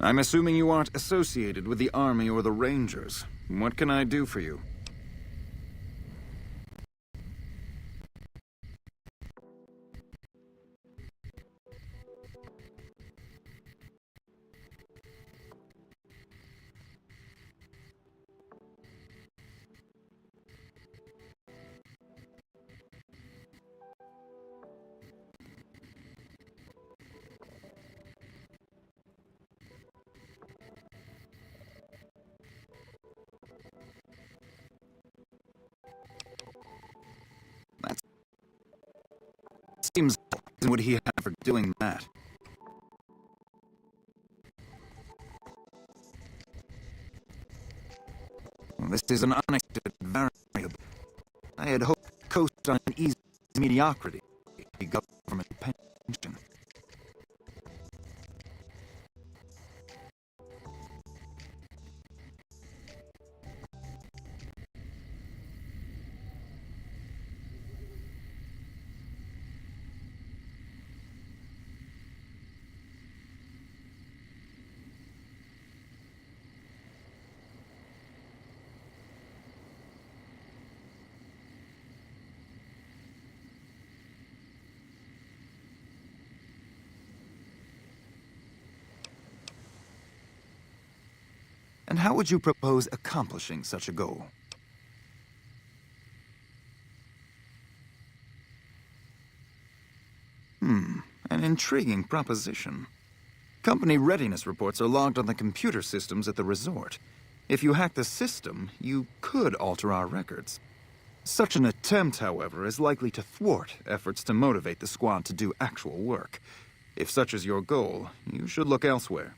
I'm assuming you aren't associated with the Army or the Rangers. What can I do for you? That seems what would he have for doing that? This is an unexpected variable. I had hoped to coast on an easy mediocrity, government pension. And how would you propose accomplishing such a goal? An intriguing proposition. Company readiness reports are logged on the computer systems at the resort. If you hack the system, you could alter our records. Such an attempt, however, is likely to thwart efforts to motivate the squad to do actual work. If such is your goal, you should look elsewhere.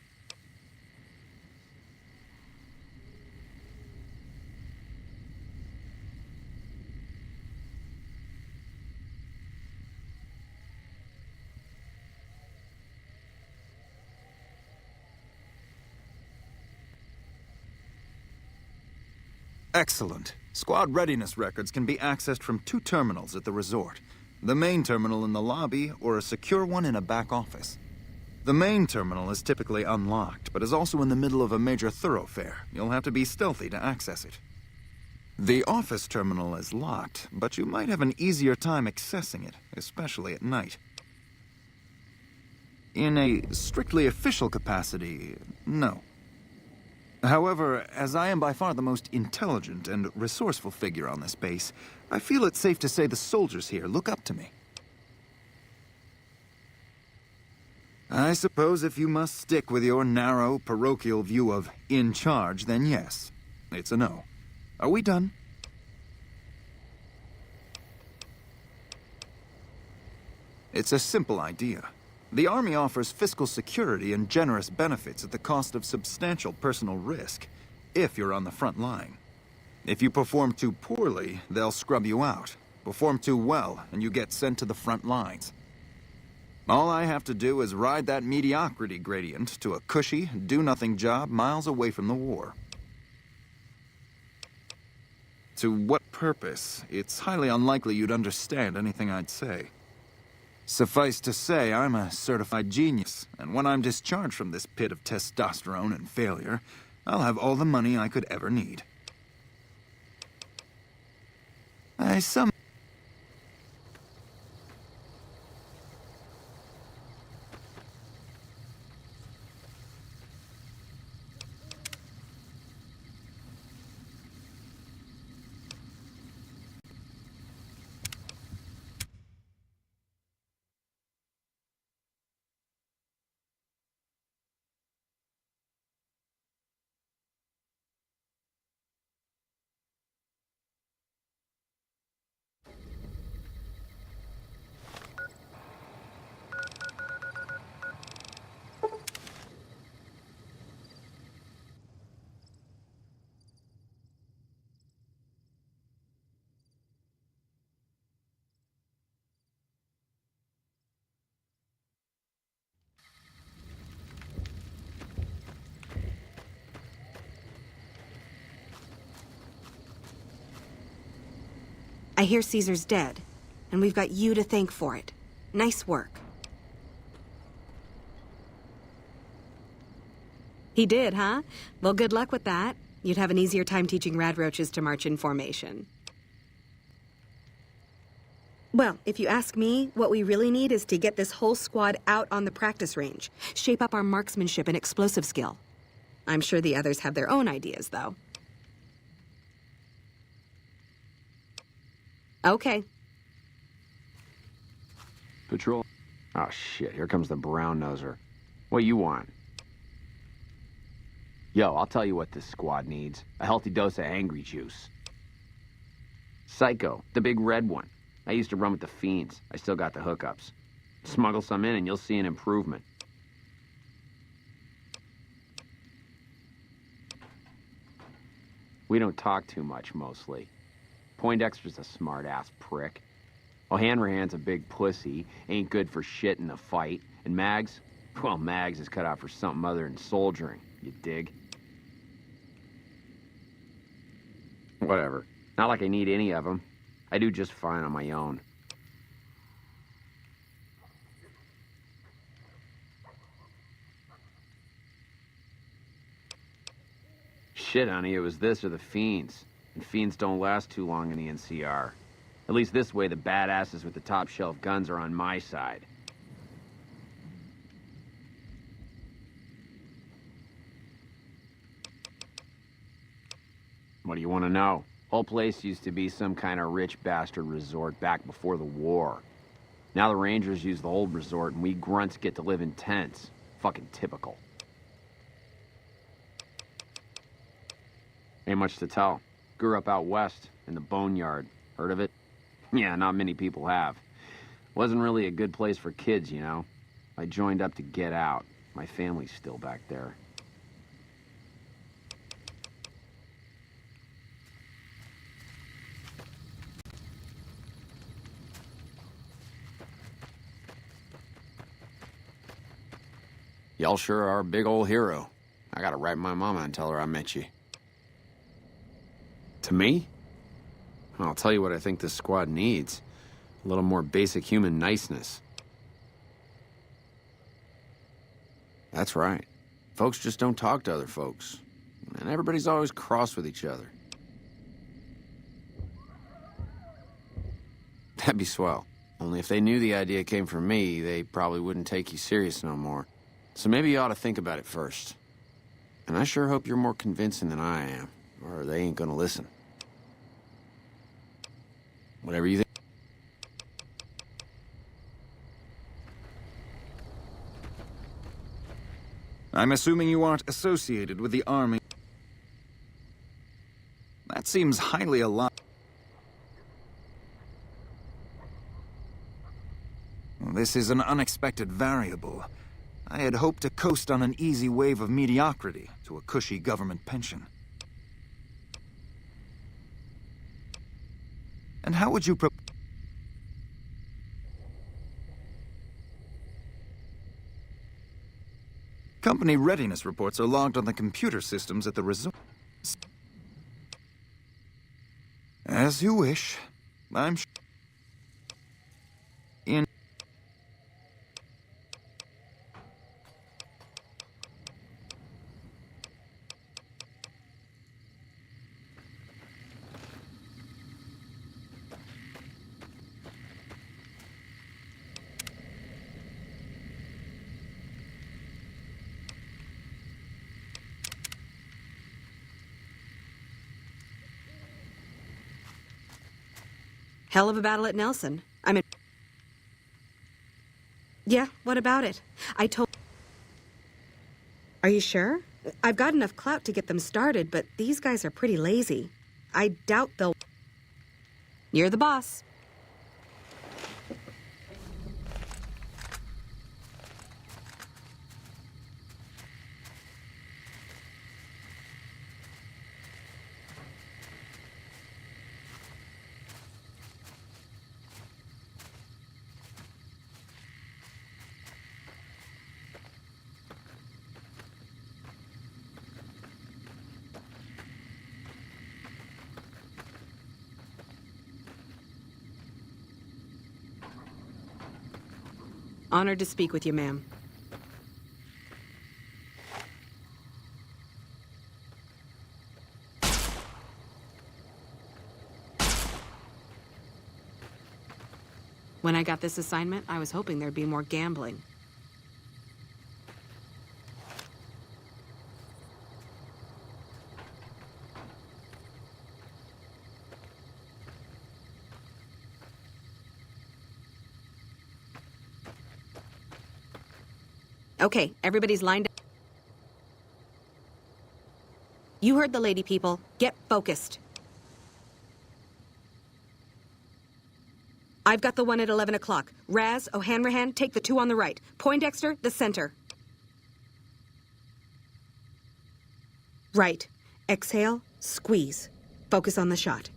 Excellent. Squad readiness records can be accessed from 2 terminals at the resort. The main terminal in the lobby, or a secure one in a back office. The main terminal is typically unlocked, but is also in the middle of a major thoroughfare. You'll have to be stealthy to access it. The office terminal is locked, but you might have an easier time accessing it, especially at night. In a strictly official capacity, no. However, as I am by far the most intelligent and resourceful figure on this base, I feel it's safe to say the soldiers here look up to me. I suppose if you must stick with your narrow, parochial view of in charge, then yes, it's a no. Are we done? It's a simple idea. The Army offers fiscal security and generous benefits at the cost of substantial personal risk, if you're on the front line. If you perform too poorly, they'll scrub you out. Perform too well, and you get sent to the front lines. All I have to do is ride that mediocrity gradient to a cushy, do-nothing job miles away from the war. To what purpose? It's highly unlikely you'd understand anything I'd say. Suffice to say, I'm a certified genius, and when I'm discharged from this pit of testosterone and failure, I'll have all the money I could ever need. I hear Caesar's dead, and we've got you to thank for it. Nice work. He did, huh? Well, good luck with that. You'd have an easier time teaching radroaches to march in formation. Well, if you ask me, what we really need is to get this whole squad out on the practice range. Shape up our marksmanship and explosive skill. I'm sure the others have their own ideas, though. Okay. Patrol. Oh, shit. Here comes the brown noser. What you want? Yo, I'll tell you what this squad needs. A healthy dose of angry juice. Psycho, the big red one. I used to run with the fiends. I still got the hookups. Smuggle some in and you'll see an improvement. We don't talk too much, mostly. Poindexter's a smart-ass prick. O'Hanrahan's a big pussy, ain't good for shit in a fight. And Mags? Well, Mags is cut out for something other than soldiering, you dig? Whatever. Not like I need any of them. I do just fine on my own. Shit, honey, it was this or the Fiends. And Fiends don't last too long in the NCR. At least this way, the badasses with the top shelf guns are on my side. What do you want to know? Whole place used to be some kind of rich bastard resort back before the war. Now the Rangers use the old resort and we grunts get to live in tents. Fucking typical. Ain't much to tell. Grew up out west, in the Boneyard. Heard of it? Yeah, not many people have. Wasn't really a good place for kids, you know? I joined up to get out. My family's still back there. Y'all sure are a big old hero. I gotta write my mama and tell her I met you. To me? I'll tell you what I think this squad needs. A little more basic human niceness. That's right. Folks just don't talk to other folks. And everybody's always cross with each other. That'd be swell. Only if they knew the idea came from me, they probably wouldn't take you serious no more. So maybe you ought to think about it first. And I sure hope you're more convincing than I am, or they ain't gonna listen. Whatever you think. I'm assuming you aren't associated with the Army. That seems highly aligned. This is an unexpected variable. I had hoped to coast on an easy wave of mediocrity to a cushy government pension. And how would you Company readiness reports are logged on the computer systems at the resort. As you wish. I'm in. Hell of a battle at Nelson. I'm in. Yeah, what about it? I told. Are you sure? I've got enough clout to get them started, but these guys are pretty lazy. I doubt they'll. You're the boss. Honored to speak with you, ma'am. When I got this assignment, I was hoping there'd be more gambling. Okay, everybody's lined up. You heard the lady, people. Get focused. I've got the one at 11 o'clock. Raz, O'Hanrahan, take the two on the right. Poindexter, the center. Right. Exhale, squeeze. Focus on the shot.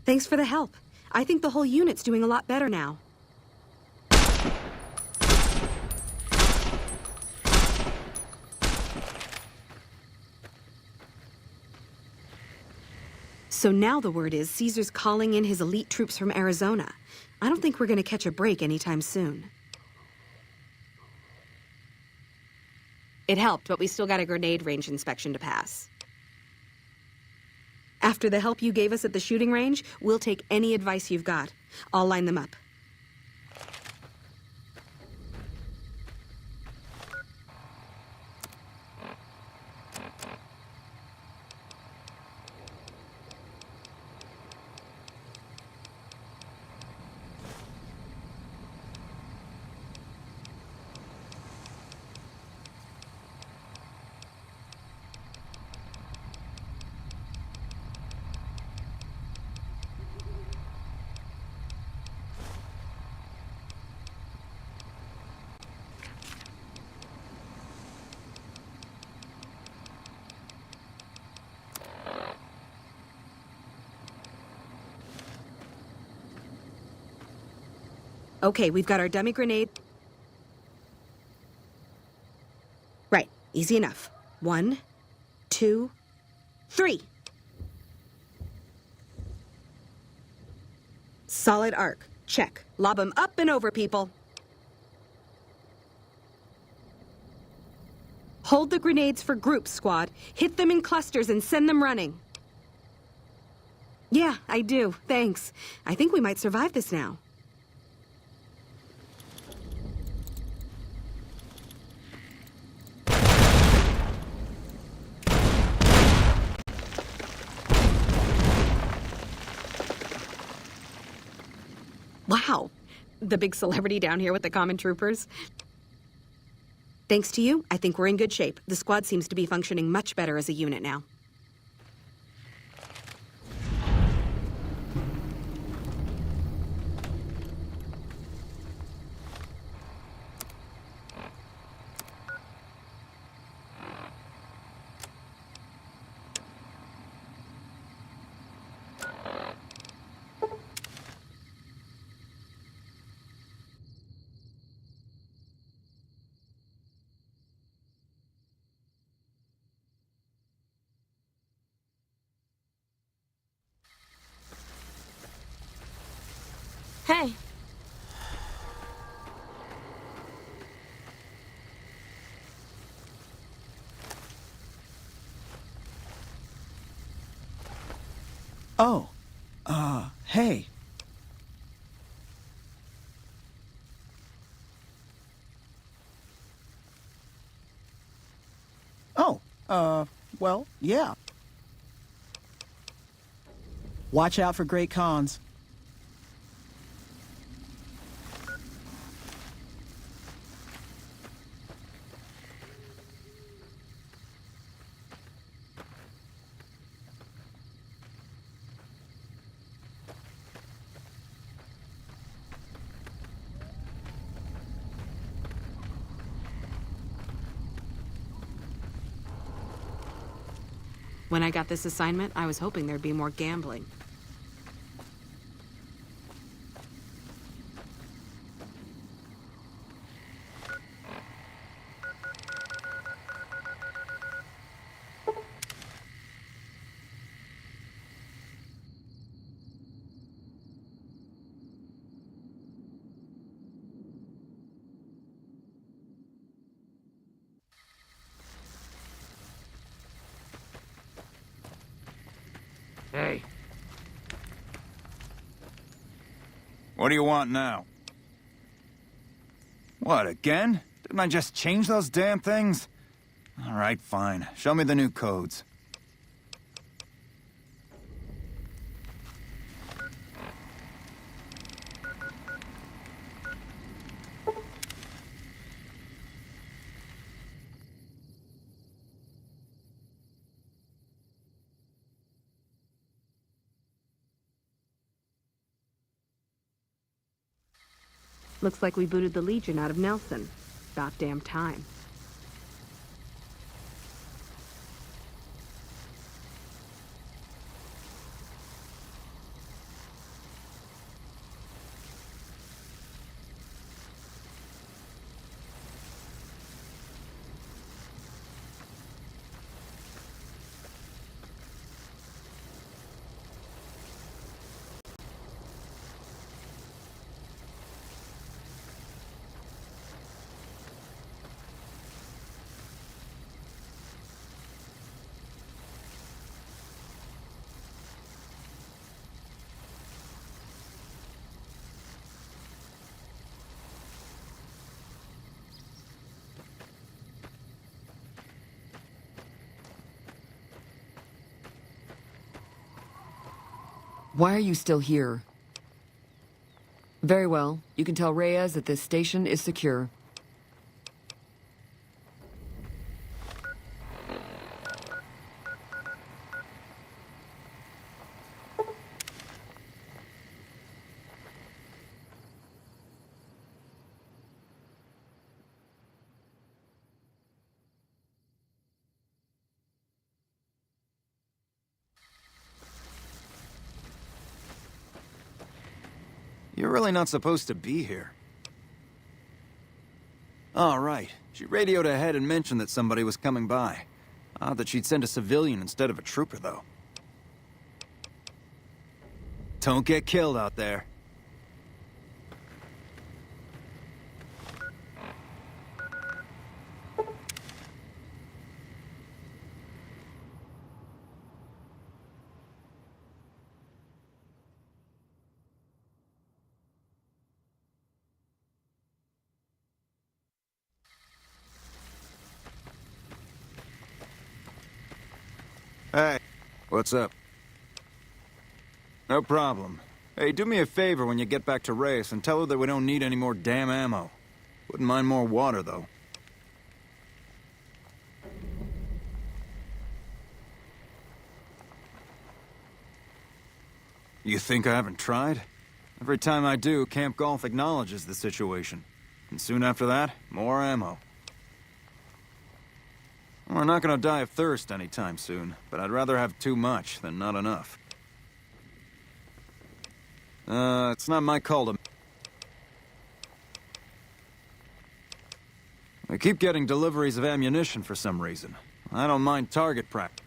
Thanks for the help. I think the whole unit's doing a lot better now. So now the word is Caesar's calling in his elite troops from Arizona. I don't think we're going to catch a break anytime soon. It helped, but we still got a grenade range inspection to pass. After the help you gave us at the shooting range, we'll take any advice you've got. I'll line them up. Okay, we've got our dummy grenade. Right, easy enough. 1, 2, 3. Solid arc. Check. Lob 'em up and over, people. Hold the grenades for groups, squad. Hit them in clusters and send them running. Yeah, I do. Thanks. I think we might survive this now. Wow, the big celebrity down here with the common troopers. Thanks to you, I think we're in good shape. The squad seems to be functioning much better as a unit now. Hey. Oh, hey. Oh, well, yeah. Watch out for Great Khans. When I got this assignment, I was hoping there'd be more gambling. Hey. What do you want now? What, again? Didn't I just change those damn things? All right, fine. Show me the new codes. Looks like we booted the Legion out of Nelson. About damn time. Why are you still here? Very well. You can tell Reyes that this station is secure. You're really not supposed to be here. All right. She radioed ahead and mentioned that somebody was coming by. Odd that she'd send a civilian instead of a trooper, though. Don't get killed out there. Hey, what's up? No problem. Hey, do me a favor when you get back to Reyes and tell her that we don't need any more damn ammo. Wouldn't mind more water, though. You think I haven't tried? Every time I do, Camp Golf acknowledges the situation. And soon after that, more ammo. We're not gonna die of thirst anytime soon, but I'd rather have too much than not enough. It's not my call to... I keep getting deliveries of ammunition for some reason. I don't mind target practice.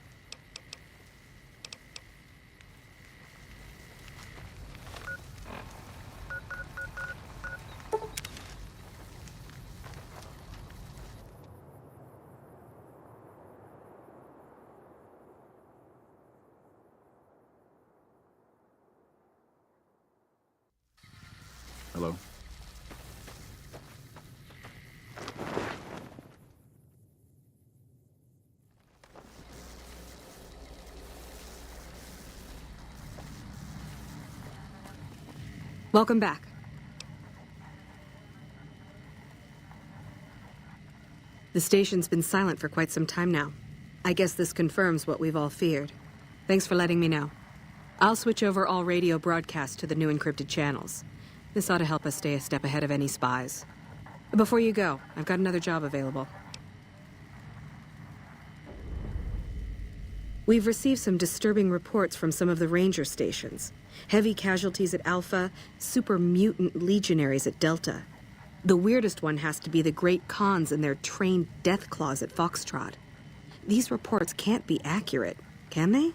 Hello? Welcome back. The station's been silent for quite some time now. I guess this confirms what we've all feared. Thanks for letting me know. I'll switch over all radio broadcasts to the new encrypted channels. This ought to help us stay a step ahead of any spies. Before you go, I've got another job available. We've received some disturbing reports from some of the ranger stations. Heavy casualties at Alpha, super mutant legionaries at Delta. The weirdest one has to be the Great Khans and their trained death claws at Foxtrot. These reports can't be accurate, can they?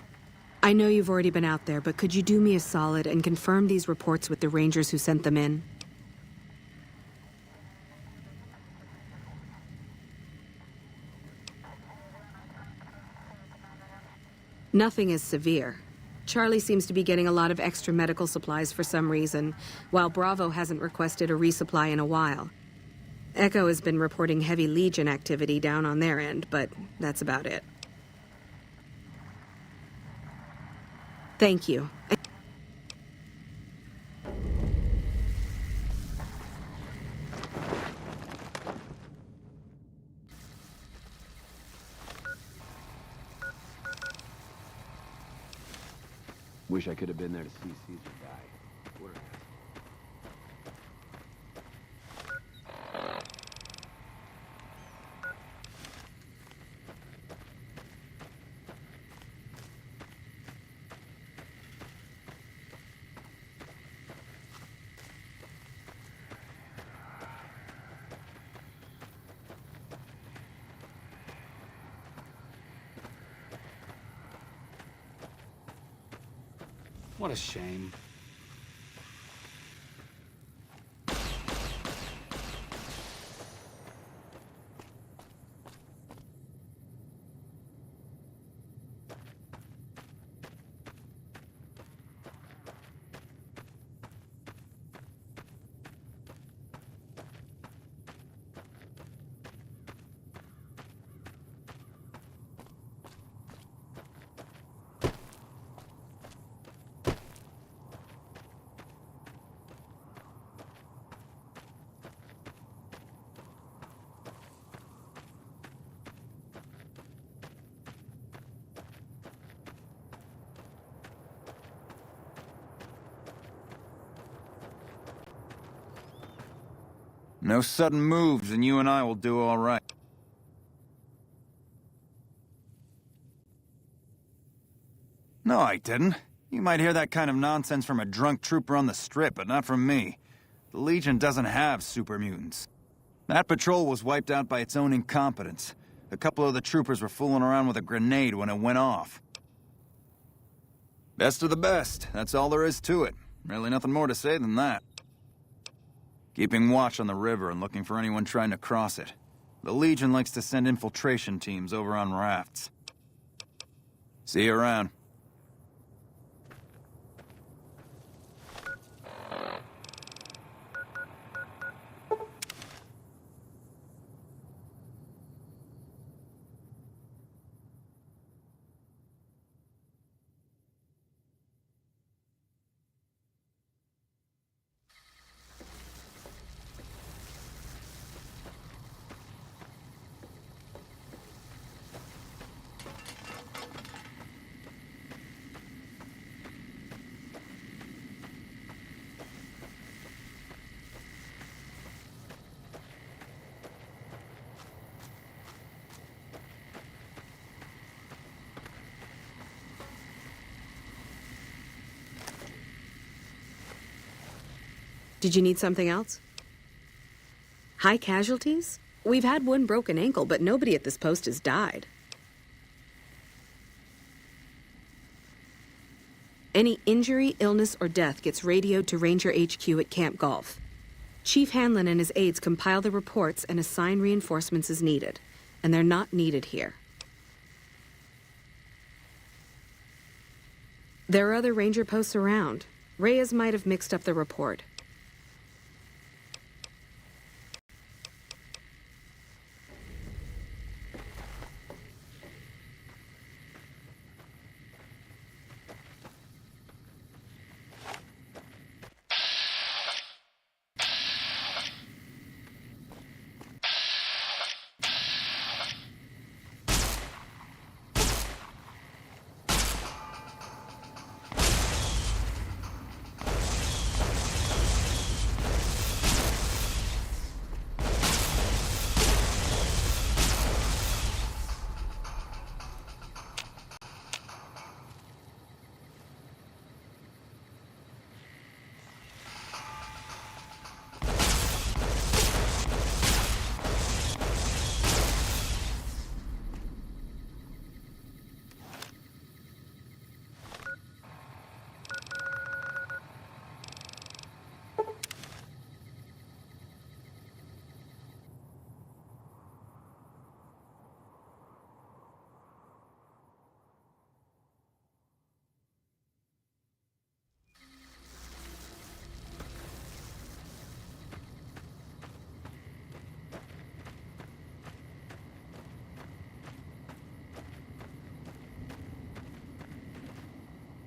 I know you've already been out there, but could you do me a solid and confirm these reports with the Rangers who sent them in? Nothing is severe. Charlie seems to be getting a lot of extra medical supplies for some reason, while Bravo hasn't requested a resupply in a while. Echo has been reporting heavy Legion activity down on their end, but that's about it. Thank you. Wish I could have been there to see Caesar die. What an What a shame. No sudden moves, and you and I will do all right. No, I didn't. You might hear that kind of nonsense from a drunk trooper on the strip, but not from me. The Legion doesn't have super mutants. That patrol was wiped out by its own incompetence. A couple of the troopers were fooling around with a grenade when it went off. Best of the best. That's all there is to it. Really nothing more to say than that. Keeping watch on the river and looking for anyone trying to cross it. The Legion likes to send infiltration teams over on rafts. See you around. Did you need something else? High casualties? We've had one broken ankle, but nobody at this post has died. Any injury, illness, or death gets radioed to Ranger HQ at Camp Golf. Chief Hanlon and his aides compile the reports and assign reinforcements as needed, and they're not needed here. There are other Ranger posts around. Reyes might have mixed up the report.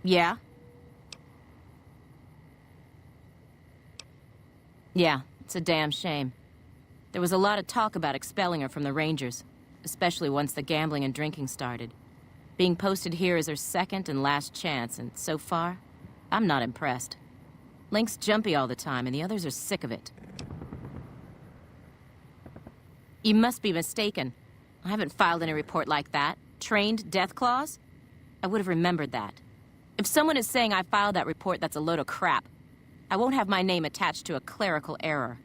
Yeah? Yeah, it's a damn shame. There was a lot of talk about expelling her from the Rangers, especially once the gambling and drinking started. Being posted here is her second and last chance, and so far, I'm not impressed. Link's jumpy all the time, and the others are sick of it. You must be mistaken. I haven't filed any report like that. Trained death clause? I would have remembered that. If someone is saying I filed that report, that's a load of crap. I won't have my name attached to a clerical error.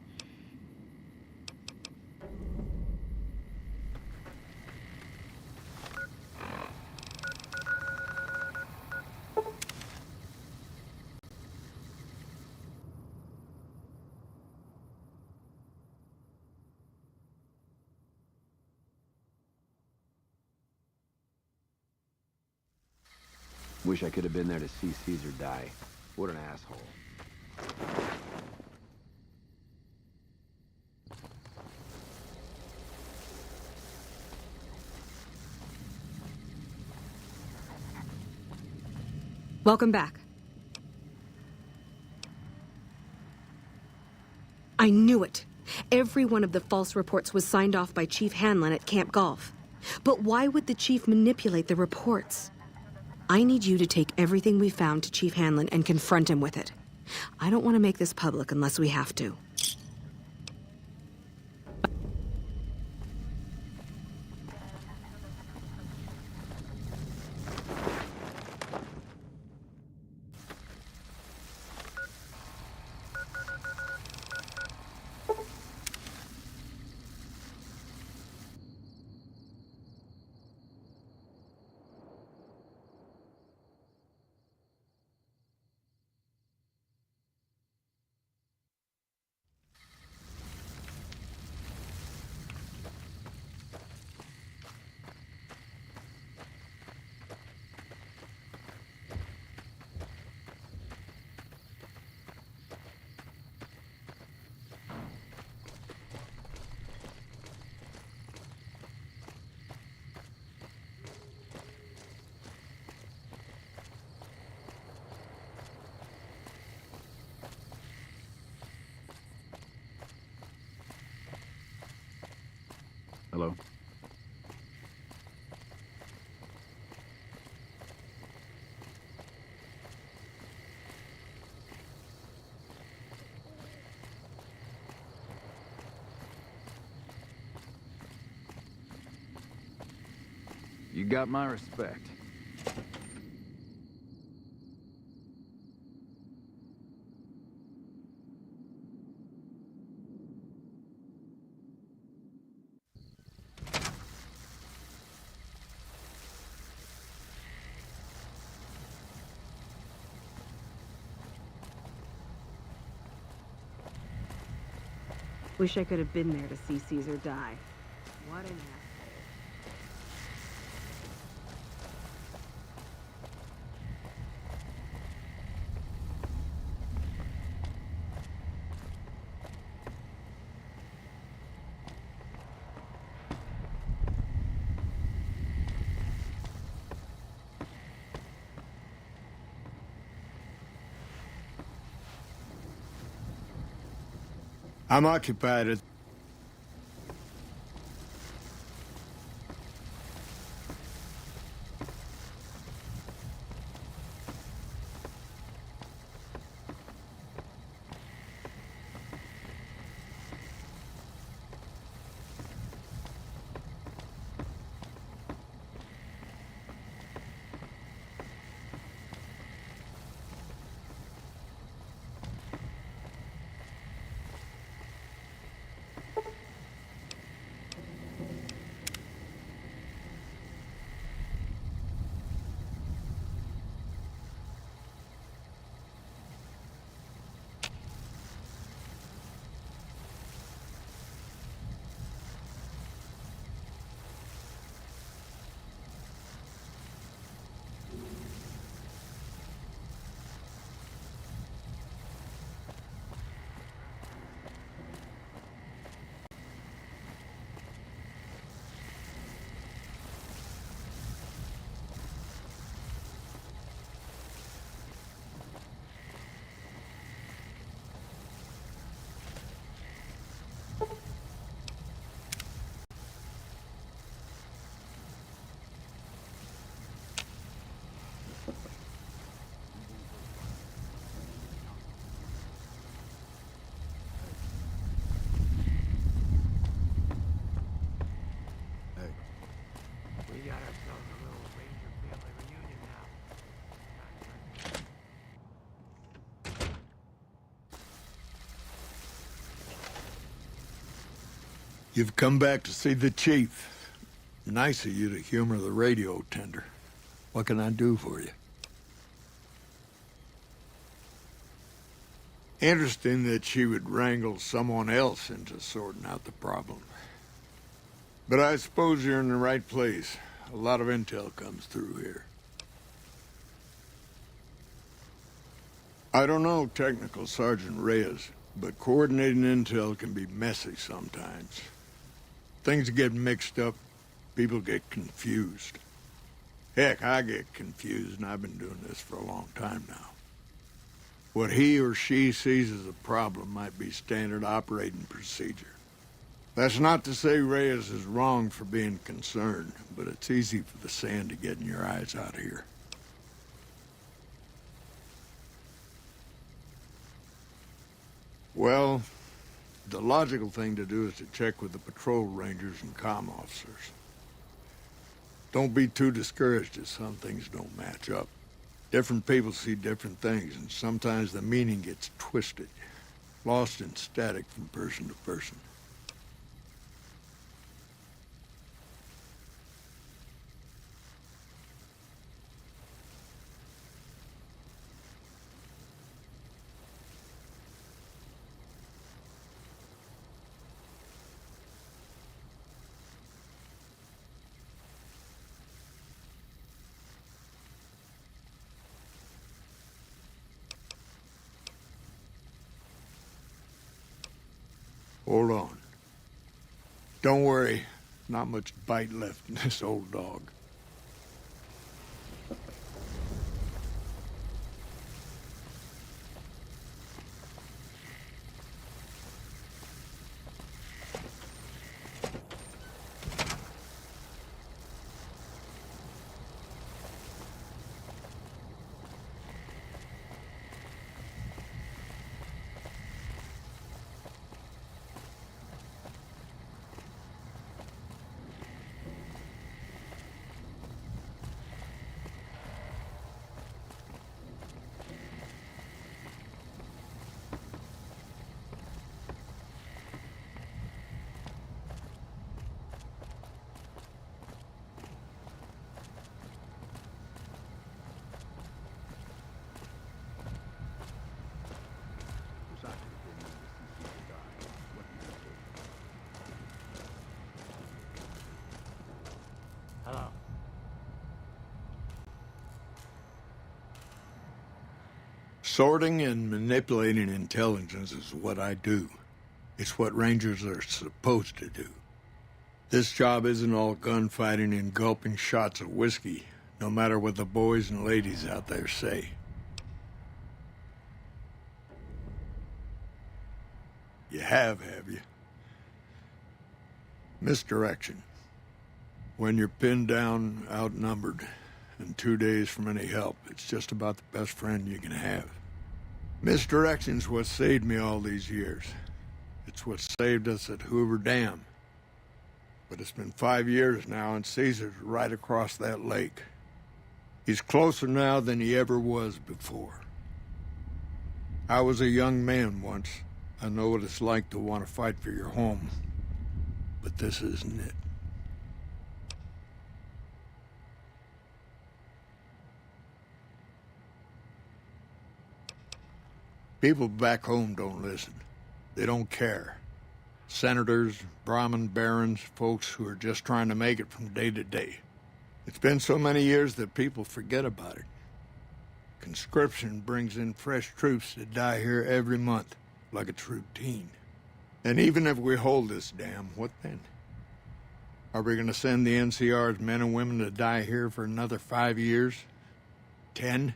Wish I could have been there to see Caesar die. What an asshole. Welcome back. I knew it. Every one of the false reports was signed off by Chief Hanlon at Camp Golf. But why would the Chief manipulate the reports? I need you to take everything we found to Chief Hanlon and confront him with it. I don't want to make this public unless we have to. Hello? You got my respect. Wish I could have been there to see Caesar die. What an asshole. I'm occupied. You've come back to see the chief. Nice of you to humor the radio tender. What can I do for you? Interesting that she would wrangle someone else into sorting out the problem. But I suppose you're in the right place. A lot of intel comes through here. I don't know Technical Sergeant Reyes, but coordinating intel can be messy sometimes. Things get mixed up, people get confused. Heck, I get confused, and I've been doing this for a long time now. What he or she sees as a problem might be standard operating procedure. That's not to say Reyes is wrong for being concerned, but it's easy for the sand to get in your eyes out here. Well, the logical thing to do is to check with the patrol rangers and comm officers. Don't be too discouraged if some things don't match up. Different people see different things, and sometimes the meaning gets twisted, lost in static from person to person. Hold on. Don't worry, not much bite left in this old dog. Sorting and manipulating intelligence is what I do. It's what Rangers are supposed to do. This job isn't all gunfighting and gulping shots of whiskey, no matter what the boys and ladies out there say. You have you? Misdirection. When you're pinned down, outnumbered, and 2 days from any help, it's just about the best friend you can have. Misdirection's what saved me all these years. It's what saved us at Hoover Dam. But it's been 5 years now, and Caesar's right across that lake. He's closer now than he ever was before. I was a young man once. I know what it's like to want to fight for your home. But this isn't it. People back home don't listen. They don't care. Senators, Brahmin barons, folks who are just trying to make it from day to day. It's been so many years that people forget about it. Conscription brings in fresh troops to die here every month, like it's routine. And even if we hold this dam, what then? Are we going to send the NCR's men and women to die here for another 5 years? 10?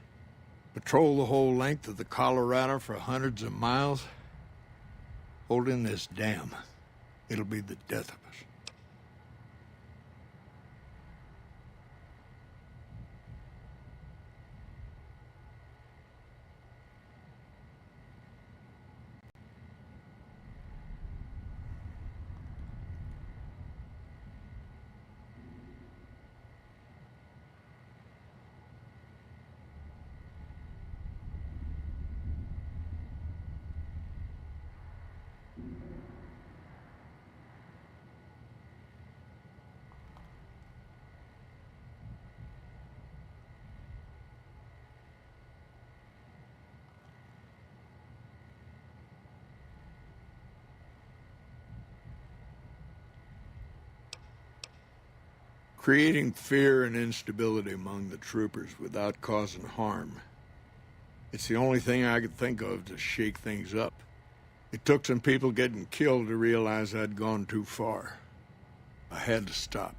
Patrol the whole length of the Colorado for hundreds of miles? Holding this dam, it'll be the death of us. Creating fear and instability among the troopers without causing harm. It's the only thing I could think of to shake things up. It took some people getting killed to realize I'd gone too far. I had to stop.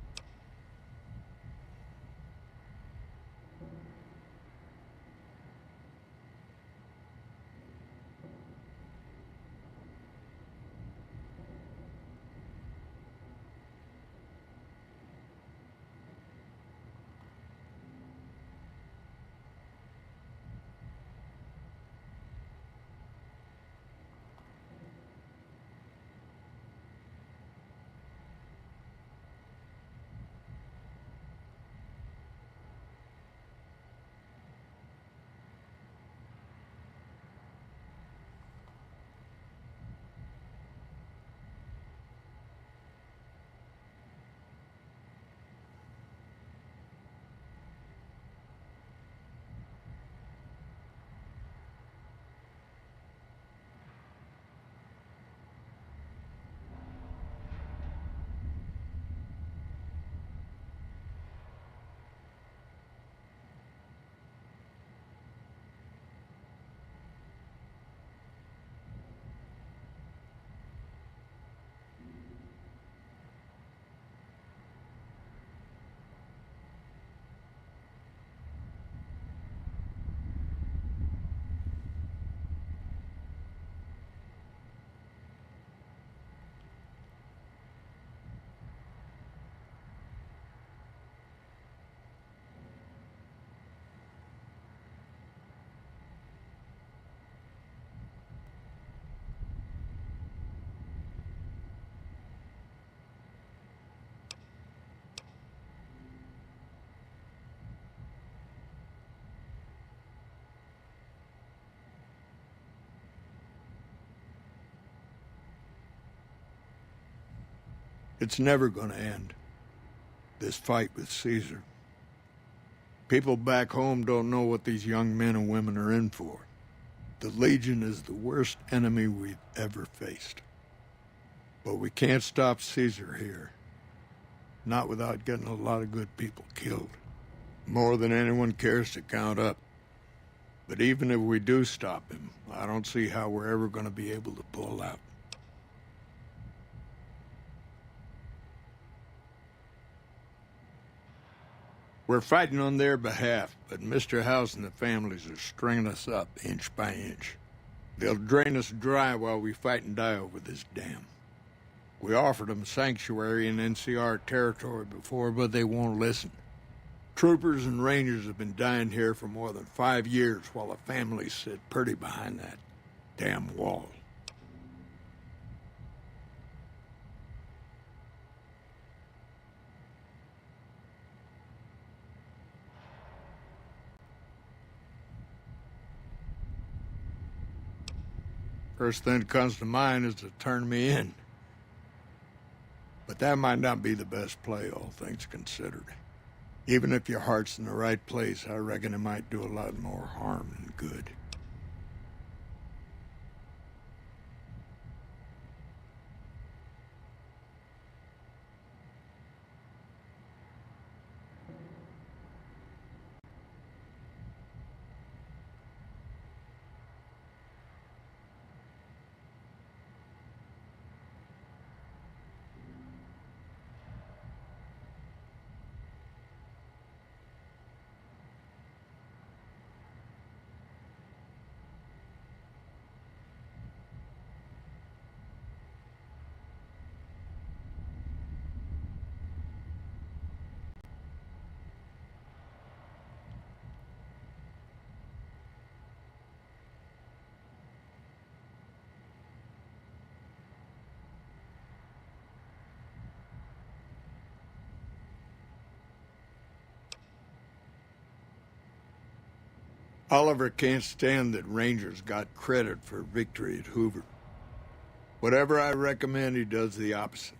It's never gonna end, this fight with Caesar. People back home don't know what these young men and women are in for. The Legion is the worst enemy we've ever faced. But we can't stop Caesar here. Not without getting a lot of good people killed. More than anyone cares to count up. But even if we do stop him, I don't see how we're ever gonna be able to pull out. We're fighting on their behalf, but Mr. House and the families are stringing us up inch by inch. They'll drain us dry while we fight and die over this dam. We offered them sanctuary in NCR territory before, but they won't listen. Troopers and rangers have been dying here for more than 5 years while the families sit pretty behind that damn wall. First thing that comes to mind is to turn me in. But that might not be the best play, all things considered. Even if your heart's in the right place, I reckon it might do a lot more harm than good. Oliver can't stand that Rangers got credit for victory at Hoover. Whatever I recommend, he does the opposite.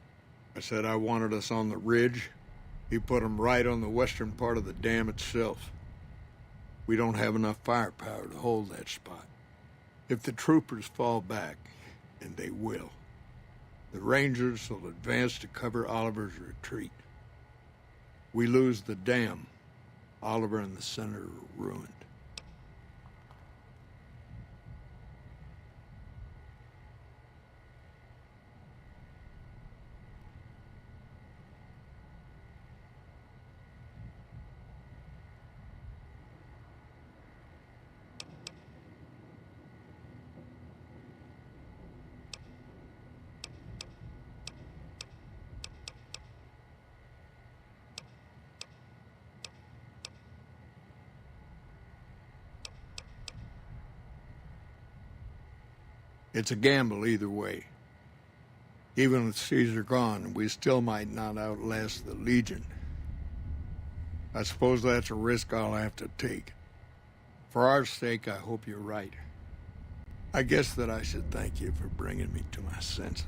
I said I wanted us on the ridge. He put them right on the western part of the dam itself. We don't have enough firepower to hold that spot. If the troopers fall back, and they will, the Rangers will advance to cover Oliver's retreat. We lose the dam. Oliver and the senator are ruined. It's a gamble either way. Even with Caesar gone, we still might not outlast the Legion. I suppose that's a risk I'll have to take. For our sake, I hope you're right. I guess that I should thank you for bringing me to my senses.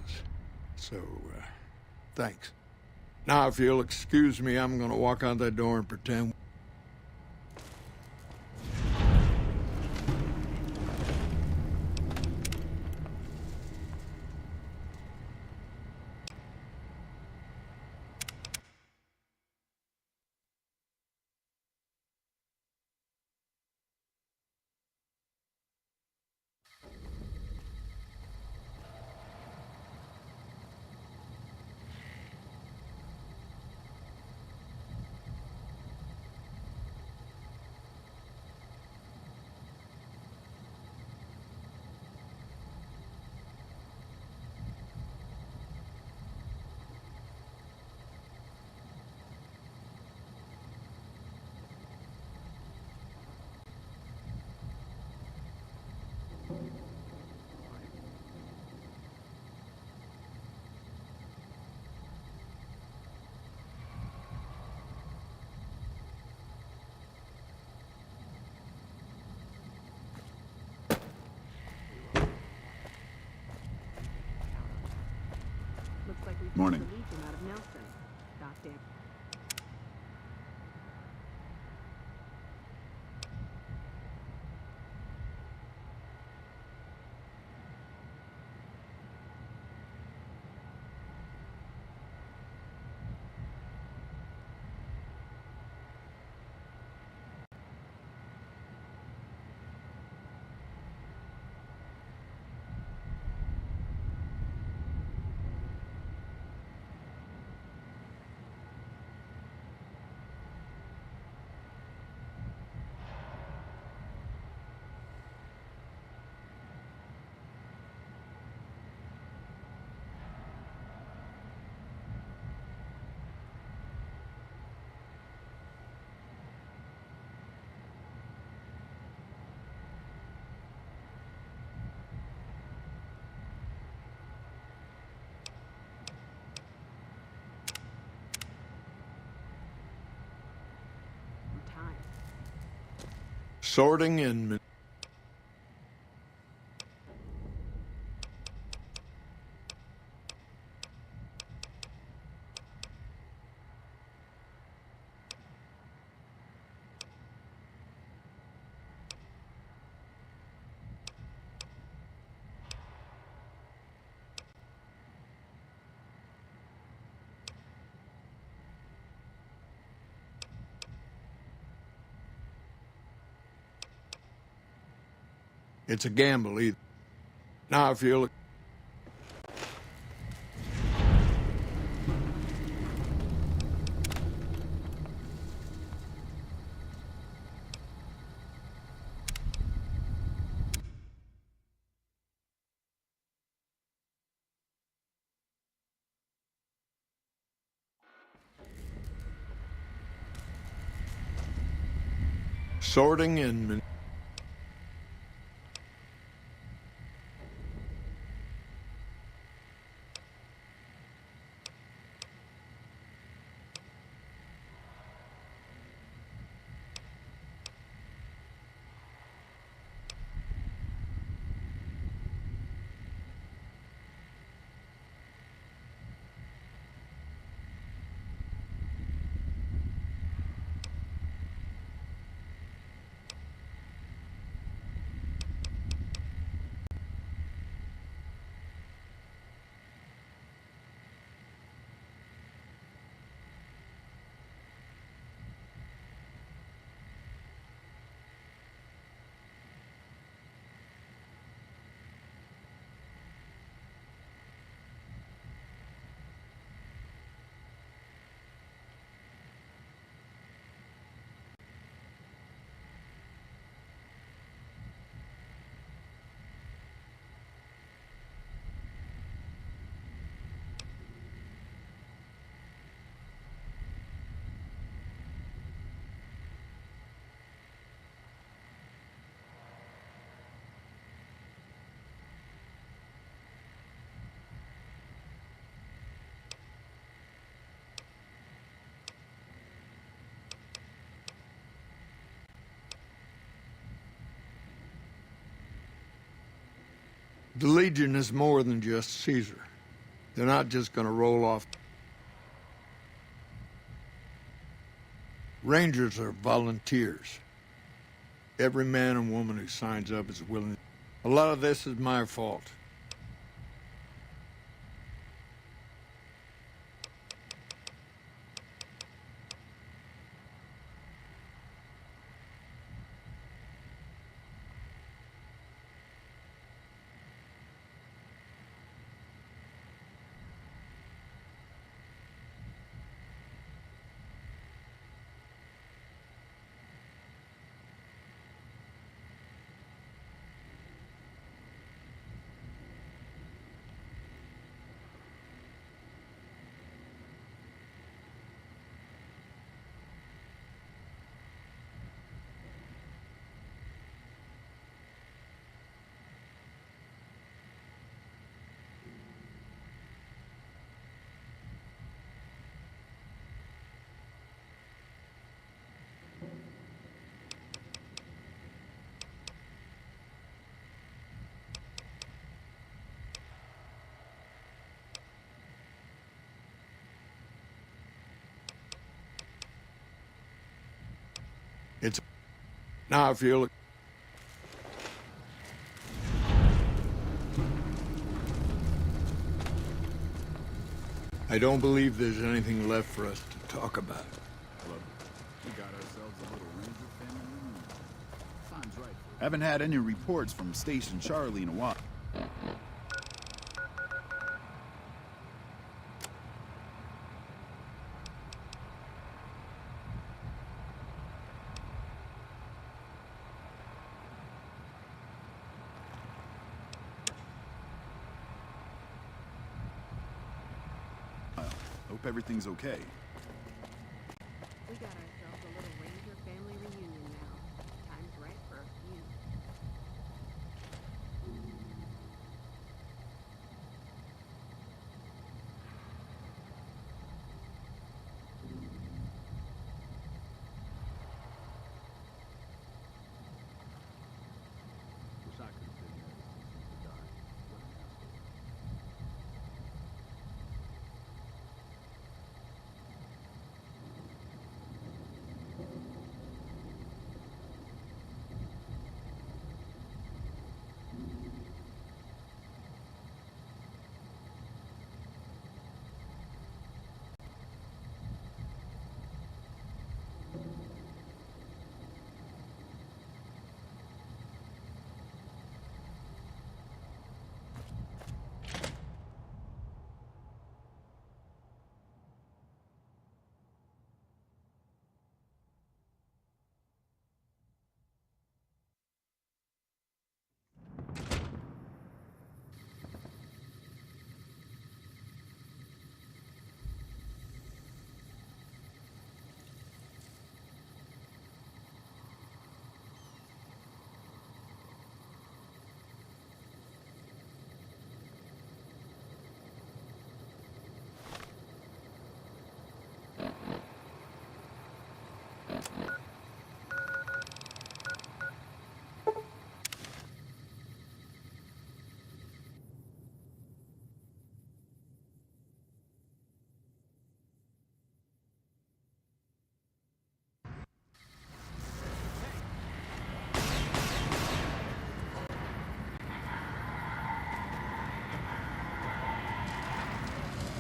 So, thanks. Now, if you'll excuse me, I'm gonna walk out that door and pretend... Looks like we Morning. pulled the Legion out of Nelson. Goddamn. Time. Sorting and... It's a gamble either. Now, if you'll... Sorting and... The Legion is more than just Caesar. They're not just gonna roll off. Rangers are volunteers. Every man and woman who signs up is willing. A lot of this is my fault. It's now I feel it. I don't believe there's anything left for us to talk about. We got ourselves a little Ranger family reunion. Time's right. Haven't had any reports from Station Charlie in a while. Hope everything's okay. We got ourselves a little Ranger family reunion now. Time's right for a feud. Wish I could have been there to see Caesar die. What an asshole.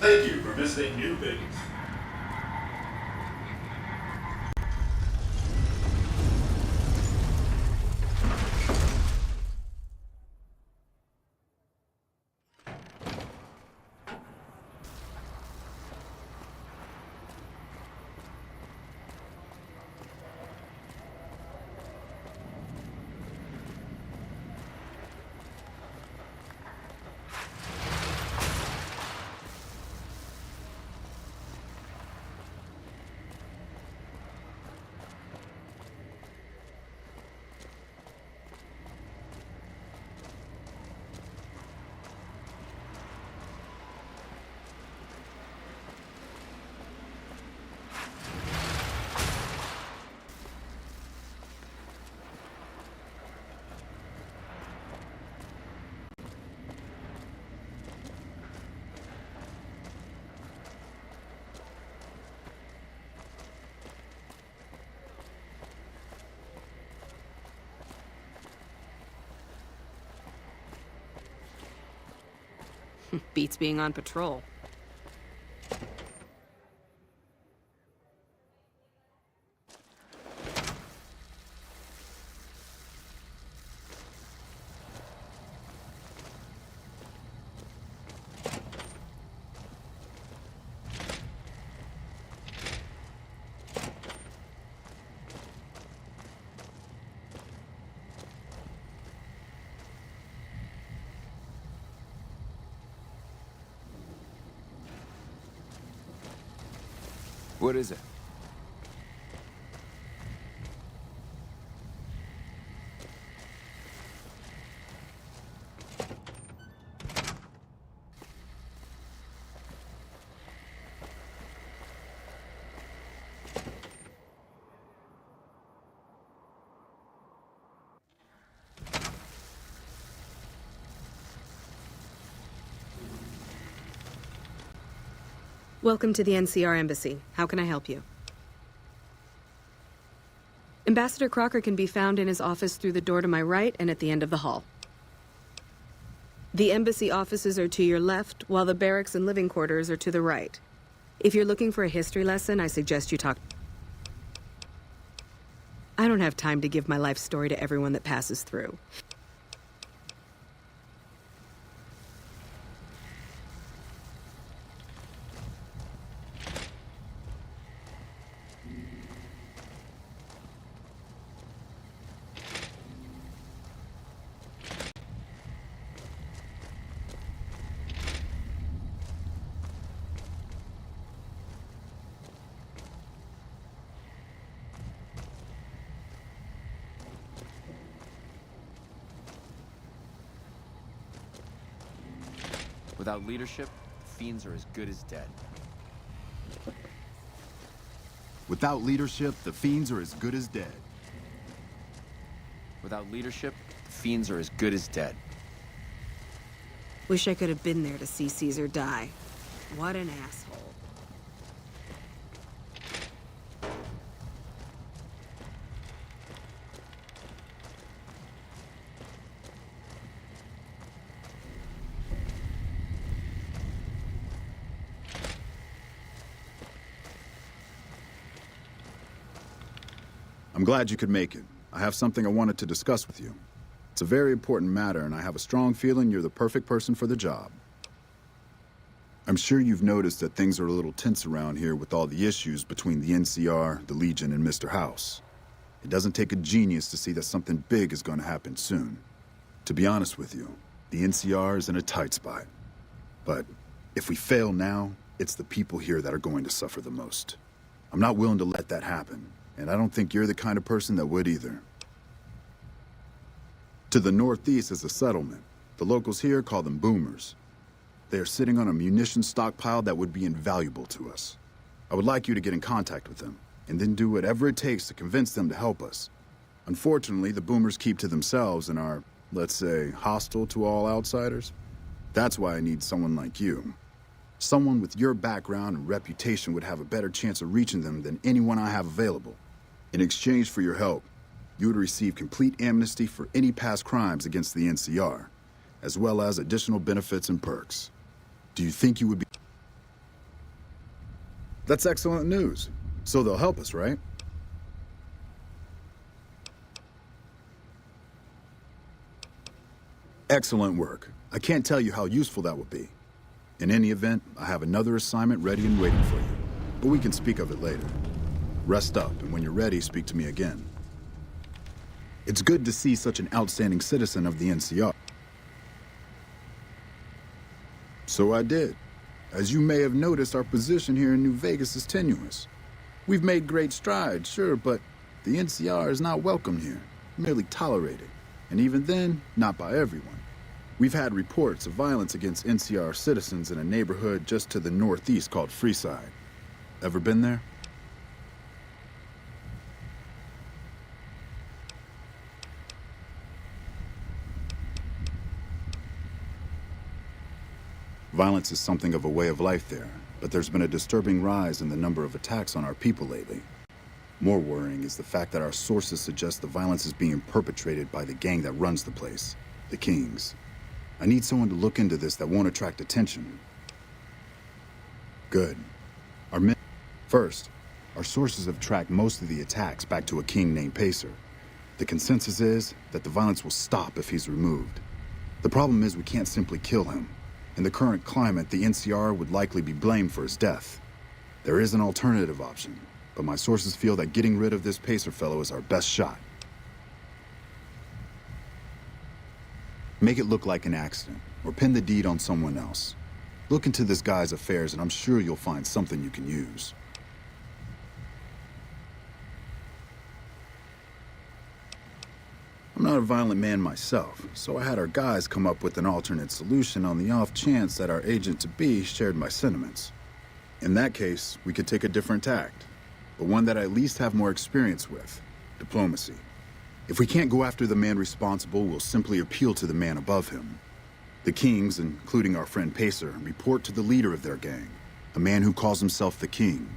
Thank you for visiting New Vegas. Beats being on patrol. What is it? Welcome to the NCR Embassy. How can I help you? Ambassador Crocker can be found in his office through the door to my right and at the end of the hall. The embassy offices are to your left, while the barracks and living quarters are to the right. If you're looking for a history lesson, I suggest you talk... I don't have time to give my life story to everyone that passes through. Without leadership, fiends are as good as dead. Without leadership, the fiends are as good as dead. Without leadership, the fiends are as good as dead. Wish I could have been there to see Caesar die. What an asshole. I'm glad you could make it. I have something I wanted to discuss with you. It's a very important matter, and I have a strong feeling you're the perfect person for the job. I'm sure you've noticed that things are a little tense around here with all the issues between the NCR, the Legion, and Mr. House. It doesn't take a genius to see that something big is going to happen soon. To be honest with you, the NCR is in a tight spot. But if we fail now, it's the people here that are going to suffer the most. I'm not willing to let that happen. And I don't think you're the kind of person that would either. To the northeast is a settlement. The locals here call them boomers. They are sitting on a munitions stockpile that would be invaluable to us. I would like you to get in contact with them, and then do whatever it takes to convince them to help us. Unfortunately, the boomers keep to themselves and are, let's say, hostile to all outsiders. That's why I need someone like you. Someone with your background and reputation would have a better chance of reaching them than anyone I have available. In exchange for your help, you would receive complete amnesty for any past crimes against the NCR, as well as additional benefits and perks. Do you think you would be... That's excellent news. So they'll help us, right? Excellent work. I can't tell you how useful that will be. In any event, I have another assignment ready and waiting for you, but we can speak of it later. Rest up, and when you're ready, speak to me again. It's good to see such an outstanding citizen of the NCR. So I did. As you may have noticed, our position here in New Vegas is tenuous. We've made great strides, sure, but the NCR is not welcome here, merely tolerated. And even then, not by everyone. We've had reports of violence against NCR citizens in a neighborhood just to the northeast called Freeside. Ever been there? Violence is something of a way of life there, but there's been a disturbing rise in the number of attacks on our people lately. More worrying is the fact that our sources suggest the violence is being perpetrated by the gang that runs the place, the Kings. I need someone to look into this that won't attract attention. Good. First, our sources have tracked most of the attacks back to a king named Pacer. The consensus is that the violence will stop if he's removed. The problem is we can't simply kill him. In the current climate, the NCR would likely be blamed for his death. There is an alternative option, but my sources feel that getting rid of this Pacer fellow is our best shot. Make it look like an accident, or pin the deed on someone else. Look into this guy's affairs, and I'm sure you'll find something you can use. I'm not a violent man myself, so I had our guys come up with an alternate solution on the off chance that our agent-to-be shared my sentiments. In that case, we could take a different tact, but one that I at least have more experience with: diplomacy. If we can't go after the man responsible, we'll simply appeal to the man above him. The Kings, including our friend Pacer, report to the leader of their gang, a man who calls himself the King.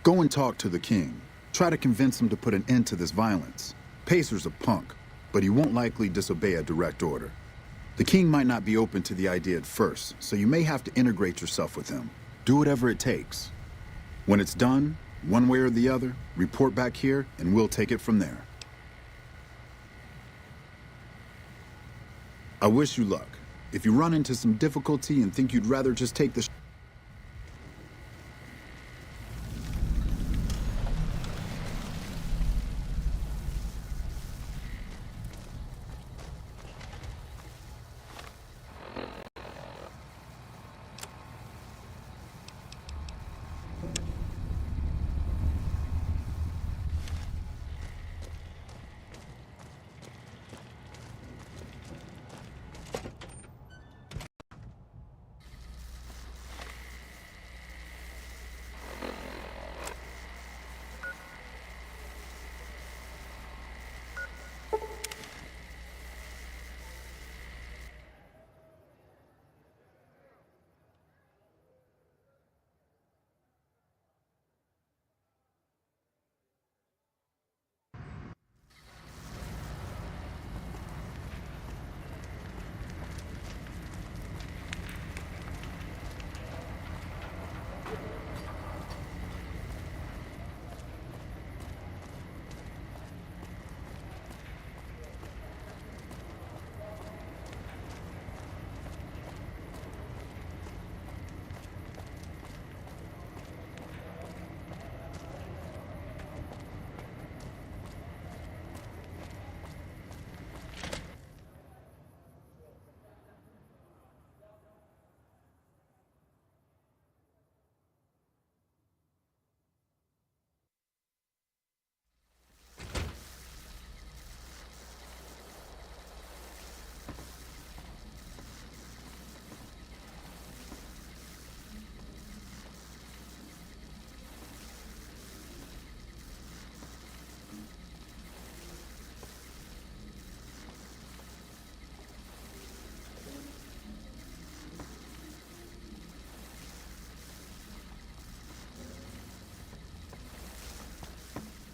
Go and talk to the King. Try to convince him to put an end to this violence. Pacer's a punk, but he won't likely disobey a direct order. The King might not be open to the idea at first, so you may have to integrate yourself with him. Do whatever it takes. When it's done, one way or the other, report back here, and we'll take it from there. I wish you luck. If you run into some difficulty and think you'd rather just take the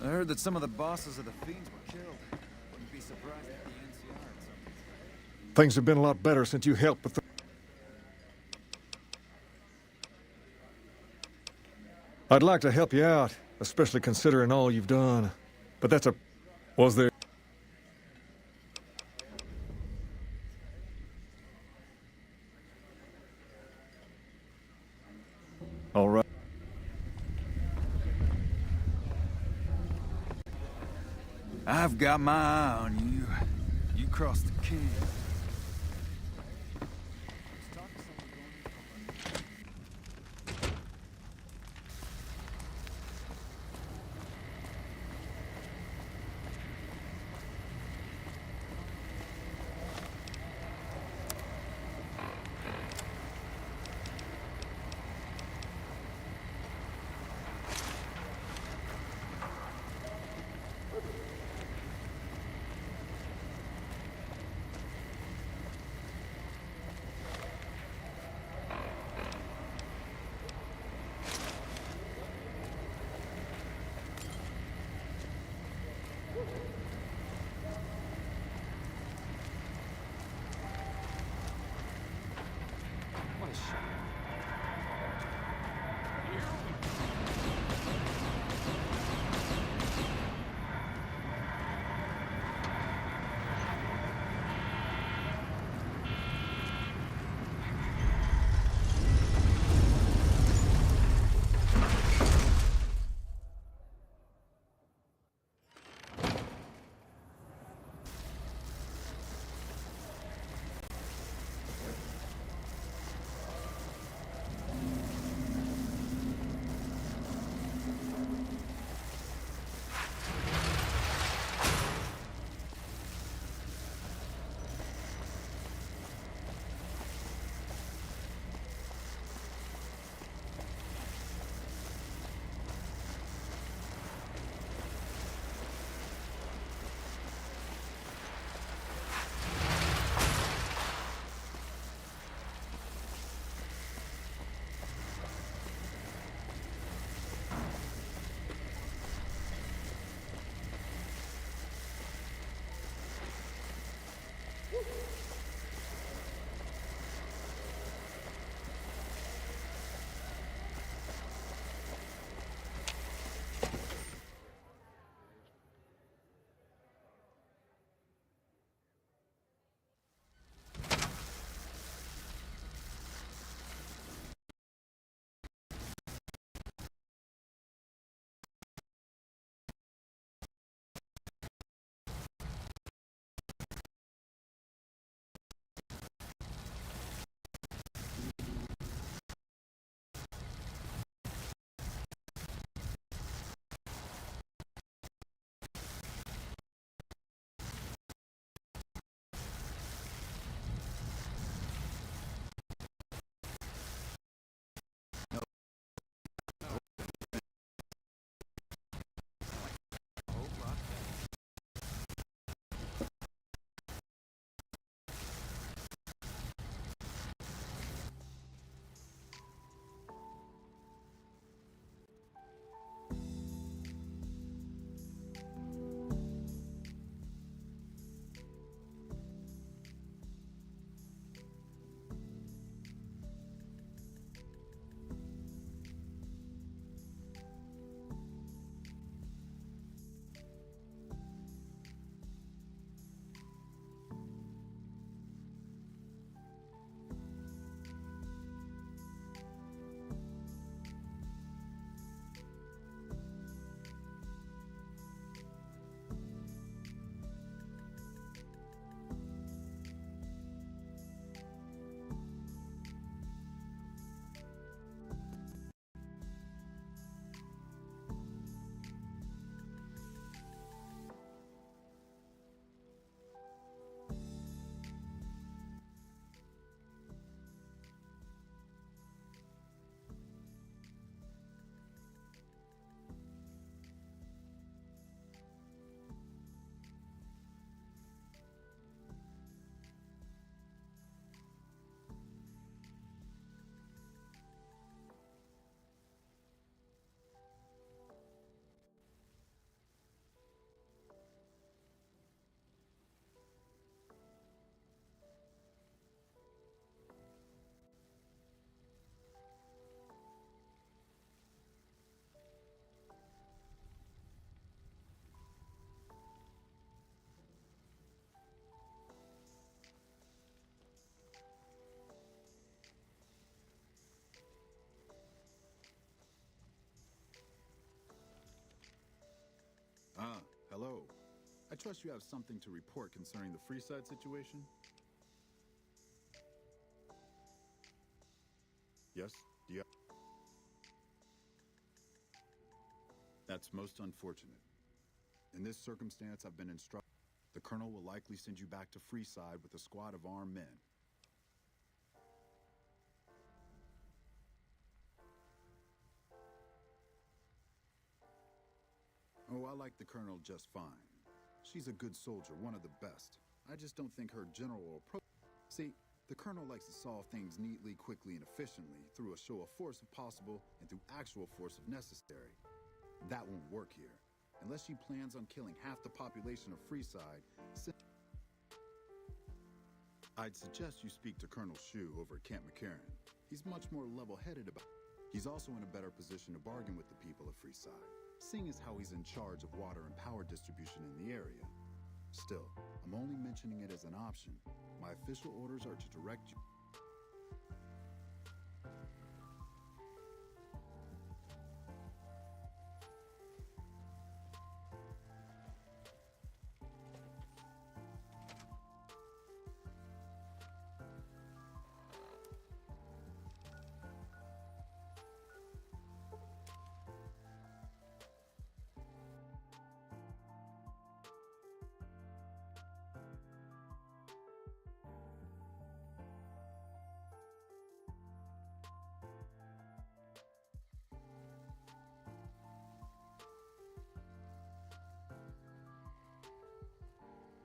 I heard that some of the bosses of the Fiends were killed. Wouldn't be surprised if the NCR had something. Things have been a lot better since you helped with the... I'd like to help you out, especially considering all you've done. But that's a... Was there... All right. I've got my eye on you. You crossed the King. trust you have something to report concerning the Freeside situation? Yes? Do you... That's most unfortunate. In this circumstance, I've been instructed. The Colonel will likely send you back to Freeside with a squad of armed men. Oh, I like the Colonel just fine. She's a good soldier, one of the best. I just don't think her general approach... See, the Colonel likes to solve things neatly, quickly, and efficiently through a show of force if possible and through actual force if necessary. That won't work here. Unless she plans on killing half the population of Freeside, I'd suggest you speak to Colonel Shu over at Camp McCarran. He's much more level-headed about... He's also in a better position to bargain with the people of Freeside, seeing as how he's in charge of water and power distribution in the area. Still, I'm only mentioning it as an option. My official orders are to direct you...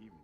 Evening.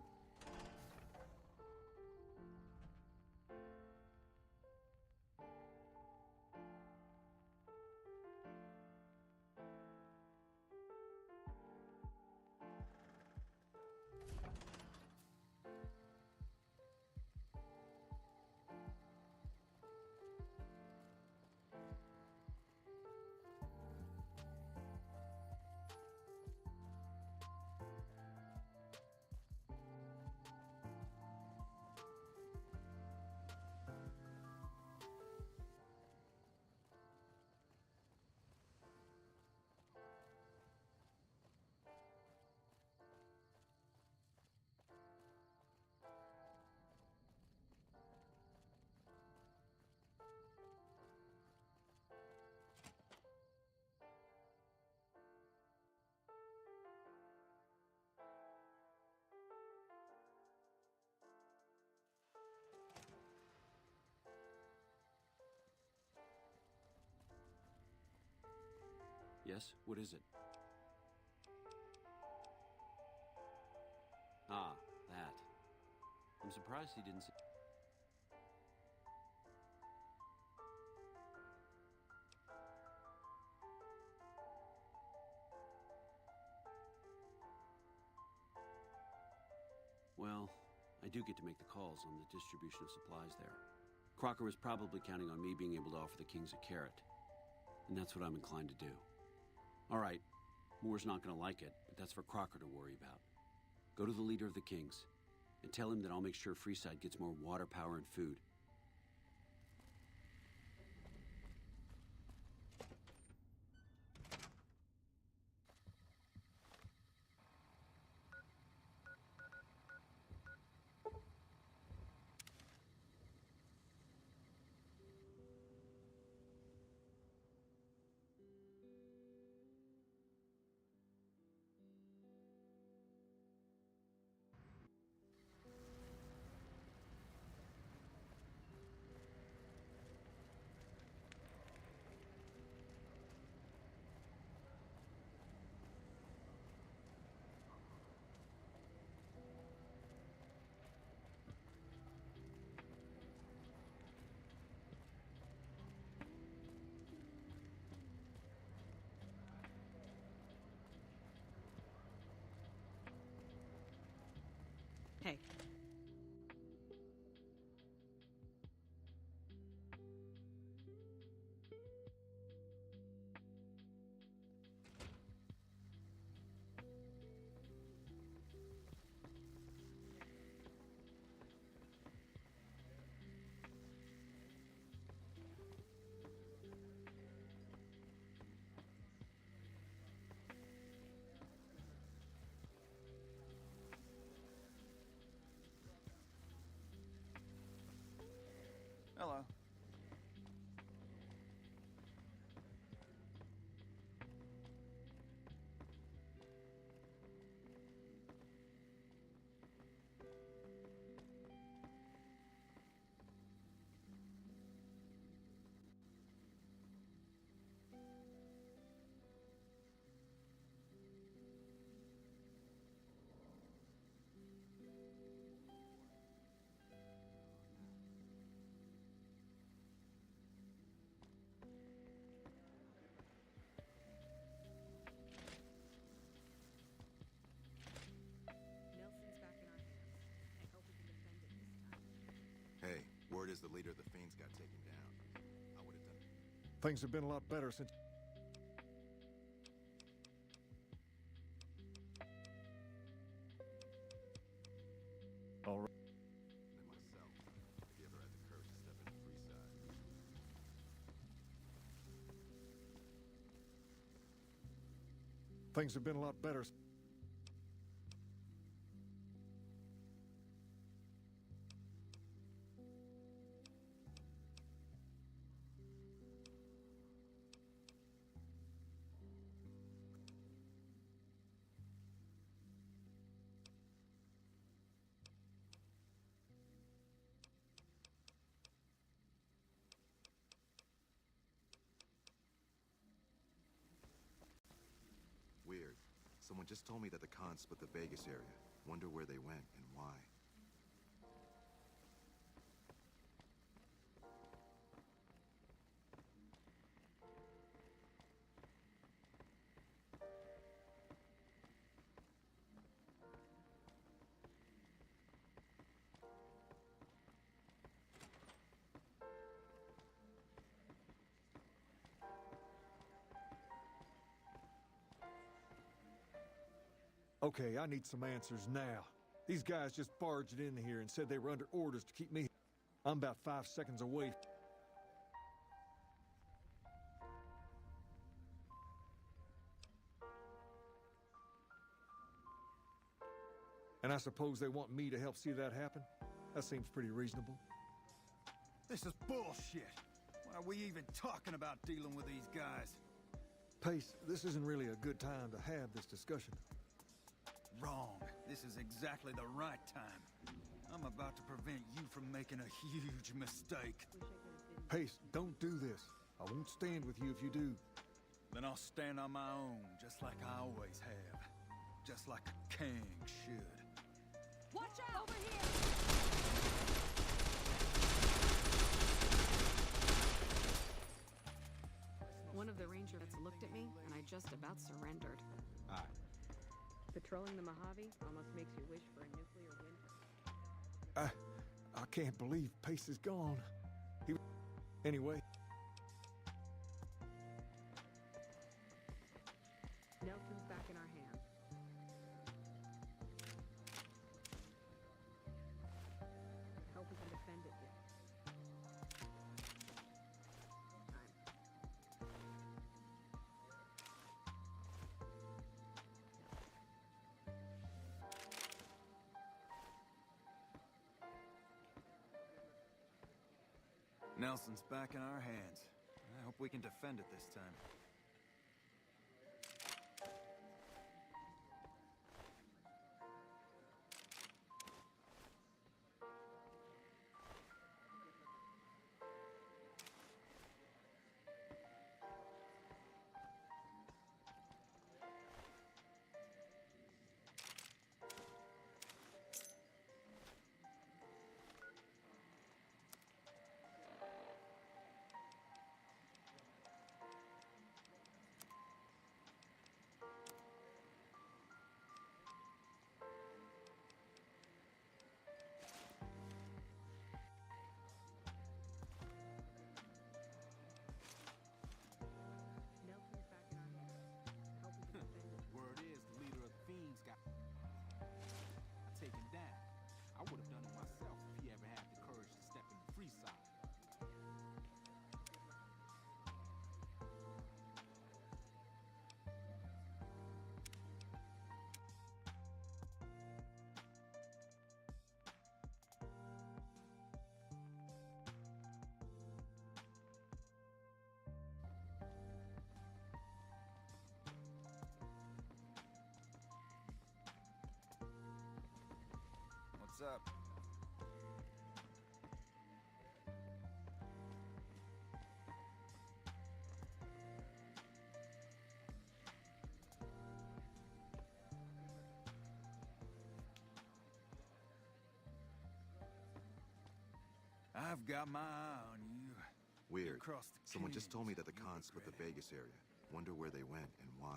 Yes? What is it? Ah, that. I'm surprised he didn't see... Well, I do get to make the calls on the distribution of supplies there. Crocker was probably counting on me being able to offer the Kings a carrot. And that's what I'm inclined to do. All right, Moore's not going to like it, but that's for Crocker to worry about. Go to the leader of the Kings and tell him that I'll make sure Freeside gets more water, power, and food. Hey. Hello. Nelson's back in our hands. I hope we can defend it this time. Hey, word is the leader of the Fiends got taken down. I would have done it. Things have been a lot better since... All right. And myself, if you ever had the courage to step in the free side. Things have been a lot better. Weird. Someone just told me that the Khans split the Vegas area. Wonder where they went and why. Okay, I need some answers now. These guys just barged in here and said they were under orders to keep me... I'm about 5 seconds away. And I suppose they want me to help see that happen? That seems pretty reasonable. This is bullshit. Why are we even talking about dealing with these guys? Pace, this isn't really a good time to have this discussion. Wrong. This is exactly the right time. I'm about to prevent you from making a huge mistake. Pace, don't do this. I won't stand with you if you do. Then I'll stand on my own, just like I always have. Just like a king should. Watch out! Over here! One of the ranger vets looked at me, and I just about surrendered. Aye. Patrolling the Mojave almost makes you wish for a nuclear winter. I can't believe Pace is gone. Anyway. Nelson's back in our hands. I hope we can defend it this time. Nelson's back in our hands. I hope we can defend it this time. up? I've got my eye on you. Weird. Across the Someone just told me that the Kings, cons split the Vegas area. Wonder where they went and why.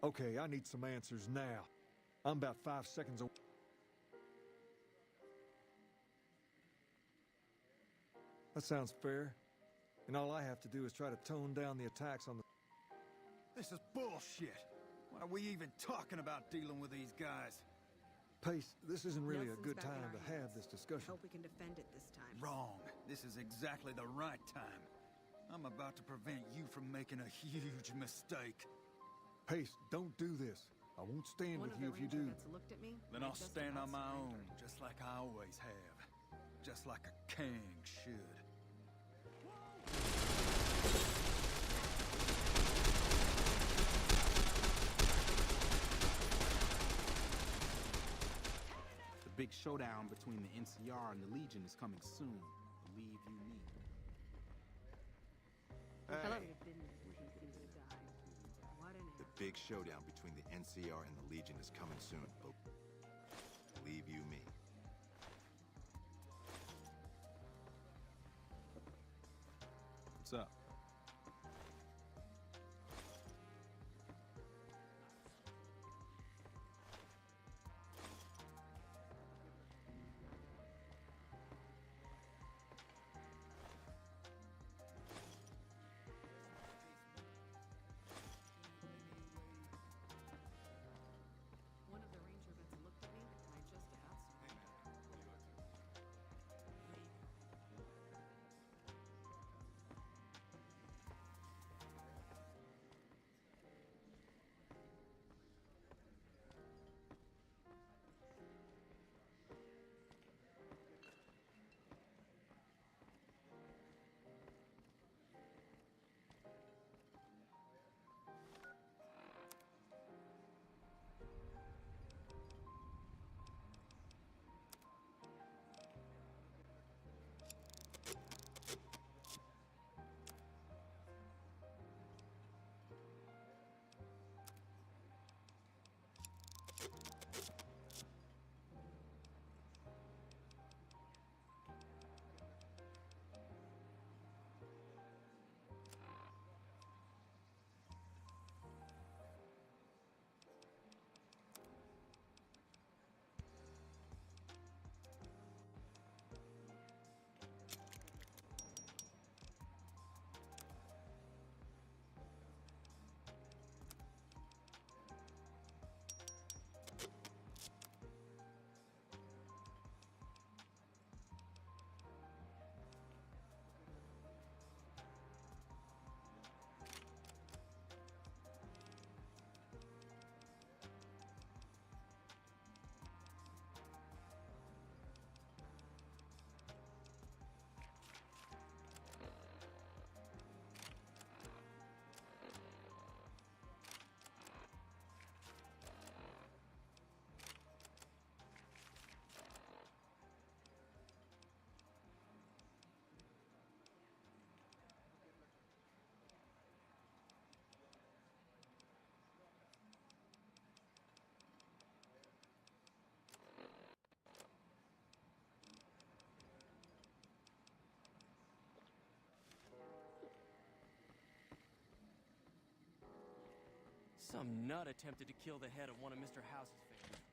Okay, I need some answers now. I'm about 5 seconds away. That sounds fair. And all I have to do is try to tone down the attacks on the... This is bullshit. Why are we even talking about dealing with these guys? Pace, this isn't really Nelson's a good back in time our to hands. have this I discussion. hope we can defend it this time. Wrong. This is exactly the right time. I'm about to prevent you from making a huge mistake. Pace, don't do this. I won't stand One with of you the if you ranger do. vets looked at me. Then and I I'll just stand about on my surrendered. own, just like I always have. Just like a king should. The big showdown between the NCR and the Legion is coming soon. Believe you me. Hello. The big showdown between the NCR and the Legion is coming soon. Believe you me. What's up? One of the ranger vets looked at me, and I just about surrendered. Some nut attempted to kill the head of one of Mr. House's family.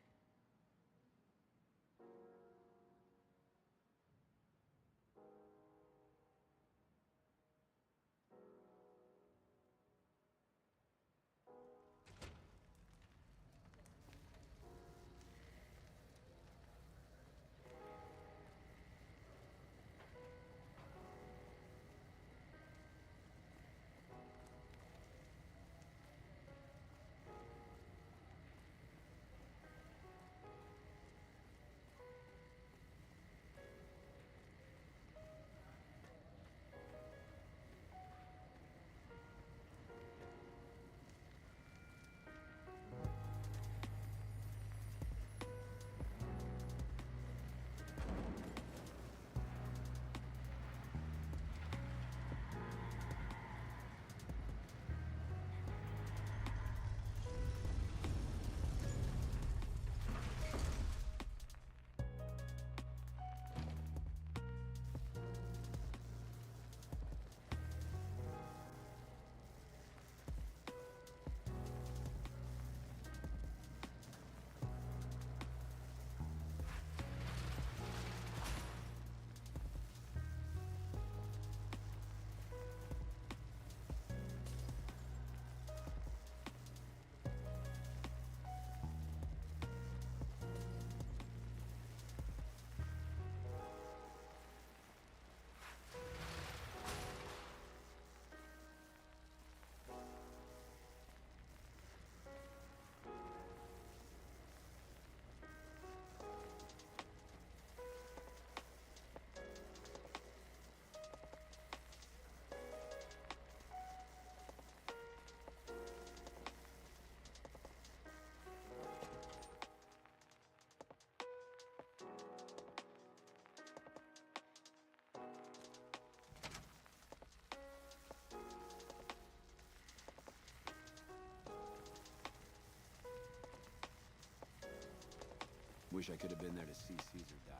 Wish I could have been there to see Caesar die.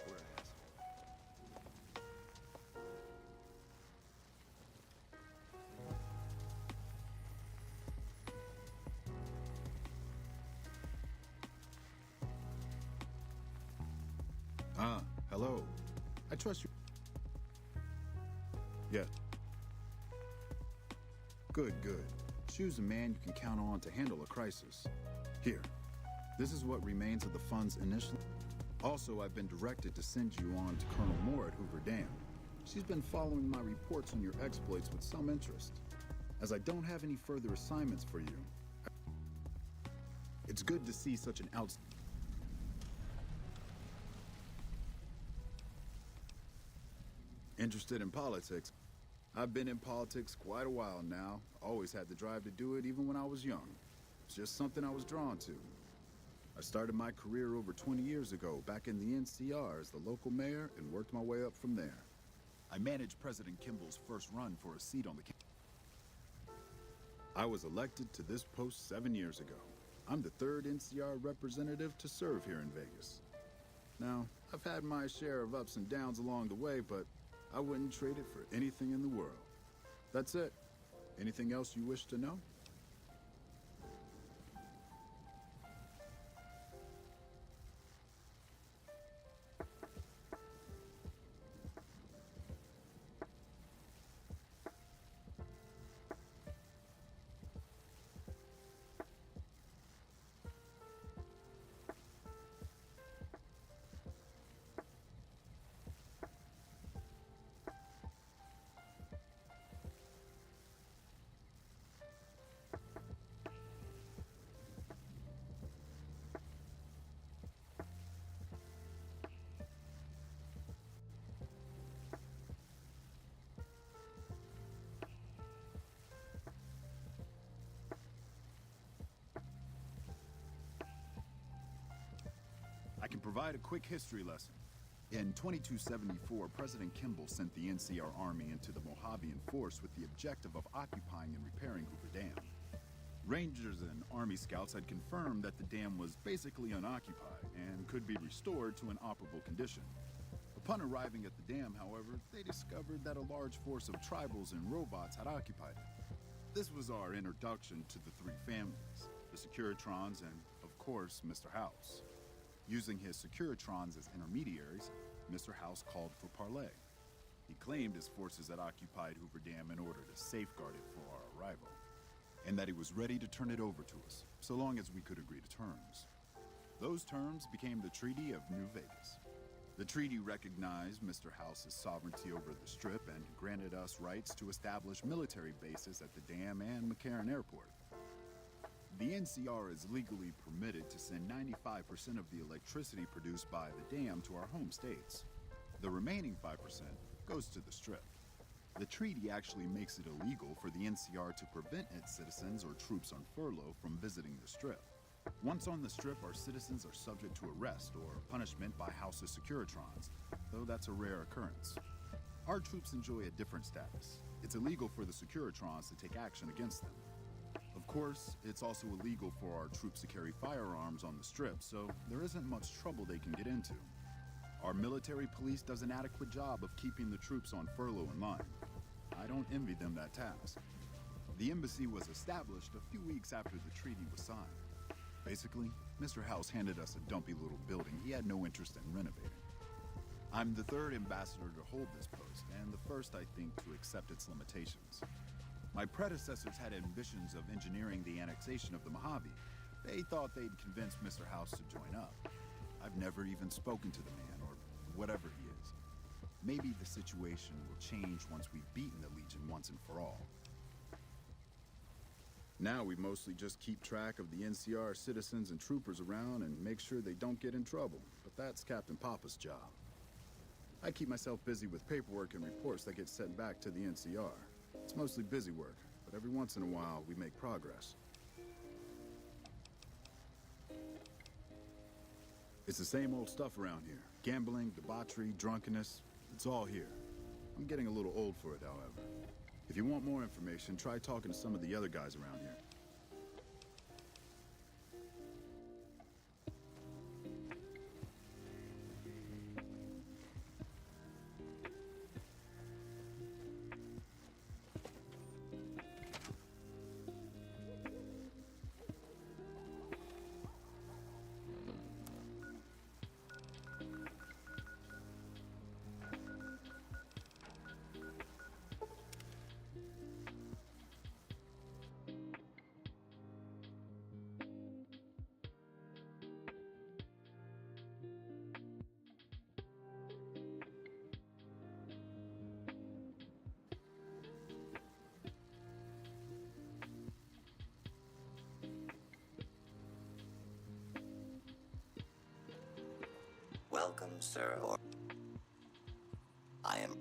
Poor asshole. Ah, hello. I trust you. Yes. Good, good. Choose a man you can count on to handle a crisis. Here. This is what remains of the funds initially. Also, I've been directed to send you on to Colonel Moore at Hoover Dam. She's been following my reports on your exploits with some interest. As I don't have any further assignments for you, it's good to see such an Interested in politics? I've been in politics quite a while now. Always had the drive to do it even when I was young. It's just something I was drawn to. I started my career over 20 years ago, back in the NCR as the local mayor, and worked my way up from there. I managed President Kimball's first run for a seat on the I was elected to this post 7 years ago. I'm the third NCR representative to serve here in Vegas. Now, I've had my share of ups and downs along the way, but I wouldn't trade it for anything in the world. That's it. Anything else you wish to know? I can provide a quick history lesson. In 2274, President Kimball sent the NCR Army into the Mojavian force with the objective of occupying and repairing Hoover Dam. Rangers and Army scouts had confirmed that the dam was basically unoccupied and could be restored to an operable condition. Upon arriving at the dam, however, they discovered that a large force of tribals and robots had occupied it. This was our introduction to the three families, the Securitrons and, of course, Mr. House. Using his Securitrons as intermediaries, Mr. House called for parley. He claimed his forces had occupied Hoover Dam in order to safeguard it for our arrival, and that he was ready to turn it over to us, so long as we could agree to terms. Those terms became the Treaty of New Vegas. The treaty recognized Mr. House's sovereignty over the Strip and granted us rights to establish military bases at the dam and McCarran Airport. The NCR is legally permitted to send 95% of the electricity produced by the dam to our home states. The remaining 5% goes to the Strip. The treaty actually makes it illegal for the NCR to prevent its citizens or troops on furlough from visiting the Strip. Once on the Strip, our citizens are subject to arrest or punishment by House's Securitrons, though that's a rare occurrence. Our troops enjoy a different status. It's illegal for the Securitrons to take action against them. Of course, it's also illegal for our troops to carry firearms on the Strip, so there isn't much trouble they can get into. Our military police does an adequate job of keeping the troops on furlough in line. I don't envy them that task. The embassy was established a few weeks after the treaty was signed. Basically, Mr. House handed us a dumpy little building he had no interest in renovating. I'm the third ambassador to hold this post, and the first, I think, to accept its limitations. My predecessors had ambitions of engineering the annexation of the Mojave. They thought they'd convince Mr. House to join up. I've never even spoken to the man, or whatever he is. Maybe the situation will change once we've beaten the Legion once and for all. Now we mostly just keep track of the NCR citizens and troopers around and make sure they don't get in trouble, but that's Captain Papa's job. I keep myself busy with paperwork and reports that get sent back to the NCR. It's mostly busy work, but every once in a while we make progress. It's the same old stuff around here. Gambling, debauchery, drunkenness, it's all here. I'm getting a little old for it, however. If you want more information, try talking to some of the other guys around here. welcome, sir, or I am...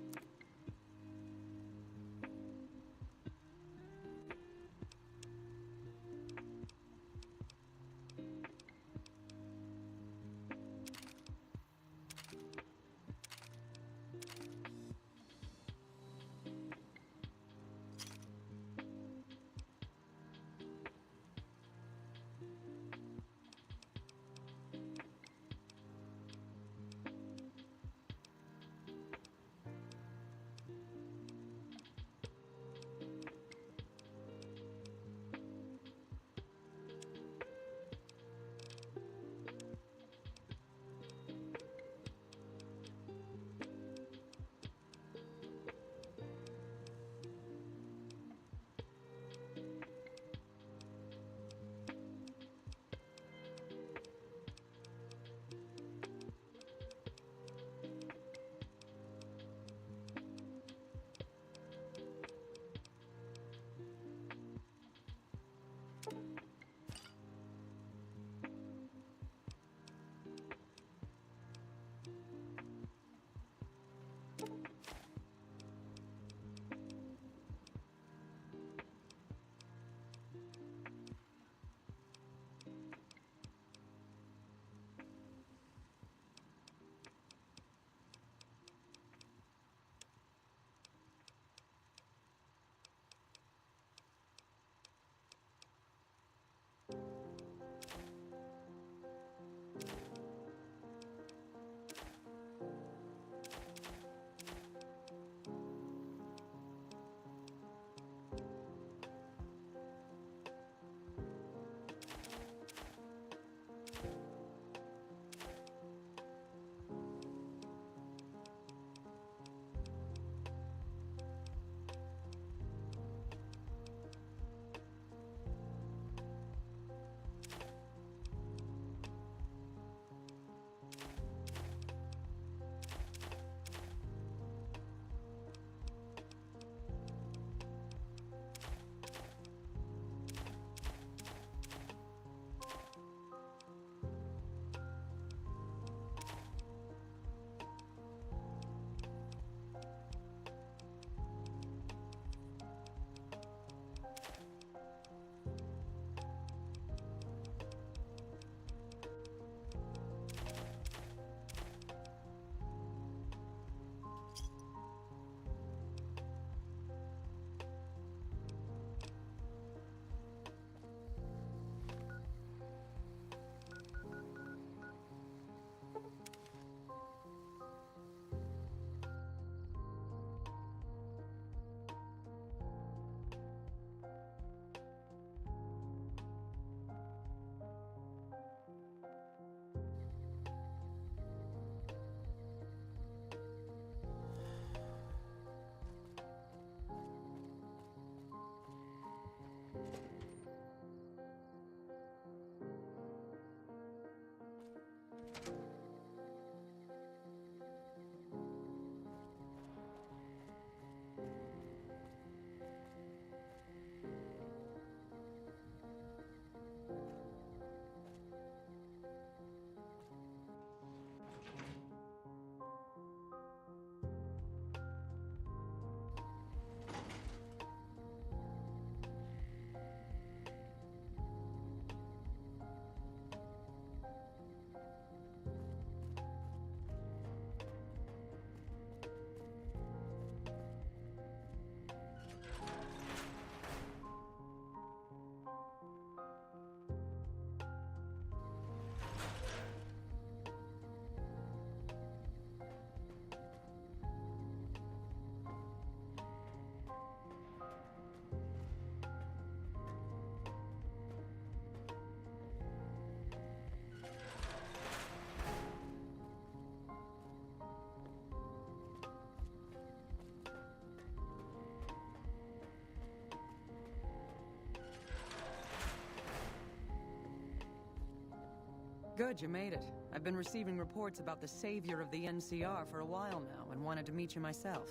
Good, you made it. I've been receiving reports about the savior of the NCR for a while now, and wanted to meet you myself.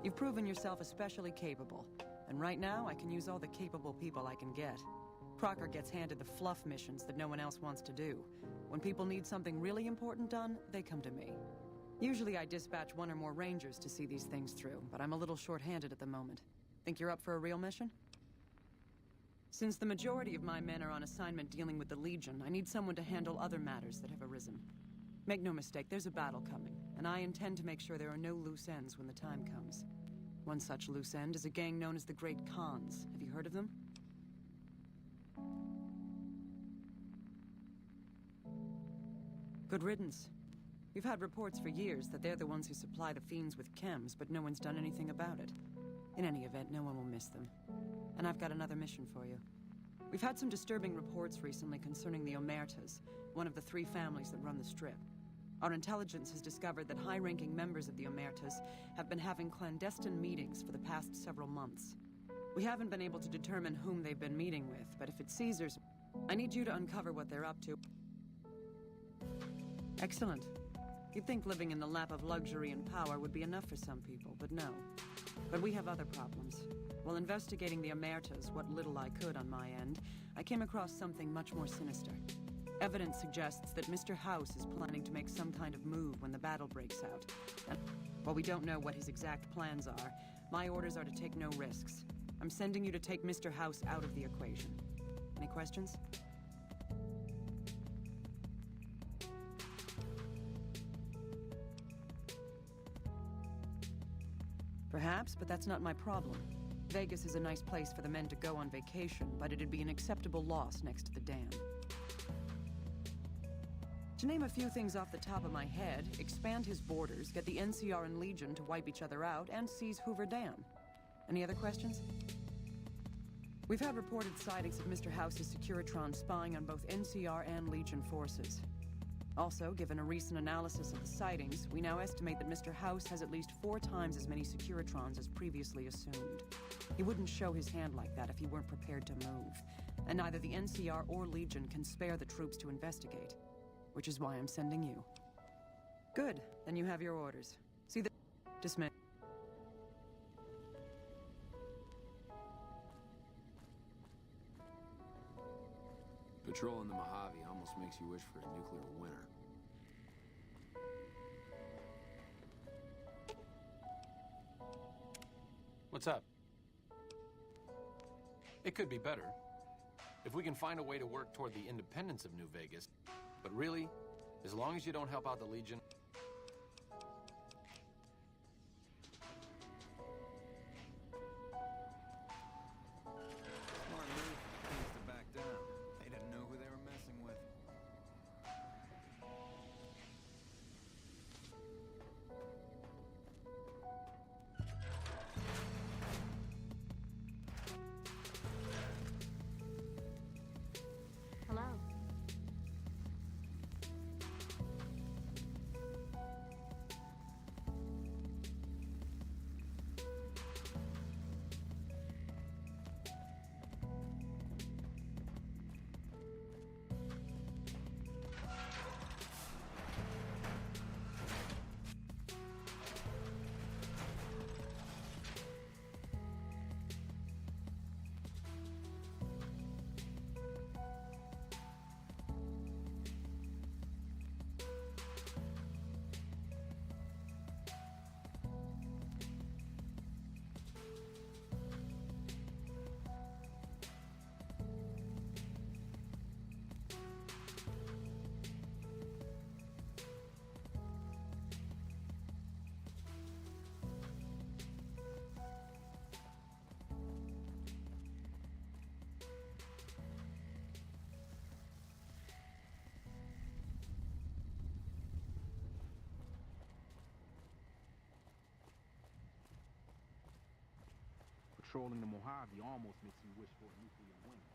You've proven yourself especially capable, and right now I can use all the capable people I can get. Crocker gets handed the fluff missions that no one else wants to do. When people need something really important done, they come to me. Usually I dispatch one or more rangers to see these things through, but I'm a little short-handed at the moment. Think you're up for a real mission? Since the majority of my men are on assignment dealing with the Legion, I need someone to handle other matters that have arisen. Make no mistake, there's a battle coming, and I intend to make sure there are no loose ends when the time comes. One such loose end is a gang known as the Great Khans. Have you heard of them? Good riddance. We've had reports for years that they're the ones who supply the fiends with chems, but no one's done anything about it. In any event, no one will miss them. And I've got another mission for you. We've had some disturbing reports recently concerning the Omertas, one of the 3 families that run the Strip. Our intelligence has discovered that high-ranking members of the Omertas have been having clandestine meetings for the past several months. We haven't been able to determine whom they've been meeting with, but if it's Caesar's, I need you to uncover what they're up to. Excellent. You'd think living in the lap of luxury and power would be enough for some people, but no. But we have other problems. While investigating the Omertas, what little I could on my end, I came across something much more sinister. Evidence suggests that Mr. House is planning to make some kind of move when the battle breaks out. And while we don't know what his exact plans are, my orders are to take no risks. I'm sending you to take Mr. House out of the equation. Any questions? Perhaps, but that's not my problem. Vegas is a nice place for the men to go on vacation, but it'd be an acceptable loss next to the dam. To name a few things off the top of my head, expand his borders, get the NCR and Legion to wipe each other out, and seize Hoover Dam. Any other questions? We've had reported sightings of Mr. House's Securitron spying on both NCR and Legion forces. Also, given a recent analysis of the sightings, we now estimate that Mr. House has at least 4 times as many Securitrons as previously assumed. He wouldn't show his hand like that if he weren't prepared to move. And neither the NCR or Legion can spare the troops to investigate. Which is why I'm sending you. Good, then you have your orders. See the... Dismiss. Patrolling the Mojave almost makes you wish for a nuclear winter. What's up? It could be better. If we can find a way to work toward the independence of New Vegas. But really, as long as you don't help out the Legion... Smart move. Things to back down. They didn't know who they were messing with. Hello. Patrolling the Mojave almost makes you wish for a nuclear winter.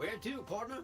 Where to, partner?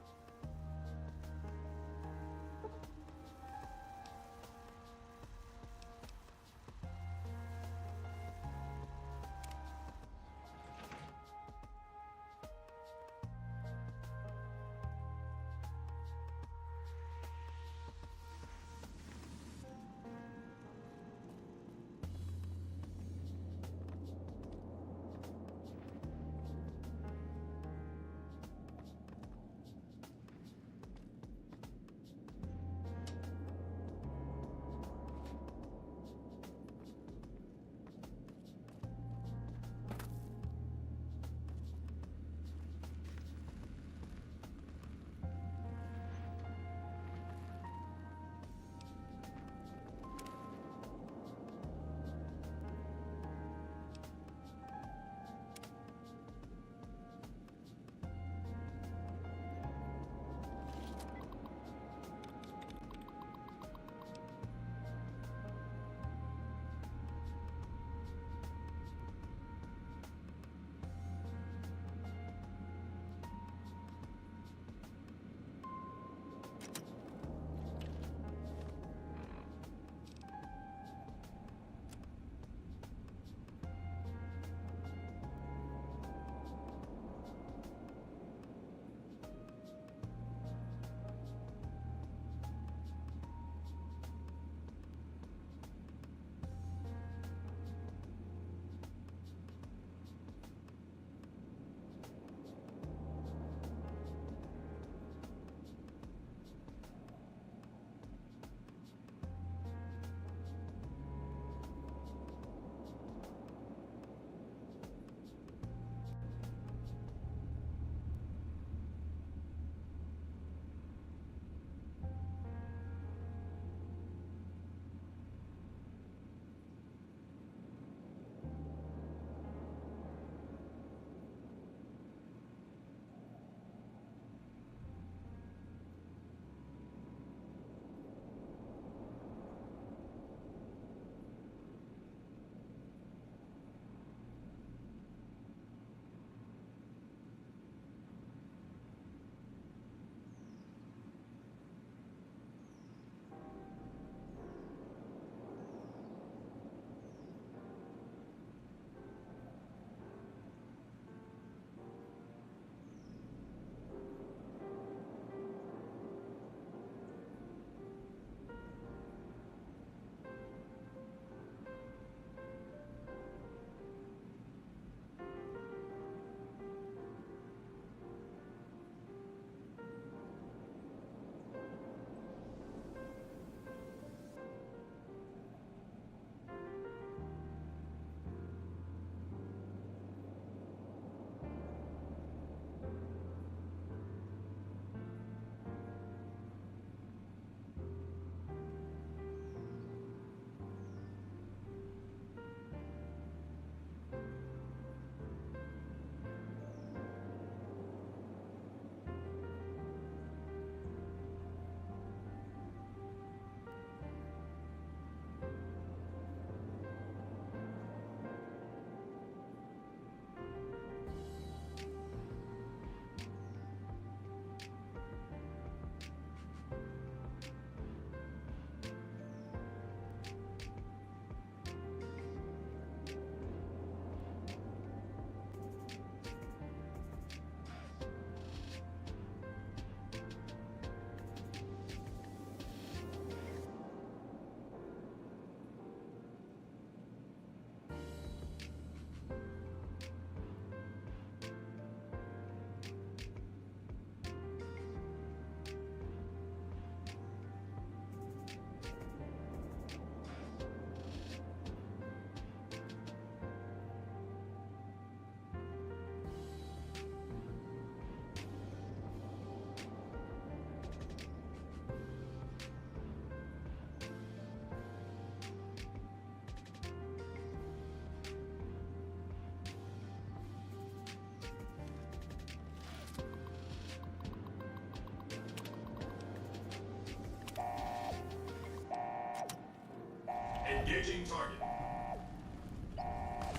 Engaging target.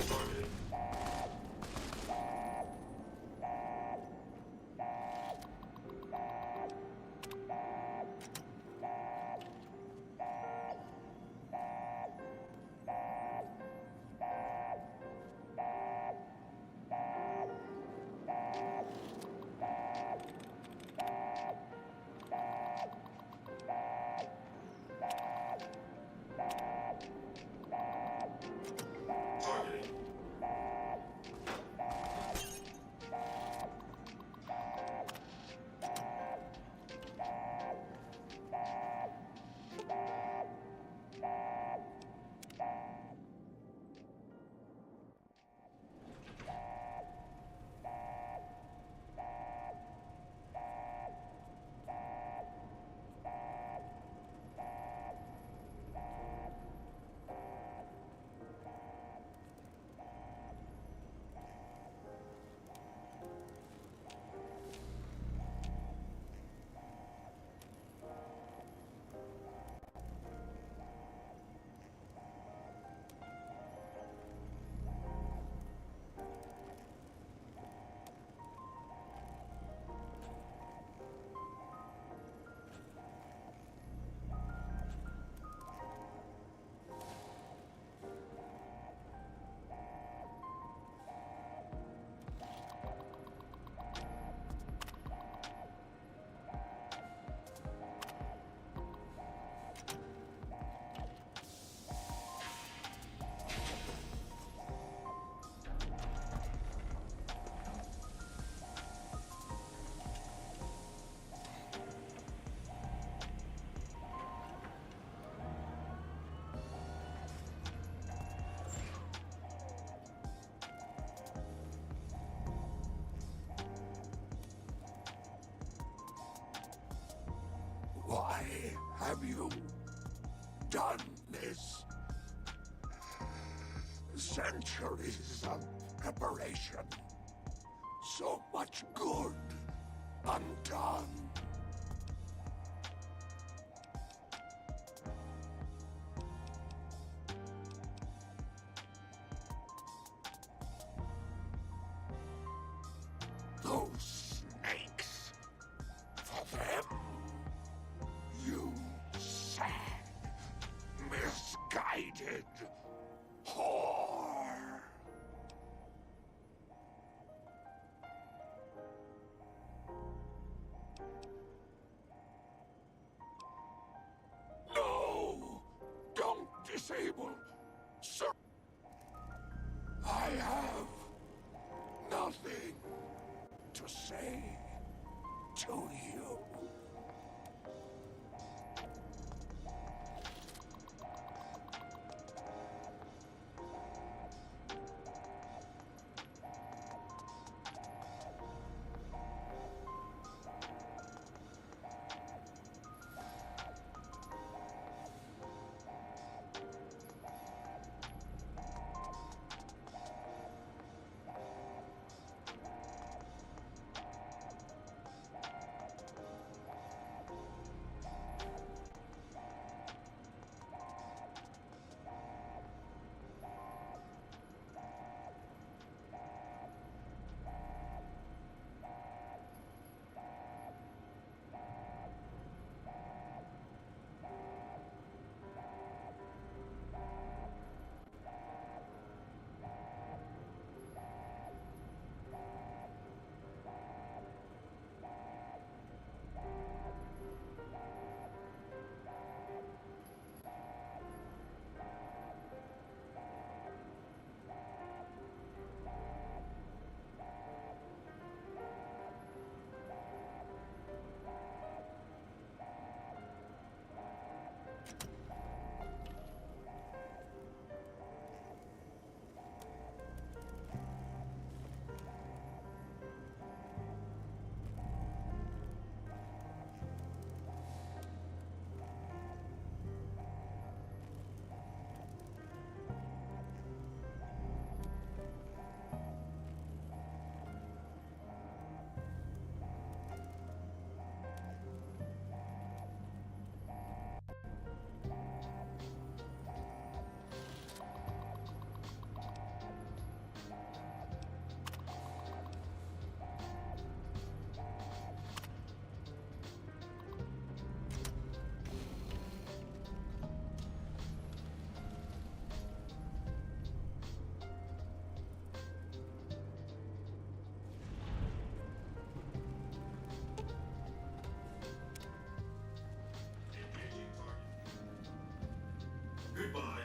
Target. have you done this? Centuries of preparation. So much good undone. Those snakes. For them, you sad, misguided whore. No! Don't disable, sir. I have nothing to say to you. Goodbye.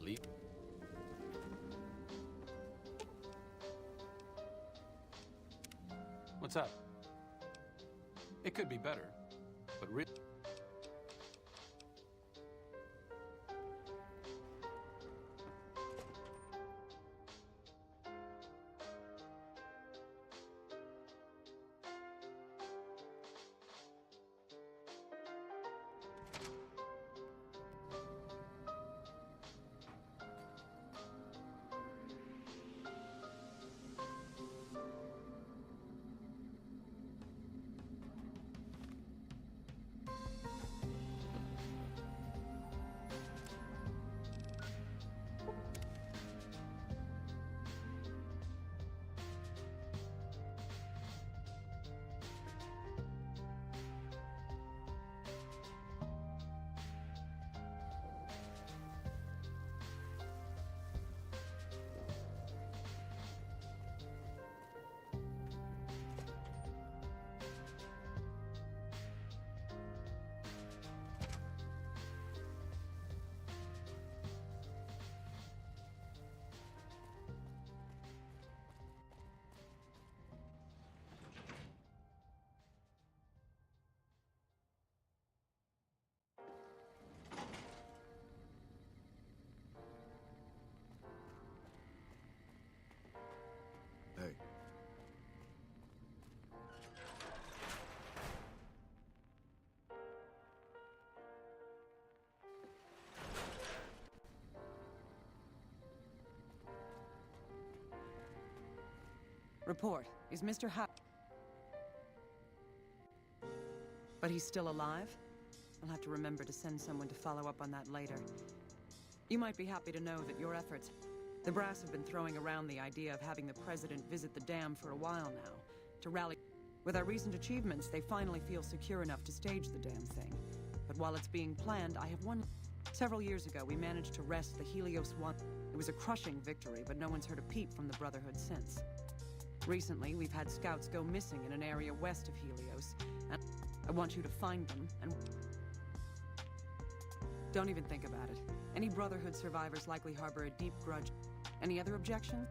Leave. What's up? It could be better, but really. Report. Is Mr. But he's still alive? I'll have to remember to send someone to follow up on that later. You might be happy to know that your efforts... The brass have been throwing around the idea of having the president visit the dam for a while now, to rally... With our recent achievements, they finally feel secure enough to stage the damn thing. But while it's being planned, I have one... Several years ago, we managed to wrest the Helios 1. It was a crushing victory, but no one's heard a peep from the Brotherhood since. Recently, we've had scouts go missing in an area west of Helios, and I want you to find them and... Don't even think about it. Any Brotherhood survivors likely harbor a deep grudge. Any other objections?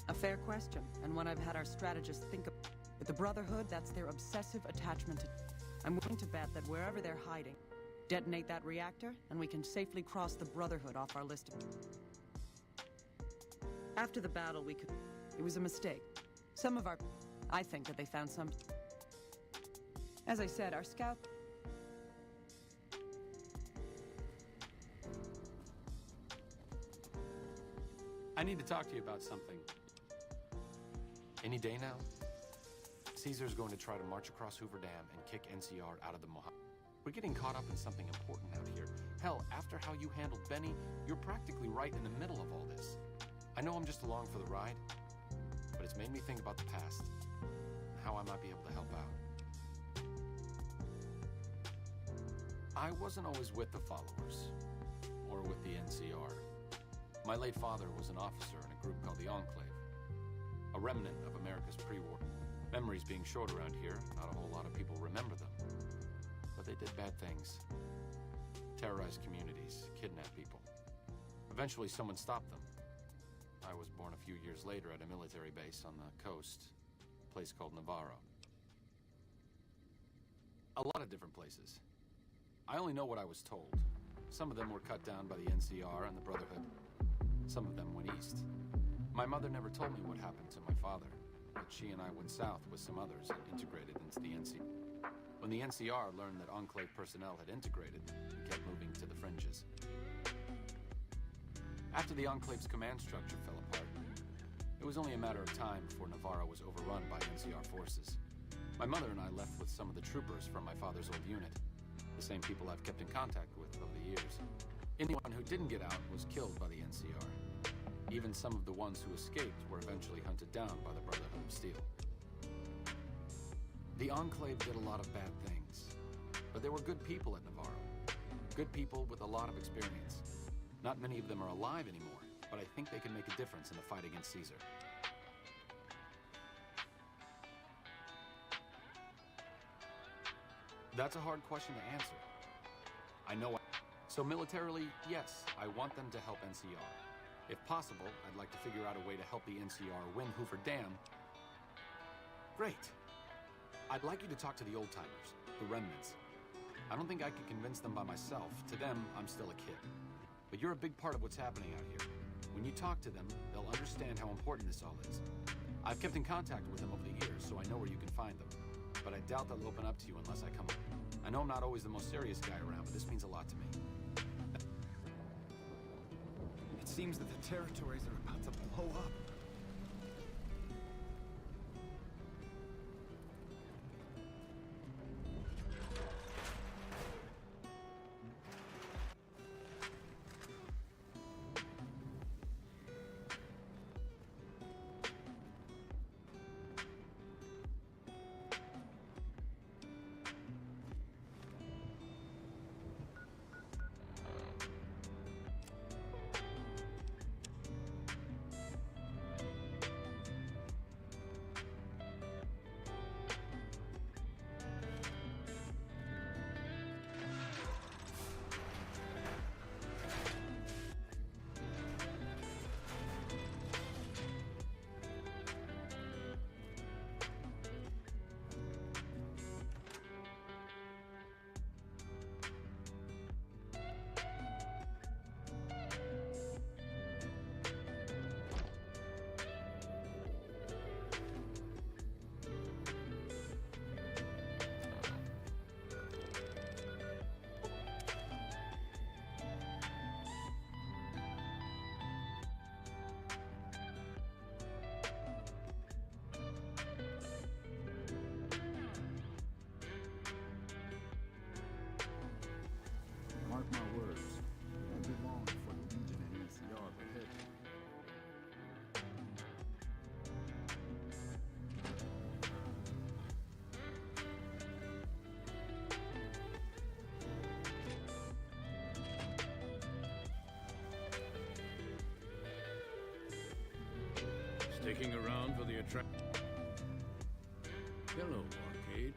A fair question, and one I've had our strategists think of. With the Brotherhood, that's their obsessive attachment to... I'm willing to bet that wherever they're hiding, detonate that reactor, and we can safely cross the Brotherhood off our list of... After the battle, we could... It was a mistake. Some of our... I think that they found some... As I said, our scout... I need to talk to you about something. Any day now? Caesar's going to try to march across Hoover Dam and kick NCR out of the Mojave. We're getting caught up in something important out here. Hell, after how you handled Benny, you're practically right in the middle of all this. I know I'm just along for the ride, but it's made me think about the past and how I might be able to help out. I wasn't always with the followers, or with the NCR. My late father was an officer in a group called the Enclave, a remnant of America's pre-war. Memories being short around here, not a whole lot of people remember them. But they did bad things. Terrorized communities, kidnapped people. Eventually someone stopped them. I was born a few years later at a military base on the coast, a place called Navarro. A lot of different places. I only know what I was told. Some of them were cut down by the NCR and the Brotherhood. Some of them went east. My mother never told me what happened to my father, but she and I went south with some others and integrated into the NCR. When the NCR learned that Enclave personnel had integrated, we kept moving to the fringes. After the Enclave's command structure fell apart, it was only a matter of time before Navarro was overrun by NCR forces. My mother and I left with some of the troopers from my father's old unit, the same people I've kept in contact with over the years. Anyone who didn't get out was killed by the NCR. Even some of the ones who escaped were eventually hunted down by the Brotherhood of Steel. The Enclave did a lot of bad things, but there were good people at Navarro. Good people with a lot of experience. Not many of them are alive anymore, but I think they can make a difference in the fight against Caesar. That's a hard question to answer. I know. So militarily, yes, I want them to help NCR. If possible, I'd like to figure out a way to help the NCR win Hoover Dam. Great. I'd like you to talk to the old-timers, the remnants. I don't think I could convince them by myself. To them, I'm still a kid. But you're a big part of what's happening out here. When you talk to them, they'll understand how important this all is. I've kept in contact with them over the years, so I know where you can find them. But I doubt they'll open up to you unless I come up. I know I'm not always the most serious guy around, but this means a lot to me. It seems that the territories are about to blow up. Sticking around for the Hello, Arcade.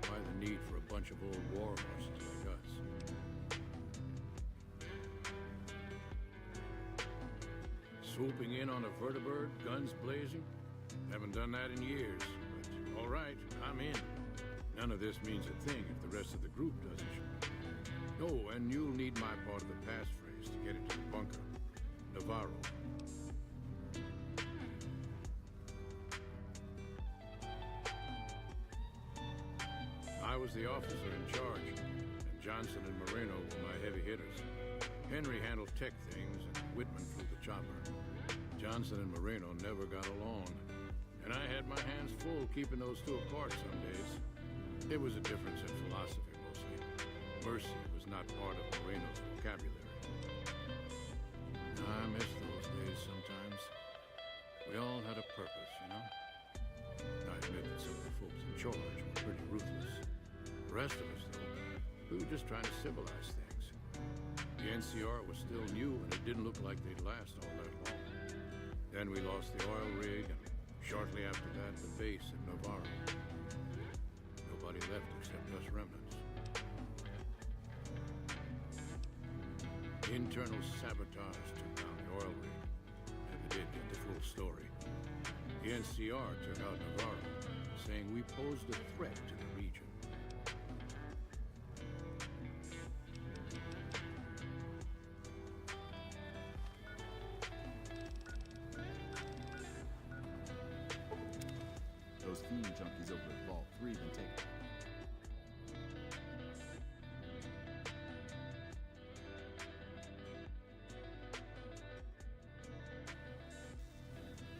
Why the need for a bunch of old war horses like us? Swooping in on a vertibird, guns blazing? Haven't done that in years, but all right, I'm in. None of this means a thing if the rest of the group doesn't. Oh, and you'll need my part of the passphrase to get into the bunker. Navarro. I was the officer in charge, and Johnson and Moreno were my heavy hitters. Henry handled tech things, and Whitman flew the chopper. Johnson and Moreno never got along, and I had my hands full keeping those two apart some days. It was a difference in philosophy, mostly. Mercy was not part of Moreno's vocabulary. I miss those days sometimes. We all had a purpose, you know? I admit that some of the folks in charge were pretty ruthless. The rest of us, though, we were just trying to civilize things. The NCR was still new, and it didn't look like they'd last all that long. Then we lost the oil rig, and shortly after that, the base at Navarro. Nobody left except us remnants. Internal sabotage took down the oil rig. Never did get the full story. The NCR took out Navarro, saying we posed a threat to the region. Those fiend junkies over at Vault 3 been taken.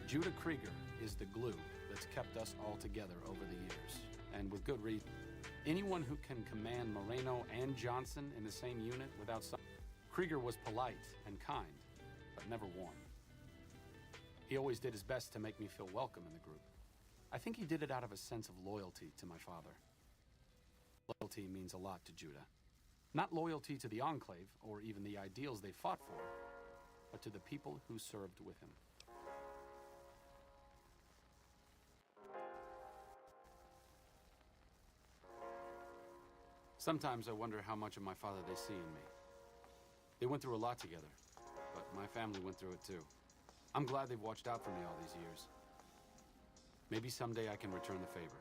Judah Krieger is the glue that's kept us all together over the years, and with good reason. Anyone who can command Moreno and Johnson in the same unit without some... Krieger was polite and kind, but never warm. He always did his best to make me feel welcome in the group. I think he did it out of a sense of loyalty to my father. Loyalty means a lot to Judah. Not loyalty to the Enclave, or even the ideals they fought for, but to the people who served with him. Sometimes I wonder how much of my father they see in me. They went through a lot together, but my family went through it too. I'm glad they've watched out for me all these years. Maybe someday I can return the favor.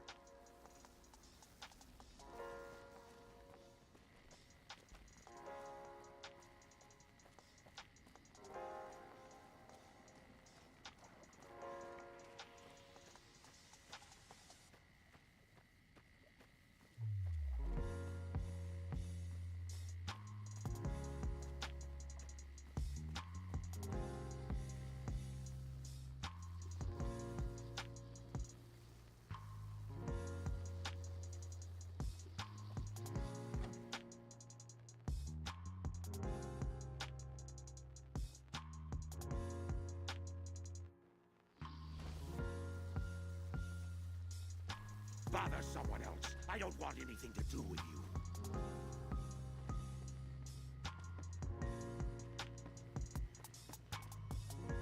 Bother someone else. I don't want anything to do with you.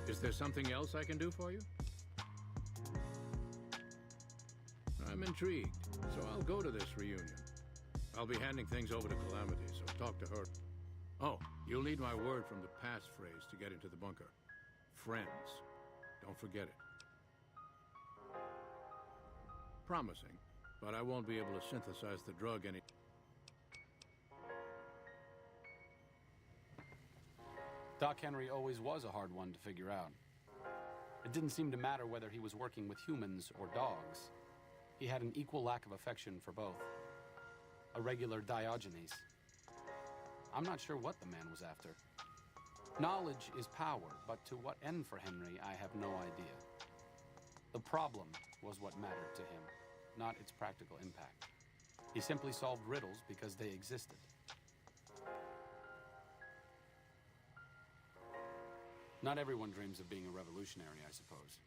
Is there something else I can do for you? I'm intrigued, so I'll go to this reunion. I'll be handing things over to Calamity, so talk to her. Oh, you'll need my word from the passphrase to get into the bunker. Friends. Don't forget it. Promising, but I won't be able to synthesize the drug any... Doc Henry always was a hard one to figure out. It didn't seem to matter whether he was working with humans or dogs. He had an equal lack of affection for both. A regular Diogenes. I'm not sure what the man was after. Knowledge is power, but to what end for Henry, I have no idea. The problem was what mattered to him, not its practical impact. He simply solved riddles because they existed. Not everyone dreams of being a revolutionary, I suppose.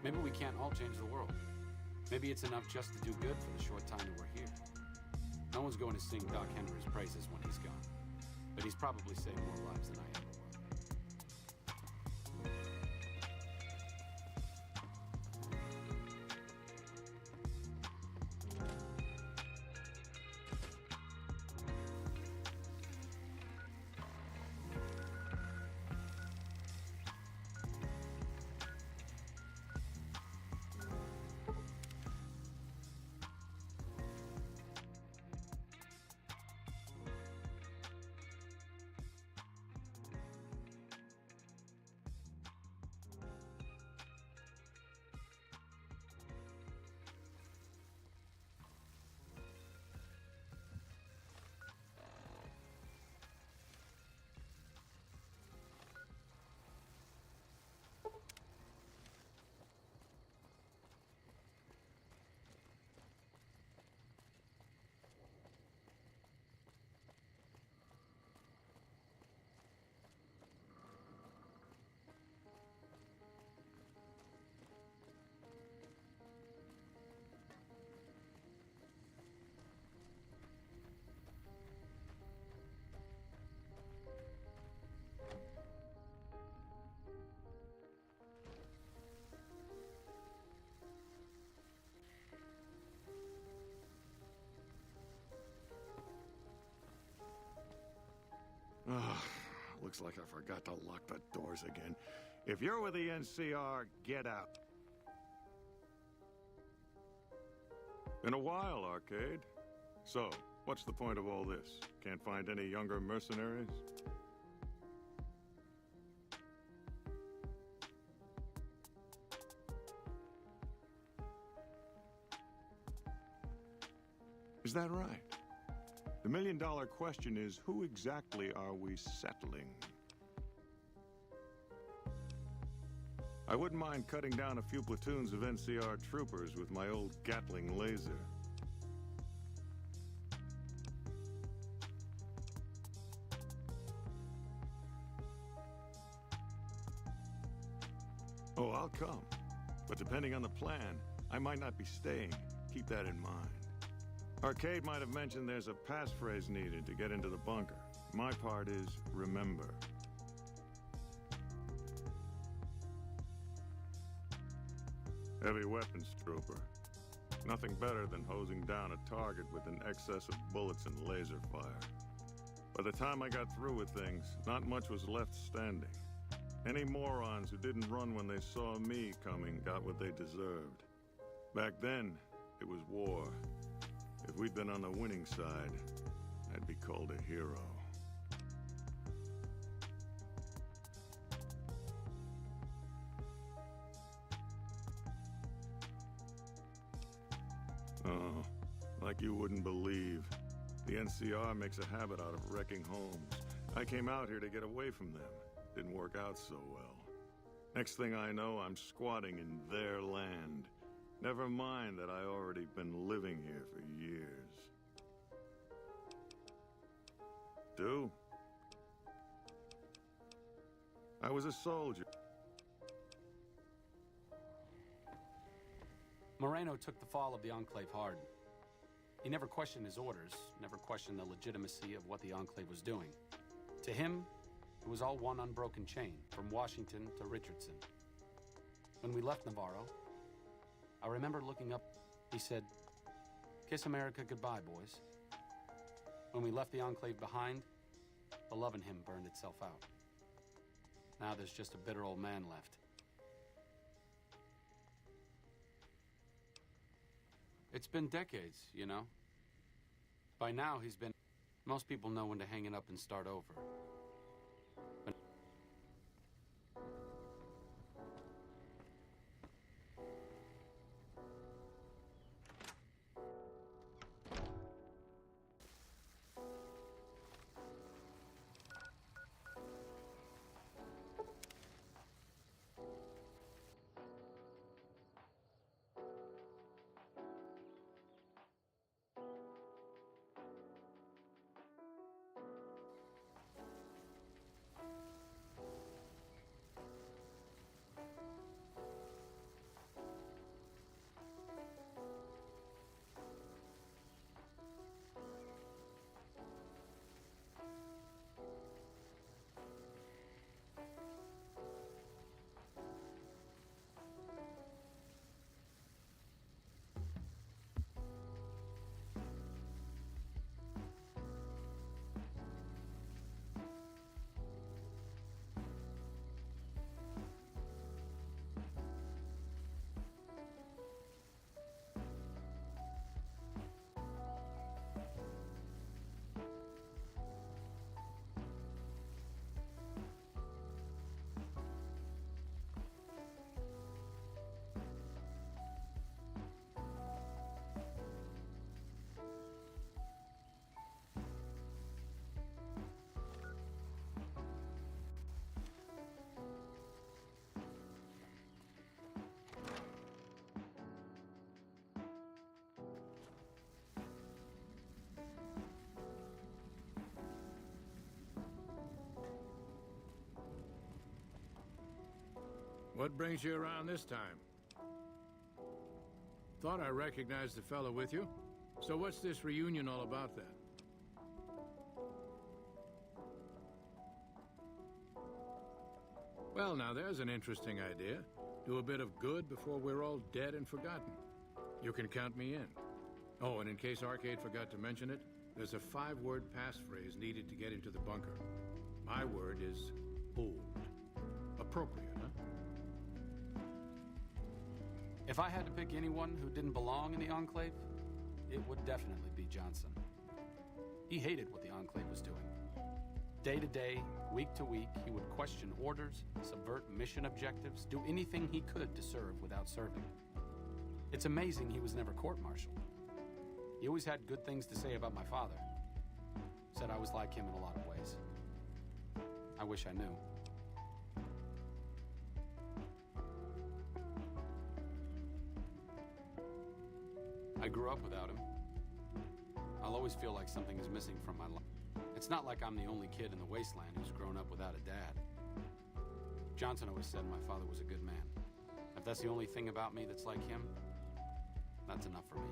Maybe we can't all change the world. Maybe it's enough just to do good for the short time that we're here. No one's going to sing Doc Henry's praises when he's gone, but he's probably saved more lives than I ever will. Looks like I forgot to lock the doors again. If you're with the NCR, get out. Been a while, Arcade. So, what's the point of all this? Can't find any younger mercenaries? Is that right? The million-dollar question is, who exactly are we settling? I wouldn't mind cutting down a few platoons of NCR troopers with my old Gatling laser. Oh, I'll come. But depending on the plan, I might not be staying. Keep that in mind. Arcade might have mentioned there's a passphrase needed to get into the bunker. My part is remember. Heavy weapons trooper. Nothing better than hosing down a target with an excess of bullets and laser fire. By the time I got through with things, not much was left standing. Any morons who didn't run when they saw me coming got what they deserved. Back then, it was war. If we'd been on the winning side, I'd be called a hero. Oh, like you wouldn't believe. The NCR makes a habit out of wrecking homes. I came out here to get away from them. Didn't work out so well. Next thing I know, I'm squatting in their land. Never mind that I already been living here for years. Do? I was a soldier. Moreno took the fall of the Enclave hard. He never questioned his orders, never questioned the legitimacy of what the Enclave was doing. To him, it was all one unbroken chain, from Washington to Richardson. When we left Navarro, I remember looking up, he said, "Kiss America goodbye, boys." When we left the Enclave behind, the love in him burned itself out. Now there's just a bitter old man left. It's been decades, you know. By now, he's been... Most people know when to hang it up and start over. What brings you around this time? Thought I recognized the fellow with you. So what's this reunion all about then? Well, now there's an interesting idea. Do a bit of good before we're all dead and forgotten. You can count me in. Oh, and in case Arcade forgot to mention it, there's a 5-word passphrase needed to get into the bunker. My word is bold. Appropriate, huh? If I had to pick anyone who didn't belong in the Enclave, it would definitely be Johnson. He hated what the Enclave was doing. Day to day, week to week, he would question orders, subvert mission objectives, do anything he could to serve without serving. It's amazing he was never court-martialed. He always had good things to say about my father. Said I was like him in a lot of ways. I wish I knew. I grew up without him. I'll always feel like something is missing from my life. It's not like I'm the only kid in the wasteland who's grown up without a dad. Johnson always said my father was a good man. If that's the only thing about me that's like him, that's enough for me.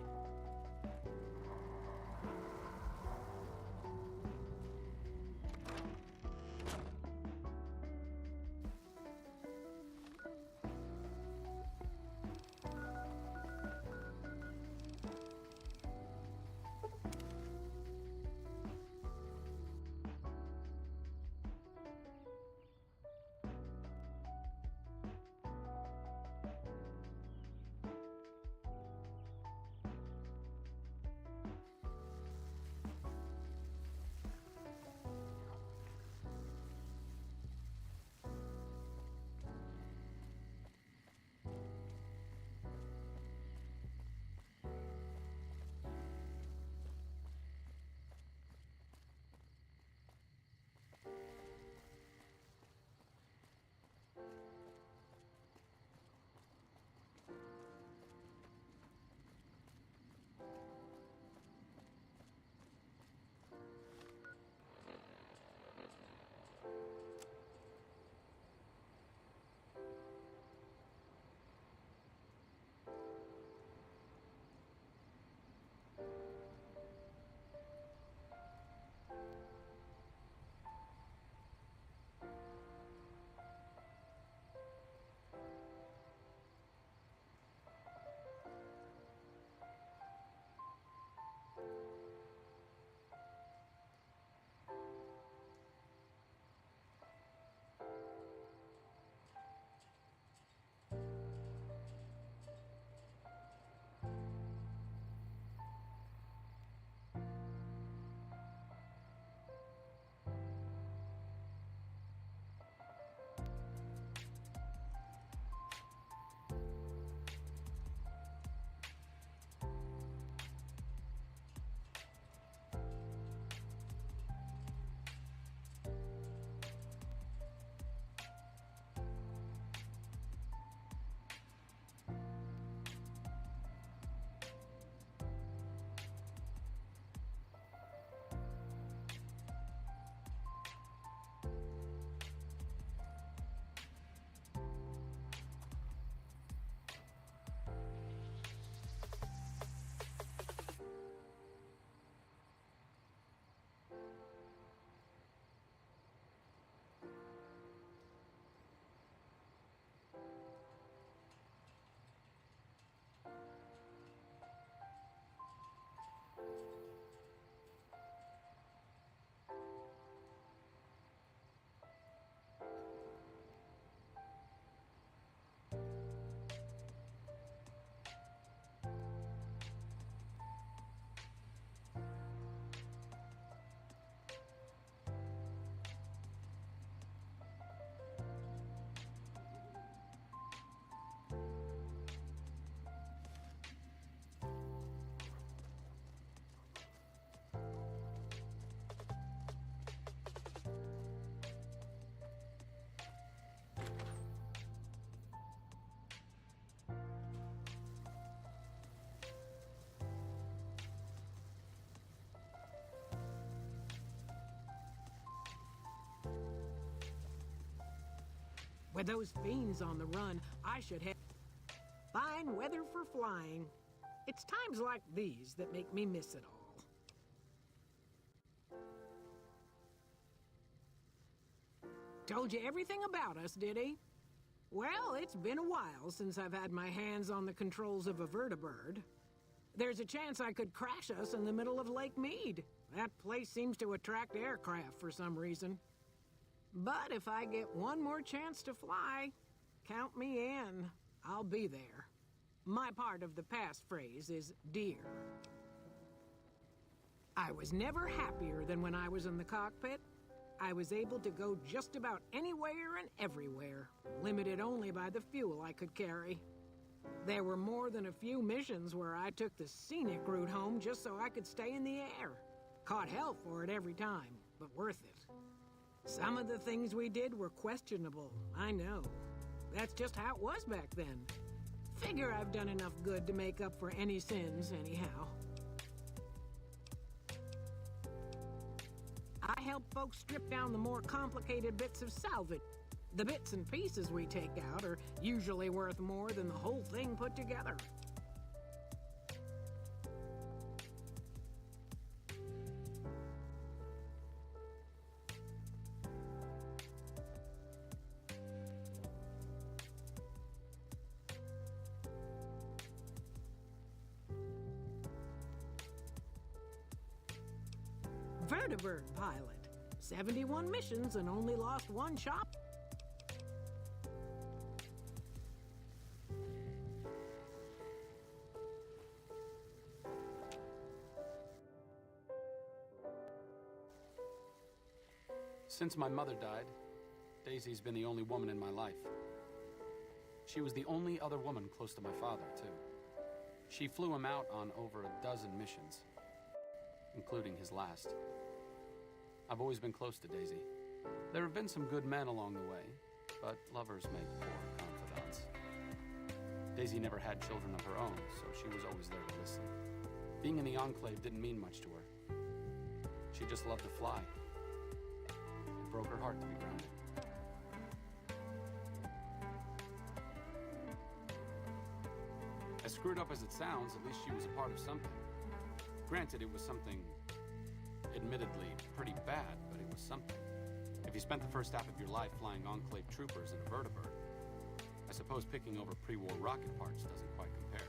With those fiends on the run, I should have fine weather for flying. It's times like these that make me miss it all. Told you everything about us, did he? Well, it's been a while since I've had my hands on the controls of a vertibird. There's a chance I could crash us in the middle of Lake Mead. That place seems to attract aircraft for some reason. But if I get one more chance to fly, count me in. I'll be there. My part of the passphrase is dear. I was never happier than when I was in the cockpit. I was able to go just about anywhere and everywhere, limited only by the fuel I could carry. There were more than a few missions where I took the scenic route home just so I could stay in the air. Caught hell for it every time, but worth it. Some of the things we did were questionable, I know. That's just how it was back then. Figure I've done enough good to make up for any sins, anyhow. I help folks strip down the more complicated bits of salvage. The bits and pieces we take out are usually worth more than the whole thing put together. Vertibird pilot. 71 missions and only lost one shop. Since my mother died, Daisy's been the only woman in my life. She was the only other woman close to my father, too. She flew him out on over a dozen missions, including his last. I've always been close to Daisy. There have been some good men along the way, but lovers make poor confidants. Daisy never had children of her own, so she was always there to listen. Being in the Enclave didn't mean much to her. She just loved to fly. It broke her heart to be grounded. As screwed up as it sounds, at least she was a part of something. Granted, it was something admittedly pretty bad, but it was something. If you spent the first half of your life flying Enclave troopers in a vertibird, I suppose picking over pre-war rocket parts doesn't quite compare.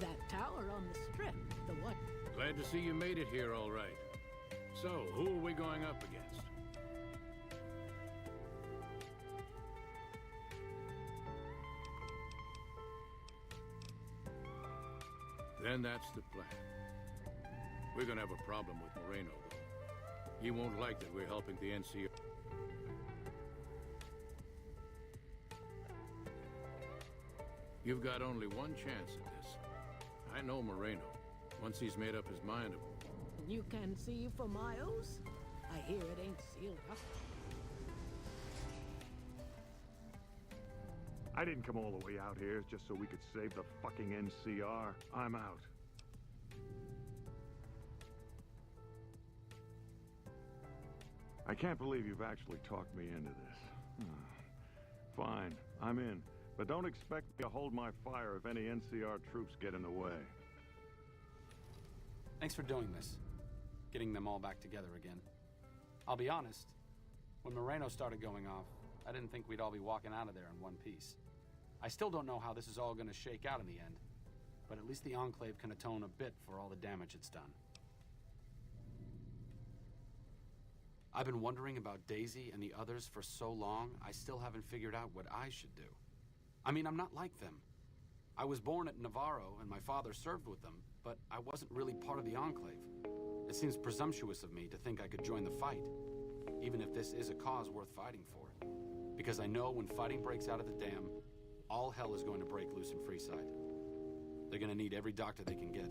That tower on the strip, the one. Glad to see you made it here all right. So, who are we going up against? Then that's the plan. We're gonna have a problem with Moreno, though. He won't like that we're helping the NCR. You've got only one chance at this. I know Moreno. Once he's made up his mind, You can see for miles? I hear it ain't sealed up. I didn't come all the way out here just so we could save the fucking NCR. I'm out. I can't believe you've actually talked me into this. Fine, I'm in. But don't expect me to hold my fire if any NCR troops get in the way. Thanks for doing this. Getting them all back together again. I'll be honest, when Moreno started going off, I didn't think we'd all be walking out of there in one piece. I still don't know how this is all gonna shake out in the end, but at least the Enclave can atone a bit for all the damage it's done. I've been wondering about Daisy and the others for so long, I still haven't figured out what I should do. I mean, I'm not like them. I was born at Navarro and my father served with them, but I wasn't really part of the Enclave. It seems presumptuous of me to think I could join the fight, even if this is a cause worth fighting for. Because I know when fighting breaks out at the dam, all hell is going to break loose in Freeside. They're gonna need every doctor they can get.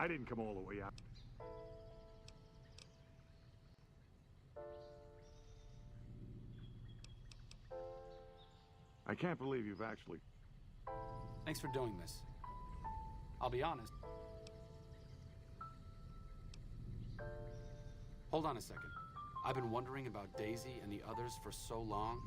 I didn't come all the way out. I can't believe you've actually... Thanks for doing this. I'll be honest. Hold on a second. I've been wondering about Daisy and the others for so long.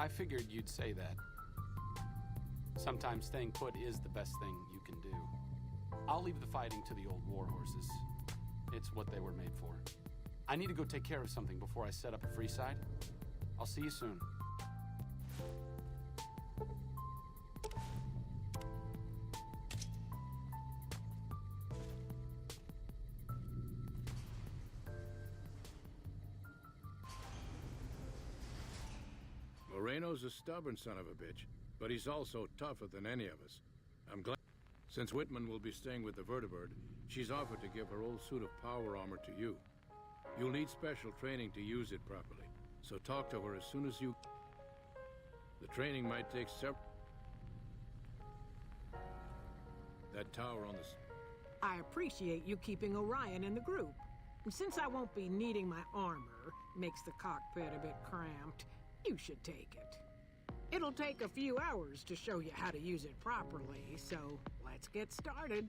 I figured you'd say that. Sometimes staying put is the best thing you can do. I'll leave the fighting to the old war horses. It's what they were made for. I need to go take care of something before I set up a free side. I'll see you soon. Moreno's a stubborn son of a bitch, but he's also tougher than any of us. I'm glad. Since Whitman will be staying with the Vertibird, she's offered to give her old suit of power armor to you. You'll need special training to use it properly, so talk to her as soon as you... The training might take several... That tower on the... I appreciate you keeping Orion in the group. And since I won't be needing my armor, makes the cockpit a bit cramped, you should take it. It'll take a few hours to show you how to use it properly, so let's get started.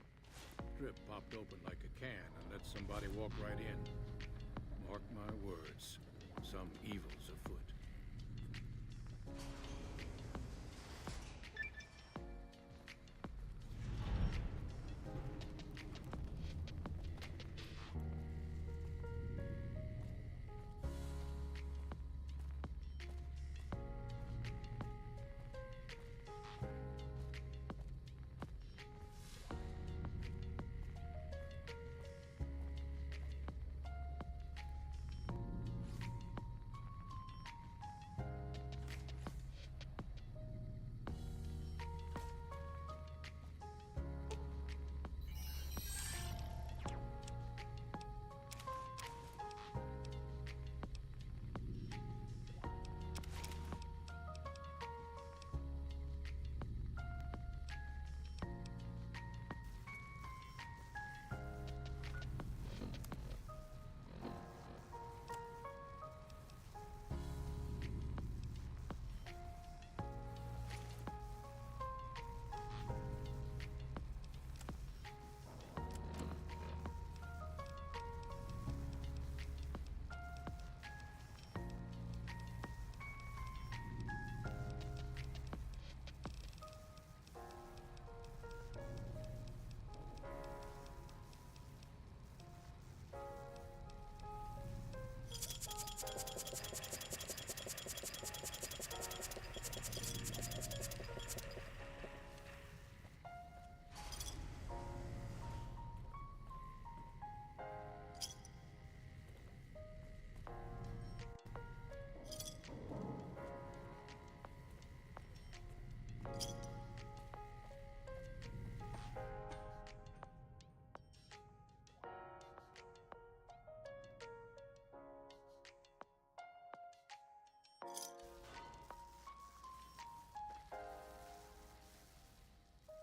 Strip popped open like a can and let somebody walk right in. Mark my words, some evil's afoot.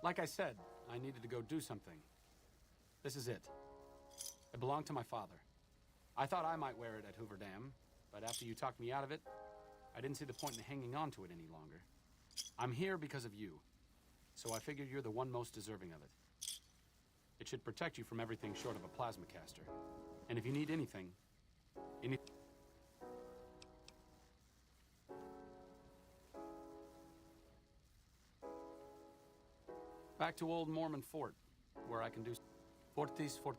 Like I said, I needed to go do something. This is it. It belonged to my father. I thought I might wear it at Hoover Dam, but after you talked me out of it, I didn't see the point in hanging on to it any longer. I'm here because of you, so I figured you're the one most deserving of it. It should protect you from everything short of a plasma caster. And if you need anything, back to old Mormon Fort, where I can do Fortis Fort.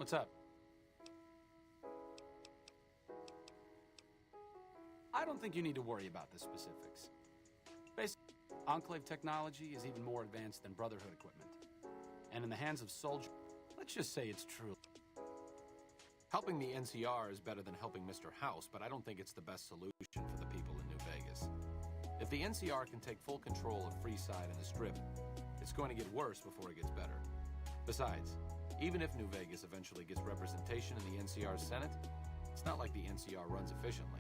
What's up? I don't think you need to worry about the specifics. Basically, Enclave technology is even more advanced than Brotherhood equipment. And in the hands of soldiers, let's just say it's true. Helping the NCR is better than helping Mr. House, but I don't think it's the best solution for the people in New Vegas. If the NCR can take full control of Freeside and the Strip, it's going to get worse before it gets better. Besides, even if New Vegas eventually gets representation in the NCR's Senate, it's not like the NCR runs efficiently.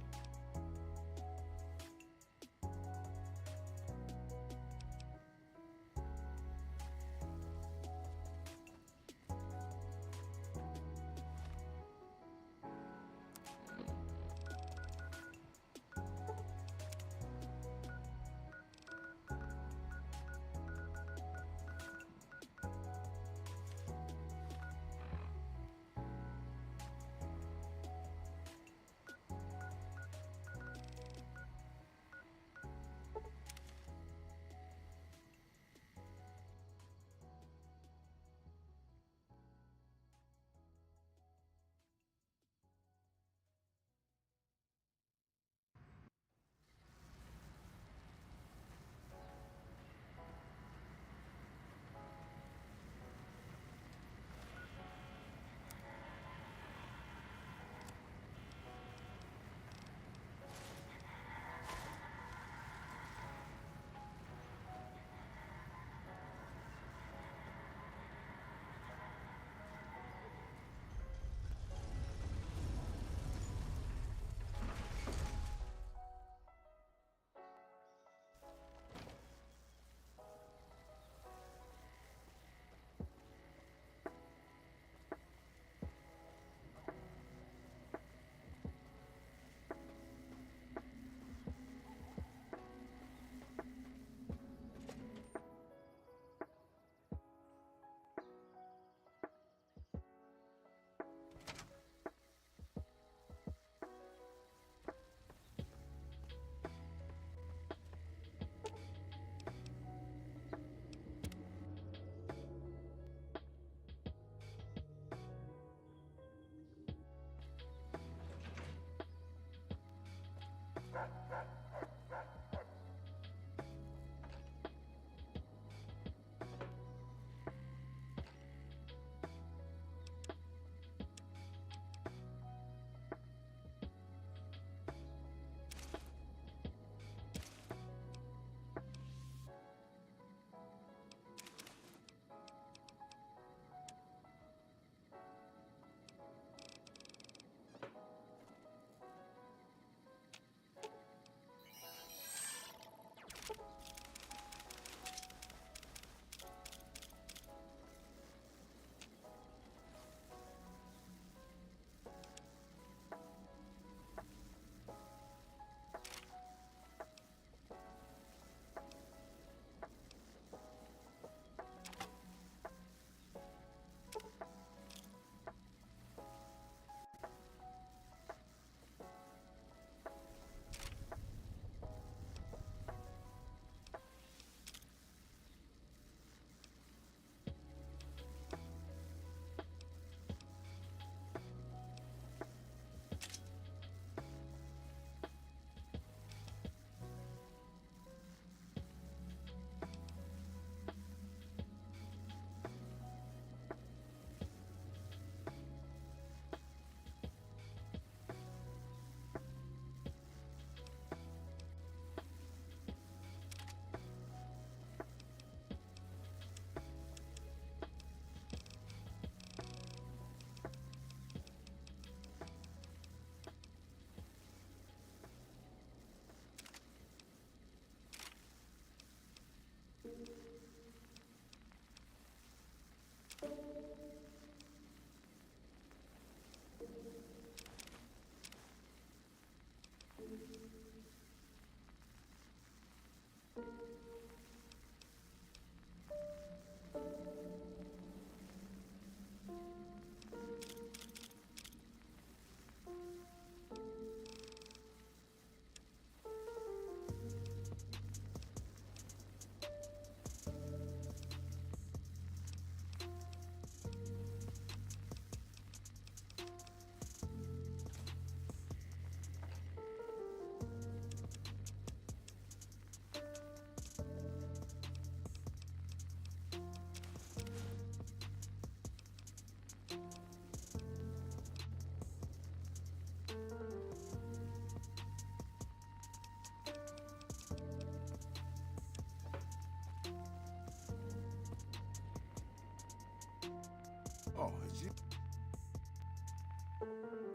Oh, it's you.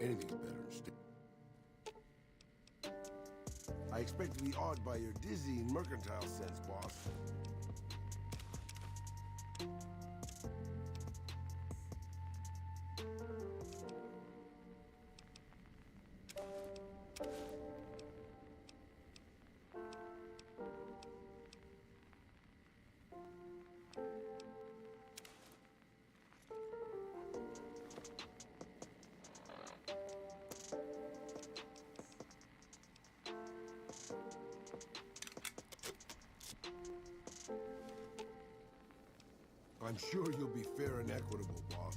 Anything's better than I expect to be awed by your dizzying mercantile sense, boss. I'm sure you'll be fair and equitable, boss.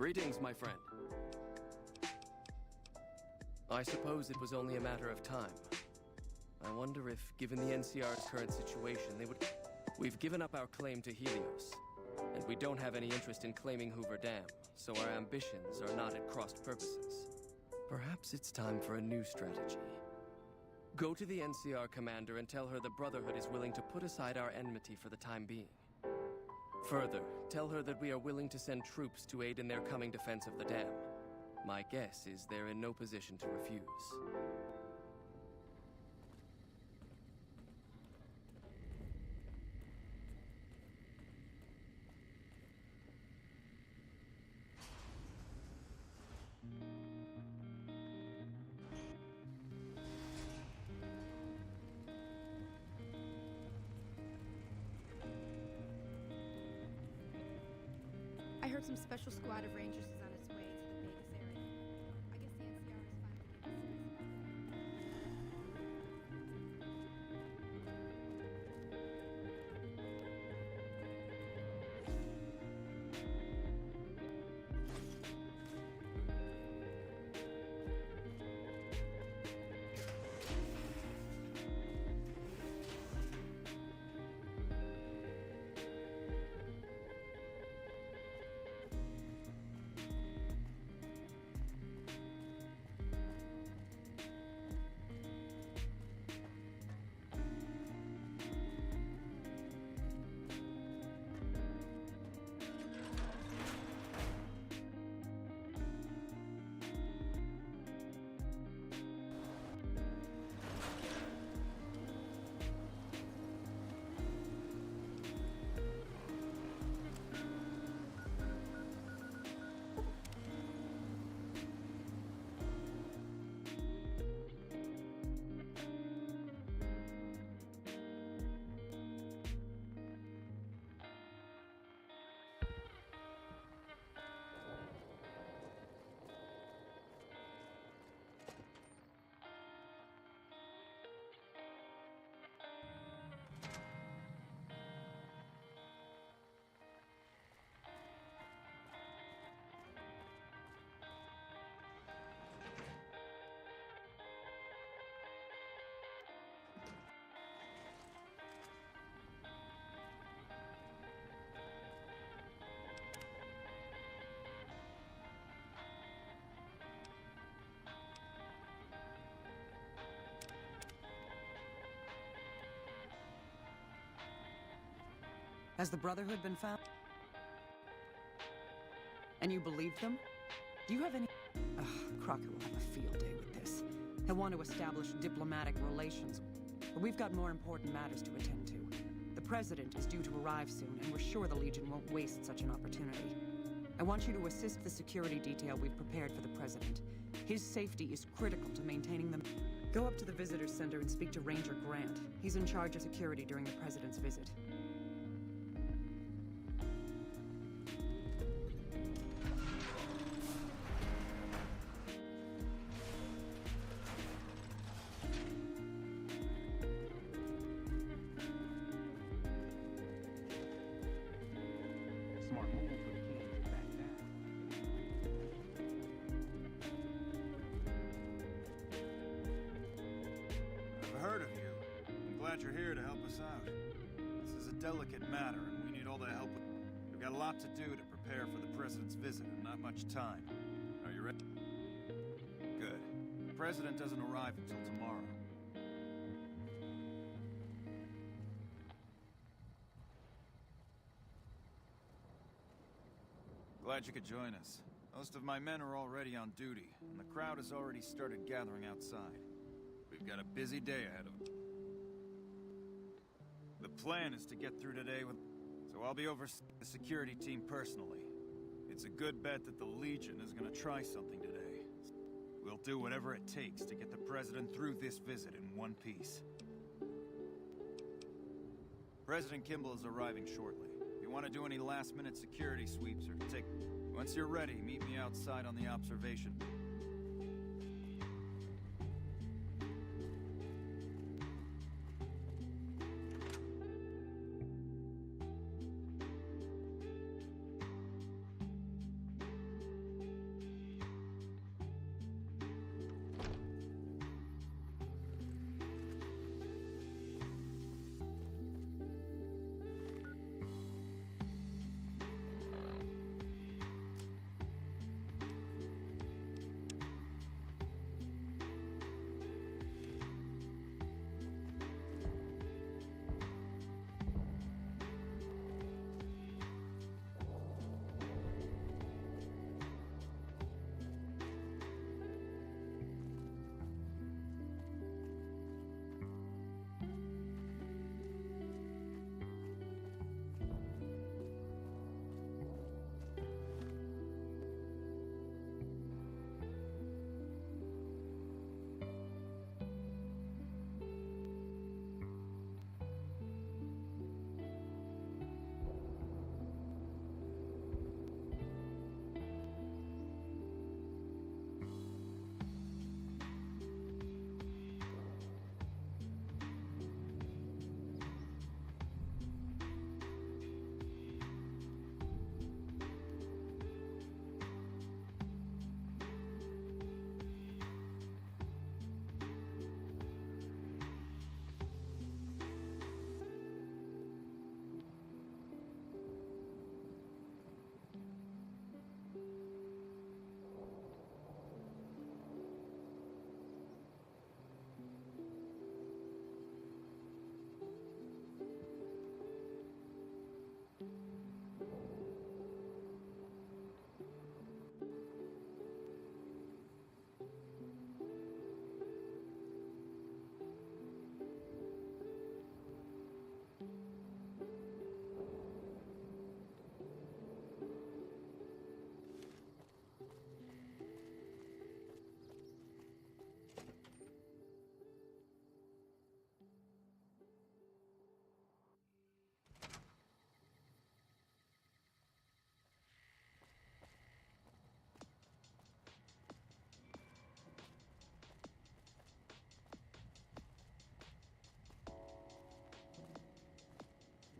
Greetings, my friend. I suppose it was only a matter of time. I wonder if, given the NCR's current situation, they would... We've given up our claim to Helios, and we don't have any interest in claiming Hoover Dam, so our ambitions are not at crossed purposes. Perhaps it's time for a new strategy. Go to the NCR commander and tell her the Brotherhood is willing to put aside our enmity for the time being. Further, tell her that we are willing to send troops to aid in their coming defense of the dam. My guess is they're in no position to refuse. I heard some special squad of Rangers is on its way to the Vegas area. I guess the NCR is Has the Brotherhood been found? And you believe them? Do you have any... Ugh, Crocker will have a field day with this. He'll want to establish diplomatic relations. But we've got more important matters to attend to. The President is due to arrive soon, and we're sure the Legion won't waste such an opportunity. I want you to assist the security detail we've prepared for the President. His safety is critical to maintaining them. Go up to the Visitor Center and speak to Ranger Grant. He's in charge of security during the President's visit. Smart move for the king to back down. I've heard of you. I'm glad you're here to help us out. This is a delicate matter, and we need all the help. We've got a lot to do to prepare for the President's visit, and not much time. Are you ready? Good. The President doesn't arrive until tomorrow. Glad you could join us. Most of my men are already on duty, and the crowd has already started gathering outside. We've got a busy day ahead of us. The plan is to get through today with... So I'll be overseeing the security team personally. It's a good bet that the Legion is gonna try something today. We'll do whatever it takes to get the President through this visit in one piece. President Kimball is arriving shortly. If you want to do any last-minute security sweeps or take... Once you're ready, meet me outside on the observation.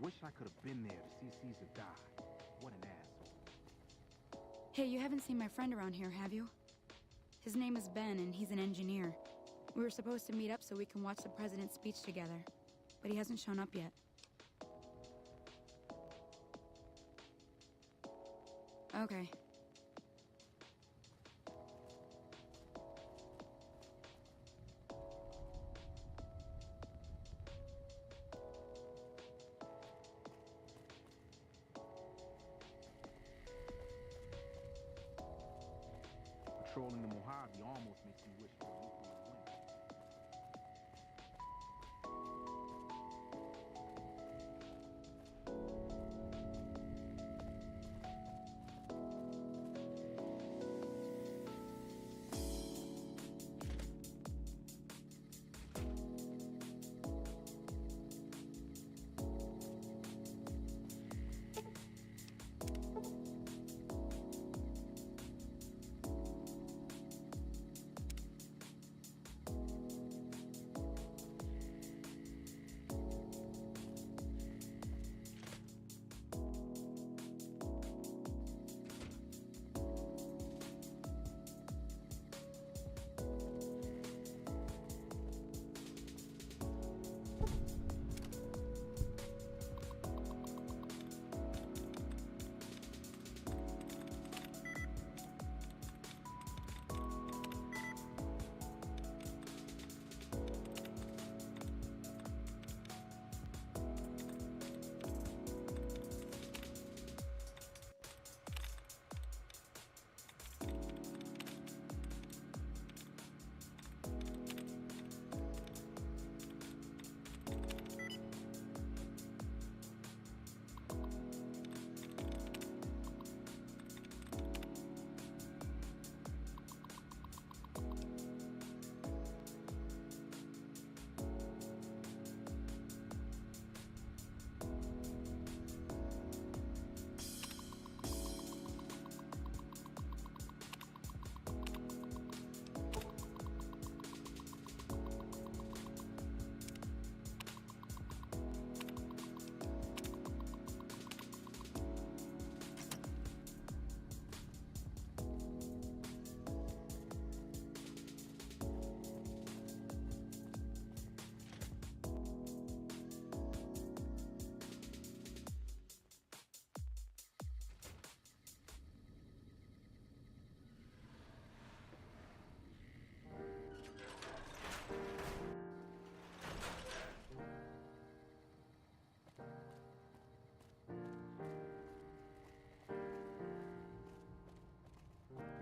Wish I could have been there to see Caesar die. What an asshole. Hey, you haven't seen my friend around here, have you? His name is Ben, and he's an engineer. We were supposed to meet up so we can watch the president's speech together, but he hasn't shown up yet. Okay. Patrolling the Mojave almost makes me wish for a nuclear winter.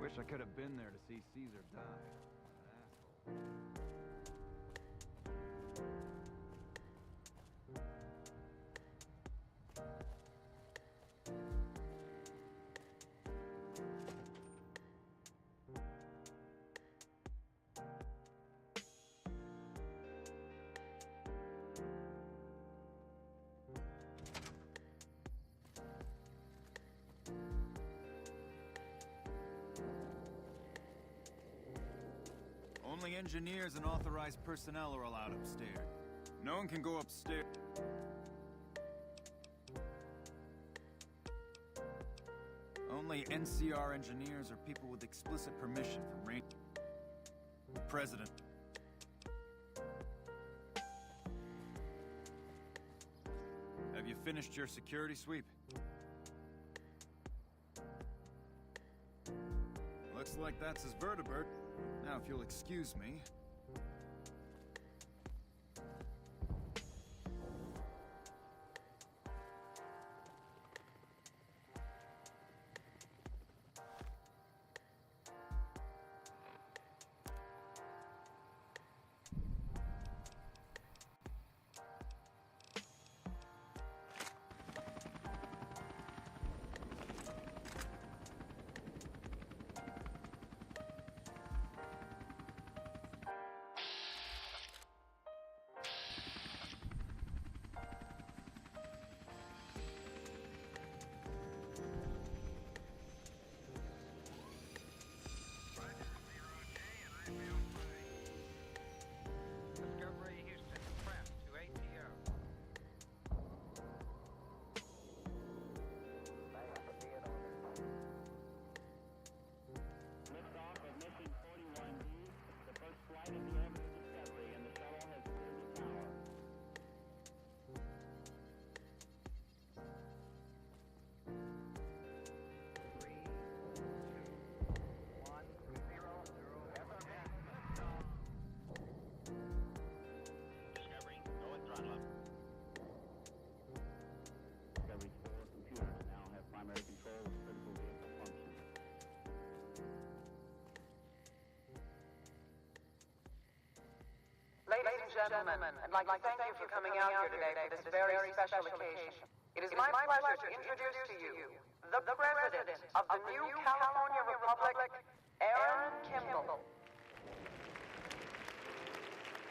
Wish I could have been there to see Caesar die. What an asshole. Only engineers and authorized personnel are allowed upstairs. No one can go upstairs. Only NCR engineers or people with explicit permission from the President. Have you finished your security sweep? Looks like that's his vertibird. Now, if you'll excuse me. gentlemen, I'd like to thank you for coming out here today for this very special occasion. It is my pleasure to introduce to you the President of the new California Republic, Aaron Kimball.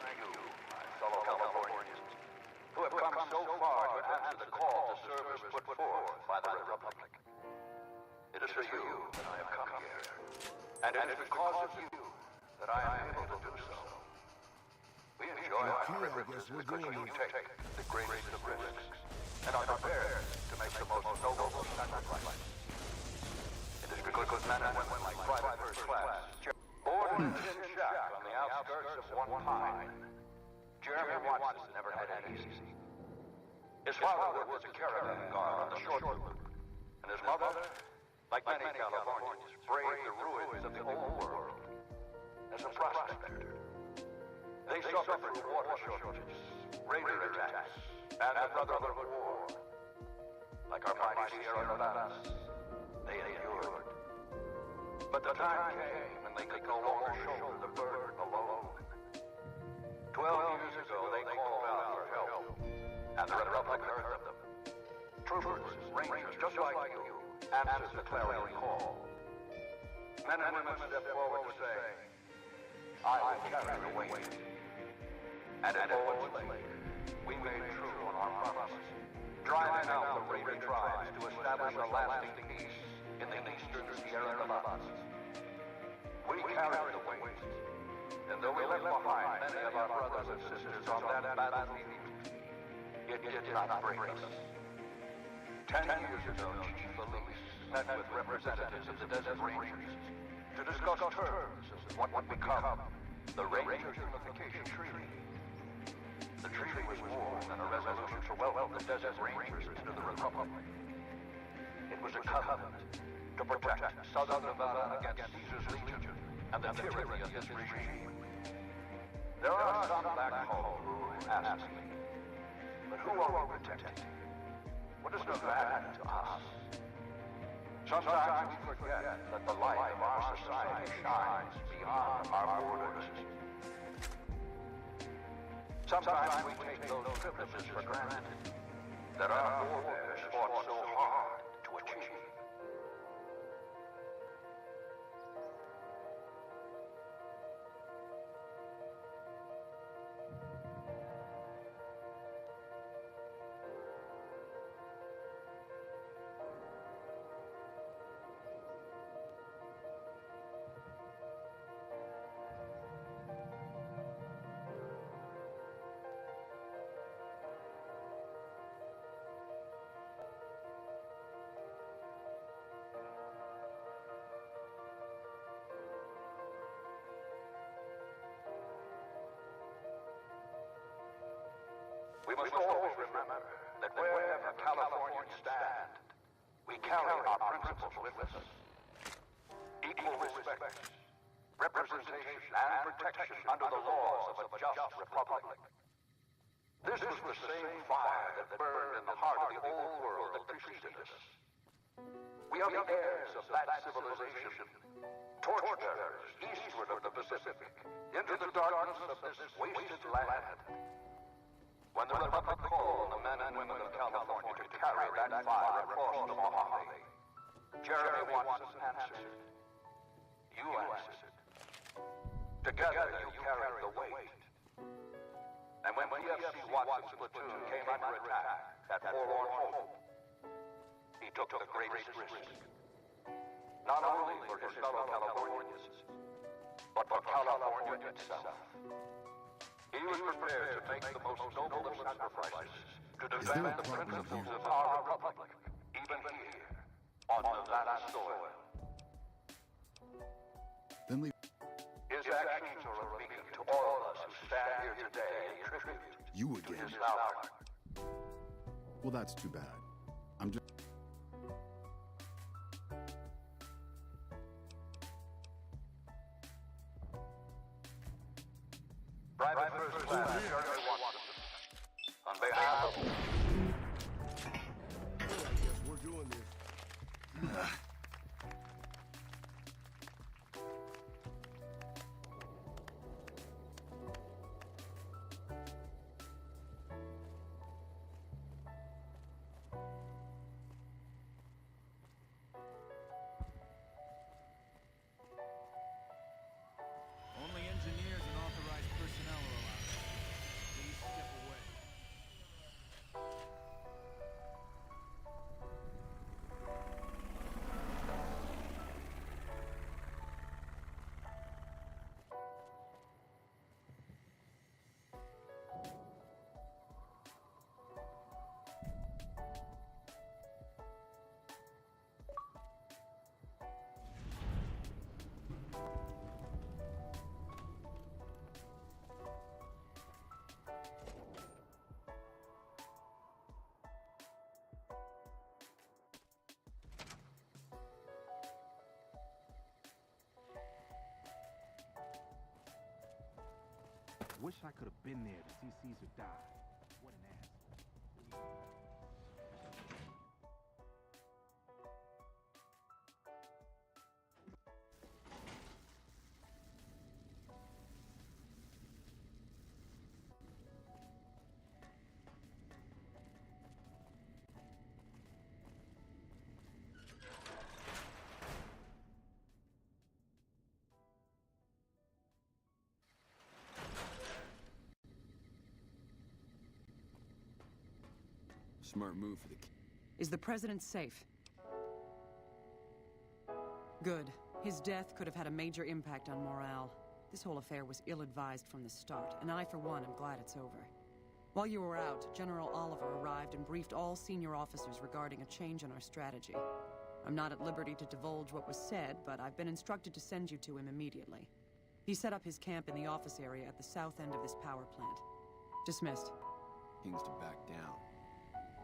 Thank you, my fellow Californians, who have come so far to answer the call to service put forth by the Republic. It is for you that I have come here, and it is because of you that I am able to do so. We enjoy our privileges because you take the greatest of risks and are prepared to make the most noble sacrifice. It is because men and women like Private First Class, born in a tin shack on the outskirts of One Pine, Jeremy Watson never had it easy. His father worked as a caravan guard on the short route, and his mother, like many Californians, braved the ruins of the old world as a prospector. They suffered through water shortages, raider attacks, and the Brotherhood War. Like our mighty Sierra Nevadas, they endured. But the time came when they could no longer shoulder the burden alone. 12 years ago, they called out for help, and the Republic heard them. Troopers, rangers, just like you, answered the clarion call. Men and women stepped forward to say, I will carry the weight. And at Owens Lake, we made true on our promises, driving out the raider tribes to establish a lasting peace in the eastern Sierra Nevadas. We carried the weight, and though we left behind many of our brothers and sisters on that battlefield, it did not break us. 10 years ago, Chief Elise met with representatives of the Desert Rangers to discuss terms of what would become the Rangers Unification Treaty. The treaty was more than a resolution to welcome the Desert Rangers into the Republic. It was a covenant to protect Southern Nevada against Caesar's Legion and the tyranny of this regime. There are some back home who ask me, but who are we protecting? What is Nevada to us? Sometimes we forget that the light of our society shines beyond our borders. Sometimes we take those privileges for granted that our forebears fought so hard to achieve. We must always remember that wherever Californians stand, we carry our principles with us. Equal respect, representation, and protection under the laws of a just republic. This was the same fire that burned in the heart of the old world that preceded us. We are the heirs of that civilization, torchbearers eastward of the Pacific, into the darkness of this wasted land. When the Republic called on the men and women of California to carry that fire across the Mojave, Jeremy Watson answered. You answered. Together you carried the weight. And when PFC Watson's platoon came under attack at Forlorn Hope, he took the greatest risk. Not only for his fellow Californians, but for California itself. He was prepared to make the most noble of sacrifices to defend the principles of our republic, even here, on Nevada soil. Then leave. His actions are a beacon to all of us who stand here today in tribute You to again. his valor. Well, that's too bad. I'm just. Private First Class Jeremy Watson, on behalf of... I guess we're doing this. Wish I could have been there to see Caesar die. What an ass. Smart move for the... Is the president safe? Good. His death could have had a major impact on morale. This whole affair was ill-advised from the start, and I, for one, am glad it's over. While you were out, General Oliver arrived and briefed all senior officers regarding a change in our strategy. I'm not at liberty to divulge what was said, but I've been instructed to send you to him immediately. He set up his camp in the office area at the south end of this power plant. Dismissed. Kings to back down.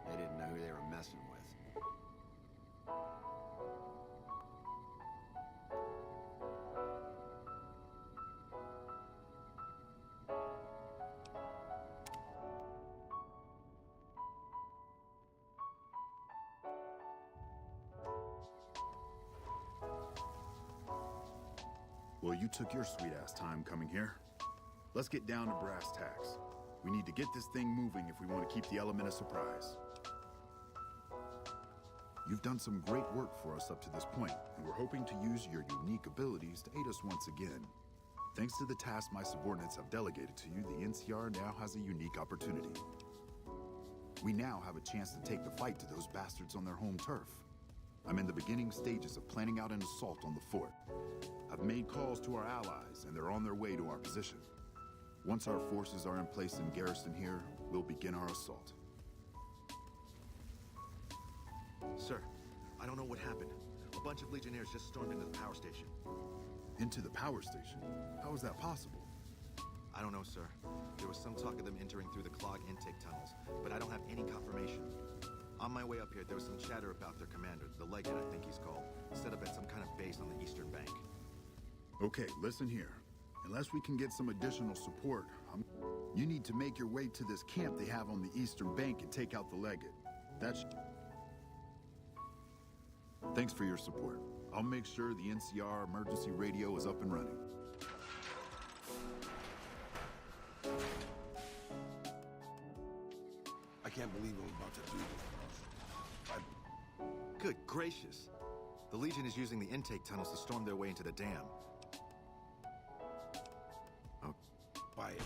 They didn't know who they were messing with. Well, you took your sweet-ass time coming here. Let's get down to brass tacks. We need to get this thing moving if we want to keep the element of surprise. You've done some great work for us up to this point, and we're hoping to use your unique abilities to aid us once again. Thanks to the task my subordinates have delegated to you, the NCR now has a unique opportunity. We now have a chance to take the fight to those bastards on their home turf. I'm in the beginning stages of planning out an assault on the fort. I've made calls to our allies, and they're on their way to our position. Once our forces are in place in garrison here, we'll begin our assault. Sir, I don't know what happened. A bunch of Legionnaires just stormed into the power station. Into the power station? How is that possible? I don't know, sir. There was some talk of them entering through the clog intake tunnels, but I don't have any confirmation. On my way up here, there was some chatter about their commander, the Legate I think he's called, set up at some kind of base on the eastern bank. Okay, listen here. Unless we can get some additional support, you need to make your way to this camp they have on the eastern bank and take out the Legate. That's... Thanks for your support. I'll make sure the NCR emergency radio is up and running. I can't believe I'm about to do this. Good gracious. The Legion is using the intake tunnels to storm their way into the dam. Oh, buy it.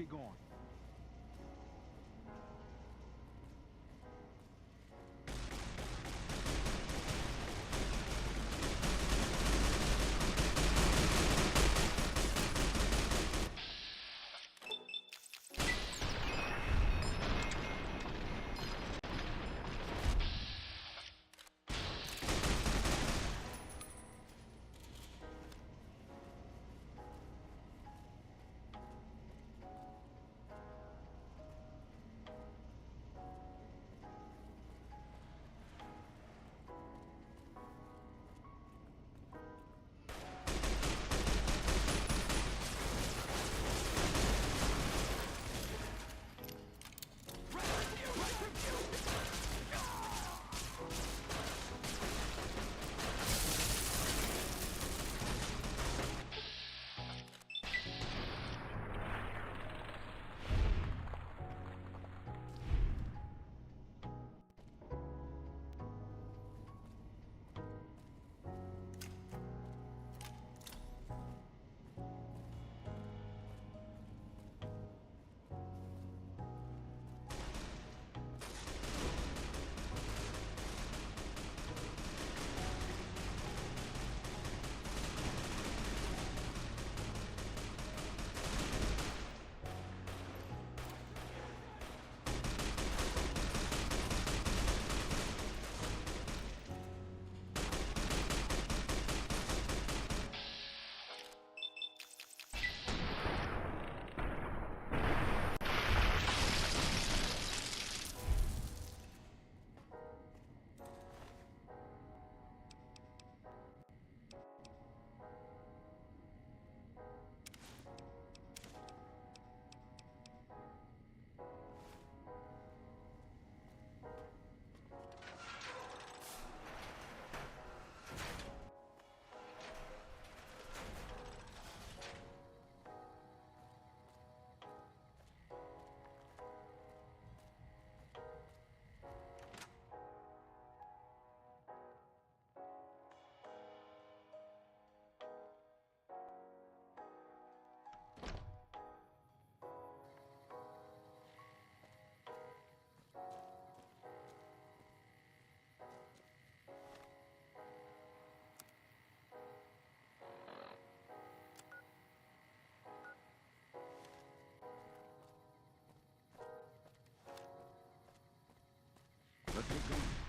keep going. Let's get going.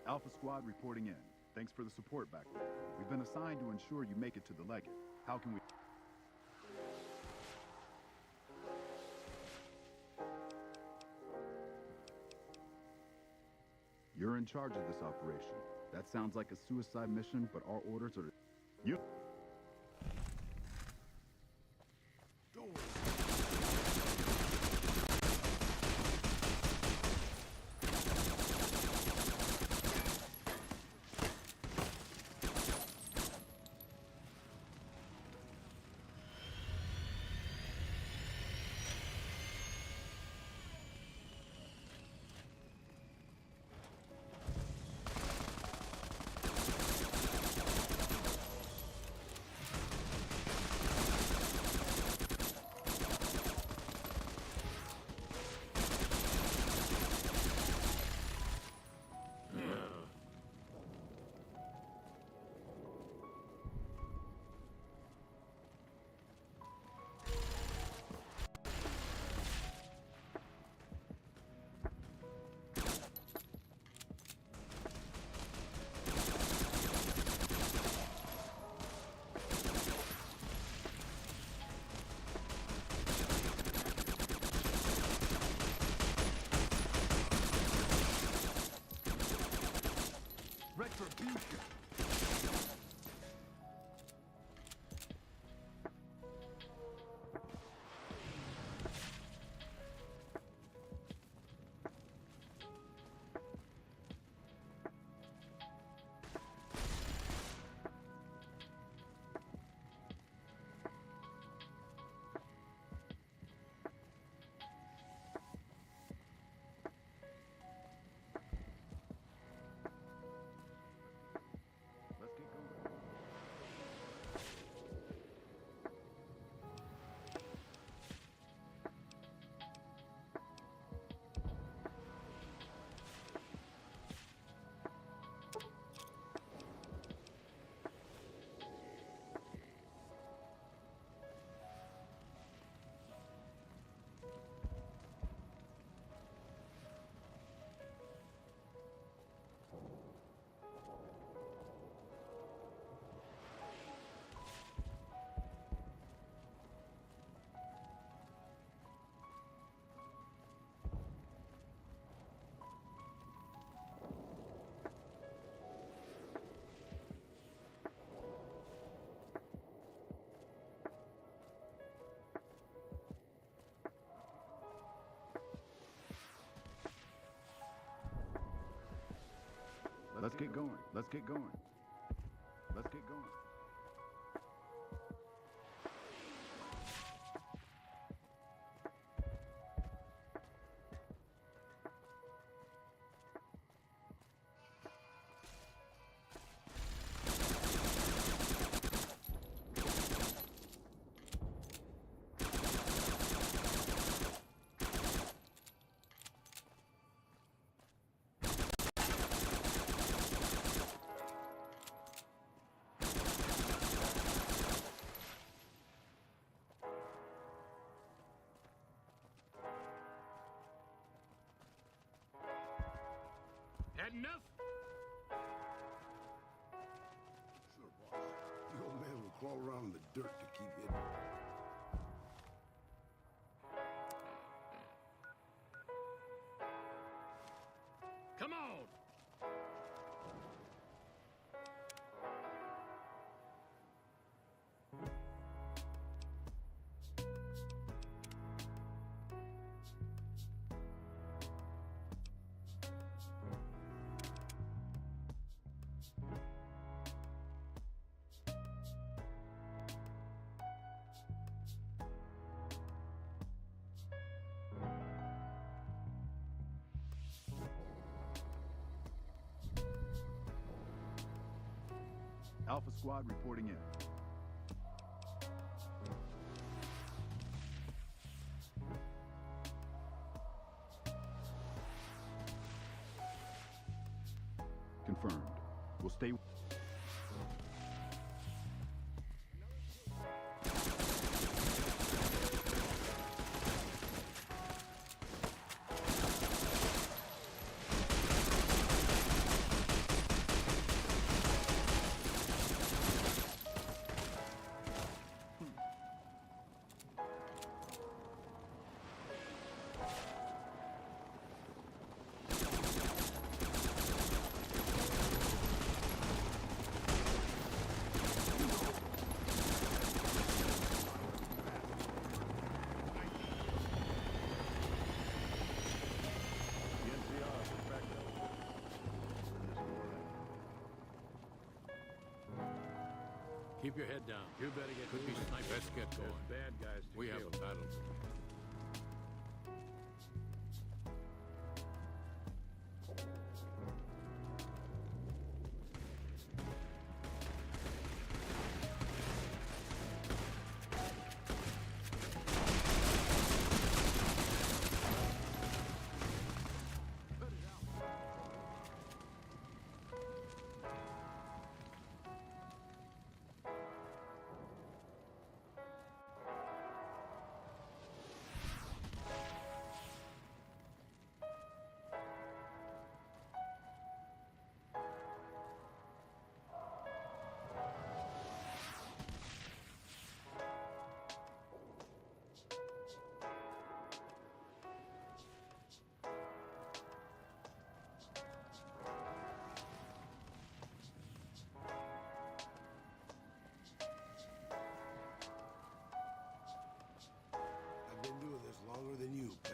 Alpha Squad reporting in. Thanks for the support back there. We've been assigned to ensure you make it to the Legate. How can we... You're in charge of this operation. That sounds like a suicide mission, but our orders are... You... Retribution! Let's get going. Let's get going. Let's get going. Had enough? Sure, boss. The old man will crawl around in the dirt to keep hidden. Come on! Alpha Squad reporting in. Confirmed. We'll stay... Keep your head down. You better get Could be snipers. Let's get going. Bad guys to We have a battle. I've been doing this longer than you, pal.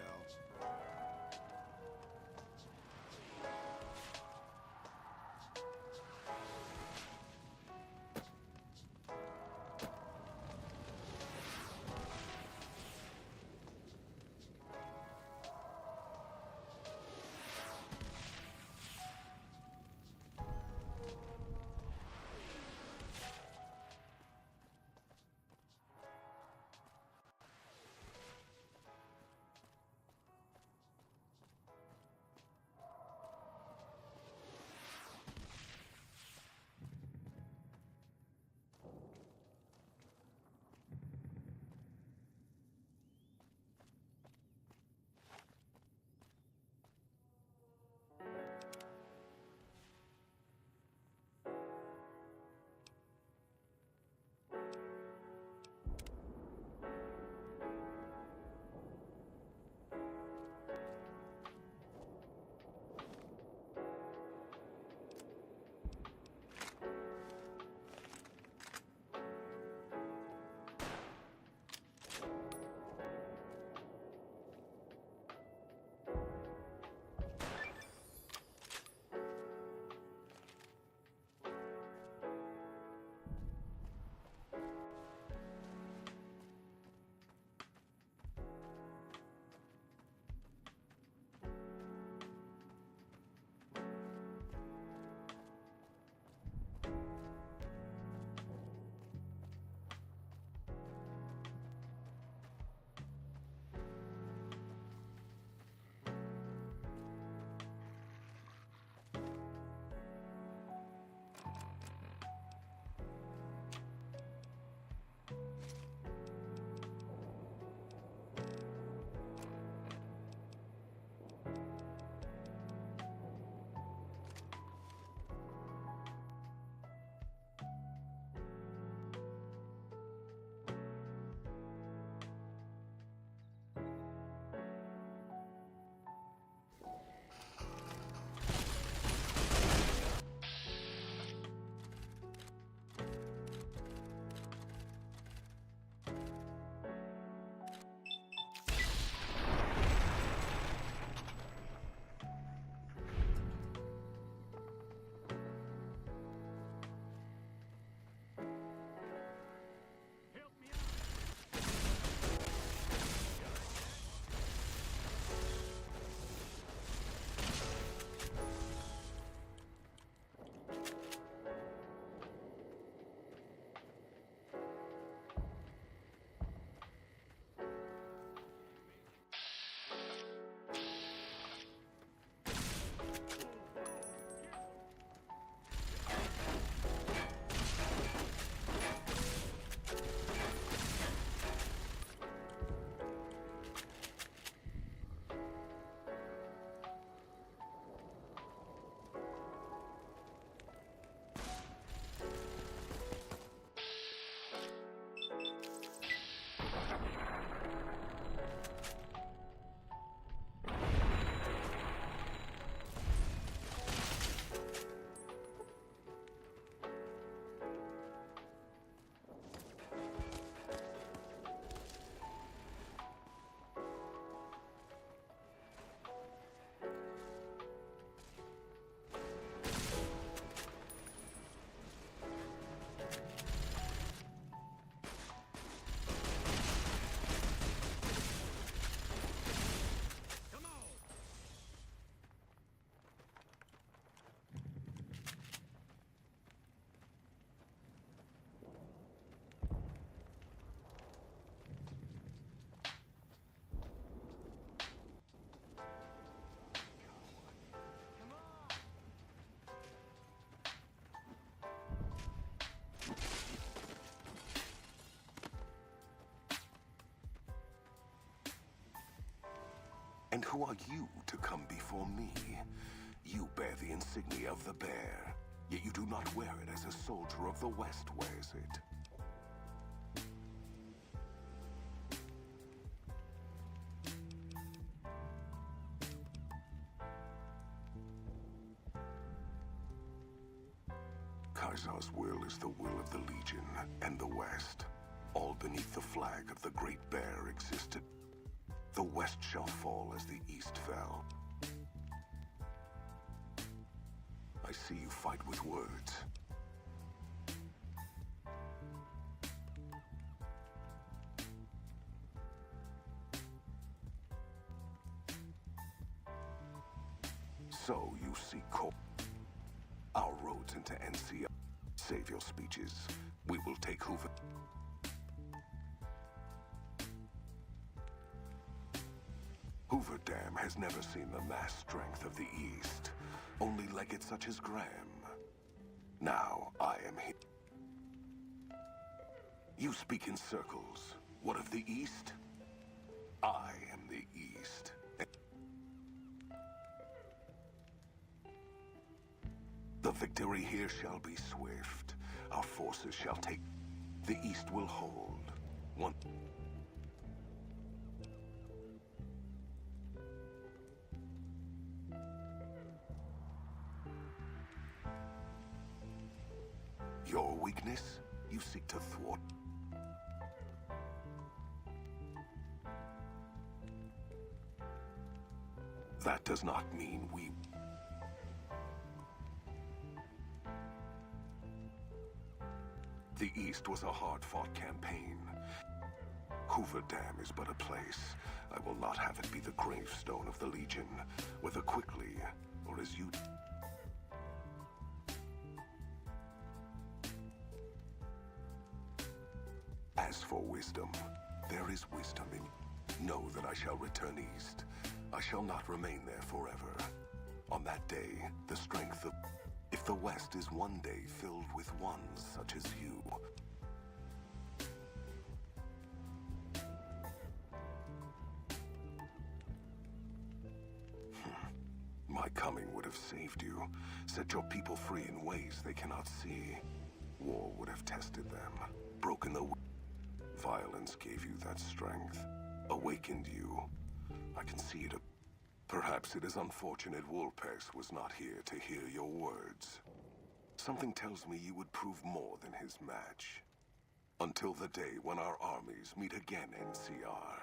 who are you to come before me? You bear the insignia of the bear, yet you do not wear it as a soldier of the West wears it. Caesar's will is the will of the Legion and the West. All beneath the flag of the Great Bear existed. The West shall fall as the East fell. I see you fight with words. So you seek our roads into NCR. Save your speeches. We will take Hoover. Hoover Dam has never seen the mass strength of the East. Only legates such as Graham. Now I am here. You speak in circles. What of the East? I am the East. The victory here shall be swift. Our forces shall take. The East will hold. One. Your weakness? You seek to thwart. That does not mean we... The East was a hard-fought campaign. Hoover Dam is but a place. I will not have it be the gravestone of the Legion, whether quickly or as you... As for wisdom, there is wisdom in... Know that I shall return east. I shall not remain there forever. On that day, the strength of... If the West is one day filled with ones such as you... My coming would have saved you, set your people free in ways they cannot see. War would have tested them, broken the... Violence gave you that strength, awakened you. I can see it. Perhaps it is unfortunate Wolpes was not here to hear your words. Something tells me you would prove more than his match. Until the day when our armies meet again, NCR.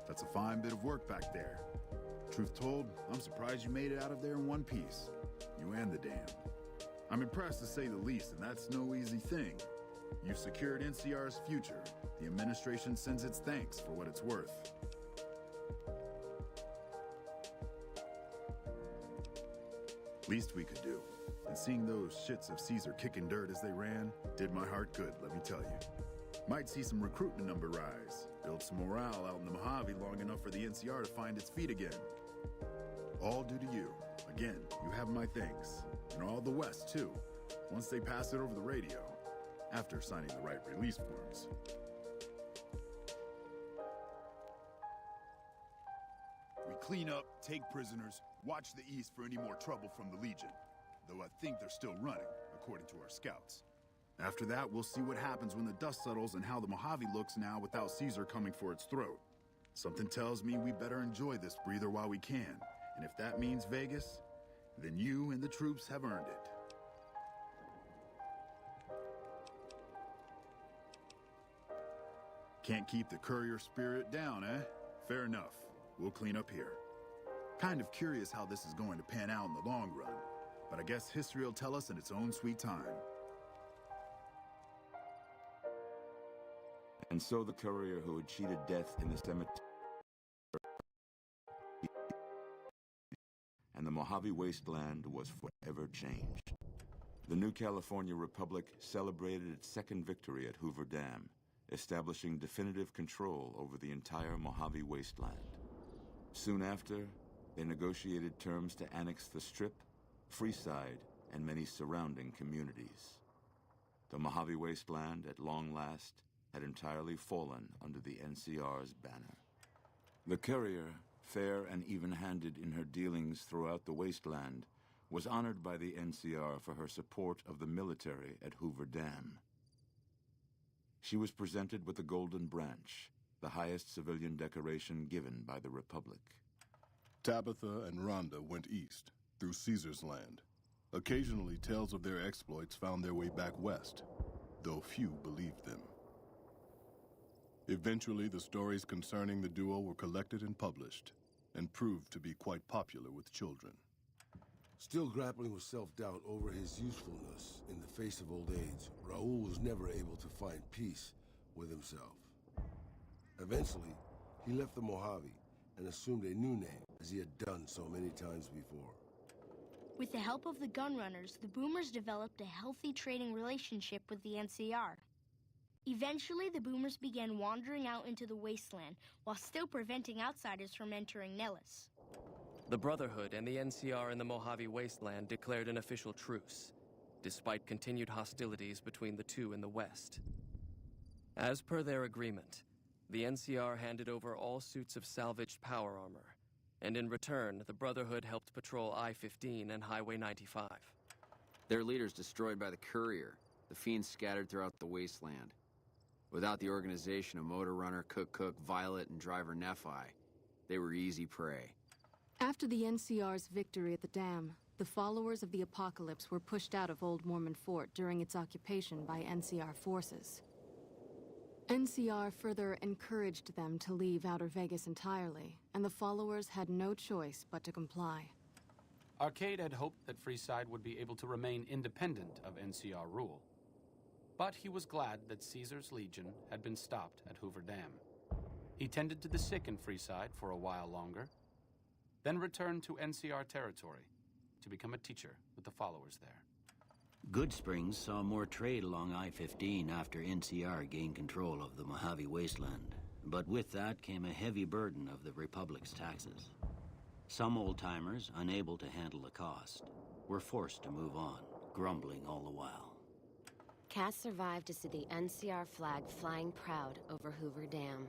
That's a fine bit of work back there. Truth told, I'm surprised you made it out of there in one piece. You and the dam. I'm impressed to say the least, and that's no easy thing. You've secured NCR's future. The administration sends its thanks for what it's worth. Least we could do. And seeing those shits of Caesar kicking dirt as they ran did my heart good, let me tell you. Might see some recruitment number rise, build some morale out in the Mojave long enough for the NCR to find its feet again. All due to you. Again, you have my thanks. And all the West, too, once they pass it over the radio, after signing the right release forms. We clean up, take prisoners, watch the East for any more trouble from the Legion. Though I think they're still running, according to our scouts. After that, we'll see what happens when the dust settles and how the Mojave looks now without Caesar coming for its throat. Something tells me we better enjoy this breather while we can. And if that means Vegas, then you and the troops have earned it. Can't keep the courier spirit down, eh? Fair enough. We'll clean up here. Kind of curious how this is going to pan out in the long run, but I guess history will tell us in its own sweet time. And so the courier who had cheated death in the cemetery and the Mojave wasteland was forever changed. The new California Republic celebrated its second victory at Hoover Dam, establishing definitive control over the entire Mojave wasteland. Soon after, they negotiated terms to annex the Strip, Freeside, and many surrounding communities. The Mojave wasteland, at long last, had entirely fallen under the NCR's banner. The courier, fair and even-handed in her dealings throughout the wasteland, was honored by the NCR for her support of the military at Hoover Dam. She was presented with the Golden Branch, the highest civilian decoration given by the Republic. Tabitha and Rhonda went east, through Caesar's land. Occasionally, tales of their exploits found their way back west, though few believed them. Eventually, the stories concerning the duo were collected and published, and proved to be quite popular with children. Still grappling with self-doubt over his usefulness in the face of old age, Raul was never able to find peace with himself. Eventually, he left the Mojave and assumed a new name, as he had done so many times before. With the help of the Gunrunners, the Boomers developed a healthy trading relationship with the NCR. Eventually, the Boomers began wandering out into the wasteland, while still preventing outsiders from entering Nellis. The Brotherhood and the NCR in the Mojave wasteland declared an official truce, despite continued hostilities between the two in the west. As per their agreement, the NCR handed over all suits of salvaged power armor, and in return, the Brotherhood helped patrol I-15 and Highway 95. Their leaders destroyed by the courier, the fiends scattered throughout the wasteland. Without the organization of Motor Runner, Cook, Violet, and Driver Nephi, they were easy prey. After the NCR's victory at the dam, the followers of the Apocalypse were pushed out of Old Mormon Fort during its occupation by NCR forces. NCR further encouraged them to leave Outer Vegas entirely, and the followers had no choice but to comply. Arcade had hoped that Freeside would be able to remain independent of NCR rule. But he was glad that Caesar's Legion had been stopped at Hoover Dam. He tended to the sick in Freeside for a while longer, then returned to NCR territory to become a teacher with the followers there. Goodsprings saw more trade along I-15 after NCR gained control of the Mojave wasteland. But with that came a heavy burden of the Republic's taxes. Some old-timers, unable to handle the cost, were forced to move on, grumbling all the while. Cass survived to see the NCR flag flying proud over Hoover Dam,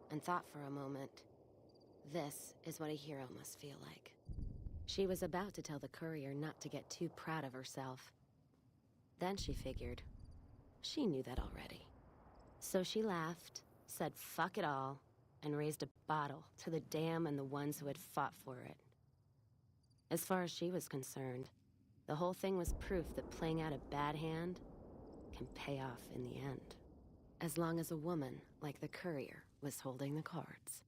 and thought for a moment, this is what a hero must feel like. She was about to tell the courier not to get too proud of herself. Then she figured, she knew that already. So she laughed, said fuck it all, and raised a bottle to the dam and the ones who had fought for it. As far as she was concerned, the whole thing was proof that playing out a bad hand can pay off in the end. As long as a woman, like the courier, was holding the cards.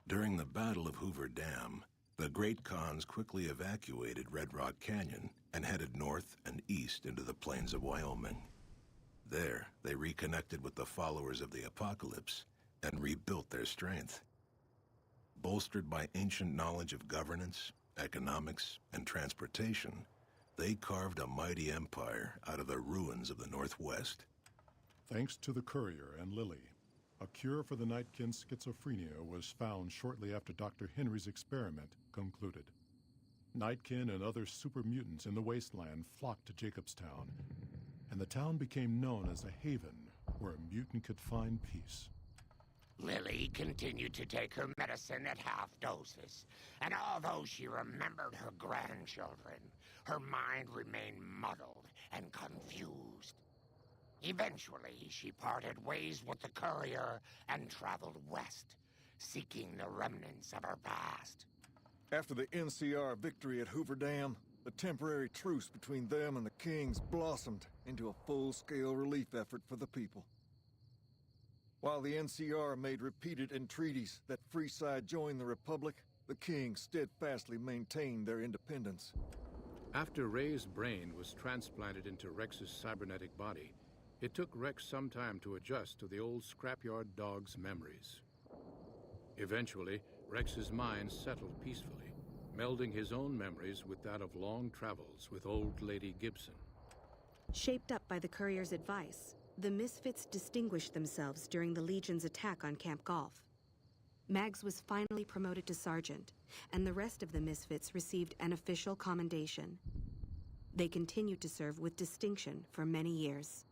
During the Battle of Hoover Dam, the Great Khans quickly evacuated Red Rock Canyon and headed north and east into the plains of Wyoming. There, they reconnected with the followers of the Apocalypse and rebuilt their strength. Bolstered by ancient knowledge of governance, economics, and transportation, they carved a mighty empire out of the ruins of the Northwest. Thanks to the courier and Lily, a cure for the Nightkin schizophrenia was found shortly after Dr. Henry's experiment concluded. Nightkin and other super mutants in the wasteland flocked to Jacobstown, and the town became known as a haven where a mutant could find peace. Lily continued to take her medicine at half doses, and although she remembered her grandchildren, her mind remained muddled and confused. Eventually, she parted ways with the courier and traveled west, seeking the remnants of her past. After the NCR victory at Hoover Dam, the temporary truce between them and the Kings blossomed into a full-scale relief effort for the people. While the NCR made repeated entreaties that Freeside join the Republic, the Kings steadfastly maintained their independence. After Ray's brain was transplanted into Rex's cybernetic body, it took Rex some time to adjust to the old scrapyard dog's memories. Eventually, Rex's mind settled peacefully, melding his own memories with that of long travels with Old Lady Gibson. Shaped up by the courier's advice, the Misfits distinguished themselves during the Legion's attack on Camp Golf. Mags was finally promoted to sergeant, and the rest of the Misfits received an official commendation. They continued to serve with distinction for many years.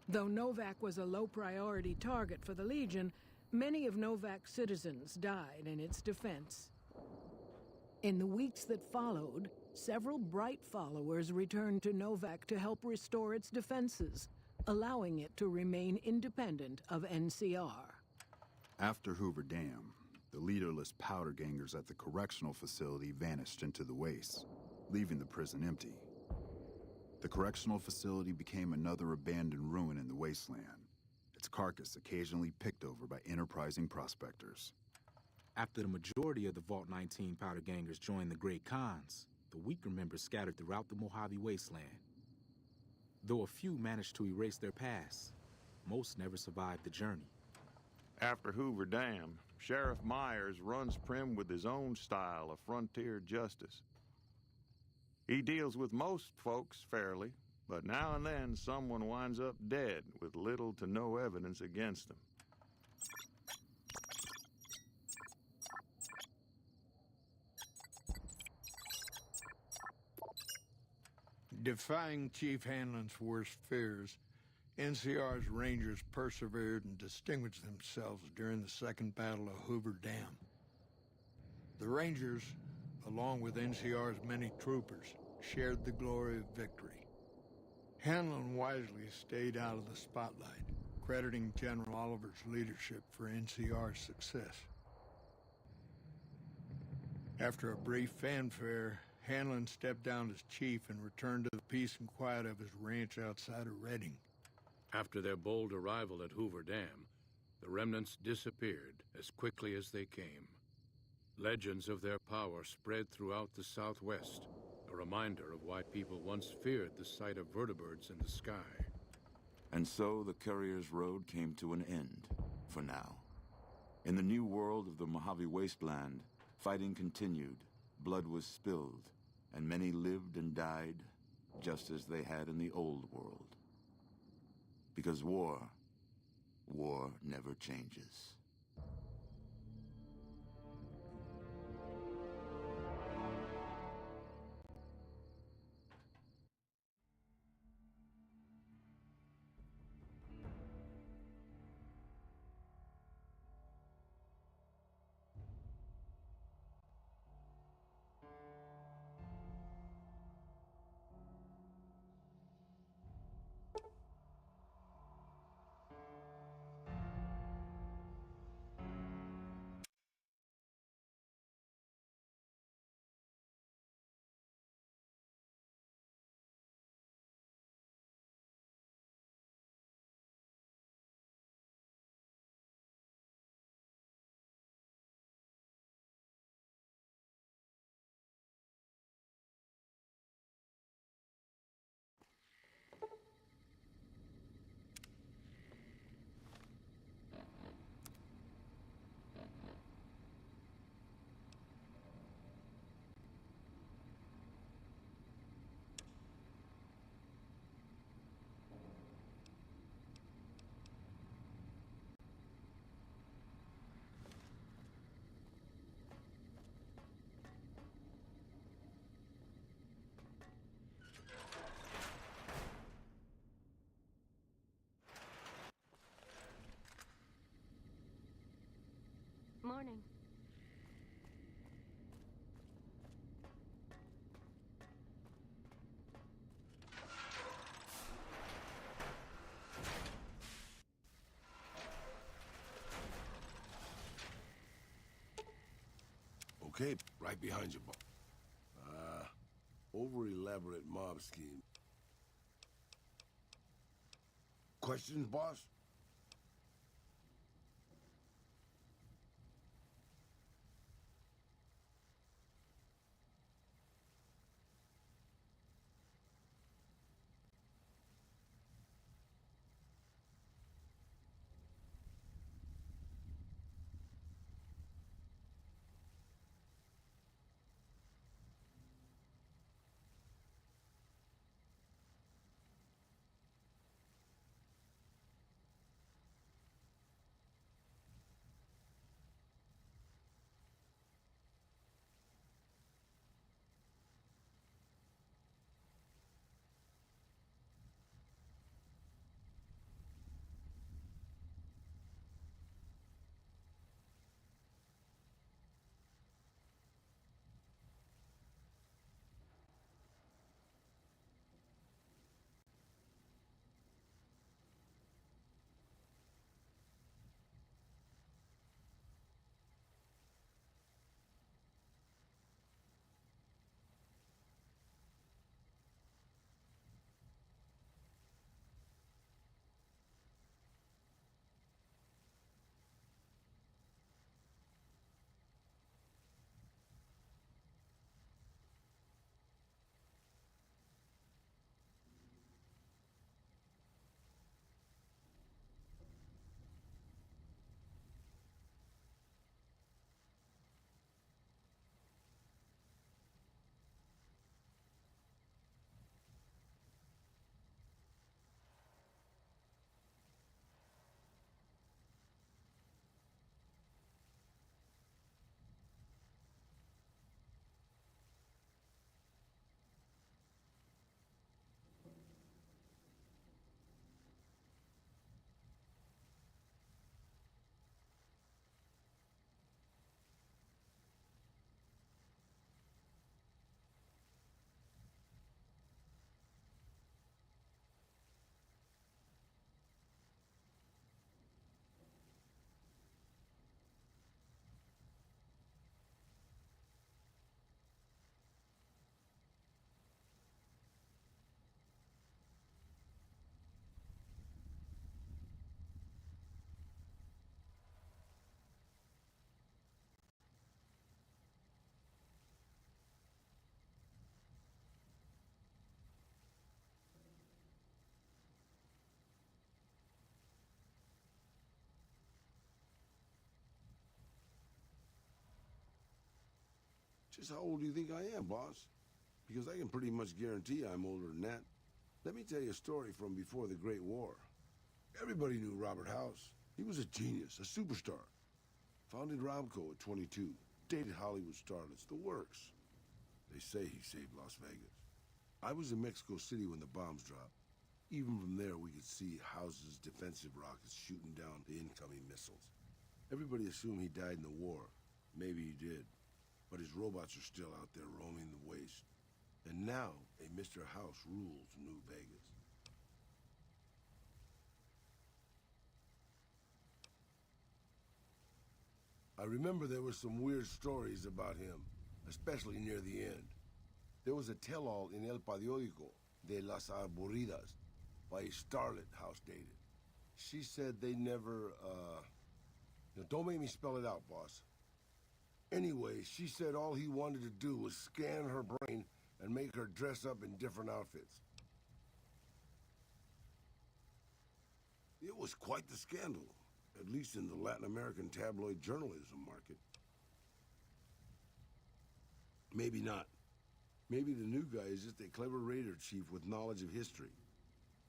Though Novak was a low-priority target for the Legion, many of Novak's citizens died in its defense. In the weeks that followed, several Bright followers returned to Novak to help restore its defenses, allowing it to remain independent of NCR. After Hoover Dam, the leaderless powder gangers at the correctional facility vanished into the wastes, leaving the prison empty. The correctional facility became another abandoned ruin in the wasteland, its carcass occasionally picked over by enterprising prospectors. After the majority of the Vault 19 powder gangers joined the Great Khans, the weaker members scattered throughout the Mojave Wasteland. Though a few managed to erase their past, most never survived the journey. After Hoover Dam, Sheriff Myers runs Primm with his own style of frontier justice. He deals with most folks fairly, but now and then someone winds up dead with little to no evidence against them. Defying Chief Hanlon's worst fears, NCR's Rangers persevered and distinguished themselves during the Second Battle of Hoover Dam. The Rangers, along with NCR's many troopers, shared the glory of victory. Hanlon wisely stayed out of the spotlight, crediting General Oliver's leadership for NCR's success. After a brief fanfare, Hanlon stepped down as chief and returned to the peace and quiet of his ranch outside of Redding. After their bold arrival at Hoover Dam, the remnants disappeared as quickly as they came. Legends of their power spread throughout the Southwest, a reminder of why people once feared the sight of vertibirds in the sky. And so the Courier's Road came to an end, for now. In the new world of the Mojave Wasteland, fighting continued, blood was spilled, and many lived and died just as they had in the old world. Because war never changes. Okay, right behind you, boss. Over-elaborate mob scheme. Questions, boss? Just how old do you think I am, boss? Because I can pretty much guarantee I'm older than that. Let me tell you a story from before the Great War. Everybody knew Robert House. He was a genius, a superstar. Founded Romco at 22. Dated Hollywood starlets, the works. They say he saved Las Vegas. I was in Mexico City when the bombs dropped. Even from there, we could see House's defensive rockets shooting down the incoming missiles. Everybody assumed he died in the war. Maybe he did. But his robots are still out there roaming the waste. And now, a Mr. House rules New Vegas. I remember there were some weird stories about him, especially near the end. There was a tell-all in El Periódico de las Aburridas by a starlet House dated. She said they never, don't make me spell it out, boss. Anyway, she said all he wanted to do was scan her brain and make her dress up in different outfits. It was quite the scandal, at least in the Latin American tabloid journalism market. Maybe not. Maybe the new guy is just a clever raider chief with knowledge of history.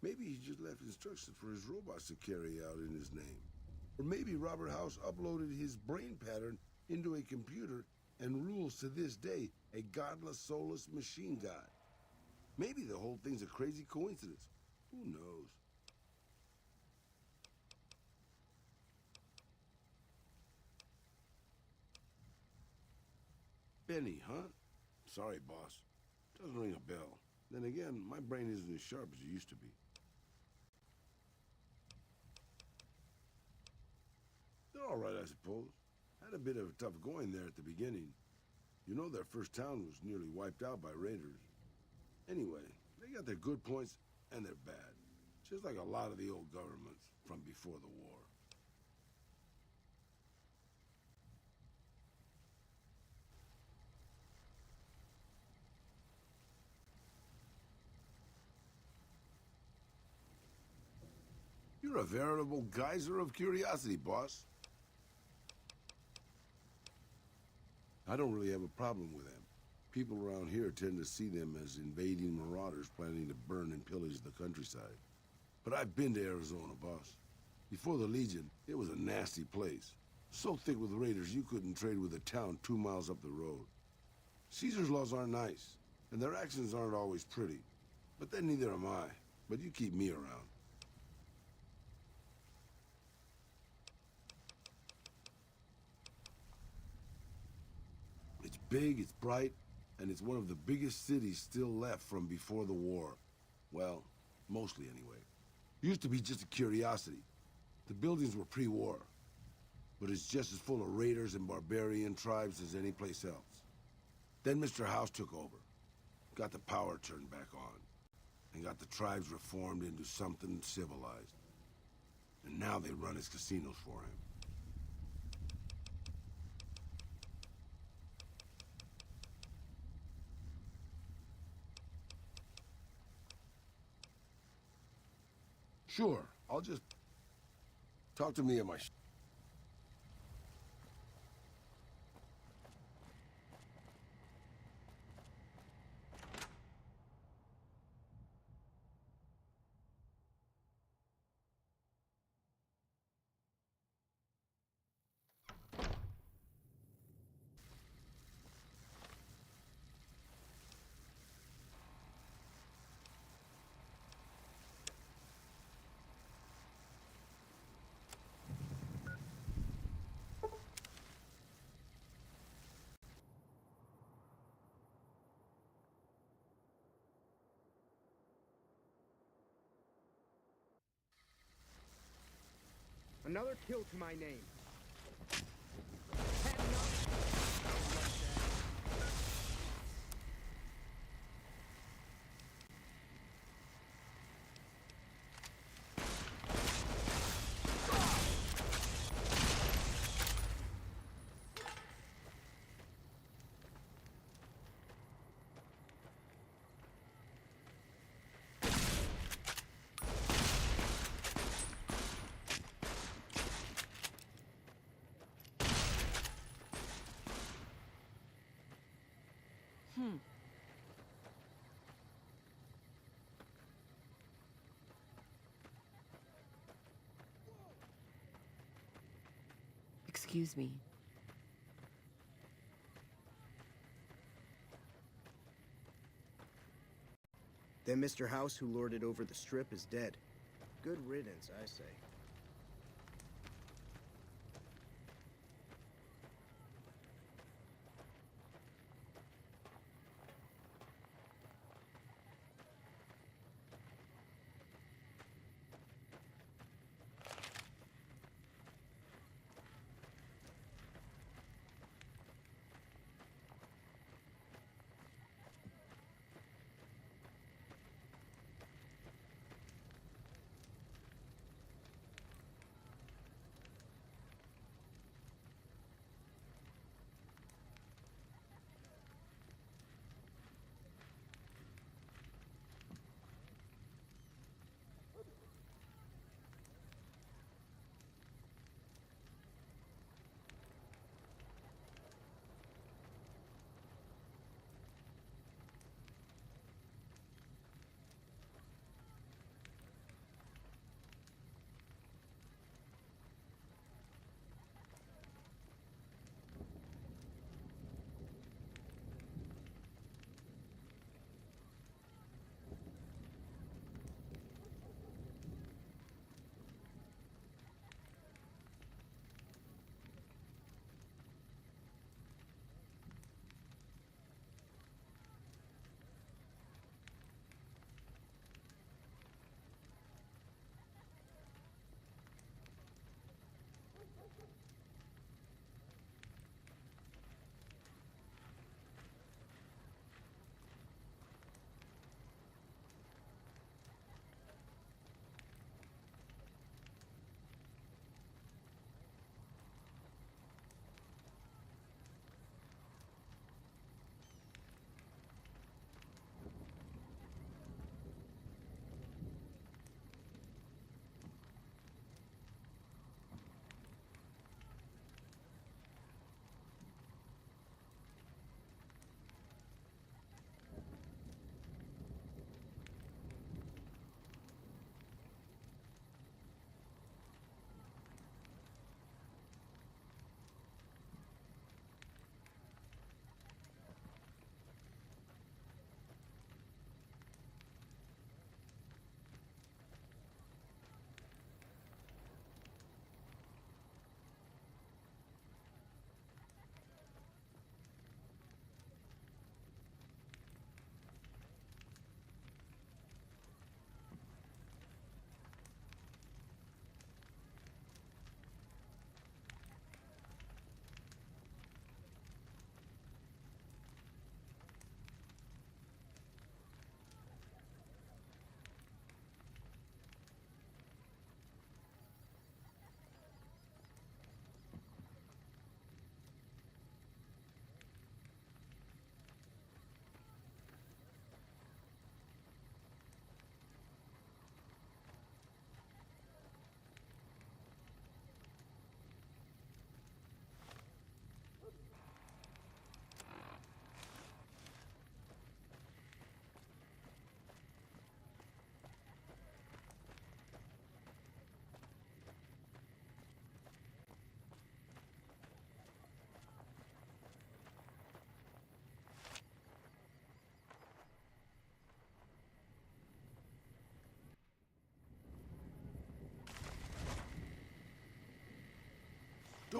Maybe he just left instructions for his robots to carry out in his name. Or maybe Robert House uploaded his brain pattern into a computer and rules to this day a godless, soulless machine god. Maybe the whole thing's a crazy coincidence. Who knows? Benny, huh? Sorry, boss. Doesn't ring a bell. Then again, my brain isn't as sharp as it used to be. They're all right, I suppose. Had a bit of tough going there at the beginning. You know their first town was nearly wiped out by raiders. Anyway, they got their good points and their bad. Just like a lot of the old governments from before the war. You're a veritable geyser of curiosity, boss. I don't really have a problem with them. People around here tend to see them as invading marauders planning to burn and pillage the countryside. But I've been to Arizona, boss. Before the Legion, it was a nasty place. So thick with raiders you couldn't trade with a town 2 miles up the road. Caesar's laws aren't nice, and their actions aren't always pretty. But then neither am I. But you keep me around. It's big, it's bright, and it's one of the biggest cities still left from before the war. Well, mostly anyway. Used to be just a curiosity. The buildings were pre-war. But it's just as full of raiders and barbarian tribes as any place else. Then Mr. House took over. Got the power turned back on. And got the tribes reformed into something civilized. And now they run his casinos for him. Sure, I'll just... Talk to me at my... Another kill to my name. Excuse me. Then Mr. House, who lorded over the Strip, is dead. Good riddance, I say.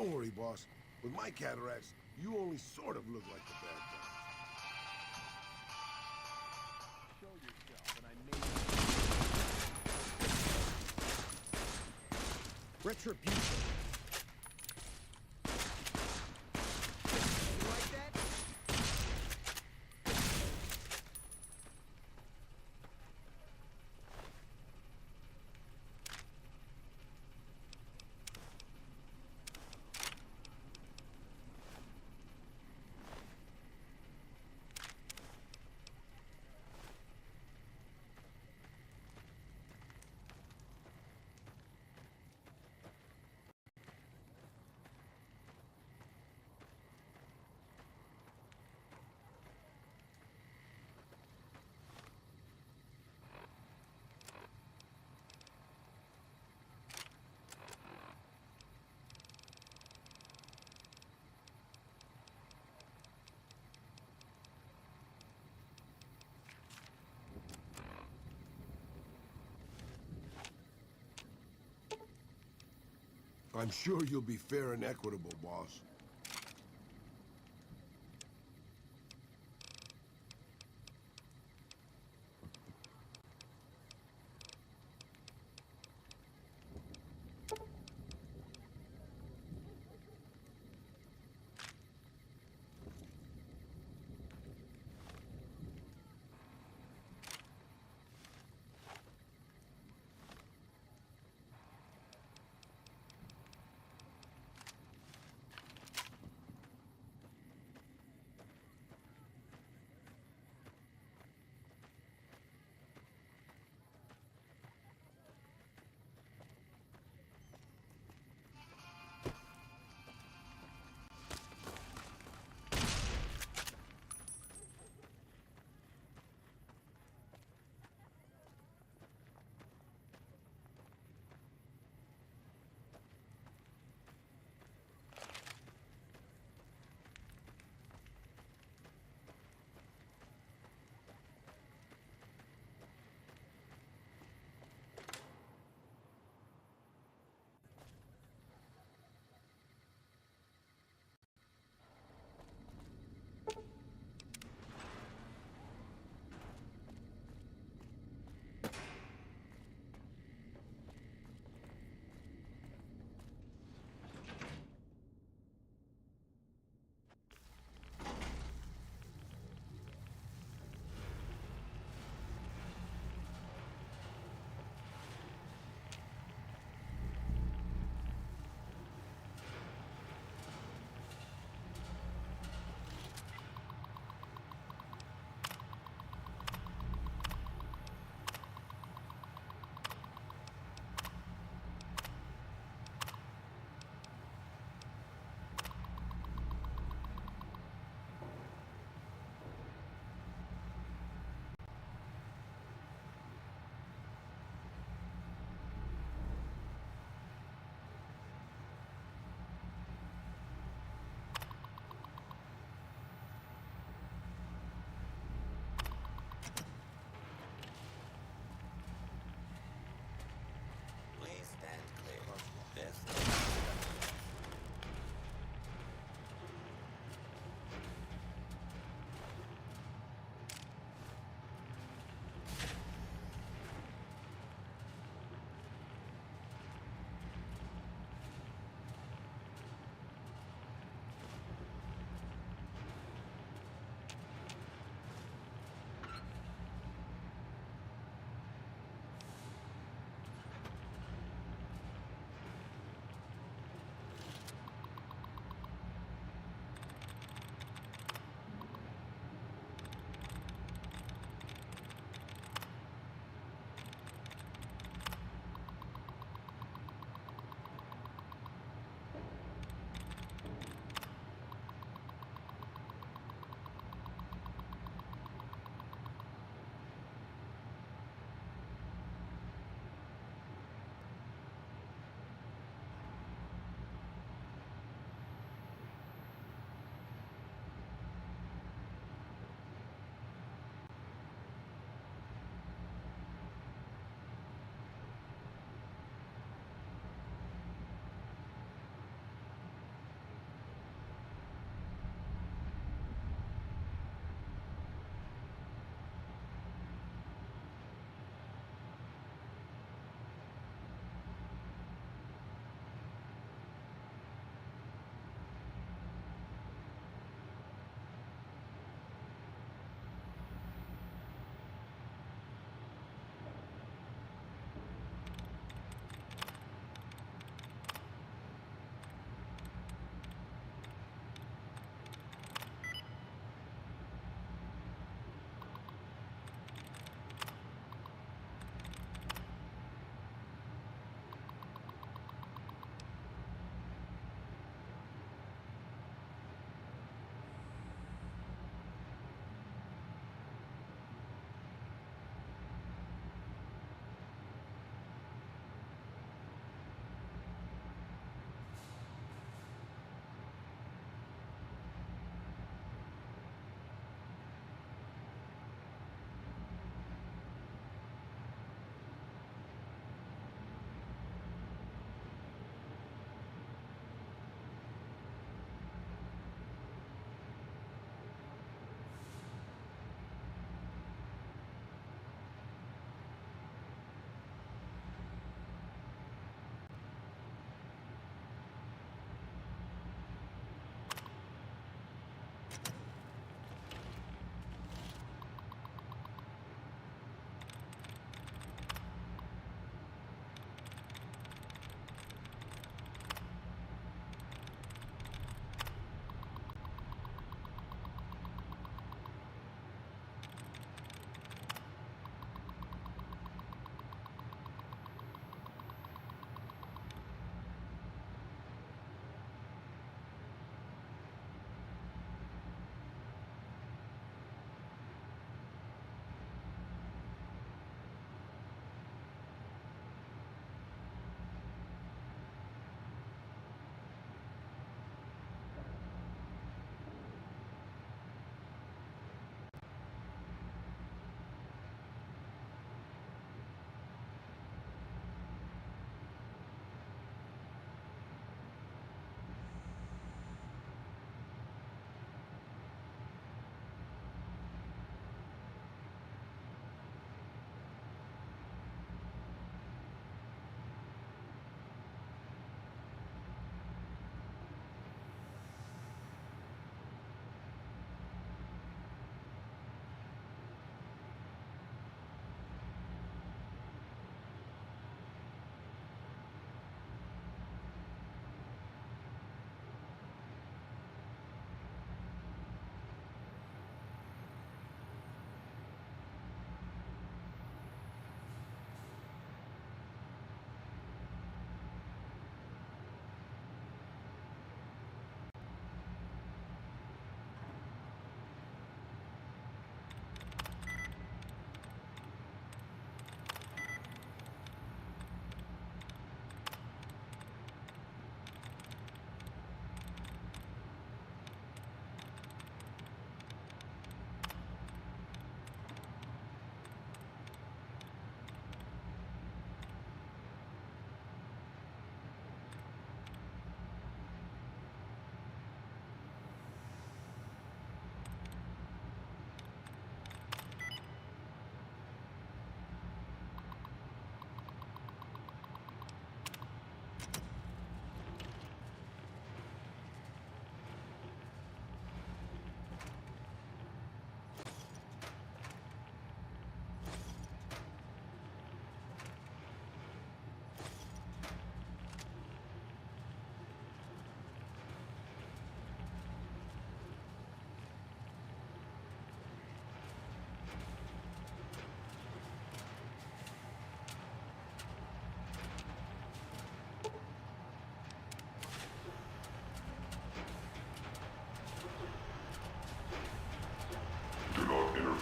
Don't worry, boss. With my cataracts, you only sort of look like the bad guys. Show yourself, and I made retribution. You like that? I'm sure you'll be fair and equitable, boss.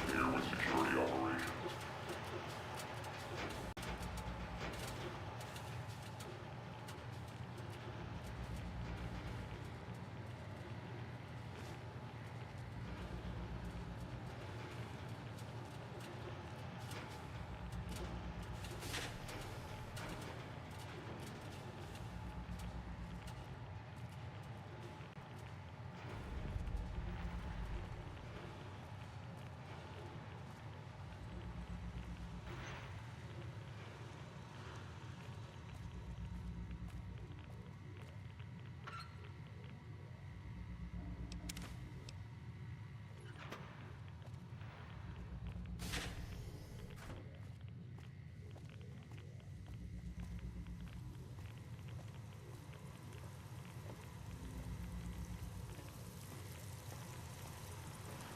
here with security operations.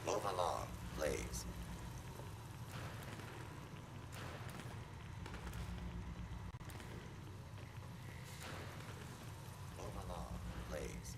Move along, please. Move along, please.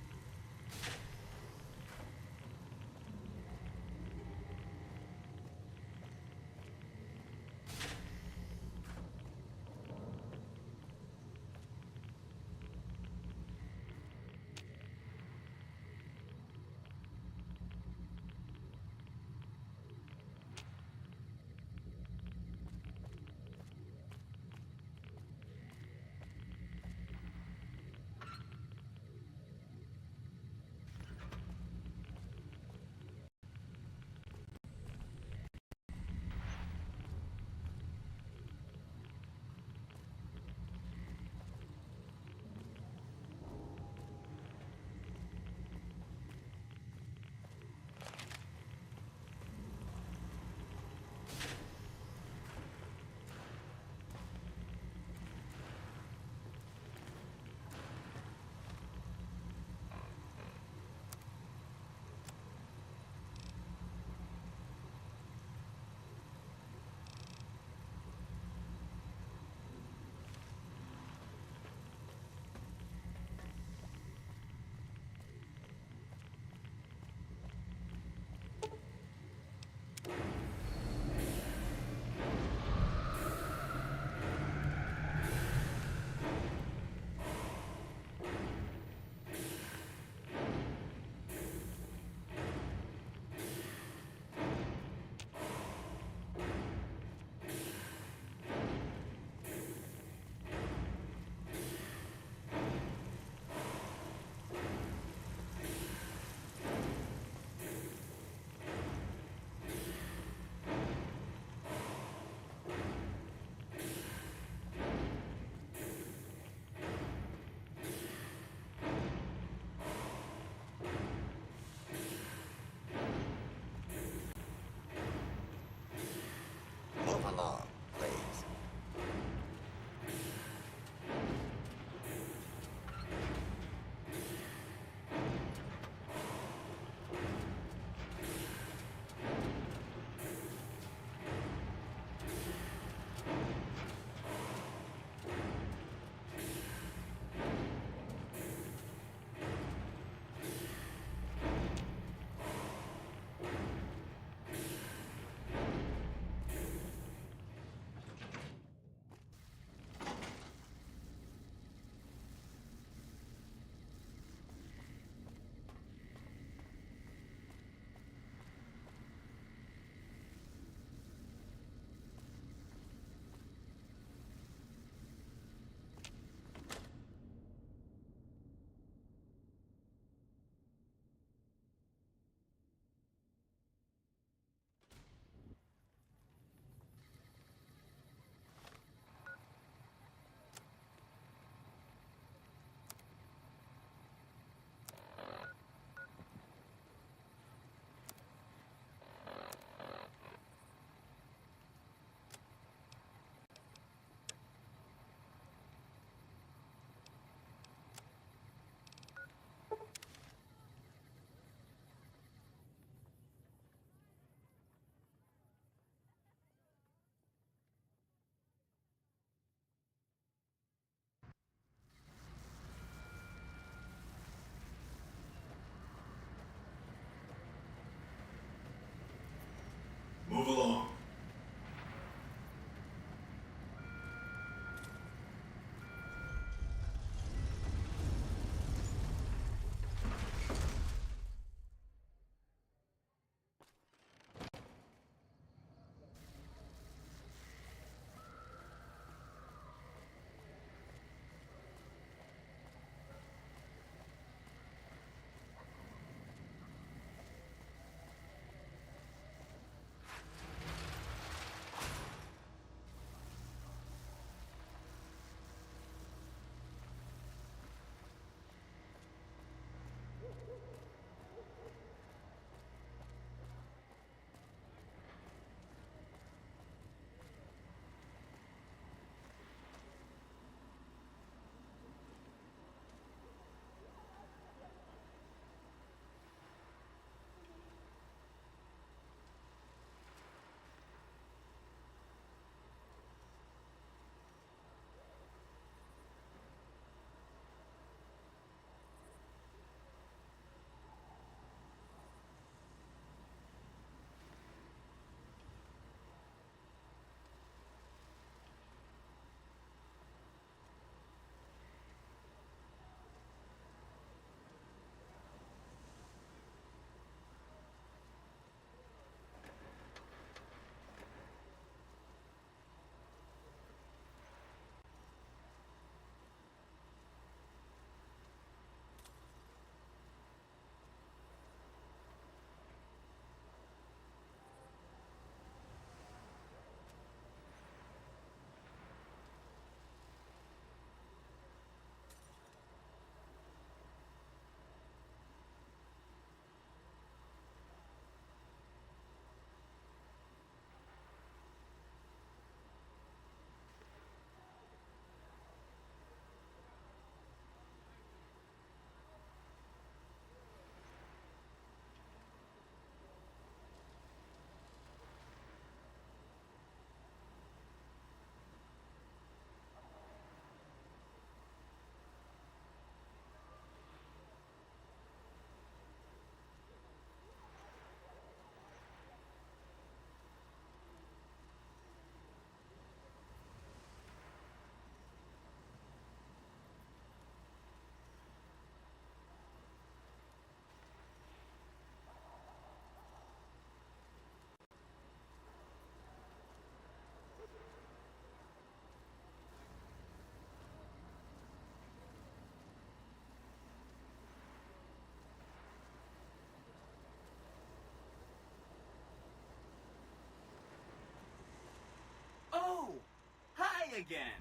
again.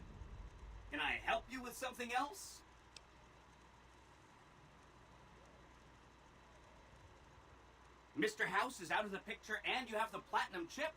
Can I help you with something else? Mr. House is out of the picture and you have the platinum chip?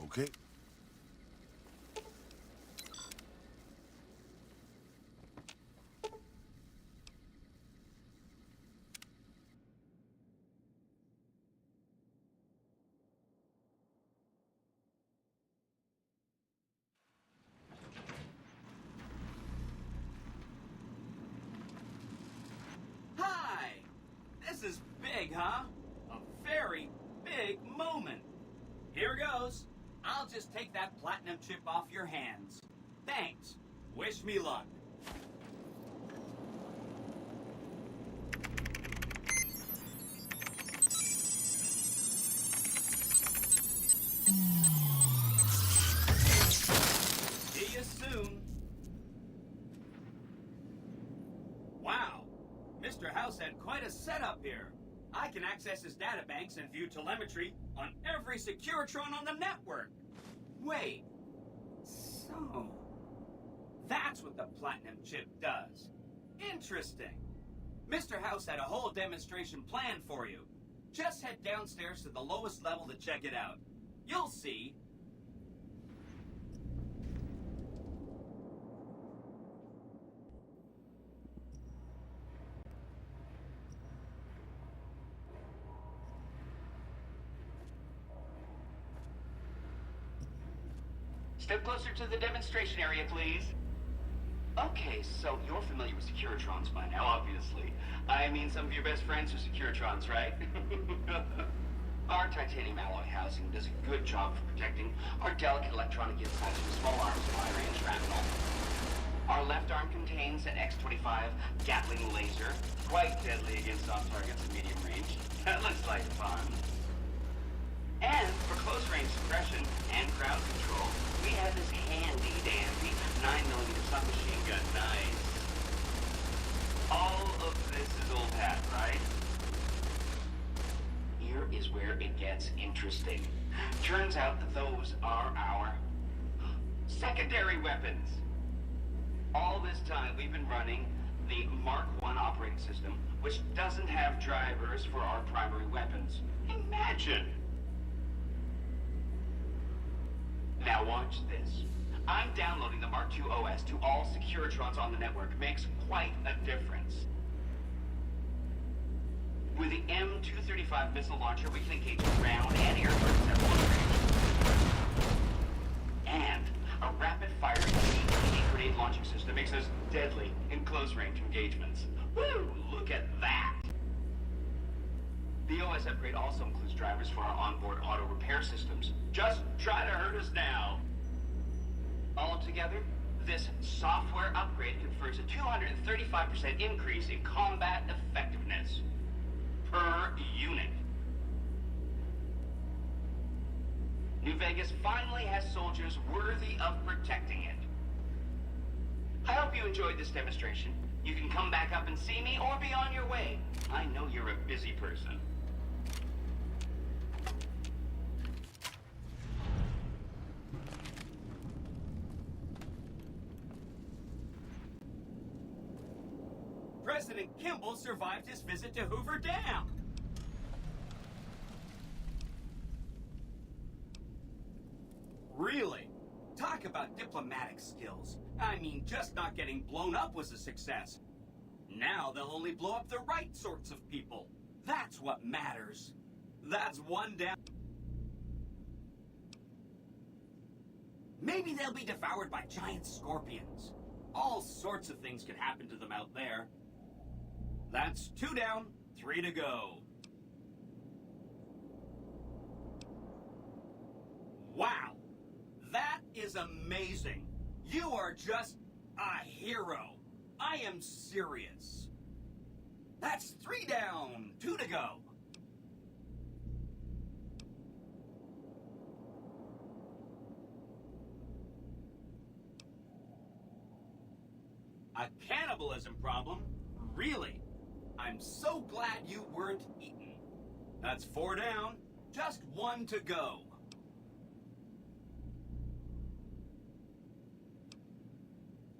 Okay. Hi! This is big, huh? A very big moment. Here goes. I'll just take that platinum chip off your hands. Thanks. Wish me luck. See you soon. Wow. Mr. House had quite a setup here. I can access his databanks and view telemetry on every Securitron on the network. Wait. So, that's what the platinum chip does. Interesting. Mr. House had a whole demonstration planned for you. Just head downstairs to the lowest level to check it out. You'll see. Step closer to the demonstration area, please. Okay, so you're familiar with Securitrons by now, obviously. I mean, some of your best friends are Securitrons, right? Our titanium alloy housing does a good job of protecting our delicate electronic insides from small arms and high-range shrapnel. Our left arm contains an X-25 Gatling laser, quite deadly against soft targets at medium range. That looks like fun. And for close-range suppression and crowd control, we have this handy-dandy 9mm submachine gun. Nice. All of this is old hat, right? Here is where it gets interesting. Turns out that those are our secondary weapons. All this time we've been running the Mark I operating system, which doesn't have drivers for our primary weapons. Imagine! Now watch this. I'm downloading the Mark II OS to all Securitrons on the network. Makes quite a difference. With the M235 missile launcher, we can engage ground and air targets at long range. And a rapid-fire TPD grenade launching system makes us deadly in close-range engagements. Woo! Look at that! The OS upgrade also includes drivers for our onboard auto repair systems. Just try to hurt us now. Altogether, this software upgrade confers a 235% increase in combat effectiveness per unit. New Vegas finally has soldiers worthy of protecting it. I hope you enjoyed this demonstration. You can come back up and see me or be on your way. I know you're a busy person. President Kimball survived his visit to Hoover Dam. Really? Talk about diplomatic skills. I mean, just not getting blown up was a success. Now they'll only blow up the right sorts of people. That's what matters. That's one down. Maybe they'll be devoured by giant scorpions. All sorts of things could happen to them out there. That's 2 down, 3 to go. Wow, that is amazing. You are just a hero. I am serious. That's 3 down, 2 to go. A cannibalism problem? Really? I'm so glad you weren't eaten. That's 4 down, just 1 to go.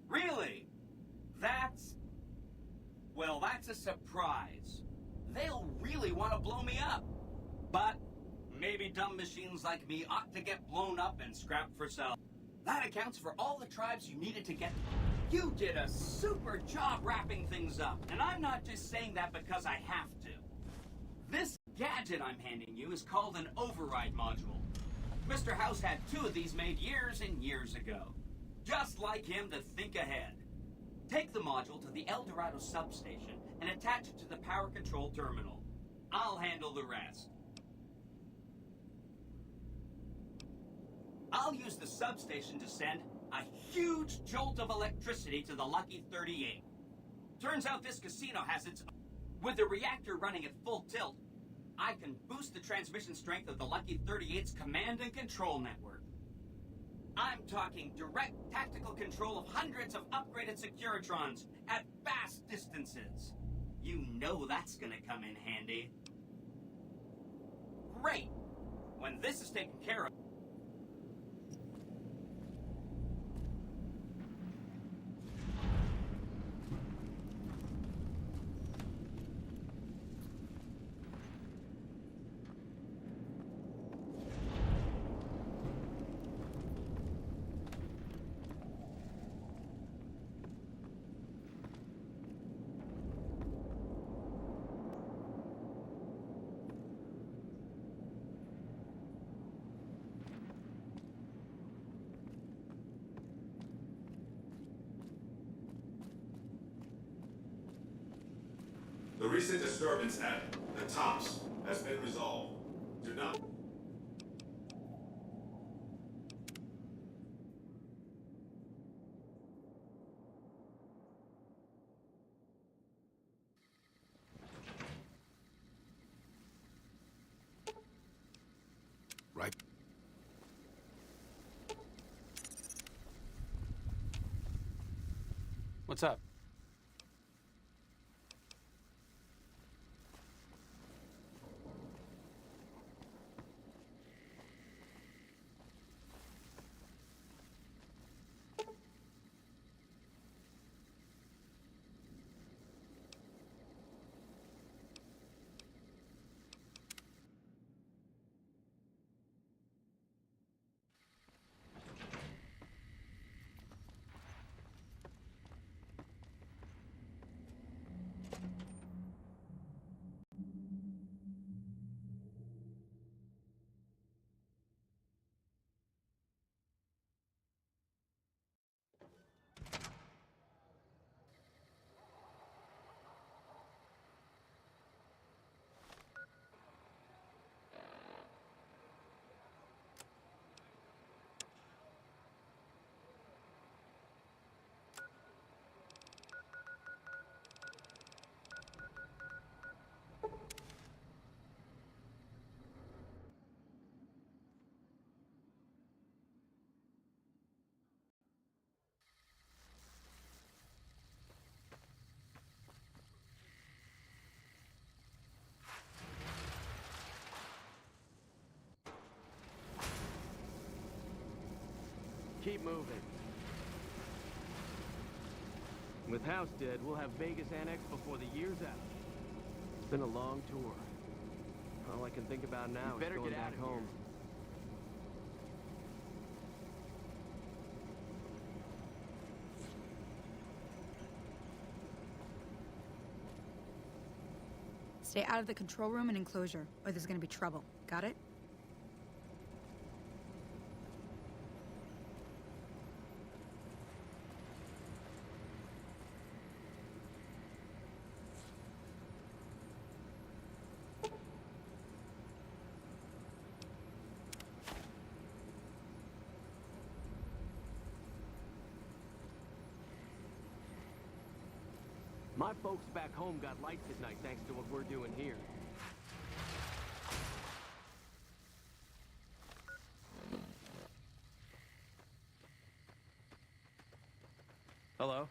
Really? Well, that's a surprise. They'll really want to blow me up. But maybe dumb machines like me ought to get blown up and scrapped for sale. That accounts for all the tribes you needed to get. You did a super job wrapping things up, and I'm not just saying that because I have to. This gadget I'm handing you is called an override module. Mr. House had 2 of these made years and years ago. Just like him to think ahead. Take the module to the El Dorado substation and attach it to the power control terminal. I'll handle the rest. I'll use the substation to send a huge jolt of electricity to the Lucky 38. Turns out this casino has its... With the reactor running at full tilt, I can boost the transmission strength of the Lucky 38's command and control network. I'm talking direct tactical control of hundreds of upgraded Securitrons at vast distances. You know that's gonna come in handy. Great! When this is taken care of... The recent disturbance at the Tops has been resolved. Do not... Right. What's up? Keep moving. With House dead, we'll have Vegas annexed before the year's out. It's been a long tour. All I can think about now is going back home. Stay out of the control room and enclosure, or there's gonna be trouble. Got it? My folks back home got lights at night thanks to what we're doing here. Hello?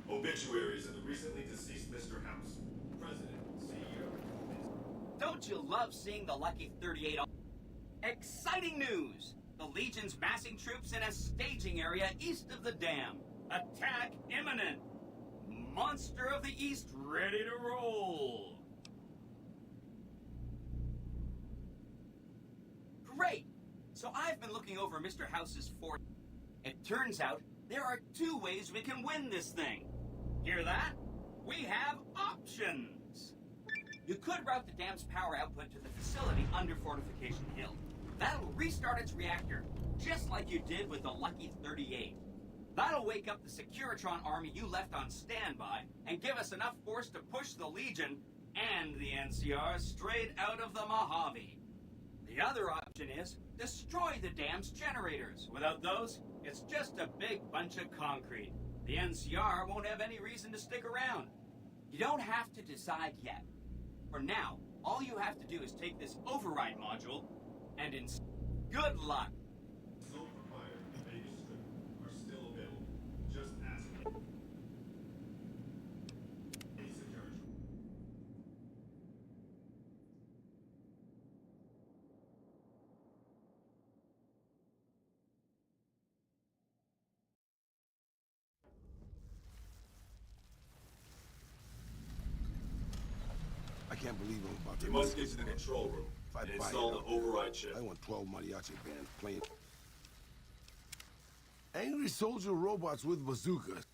Obituaries of the recently deceased Mr. House, President, CEO. Don't you love seeing the Lucky 38? Exciting news! The Legion's massing troops in a staging area east of the dam. Attack imminent! Monster of the East ready to roll! Great! So I've been looking over Mr. House's fort. It turns out there are two ways we can win this thing. Hear that? We have options! You could route the dam's power output to the facility under Fortification Hill. That'll restart its reactor, just like you did with the Lucky 38. That'll wake up the Securitron army you left on standby and give us enough force to push the Legion and the NCR straight out of the Mojave. The other option is destroy the dam's generators. Without those, it's just a big bunch of concrete. The NCR won't have any reason to stick around. You don't have to decide yet. For now, all you have to do is take this override module and good luck. Sole proprietor and Vegas Strip are still available. Just ask. A security. I can't believe I'm about to... You must get to the control room and install the override chip. I want 12 mariachi bands playing... Angry soldier robots with bazookas.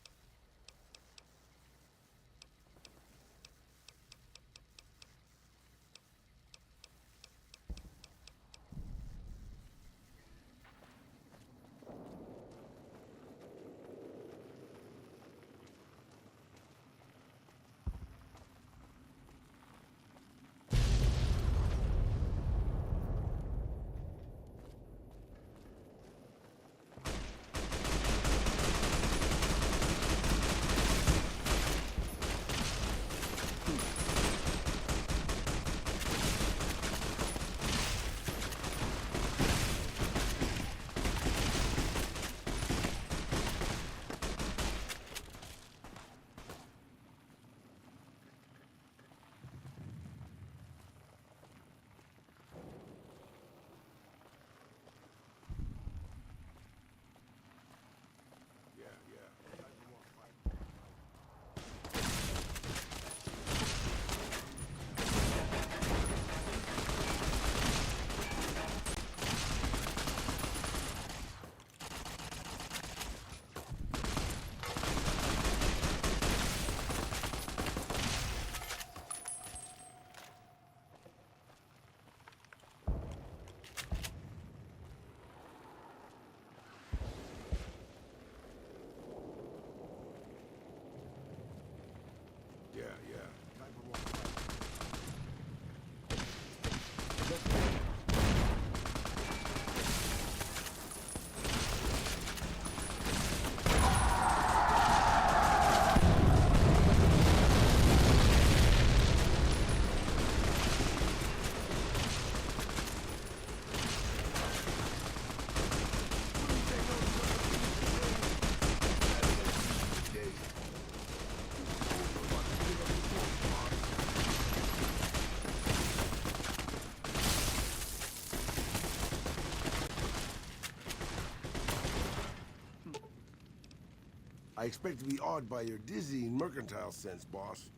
I expect to be awed by your dizzying mercantile sense, boss.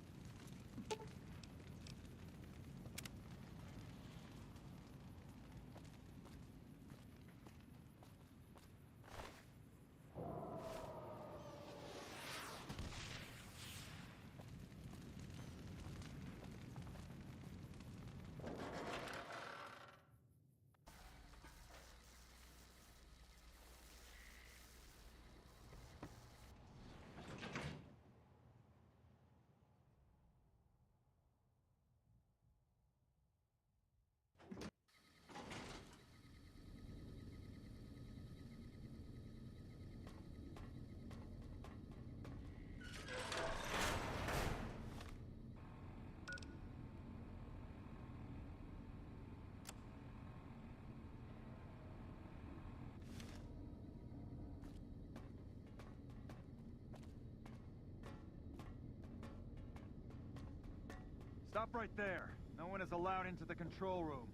Stop right there. No one is allowed into the control room.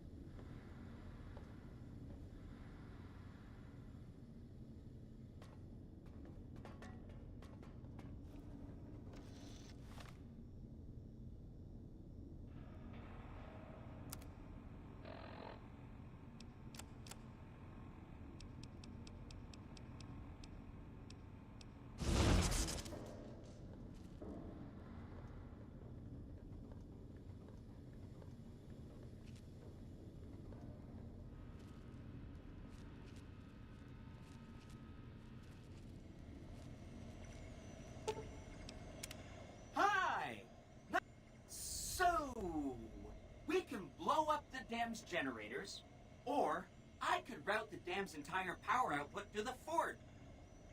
We can blow up the dam's generators, or I could route the dam's entire power output to the fort.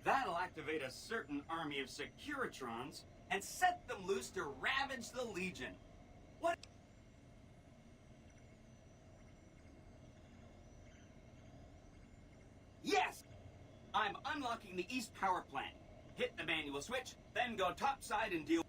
That'll activate a certain army of Securitrons and set them loose to ravage the Legion. What? Yes! I'm unlocking the East Power Plant. Hit the manual switch, then go topside and deal.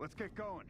Let's get going.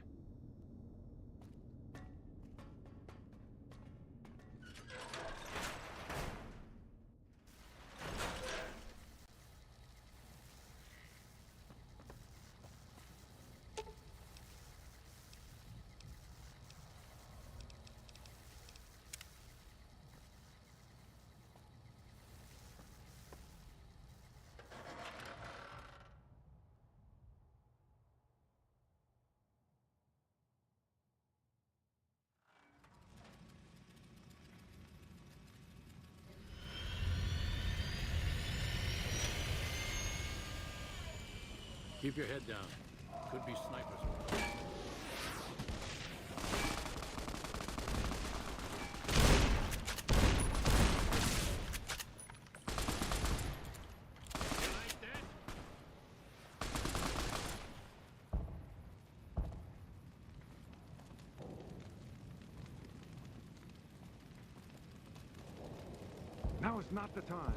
Keep your head down. Could be snipers around. Now is not the time.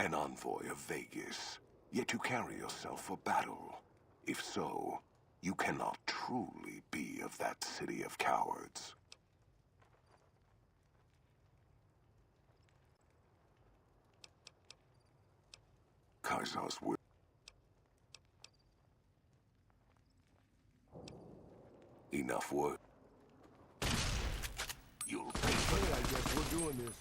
an envoy of Vegas, yet you carry yourself for battle. If so, you cannot truly be of that city of cowards. Kaiser's will. Enough work. You'll pay for I guess we're doing this.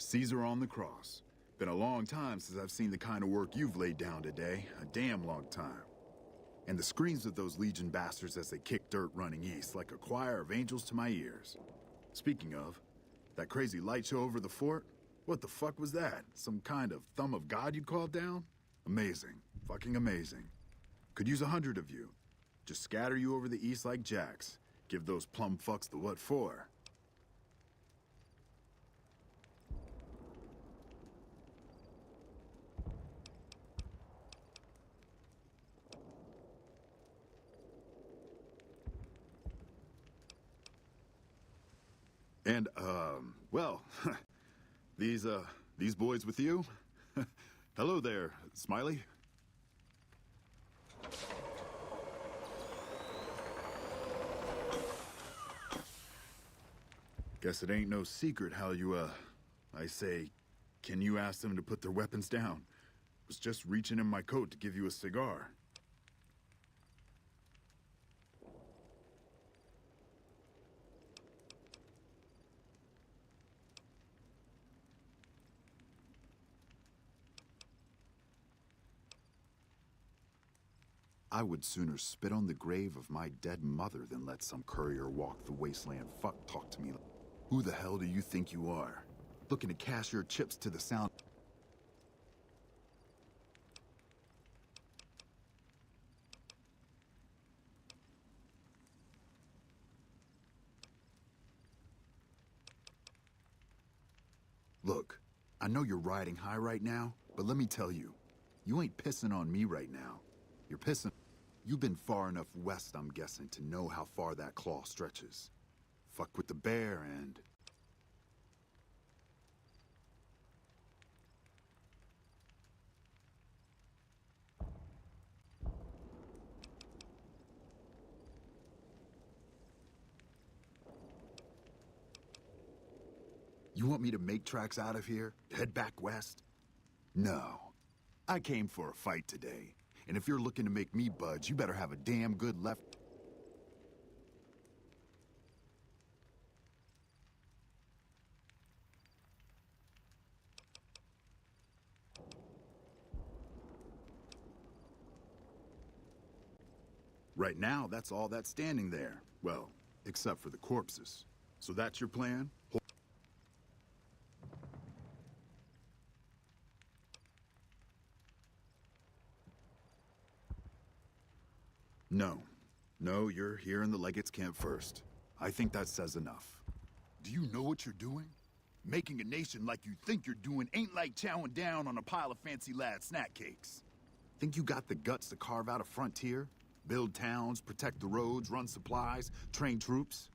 Caesar on the cross. Been a long time since I've seen the kind of work you've laid down today. A damn long time. And the screams of those Legion bastards as they kick dirt running east like a choir of angels to my ears. Speaking of, that crazy light show over the fort? What the fuck was that? Some kind of thumb of God you called down? Amazing. Fucking amazing. Could use 100 of you. Just scatter you over the east like jacks. Give those plum fucks the what for. And, well, these boys with you? Hello there, Smiley. Guess it ain't no secret how you, I say, can you ask them to put their weapons down? Was just reaching in my coat to give you a cigar. I would sooner spit on the grave of my dead mother than let some courier walk the wasteland fuck talk to me. Who the hell do you think you are? Looking to cash your chips to the sound. Look, I know you're riding high right now, but let me tell you, you ain't pissing on me right now. You're pissing. You've been far enough west, I'm guessing, to know how far that claw stretches. Fuck with the bear and... You want me to make tracks out of here? Head back west? No. I came for a fight today. And if you're looking to make me budge, you better have a damn good left... Right now, that's all that's standing there. Well, except for the corpses. So that's your plan? No. No, you're here in the Legates camp first. I think that says enough. Do you know what you're doing? Making a nation like you think you're doing ain't like chowing down on a pile of fancy lad snack cakes. Think you got the guts to carve out a frontier? Build towns, protect the roads, run supplies, train troops?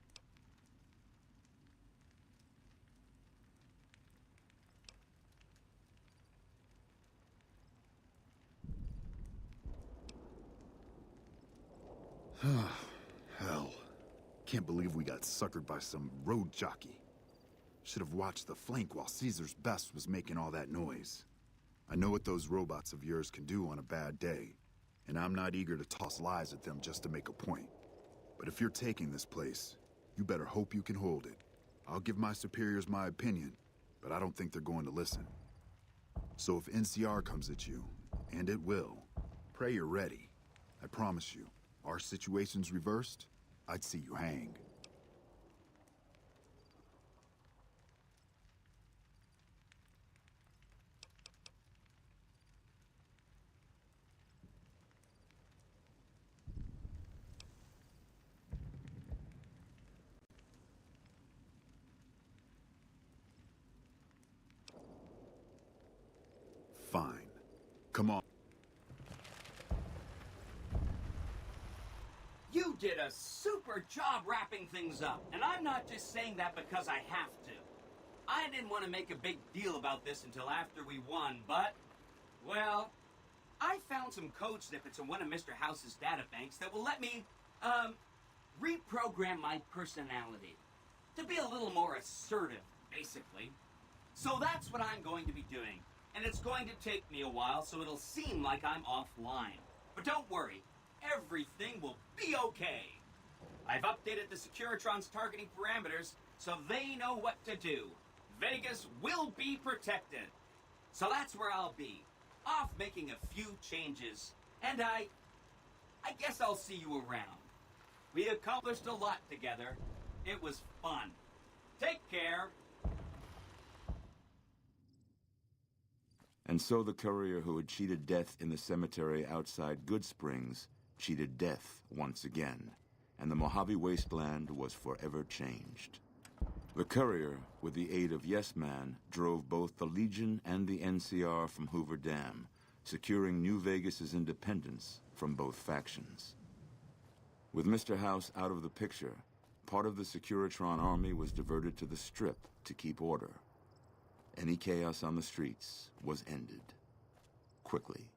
Hell. Can't believe we got suckered by some road jockey. Should have watched the flank while Caesar's best was making all that noise. I know what those robots of yours can do on a bad day, and I'm not eager to toss lies at them just to make a point. But if you're taking this place, you better hope you can hold it. I'll give my superiors my opinion, but I don't think they're going to listen. So if NCR comes at you, and it will, pray you're ready. I promise you. Our situation's reversed, I'd see you hang. Fine. Come on. You did a super job wrapping things up, and I'm not just saying that because I have to. I didn't want to make a big deal about this until after we won, but, well, I found some code snippets in one of Mr. House's databanks that will let me, reprogram my personality to be a little more assertive, basically. So that's what I'm going to be doing, and it's going to take me a while, so it'll seem like I'm offline. But don't worry. Everything will be okay. I've updated the Securitron's targeting parameters so they know what to do. Vegas will be protected. So that's where I'll be, off making a few changes. And I guess I'll see you around. We accomplished a lot together. It was fun. Take care. And so the courier who had cheated death in the cemetery outside Goodsprings cheated death once again, and the Mojave Wasteland was forever changed. The courier, with the aid of Yes Man, drove both the Legion and the NCR from Hoover Dam, securing New Vegas's independence from both factions. With Mr. House out of the picture, part of the Securitron army was diverted to the Strip to keep order. Any chaos on the streets was ended. Quickly.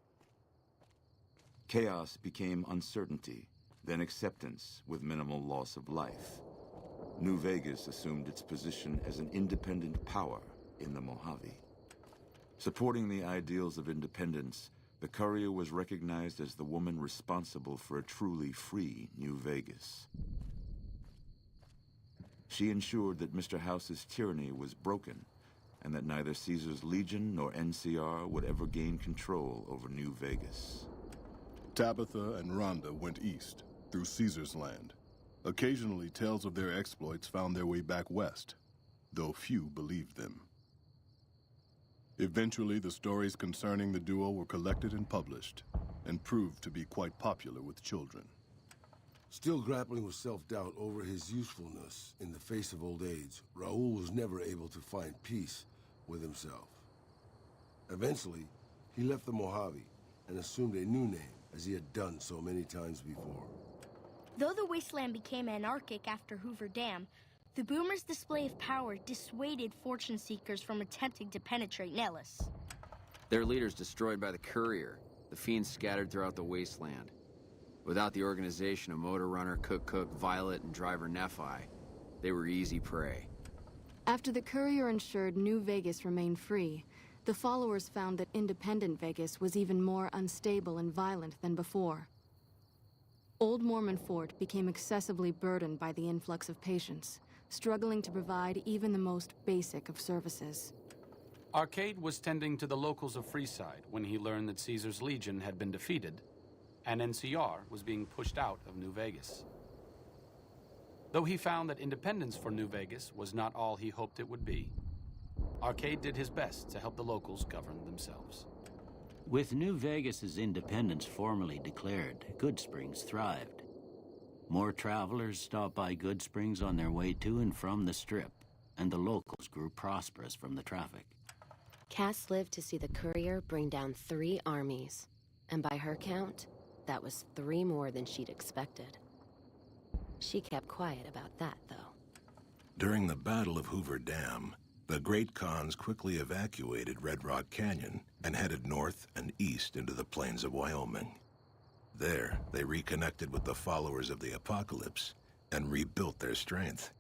Chaos became uncertainty, then acceptance with minimal loss of life. New Vegas assumed its position as an independent power in the Mojave. Supporting the ideals of independence, the courier was recognized as the woman responsible for a truly free New Vegas. She ensured that Mr. House's tyranny was broken, and that neither Caesar's Legion nor NCR would ever gain control over New Vegas. Tabitha and Rhonda went east, through Caesar's Land. Occasionally, tales of their exploits found their way back west, though few believed them. Eventually, the stories concerning the duo were collected and published, and proved to be quite popular with children. Still grappling with self-doubt over his usefulness in the face of old age, Raul was never able to find peace with himself. Eventually, he left the Mojave and assumed a new name, as he had done so many times before. Though the wasteland became anarchic after Hoover Dam, the Boomers' display of power dissuaded fortune seekers from attempting to penetrate Nellis. Their leaders destroyed by the Courier, the fiends scattered throughout the wasteland. Without the organization of Motor Runner, Cook, Violet, and Driver Nephi, they were easy prey. After the Courier ensured New Vegas remained free, the followers found that independent Vegas was even more unstable and violent than before. Old Mormon Fort became excessively burdened by the influx of patients, struggling to provide even the most basic of services. Arcade was tending to the locals of Freeside when he learned that Caesar's Legion had been defeated, and NCR was being pushed out of New Vegas. Though he found that independence for New Vegas was not all he hoped it would be, Arcade did his best to help the locals govern themselves. With New Vegas's independence formally declared, Goodsprings thrived. More travelers stopped by Goodsprings on their way to and from the Strip, and the locals grew prosperous from the traffic. Cass lived to see the Courier bring down 3 armies, and by her count, that was 3 more than she'd expected. She kept quiet about that, though. During the Battle of Hoover Dam, the Great Khans quickly evacuated Red Rock Canyon and headed north and east into the plains of Wyoming. There, they reconnected with the followers of the Apocalypse and rebuilt their strength.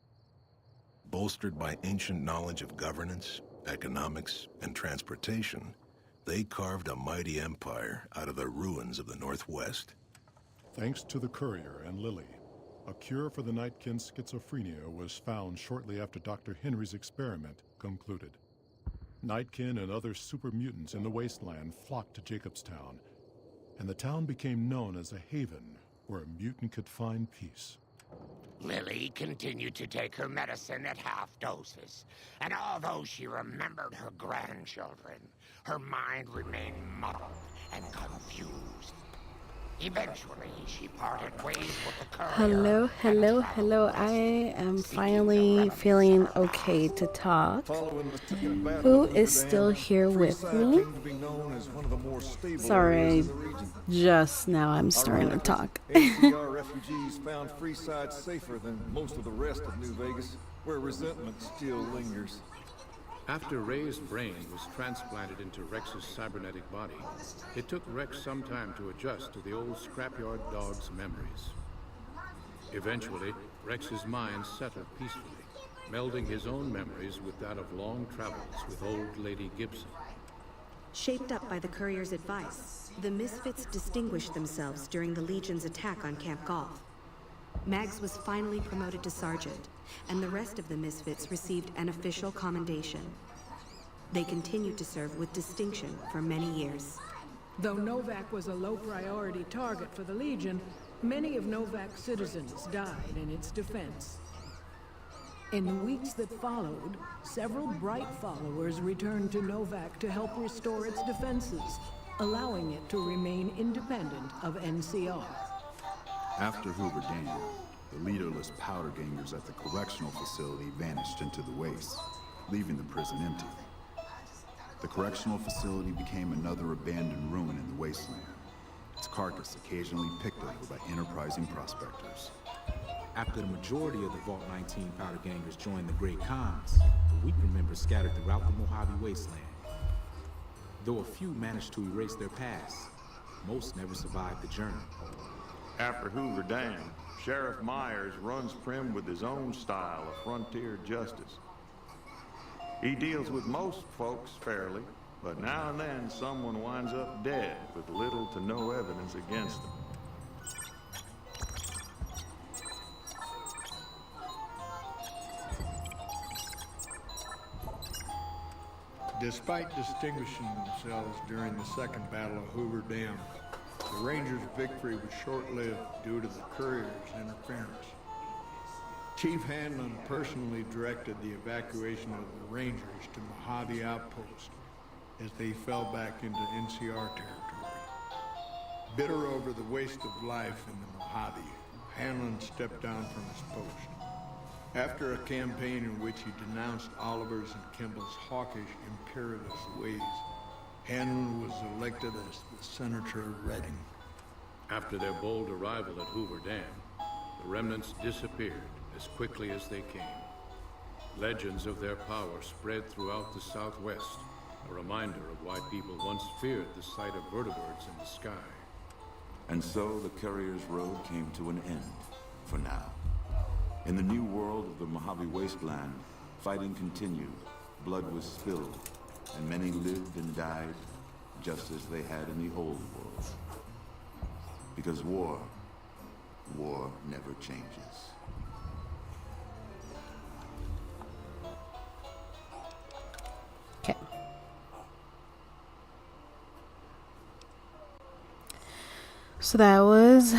Bolstered by ancient knowledge of governance, economics, and transportation, they carved a mighty empire out of the ruins of the Northwest. Thanks to the Courier and Lily, a cure for the Nightkin's schizophrenia was found shortly after Dr. Henry's experiment concluded. Nightkin and other super mutants in the wasteland flocked to Jacobstown, and the town became known as a haven where a mutant could find peace. Lily continued to take her medicine at half doses, and although she remembered her grandchildren, her mind remained muddled and confused. Eventually, she parted ways with the Courier. Hello. I am finally feeling okay to talk. Who is still here with me? Sorry, just now I'm starting to talk. NCR refugees found Freeside safer than most of the rest of New Vegas, where resentment still lingers. After Ray's brain was transplanted into Rex's cybernetic body, it took Rex some time to adjust to the old scrapyard dog's memories. Eventually, Rex's mind settled peacefully, melding his own memories with that of long travels with old Lady Gibson. Shaped up by the Courier's advice, the Misfits distinguished themselves during the Legion's attack on Camp Golf. Mags was finally promoted to sergeant, and the rest of the Misfits received an official commendation. They continued to serve with distinction for many years. Though Novak was a low-priority target for the Legion, many of Novak's citizens died in its defense. In the weeks that followed, several bright followers returned to Novak to help restore its defenses, allowing it to remain independent of NCR. After Hoover Dam, the leaderless powder gangers at the correctional facility vanished into the waste, leaving the prison empty. The correctional facility became another abandoned ruin in the wasteland, its carcass occasionally picked over by enterprising prospectors. After the majority of the Vault 19 powder gangers joined the Great Khans, the weaker members scattered throughout the Mojave wasteland. Though a few managed to erase their past, most never survived the journey. After Hoover Dam, Sheriff Myers runs Prim with his own style of frontier justice. He deals with most folks fairly, but now and then someone winds up dead with little to no evidence against them. Despite distinguishing themselves during the Second Battle of Hoover Dam, The Rangers' victory was short-lived due to the courier's interference. Chief Hanlon personally directed the evacuation of the Rangers to Mojave Outpost as they fell back into NCR territory. Bitter over the waste of life in the Mojave, Hanlon stepped down from his post. After a campaign in which he denounced Oliver's and Kimball's hawkish, imperialist ways, Hanlon was elected as the Senator of Reading. After their bold arrival at Hoover Dam, the remnants disappeared as quickly as they came. Legends of their power spread throughout the Southwest, a reminder of why people once feared the sight of vertibirds in the sky. And so the Courier's road came to an end, for now. In the new world of the Mojave Wasteland, fighting continued, blood was spilled, and many lived and died just as they had in the old world. Because war never changes. Okay. So that was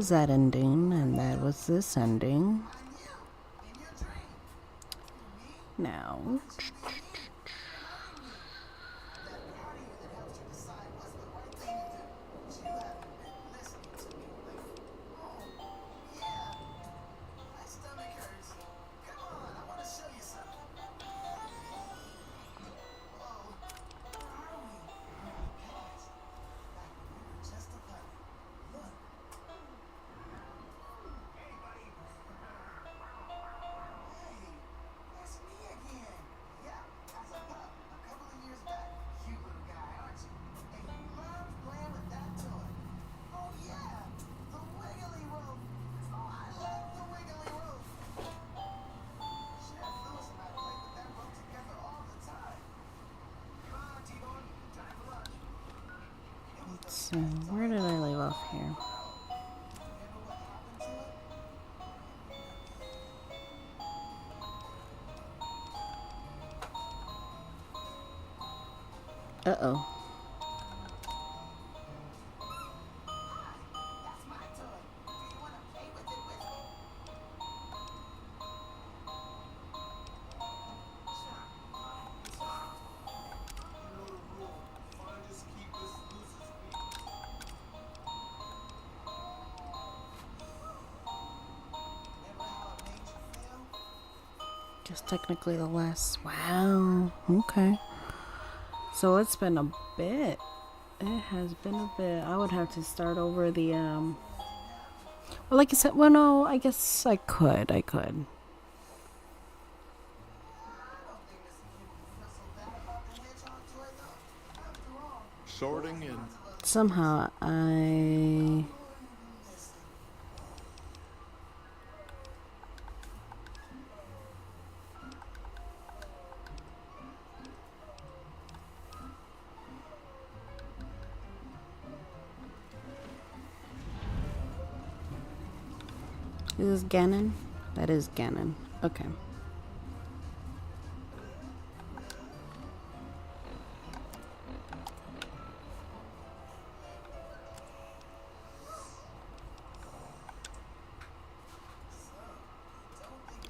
that ending, and that was this ending. Now, so where did I leave off here? Uh-oh. Just technically the last. Wow. Okay. So it's been a bit. It has been a bit. I would have to start over the well, like I said, well, no, I guess I could. Sorting and Somehow I Is this Ganon? That is Ganon. Okay.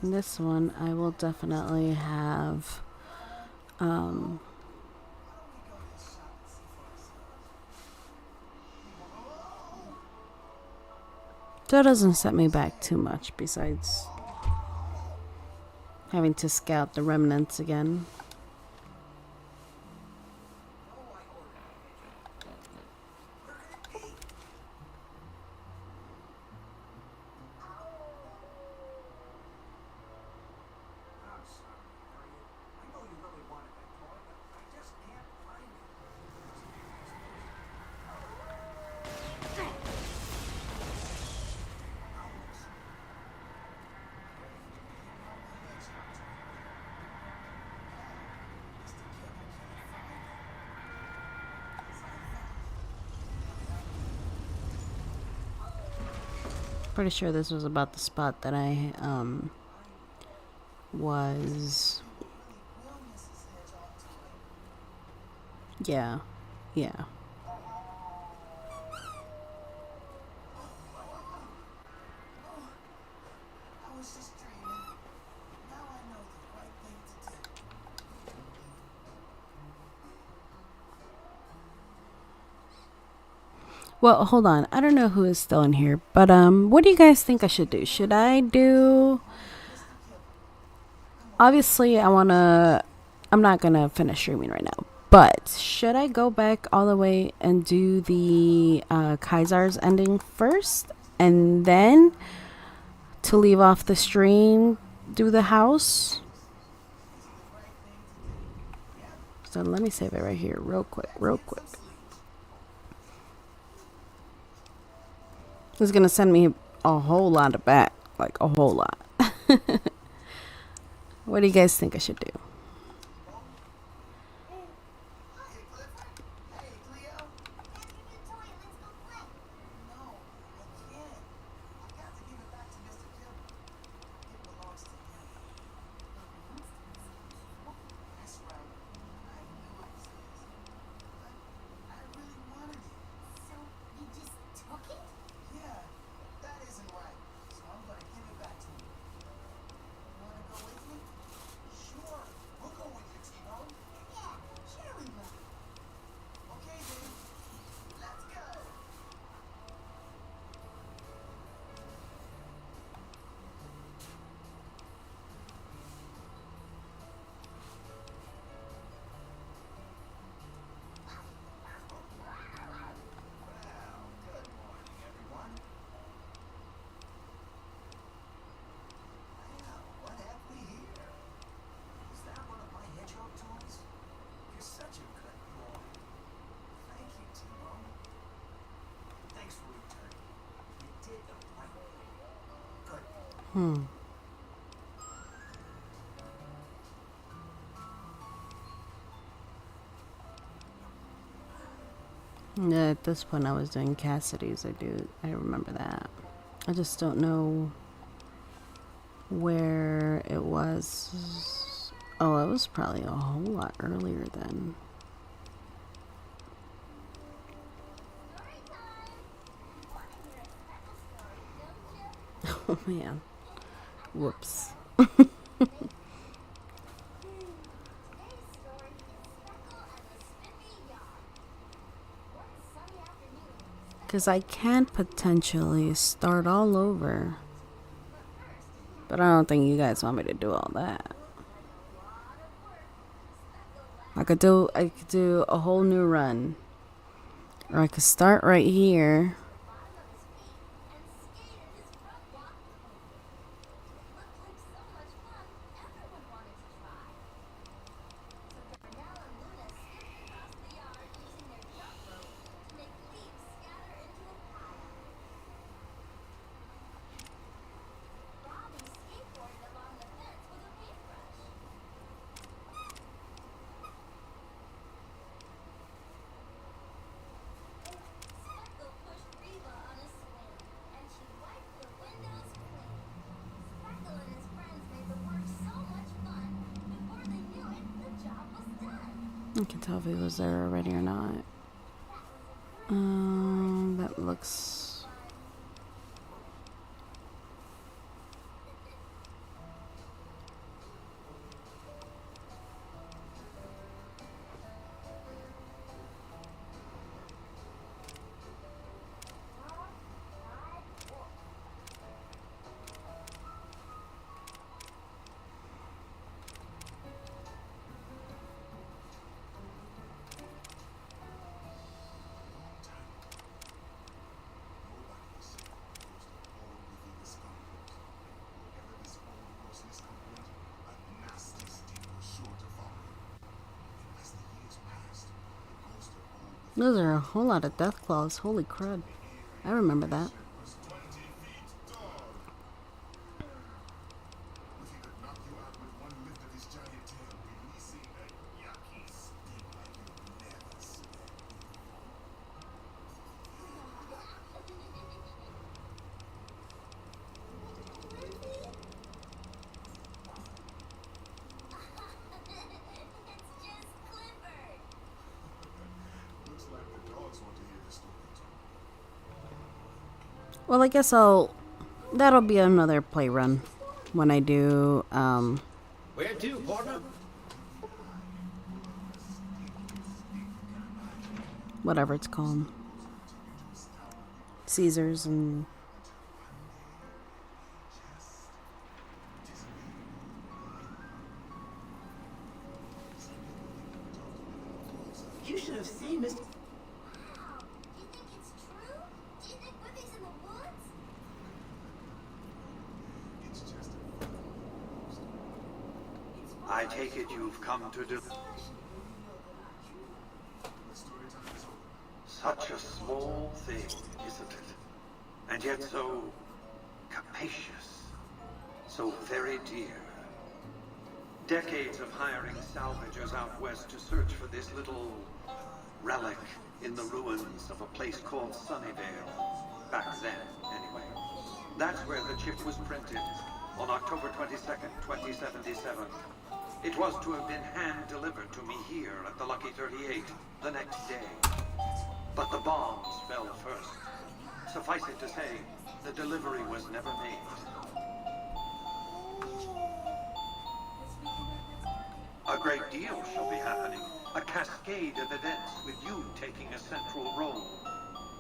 This one I will definitely have so it doesn't set me back too much besides having to scout the remnants again. Pretty sure this was about the spot that I was. Yeah. Well, hold on. I don't know who is still in here, but what do you guys think I should do? Should I do... Obviously, I'm not gonna finish streaming right now, but should I go back all the way and do the Kaisar's ending first, and then to leave off the stream, do the house? So let me save it right here real quick. It's gonna send me a whole lot of back, like a whole lot. What do you guys think I should do? Yeah, at this point I was doing Cassidy's. I remember that. I just don't know where it was. Oh, it was probably a whole lot earlier then. Oh man. Whoops. Because I can potentially start all over. But I don't think you guys want me to do all that. I could do a whole new run. Or I could start right here. I can tell if he was there already or not. That looks... Those are a whole lot of death claws. Holy crud. I remember that. Well, I guess that'll be another play run when I do, Where to, partner? whatever it's called. Caesars and... You should have seen Mr. I take it you've come to do... Such a small thing, isn't it? And yet so capacious, so very dear. Decades of hiring salvagers out west to search for this little relic in the ruins of a place called Sunnyvale. Back then, anyway. That's where the chip was printed, on October 22nd, 2077. It was to have been hand-delivered to me here at the Lucky 38 the next day. But the bombs fell first. Suffice it to say, the delivery was never made. A great deal shall be happening. A cascade of events with you taking a central role.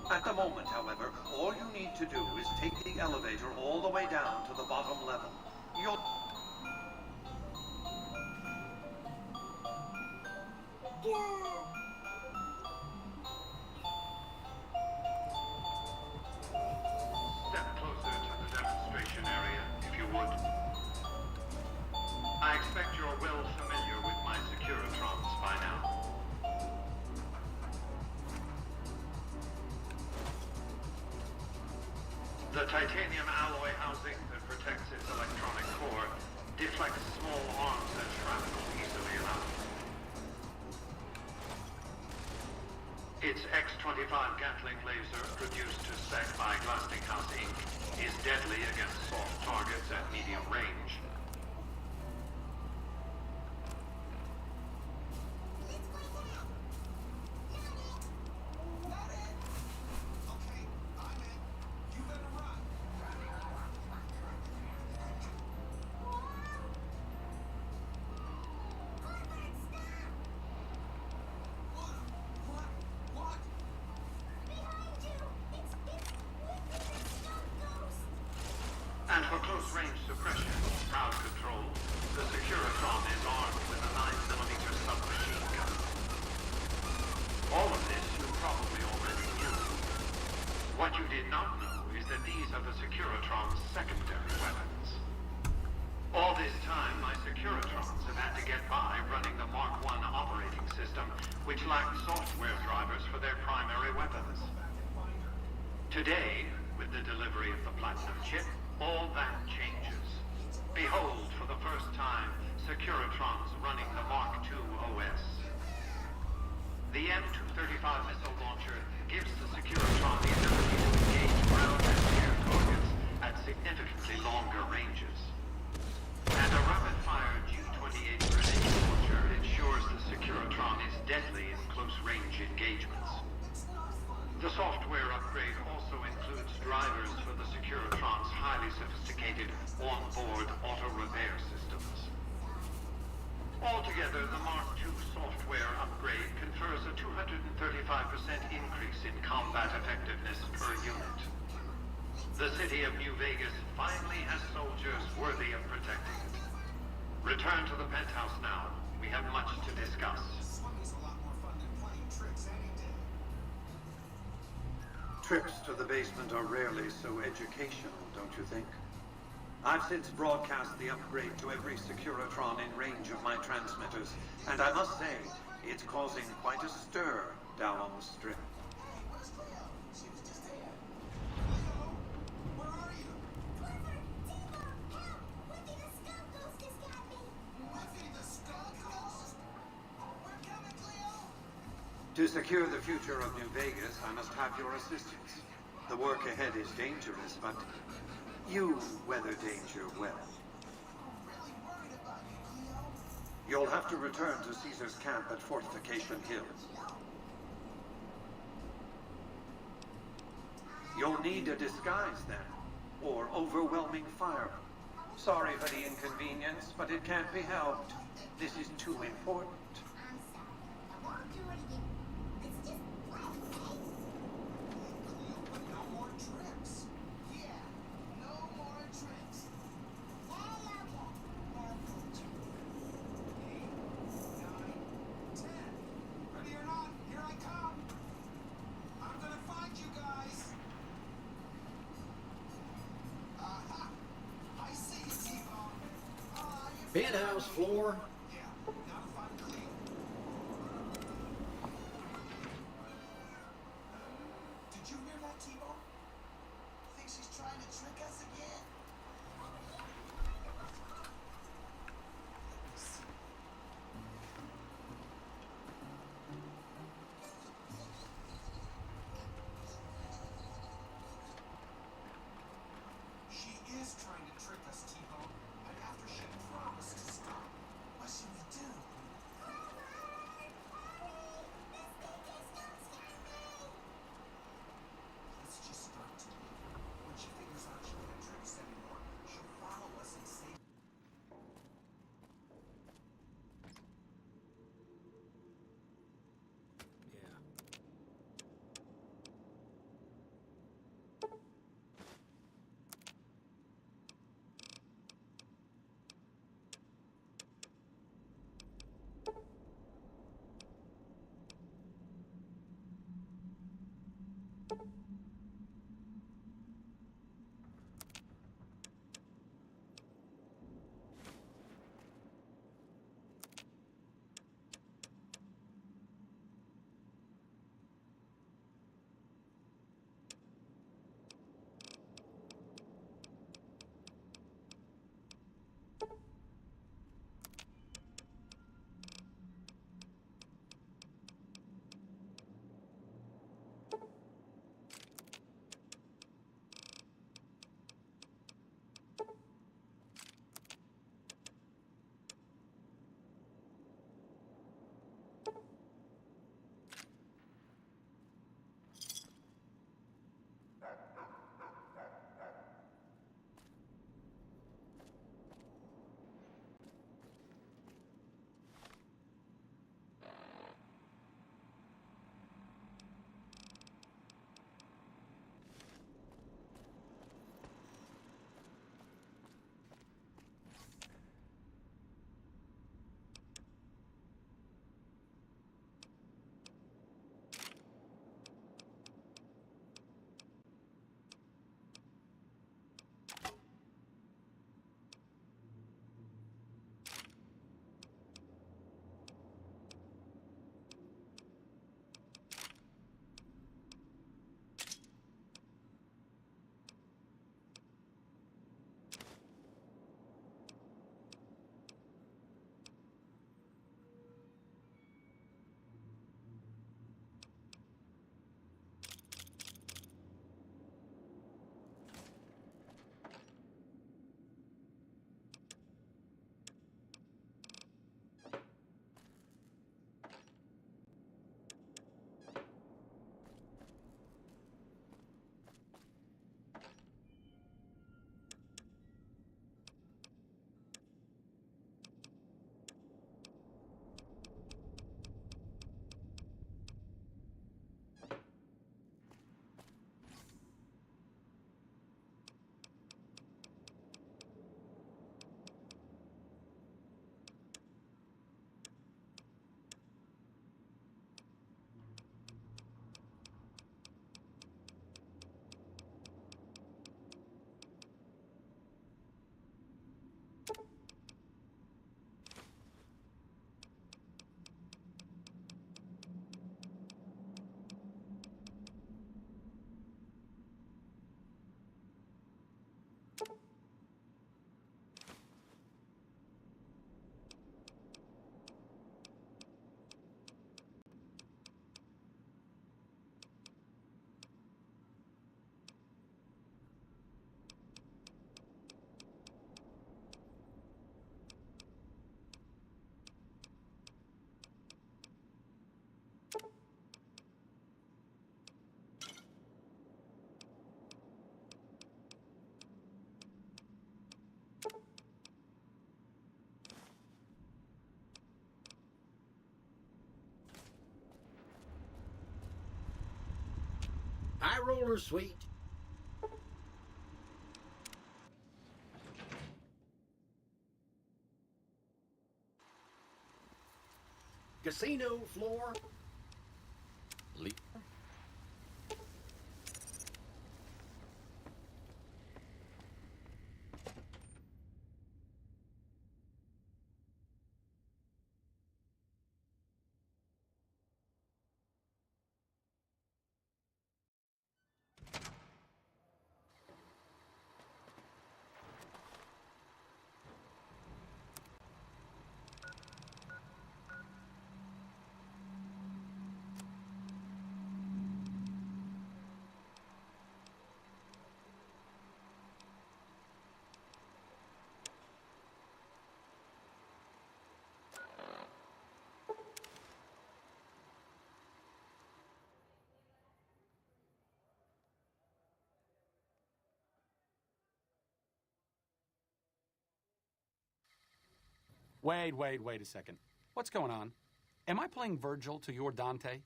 At the moment, however, all you need to do is take the elevator all the way down to the bottom level. You'll... Step closer to the demonstration area, if you would. I expect you're well familiar with my Securitrons by now. The titanium alloy housing that protects its electronic core deflects small arms and shrapnel easily enough. Its X-25 Gatling laser, produced to spec by Glassinghouse Inc., is deadly against soft targets at medium range. And for close-range suppression, crowd control, the Securitron is armed with a 9mm submachine gun. All of this you probably already knew. What you did not know is that these are the Securitron's secondary weapons. All this time, my Securitrons have had to get by running the Mark I operating system, which lacked software drivers for their primary weapons. Today, with the delivery of the Platinum chip, all that changes. Behold, for the first time, Securitrons running the Mark II OS. The M235 missile launcher gives the Securitron the ability to engage ground and air targets at significantly longer ranges. And a rapid-fire Ju-28 grenade launcher ensures the Securitron is deadly in close-range engagements. The software upgrade also includes drivers for the Securitron's highly sophisticated on-board auto-repair systems. Altogether, the Mark II software upgrade confers a 235% increase in combat effectiveness per unit. The city of New Vegas finally has soldiers worthy of protecting it. Return to the penthouse now. We have much to discuss. Trips to the basement are rarely so educational, don't you think? I've since broadcast the upgrade to every Securitron in range of my transmitters, and I must say, it's causing quite a stir down on the strip. To secure the future of New Vegas, I must have your assistance. The work ahead is dangerous, but you weather danger well. You'll have to return to Caesar's camp at Fortification Hill. You'll need a disguise then, or overwhelming fire. Sorry for the inconvenience, but it can't be helped. This is too important. Penthouse floor. Did you hear that, T-Bone? Think she's trying to trick us again? She is trying to trick us, T-Bone. And after she promised to stop, what should we do? Let's just start to. When she figures out she can't trick us anymore, she'll follow us and say. High roller suite. Casino floor. Wait a second. What's going on? Am I playing Virgil to your Dante?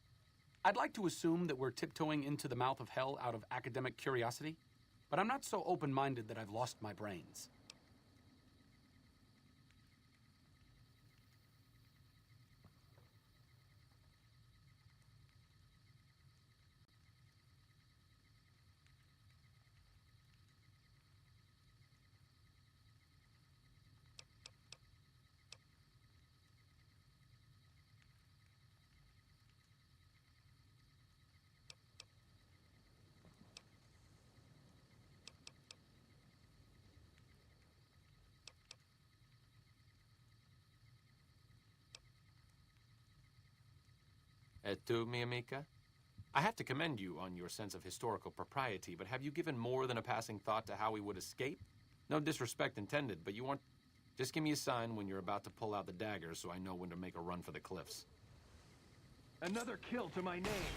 I'd like to assume that we're tiptoeing into the mouth of hell out of academic curiosity, but I'm not so open-minded that I've lost my brains. Et tu, mi amica? I have to commend you on your sense of historical propriety, but have you given more than a passing thought to how we would escape? No disrespect intended, but you want... Just give me a sign when you're about to pull out the dagger so I know when to make a run for the cliffs. Another kill to my name.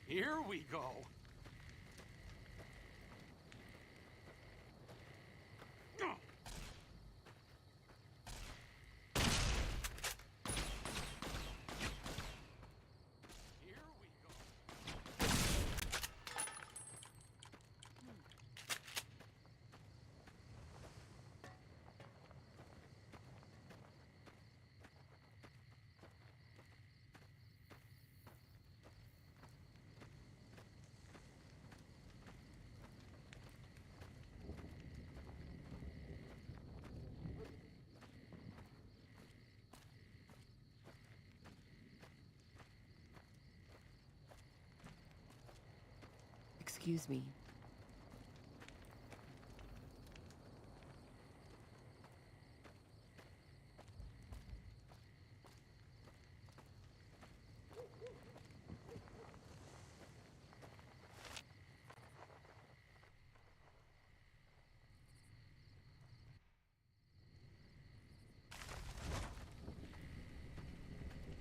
Here we go. Excuse me.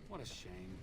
What a shame.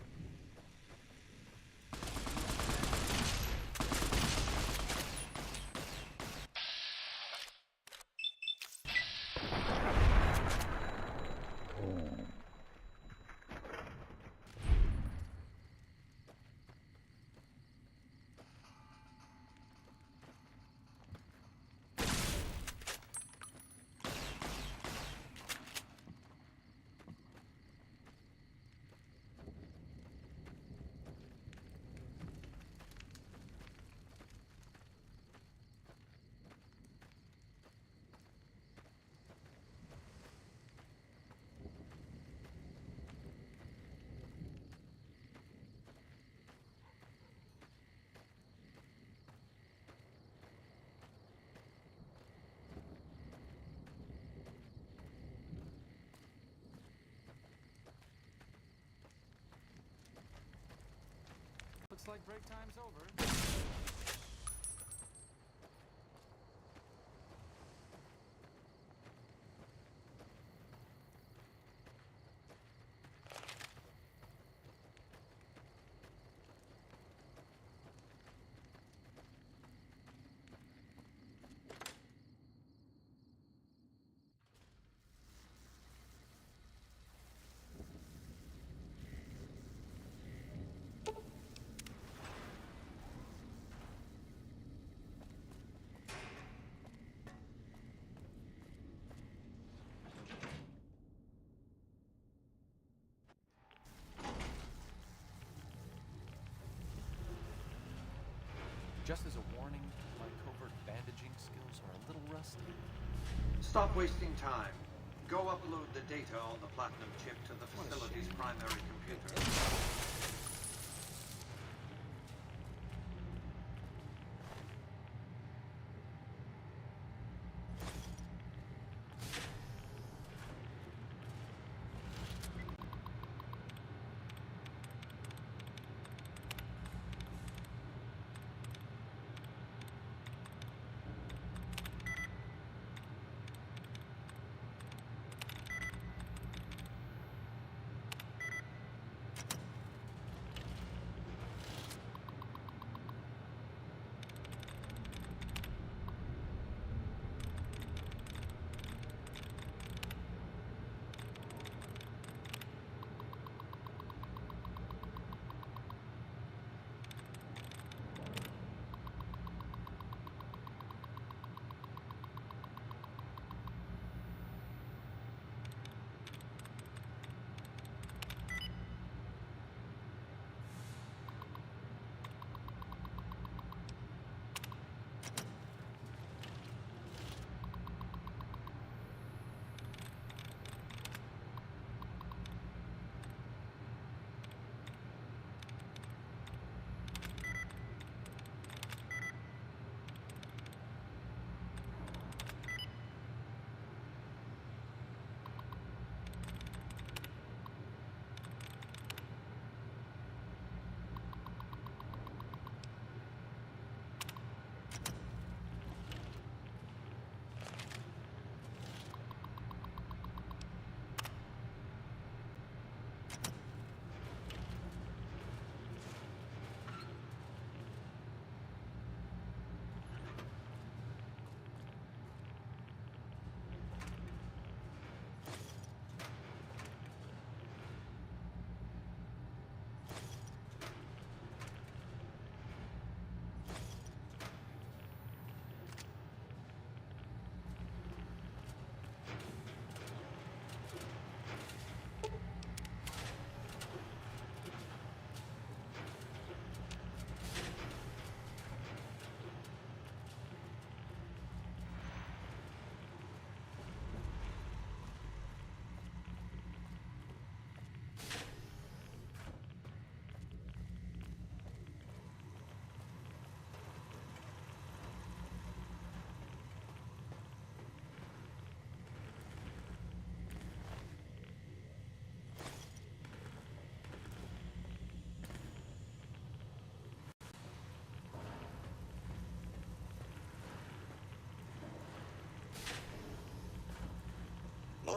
Looks like break time's over. Just as a warning, my covert bandaging skills are a little rusty. Stop wasting time. Go upload the data on the Platinum chip to the facility's primary computer.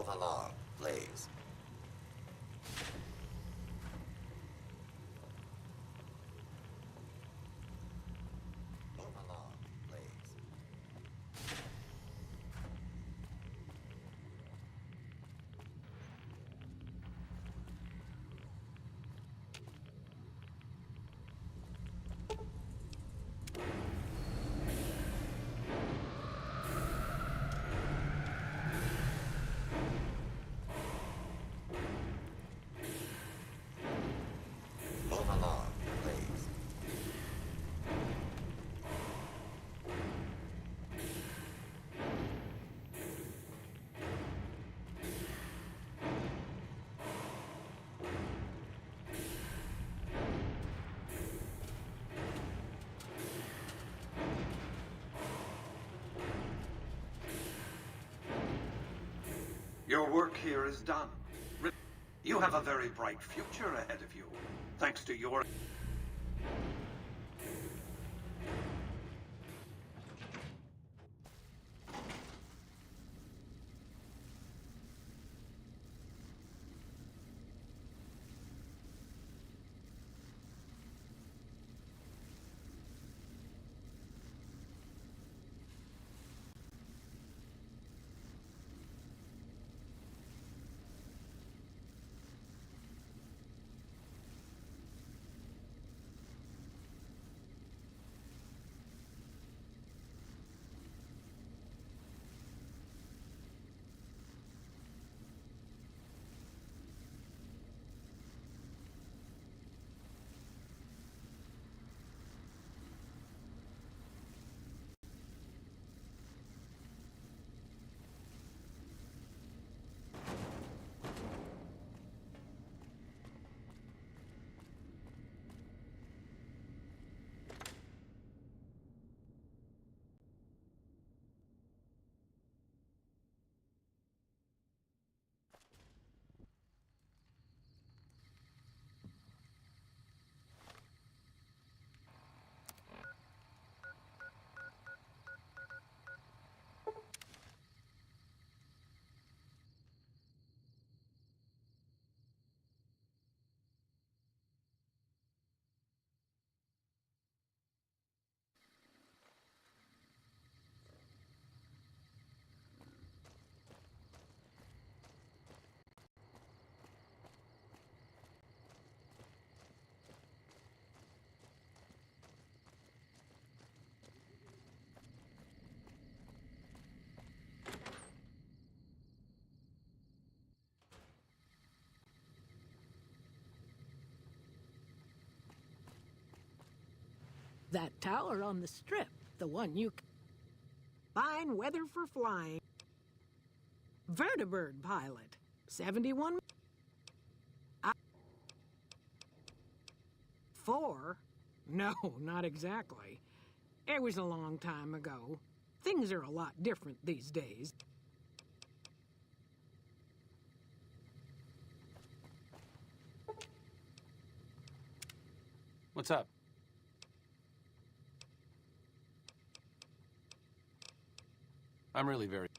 Move along, please. Move along, please. Move along, please. Your work here is done. You have a very bright future ahead of you, thanks to your... That tower on the strip, the one you... Fine weather for flying. Vertibird pilot, 71... 4? No, not exactly. It was a long time ago. Things are a lot different these days. What's up? I'm really very...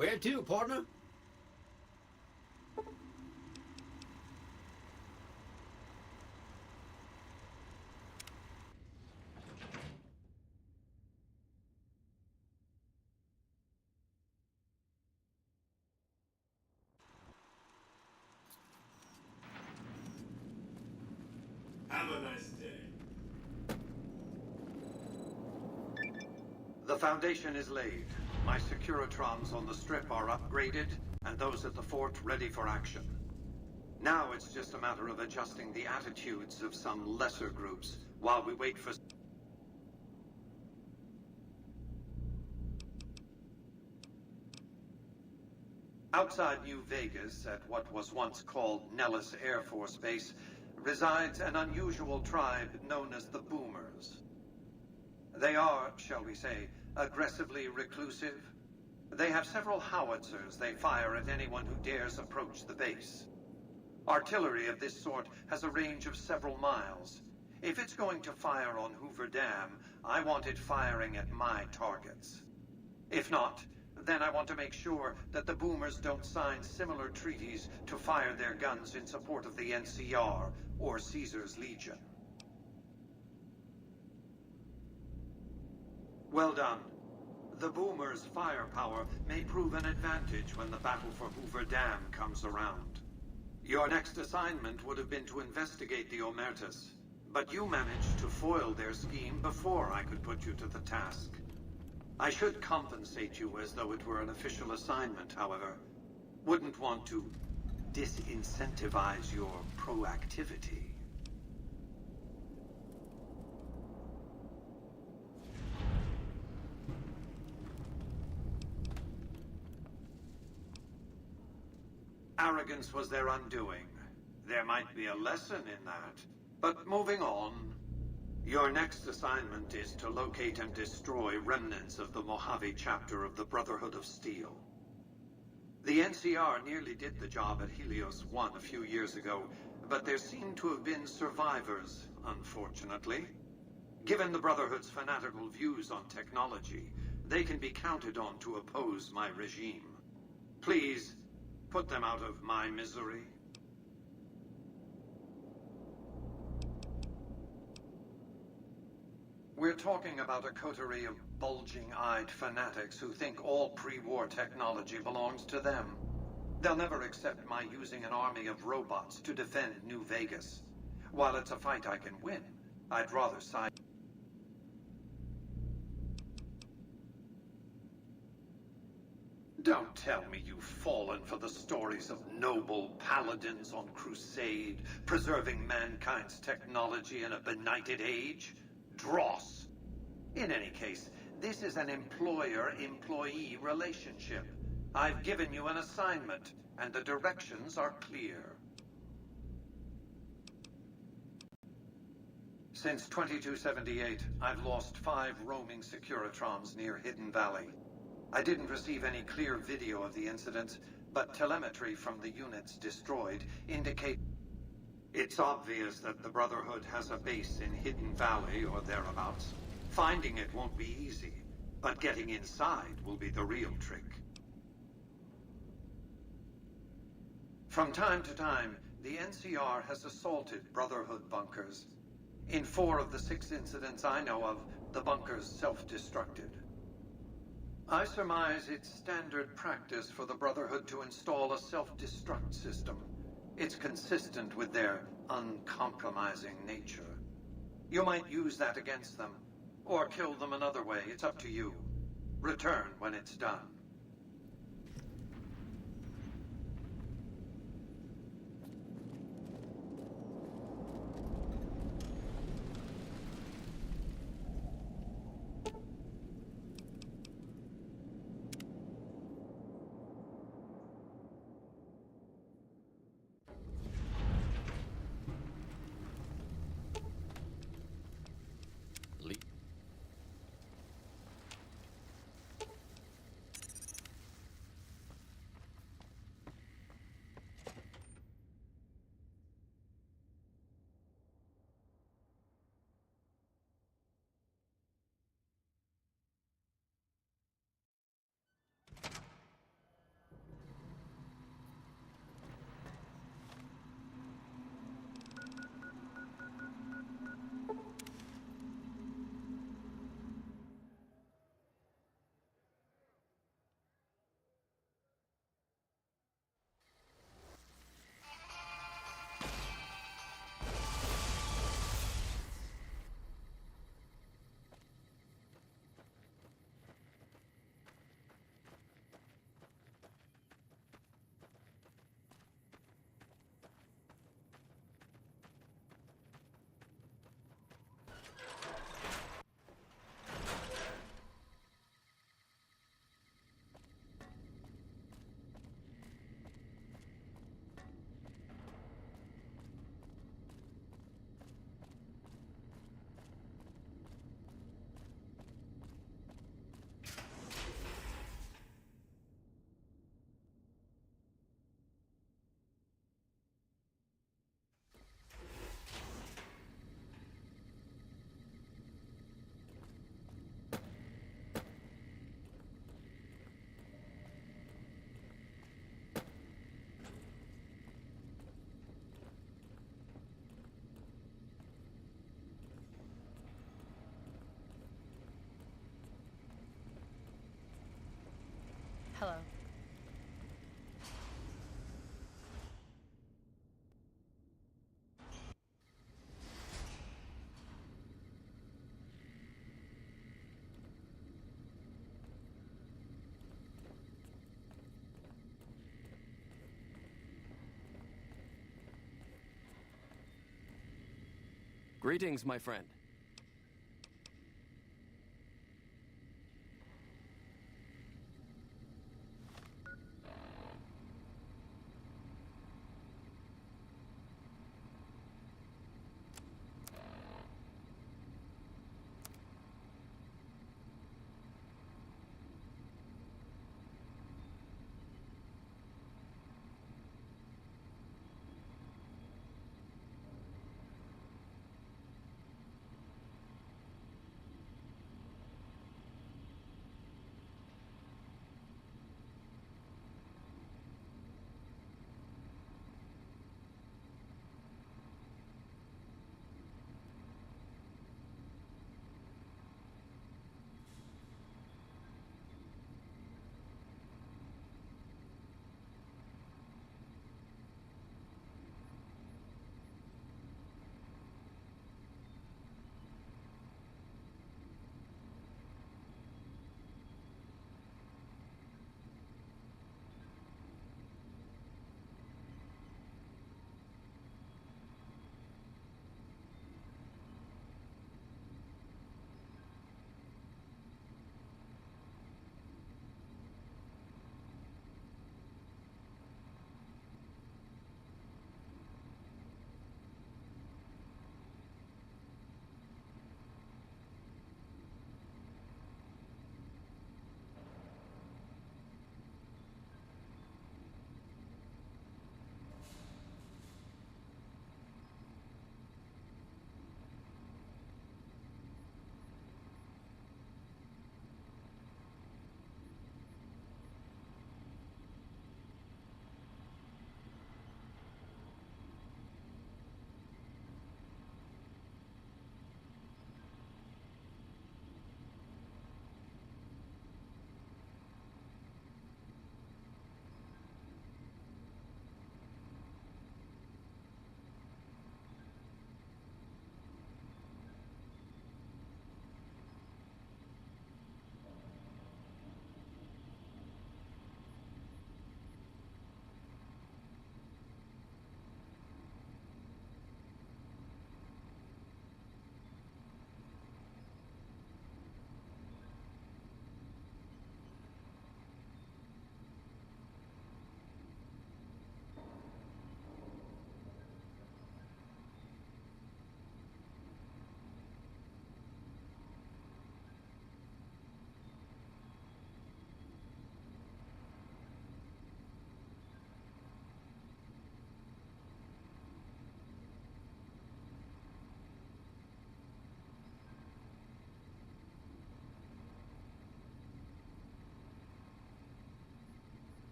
Where to, partner? Have a nice day. The foundation is laid. My Securitrons on the Strip are upgraded, and those at the fort ready for action. Now it's just a matter of adjusting the attitudes of some lesser groups while we wait for... Outside New Vegas, at what was once called Nellis Air Force Base, resides an unusual tribe known as the Boomers. They are, shall we say, aggressively reclusive. They have several howitzers they fire at anyone who dares approach the base. Artillery of this sort has a range of several miles. If it's going to fire on Hoover Dam, I want it firing at my targets. If not, then I want to make sure that the Boomers don't sign similar treaties to fire their guns in support of the NCR or Caesar's Legion. Well done. The Boomers' firepower may prove an advantage when the battle for Hoover Dam comes around. Your next assignment would have been to investigate the Omertas, but you managed to foil their scheme before I could put you to the task. I should compensate you as though it were an official assignment, however. Wouldn't want to disincentivize your proactivity. Arrogance was their undoing. There might be a lesson in that. But moving on, your next assignment is to locate and destroy remnants of the Mojave chapter of the Brotherhood of Steel. The NCR nearly did the job at Helios 1 a few years ago, but there seem to have been survivors, unfortunately. Given the Brotherhood's fanatical views on technology, they can be counted on to oppose my regime. Please, put them out of my misery. We're talking about a coterie of bulging-eyed fanatics who think all pre-war technology belongs to them. They'll never accept my using an army of robots to defend New Vegas. While it's a fight I can win, I'd rather side... Don't tell me you've fallen for the stories of noble paladins on crusade, preserving mankind's technology in a benighted age. Dross. In any case, this is an employer-employee relationship. I've given you an assignment, and the directions are clear. Since 2278, I've lost 5 roaming Securitrons near Hidden Valley. I didn't receive any clear video of the incident, but telemetry from the units destroyed indicate... It's obvious that the Brotherhood has a base in Hidden Valley or thereabouts. Finding it won't be easy, but getting inside will be the real trick. From time to time, the NCR has assaulted Brotherhood bunkers. In 4 of the 6 incidents I know of, the bunkers self-destructed. I surmise it's standard practice for the Brotherhood to install a self-destruct system. It's consistent with their uncompromising nature. You might use that against them, or kill them another way. It's up to you. Return when it's done. Greetings, my friend.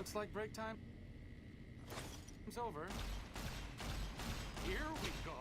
Looks like break time. It's over. Here we go.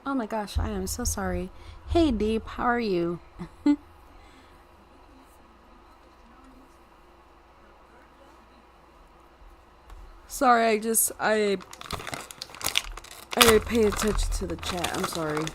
Oh my gosh, I am so sorry. Hey Deep, how are you? Sorry, I pay attention to the chat. I'm sorry.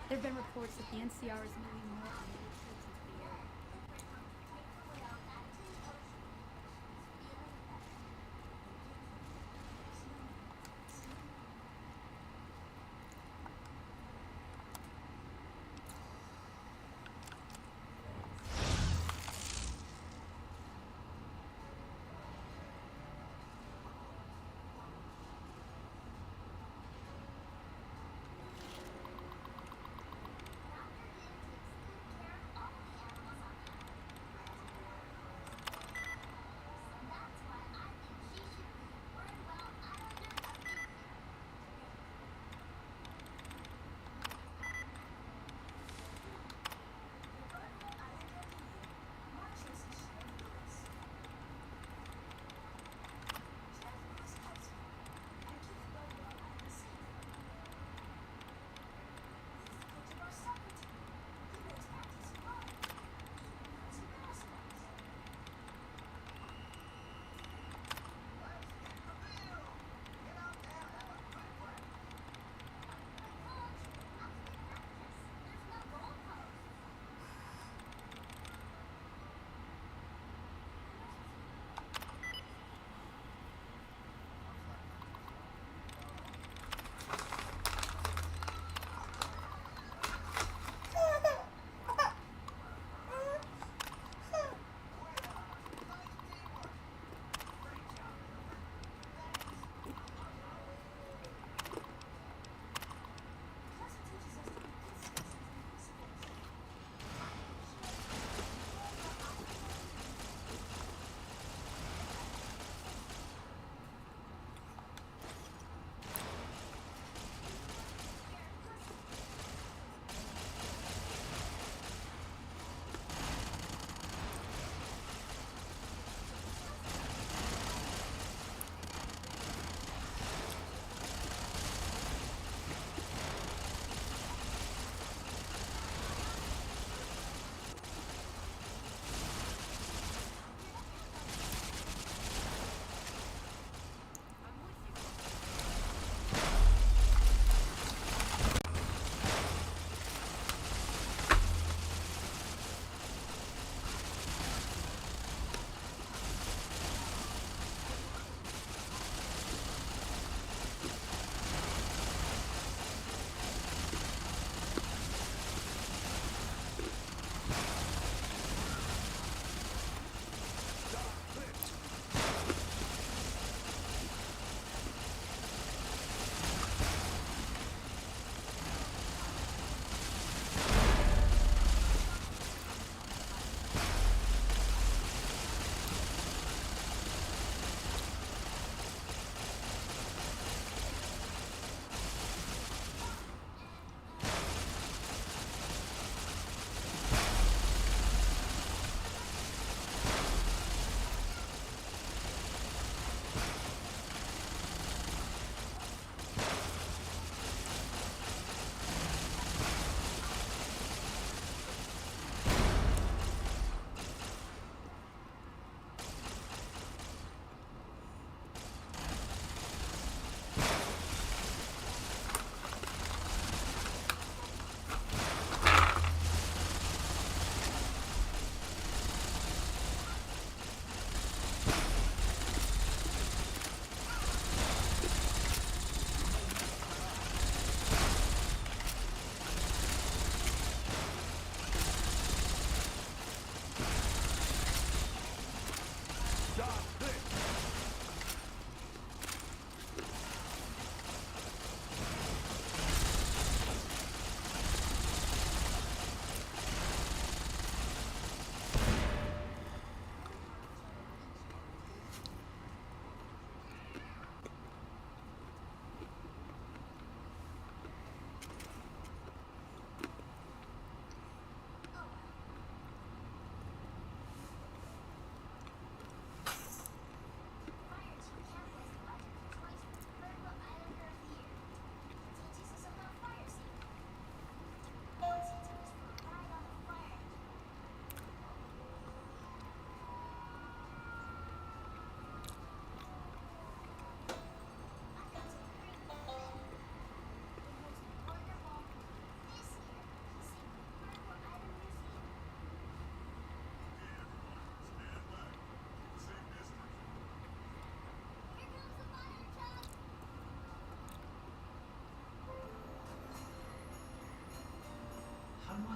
There have been reports that the NCR is moving more unnamed troops into the area.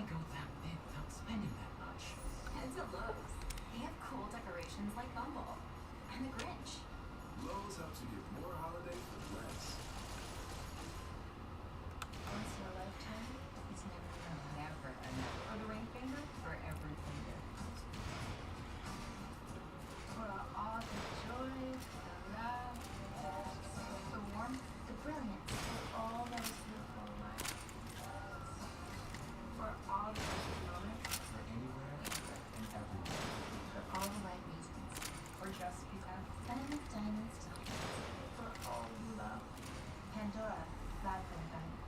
wanna go that big without spending that much. Heads at Lowe's. They have cool decorations like Bumble. And the Grinch. Lowe's helps you get more holiday for less. Once in a lifetime, it's never enough. For the ring finger, for every finger. For all the joy, the love, the warmth, the brilliance, for all those beautiful lives. For all the special moments, for anywhere and everywhere. For all the right reasons, or just because. Diamonds, diamonds, diamonds. For all you love. Pandora, Life and Diamonds.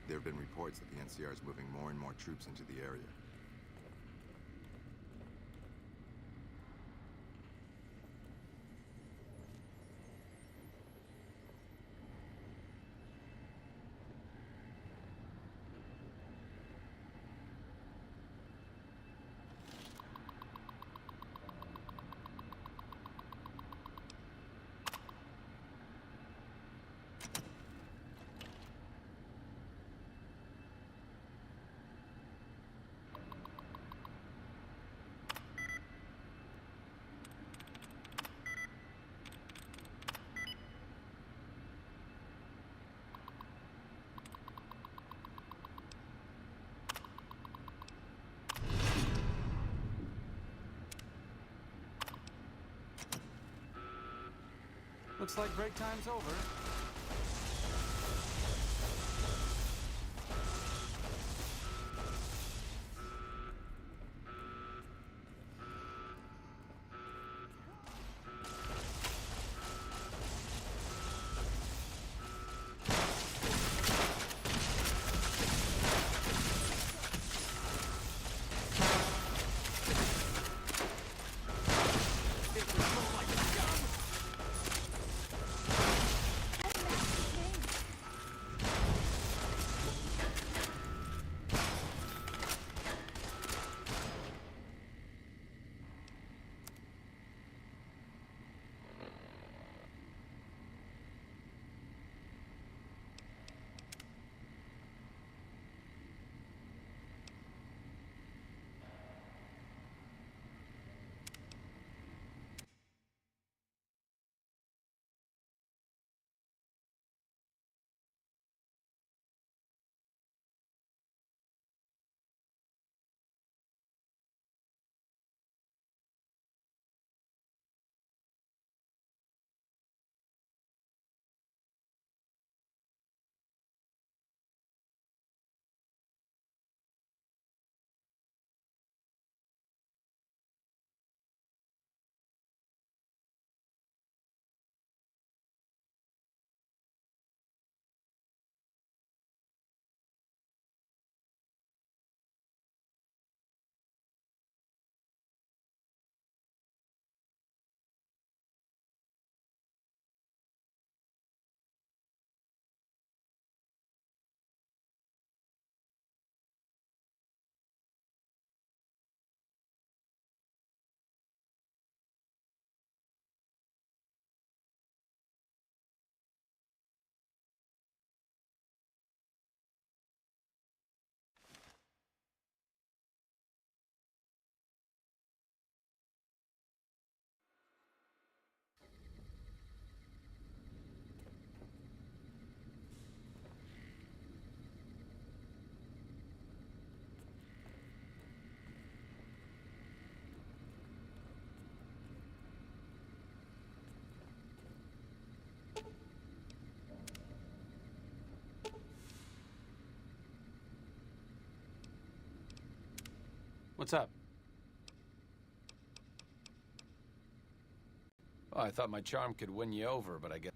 There have been reports that the NCR is moving more and more troops into the area. Looks like break time's over. What's up? Oh, I thought my charm could win you over, but I guess...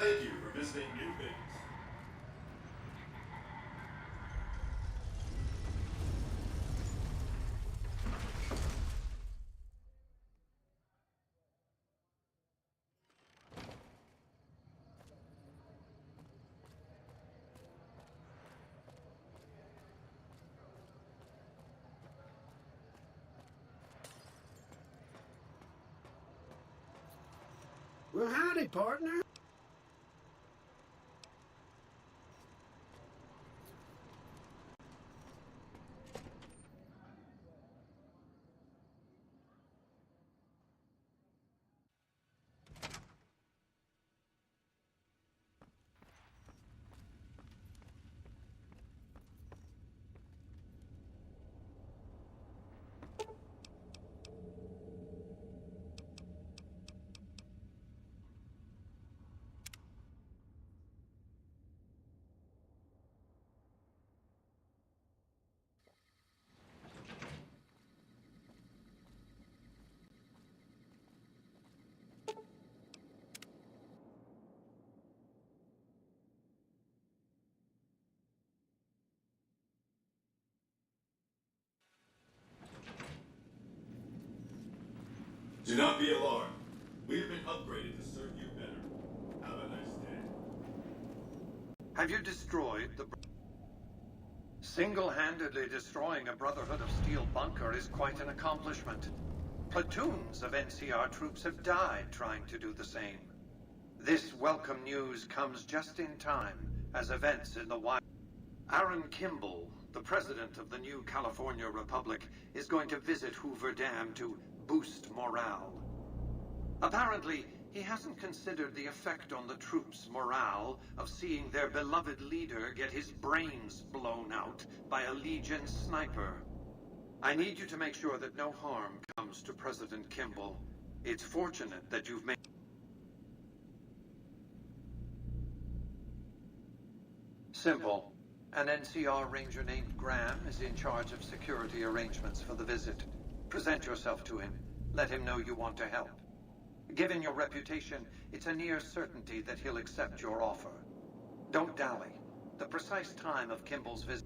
Thank you for visiting New Vegas. Well, howdy, partner. Do not be alarmed. We have been upgraded to serve you better. Have a nice day. Have you destroyed the... Single-handedly destroying a Brotherhood of Steel bunker is quite an accomplishment. Platoons of NCR troops have died trying to do the same. This welcome news comes just in time as events in the wild... Aaron Kimball, the president of the new California Republic, is going to visit Hoover Dam to boost morale. Apparently, he hasn't considered the effect on the troops' morale of seeing their beloved leader get his brains blown out by a Legion sniper. I need you to make sure that no harm comes to President Kimball. It's fortunate that you've made... Simple. An NCR ranger named Graham is in charge of security arrangements for the visit. Present yourself to him. Let him know you want to help. Given your reputation, it's a near certainty that he'll accept your offer. Don't dally. The precise time of Kimball's visit...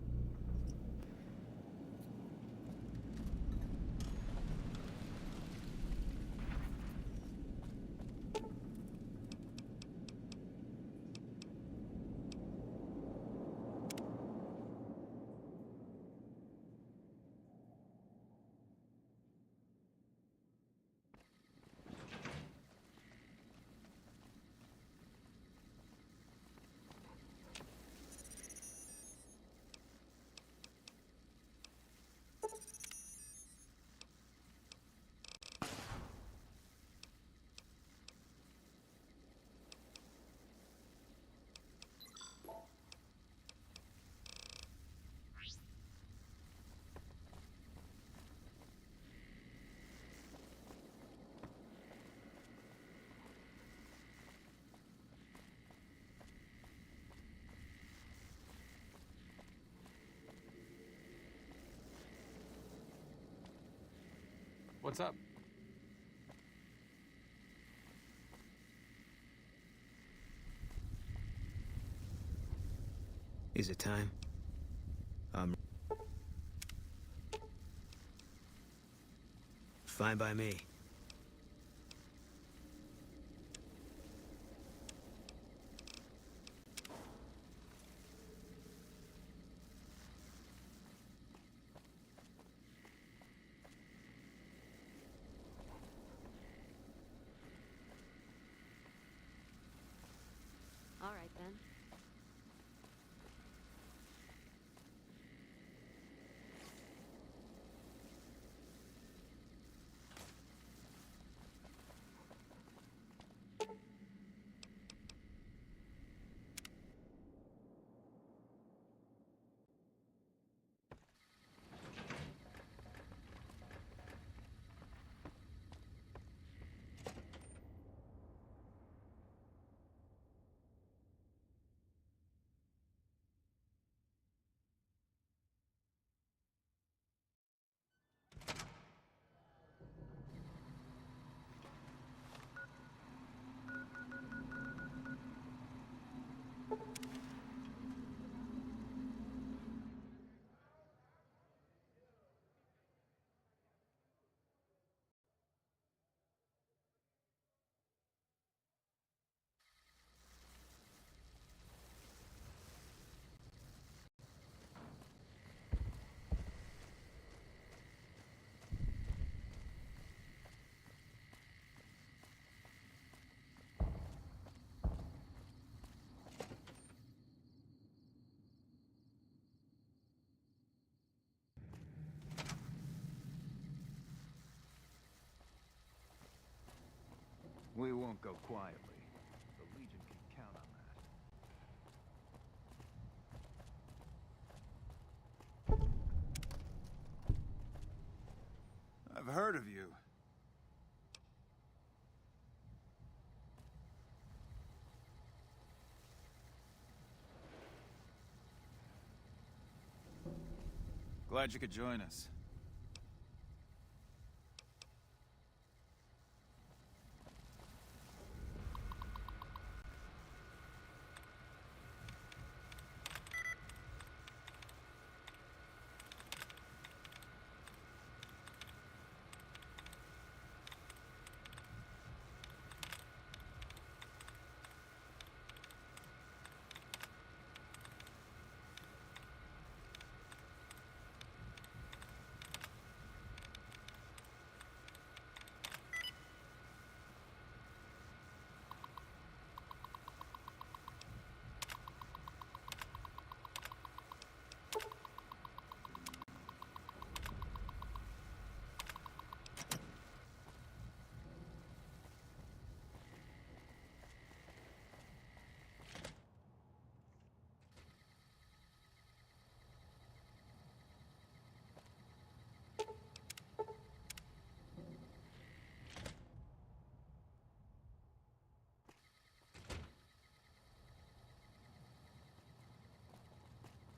What's up? Is it time? Fine by me. All right, then. We won't go quietly. The Legion can count on that. I've heard of you. Glad you could join us.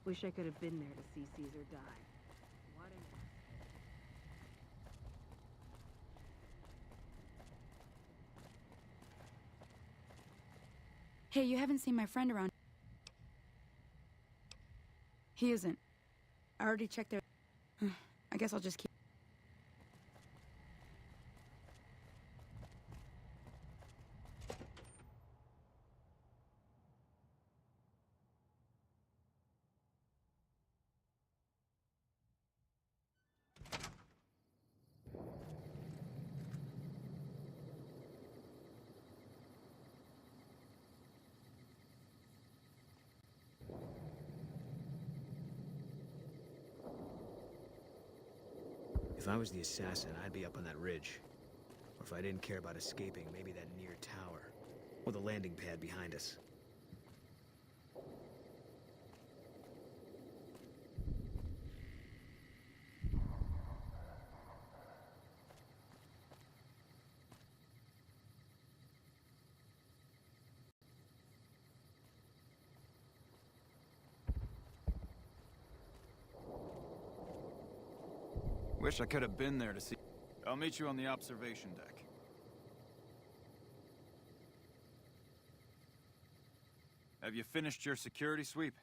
Wish I could have been there to see Caesar die. What an... Hey, you haven't seen my friend around. He isn't. I already checked their... I guess I'll just keep... If I was the assassin, I'd be up on that ridge. Or if I didn't care about escaping, maybe that near tower. Or the landing pad behind us. Wish I could have been there to see. I'll meet you on the observation deck. Have you finished your security sweep?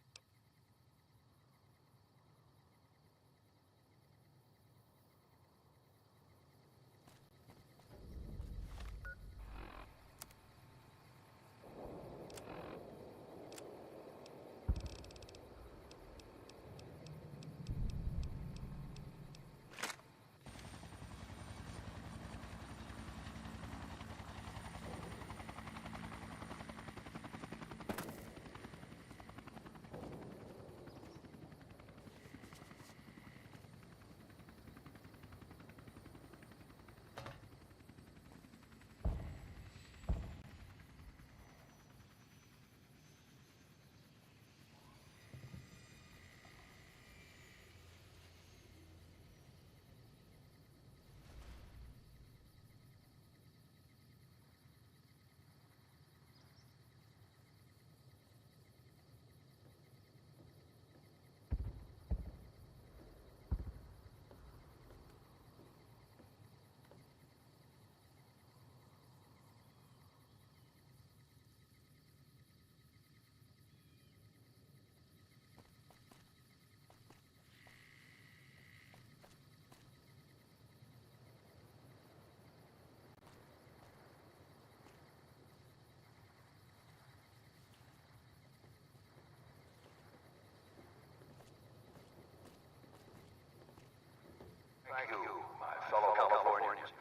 Thank you, my fellow Californians,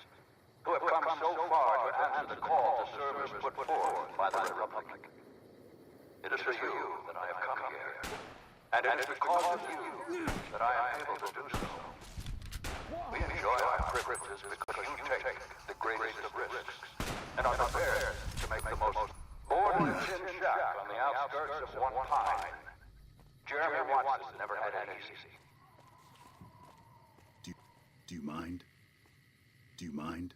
who have come so far to answer the call to service put forth by the Republic. It is for you that I have come here, and it is because of you that I am able to do so. We enjoy our privileges because you take the greatest of risks, and are prepared to make the most bored tin shack on the outskirts of one pine. Jeremy Watson never had it easy. Do you mind? Do you mind?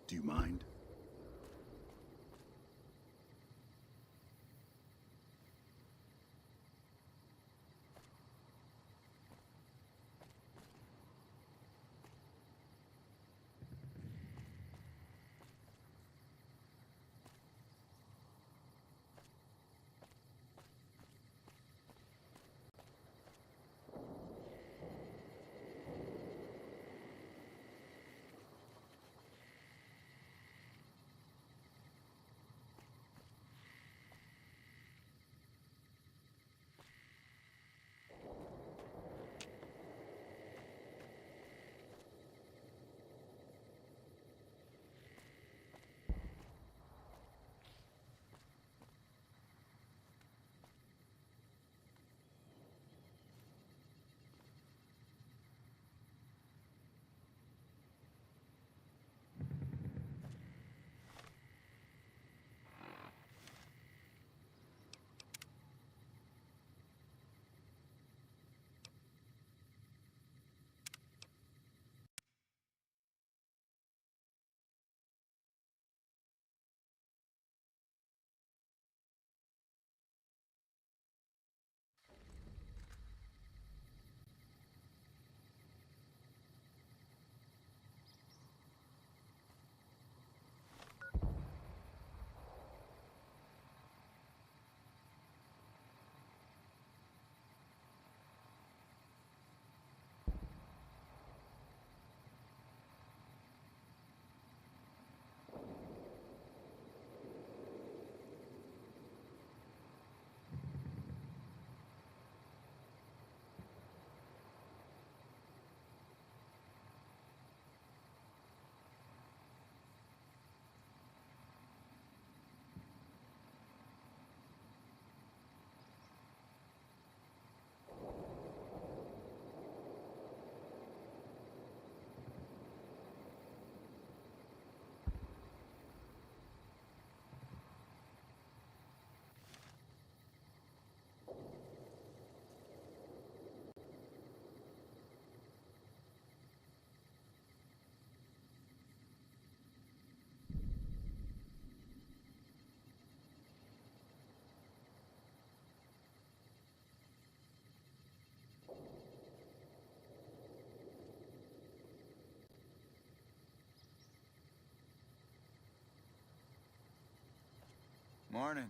Do you mind? Morning.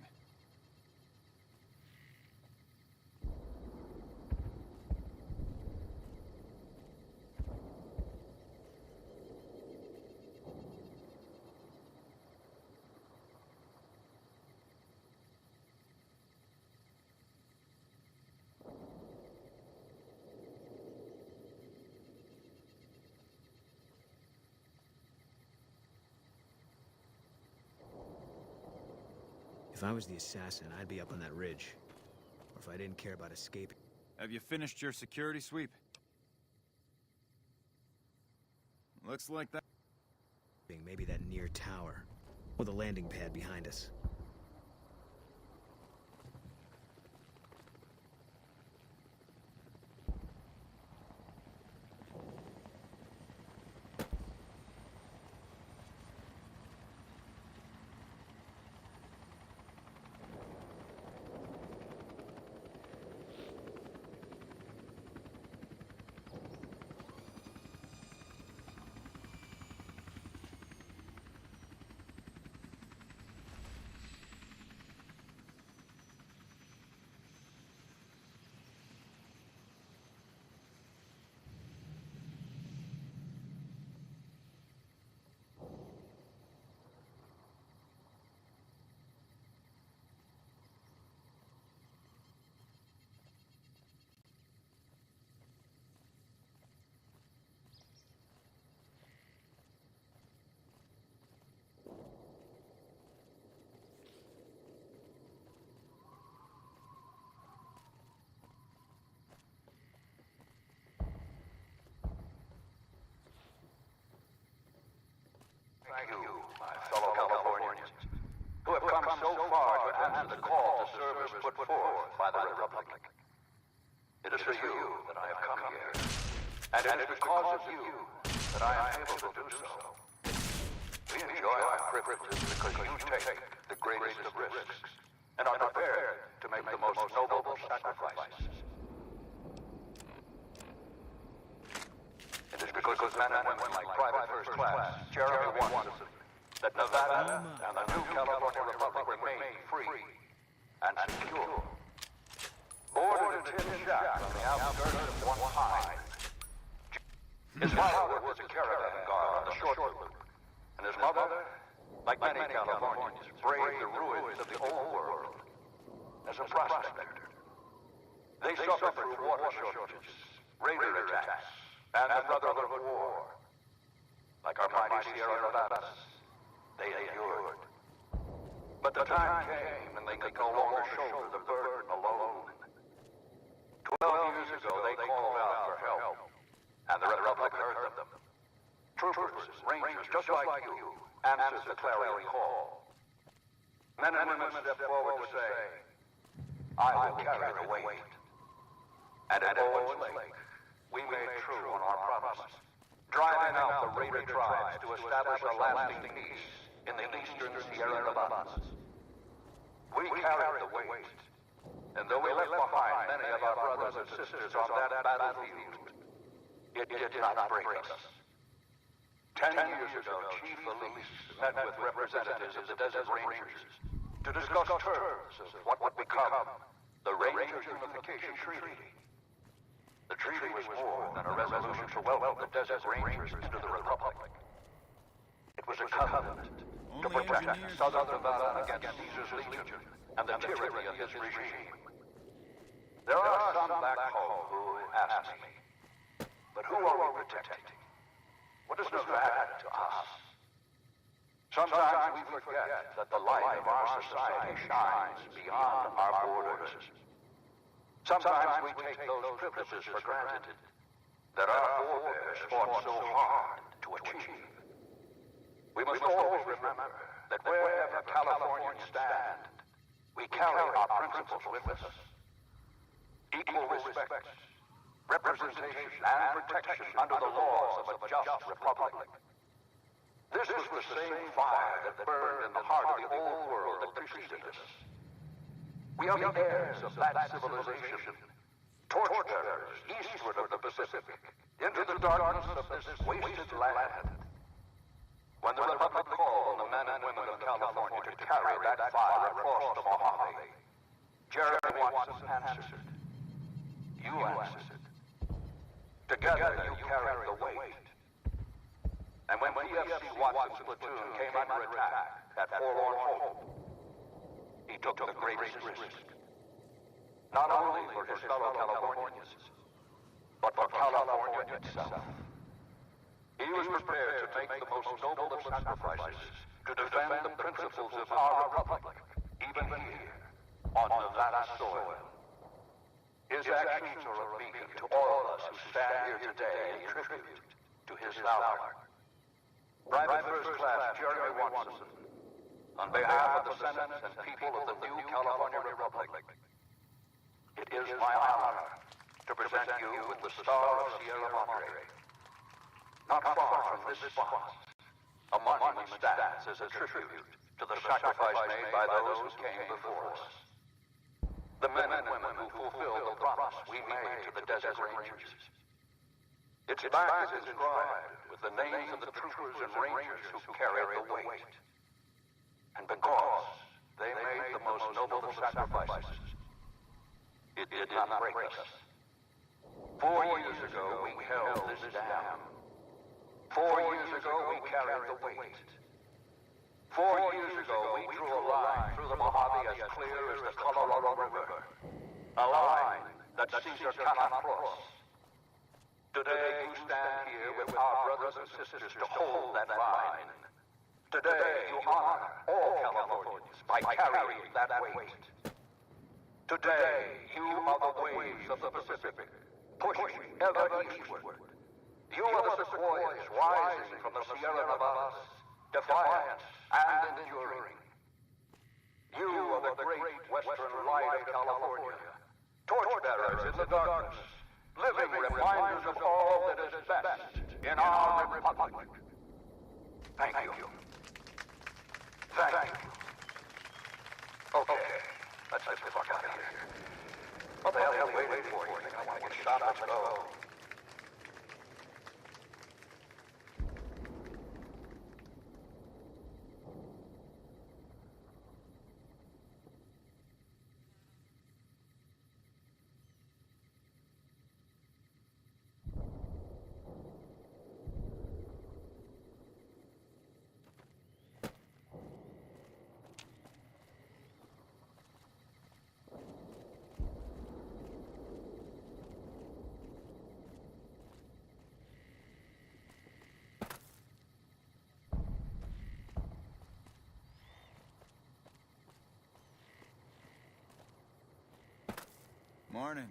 If I was the assassin, I'd be up on that ridge. Or if I didn't care about escaping. Have you finished your security sweep? Looks like that. Maybe that near tower. Or the landing pad behind us. Thank you, my fellow Californians, who have come so far to answer the call to service put forth by the Republic. It is for you that I have come here, and it is because of you that I am able to do so. We enjoy our privileges because you take the greatest of risks and are prepared to make the most noble sacrifices. It is because men and women like Private First Class Jeremy Watson that Nevada and the new California Republic remain free and secure. Born in a tin shack on the outskirts of one pine, his father was a caravan guard on the short loop, and his mother, like many Californians, braved the ruins of the old world as a prospector. They suffered through water shortages, raider attacks, and the Brotherhood of War. Like our mighty Sierra Nevadas, they endured. But the time came and they could no longer shoulder the burden alone. 12 years ago, they called out for help, and the Republic heard them. Troopers, rangers, just like you, answered the clarion call. Men and women stepped forward to say, I will carry the weight. And at Owens Lake, we made true on our promise, driving out the raider tribes to establish a lasting peace in the eastern Sierra Nevadas. We carried the weight, and though we left behind many of our brothers and sisters on that battlefield, it did not break us. 10 years ago, Chief Elise met with representatives of the Desert Rangers to discuss terms of what would become the Rangers Unification Treaty. The treaty was more than a resolution to welcome the Desert Rangers into the Republic. It was a covenant to protect Southern Nevada against Caesar's Legion and the tyranny of his regime. There are some back home who ask me, but who are we protecting? What is Nevada to us? Sometimes we forget that the light of our society shines beyond our borders. Sometimes we take those privileges for granted that our forebears fought so hard to achieve. We must always remember that wherever Californians stand, we carry our principles with us. Equal respect, representation, and protection under the laws of a just republic. This was the same fire that burned in the heart of the old world that preceded us. We are the heirs of that civilization, torchbearers eastward of the Pacific, into the darkness of this wasted land. When the Republic called on the men and women of California to carry that fire across the Mojave. Jeremy Watson answered. You answered. Together you carried the weight. And when PFC Watson's platoon came under attack at Forlorn Hope, he took the greatest risk. Not only for his fellow Californians, but for California itself. He was prepared to make the most noble of sacrifices to defend the principles of our republic, even here, on Nevada soil. His actions are a beacon to all of us who stand here today in tribute to his valor. Private First Class Jeremy Watson, on behalf of the Senate and people of the new California Republic, it is my honor to present you with the Star of Sierra Madre. Not far from this spot, a monument stands as a tribute to the sacrifice made by those who came before us. The men and women who fulfilled the promise we made to the Desert Rangers. Its back is inscribed with the names of the troopers and rangers who carried the weight. And because they made the most noble of sacrifices, it did not break us. 4 years ago, we held this dam. 4 years ago, we carried the weight. 4 years ago, we drew a line through the Mojave as clear as the Colorado River. A line that Caesar cannot cross. Today, you stand here with our brothers and sisters to hold that line. Today, you honor all Californians by carrying that weight. Today, you are the waves of the Pacific, pushing ever eastward. You are the sequoias rising from the Sierra Nevadas, defiant and enduring. You are the great western light of California, torchbearers in the darkness, living reminders of all that is best in our republic. Thank you. Thank you. Okay, let's get the fuck out of here. What the hell are you waiting for? You think I want to get shot? Let's go. Morning.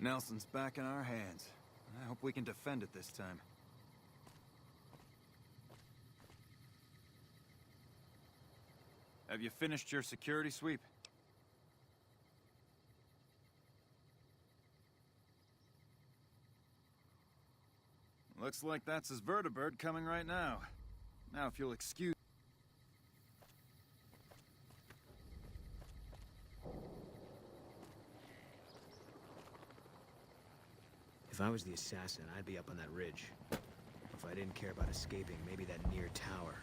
Nelson's back in our hands. I hope we can defend it this time. Have you finished your security sweep? Looks like that's his vertibird coming right now. Now, if you'll excuse... I was the assassin, I'd be up on that ridge. If I didn't care about escaping, maybe that near tower.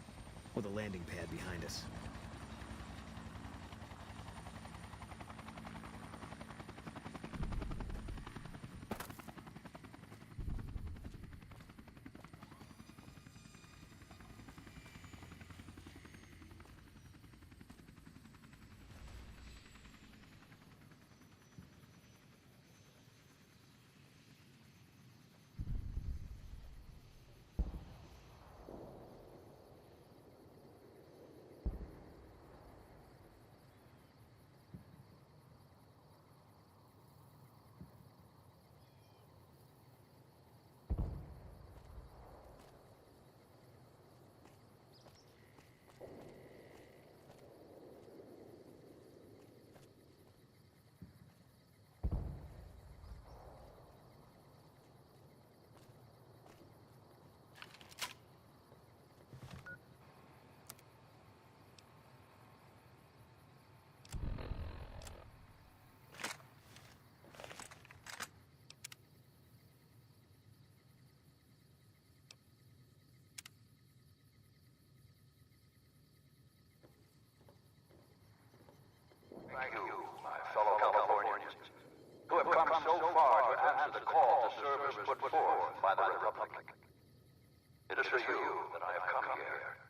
Or the landing pad behind us. Thank you, my fellow Californians, who have come so far to answer the call to service put forth by the Republic. It is for you that I have come here,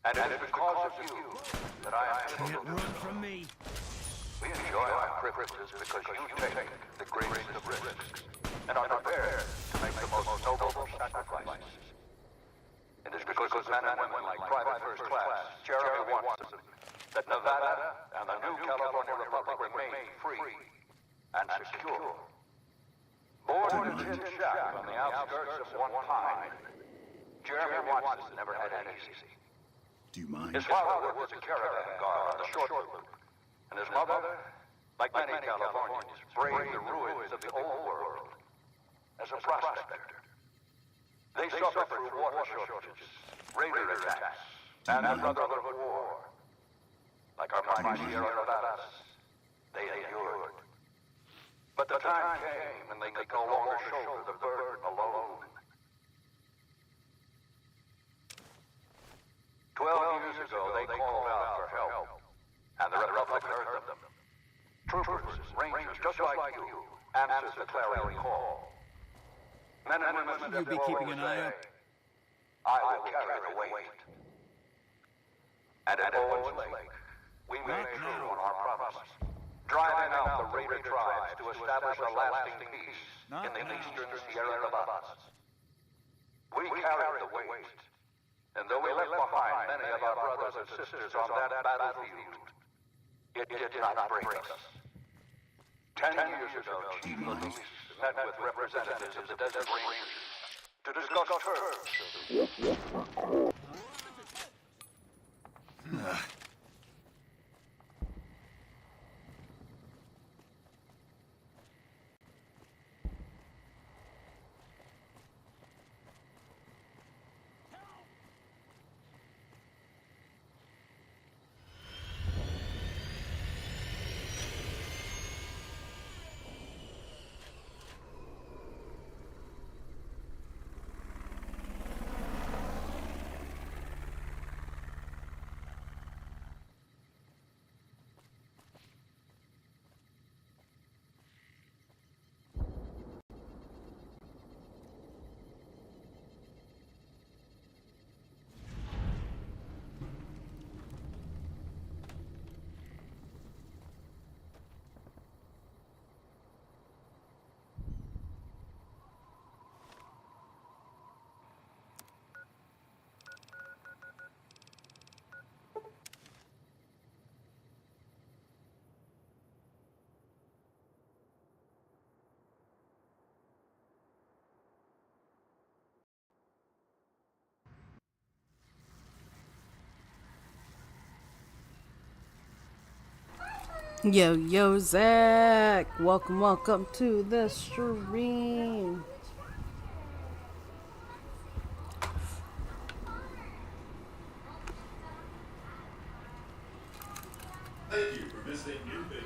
and it is because of you that I am able to run from me. We enjoy our privileges because you take the greatest of risks and are prepared to make the most noble sacrifices. It is because of men and women like Private First Class Jeremy Watson that Nevada and the new California Republic remain free and secure. Born in a tin shack on the outskirts of One Pine, Jeremy Watson never had it easy. Do you mind? His father worked as a caravan guard on the short loop, and his mother, like many Californians, braved the ruins of the old world as a prospector. They suffered through water shortages, raider attacks, and the Brotherhood War. Like our mighty Sierra Nevadas, they endured. But the time came when they could no longer shoulder the burden alone. 12 years ago, they called out for help, and the Republic heard them. Troopers, rangers, just like you, answered the clarion call. Men and women that be keeping an eye out. I will carry the weight. And at Owens Lake, we made true on our promise, driving out the raider tribes to establish a lasting peace in the eastern Sierra Nevadas. We carried the weight, and though we left behind many of our brothers and sisters on that battlefield, it did not break us. 10 years ago, Chief Luis met with representatives of the Desert Rangers to discuss terms. Yo, Zach! Welcome to the stream. Thank you for visiting New Vegas.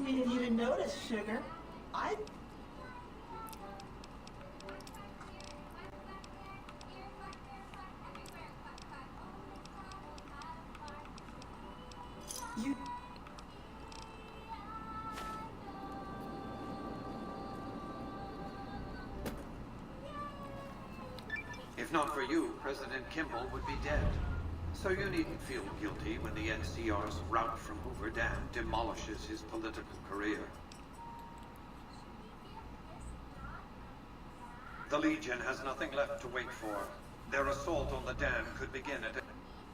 we didn't even notice, sugar. You... If not for you, President Kimball would be dead. So you needn't feel guilty when the NCR's rout from Hoover Dam demolishes his political career. The Legion has nothing left to wait for. Their assault on the dam could begin at...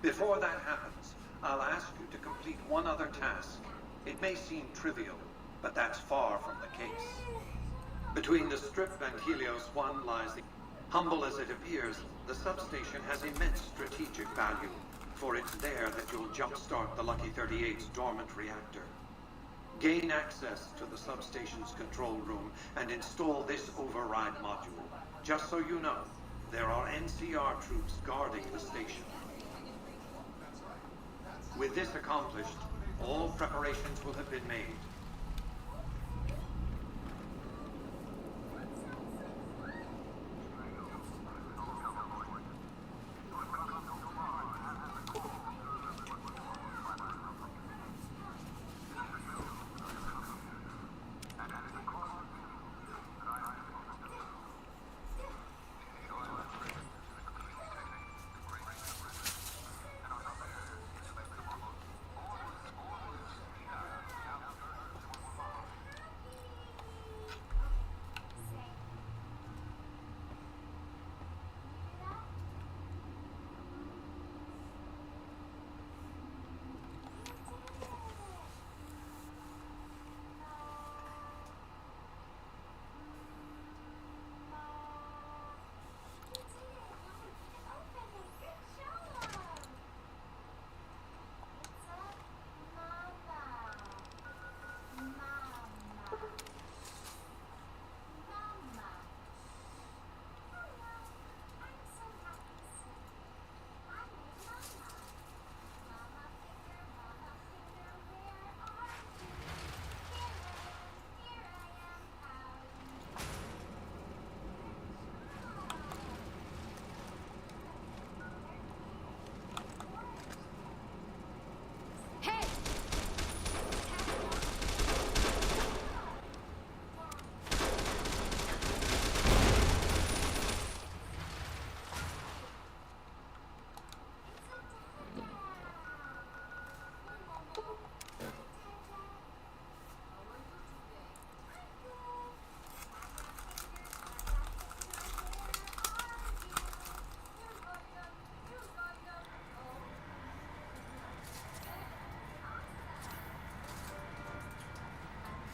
Before that happens, I'll ask you to complete one other task. It may seem trivial, but that's far from the case. Between the Strip and Helios 1 lies the... Humble as it appears, the substation has immense strategic value, for it's there that you'll jumpstart the Lucky 38's dormant reactor. Gain access to the substation's control room and install this override module. Just so you know, there are NCR troops guarding the station. With this accomplished, all preparations will have been made.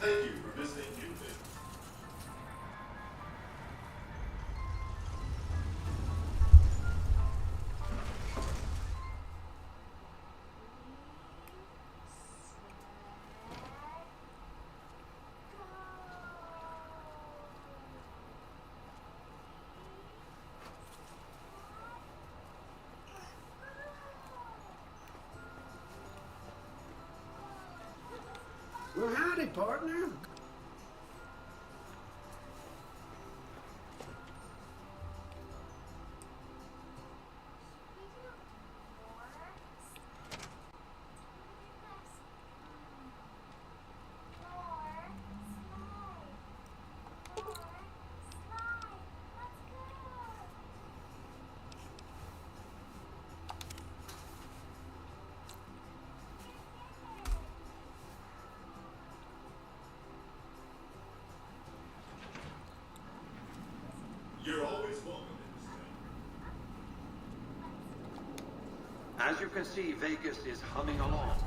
Thank you for visiting Newton. Well, howdy, partner. You're always welcome in this town. As you can see, Vegas is humming along.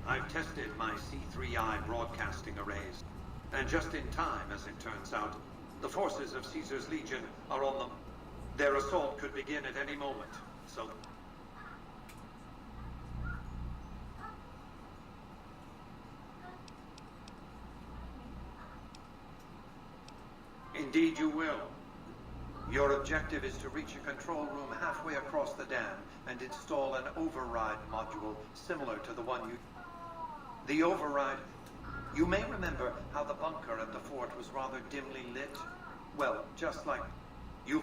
I've tested my C3I broadcasting arrays. And just in time, as it turns out, the forces of Caesar's Legion are on them. Their assault could begin at any moment, so... Indeed you will. Your objective is to reach a control room halfway across the dam and install an override module similar to the one you... The override... You may remember how the bunker at the fort was rather dimly lit. Well, just like you...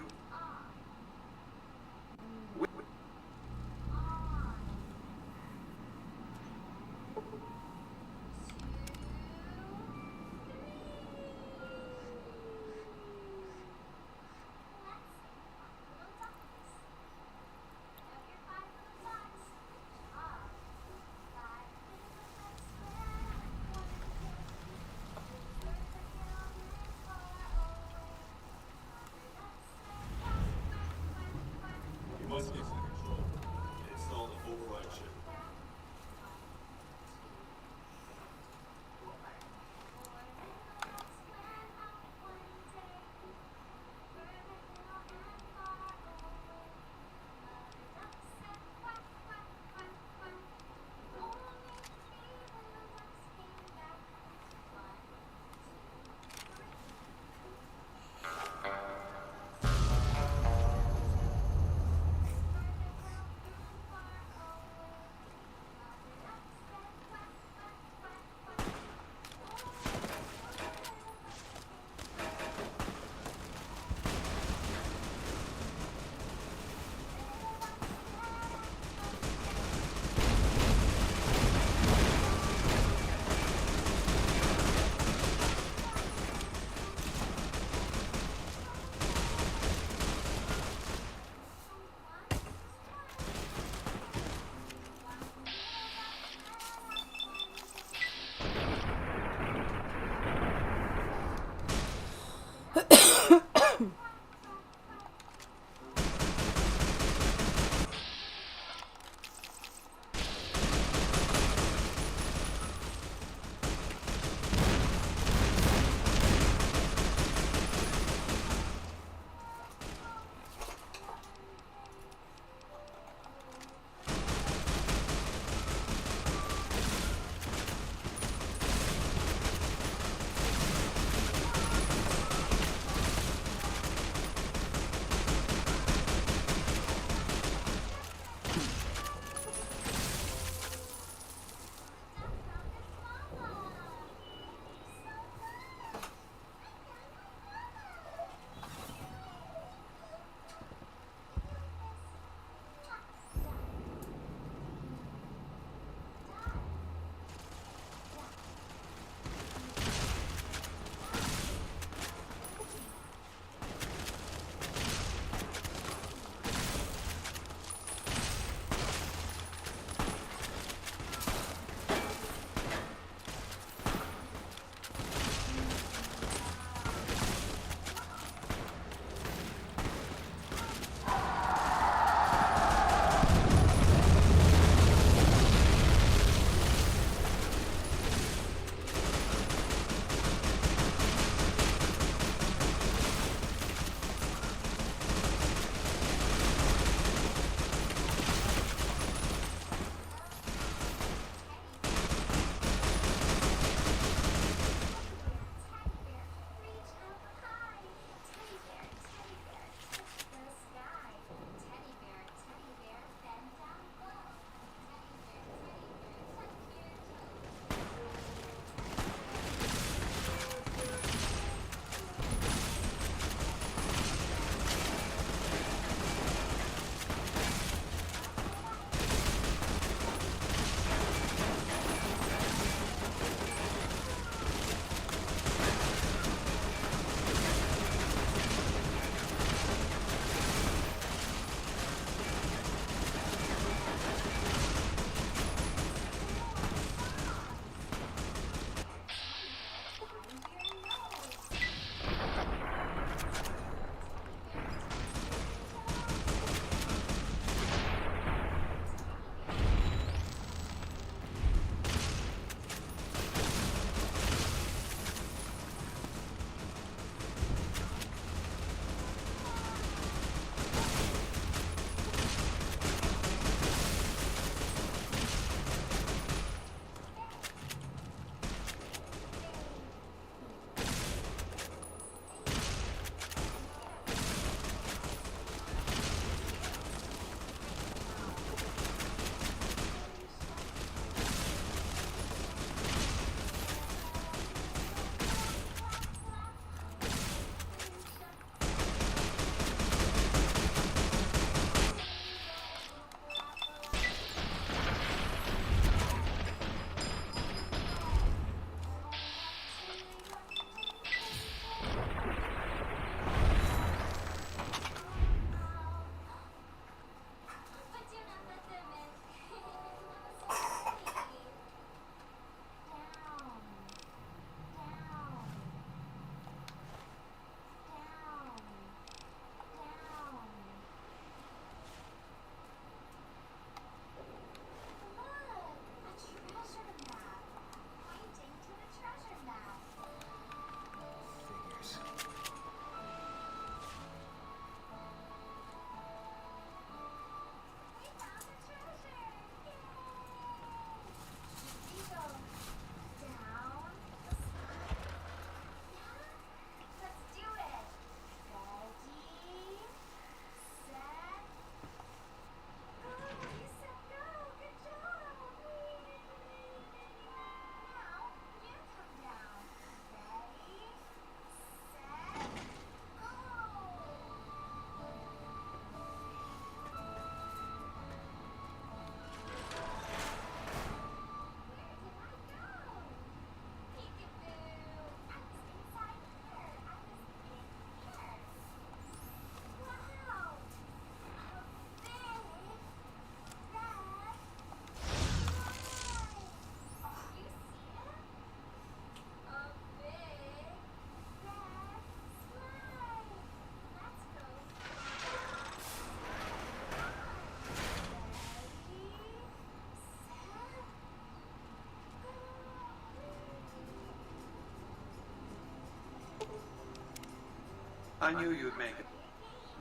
I knew you'd make it.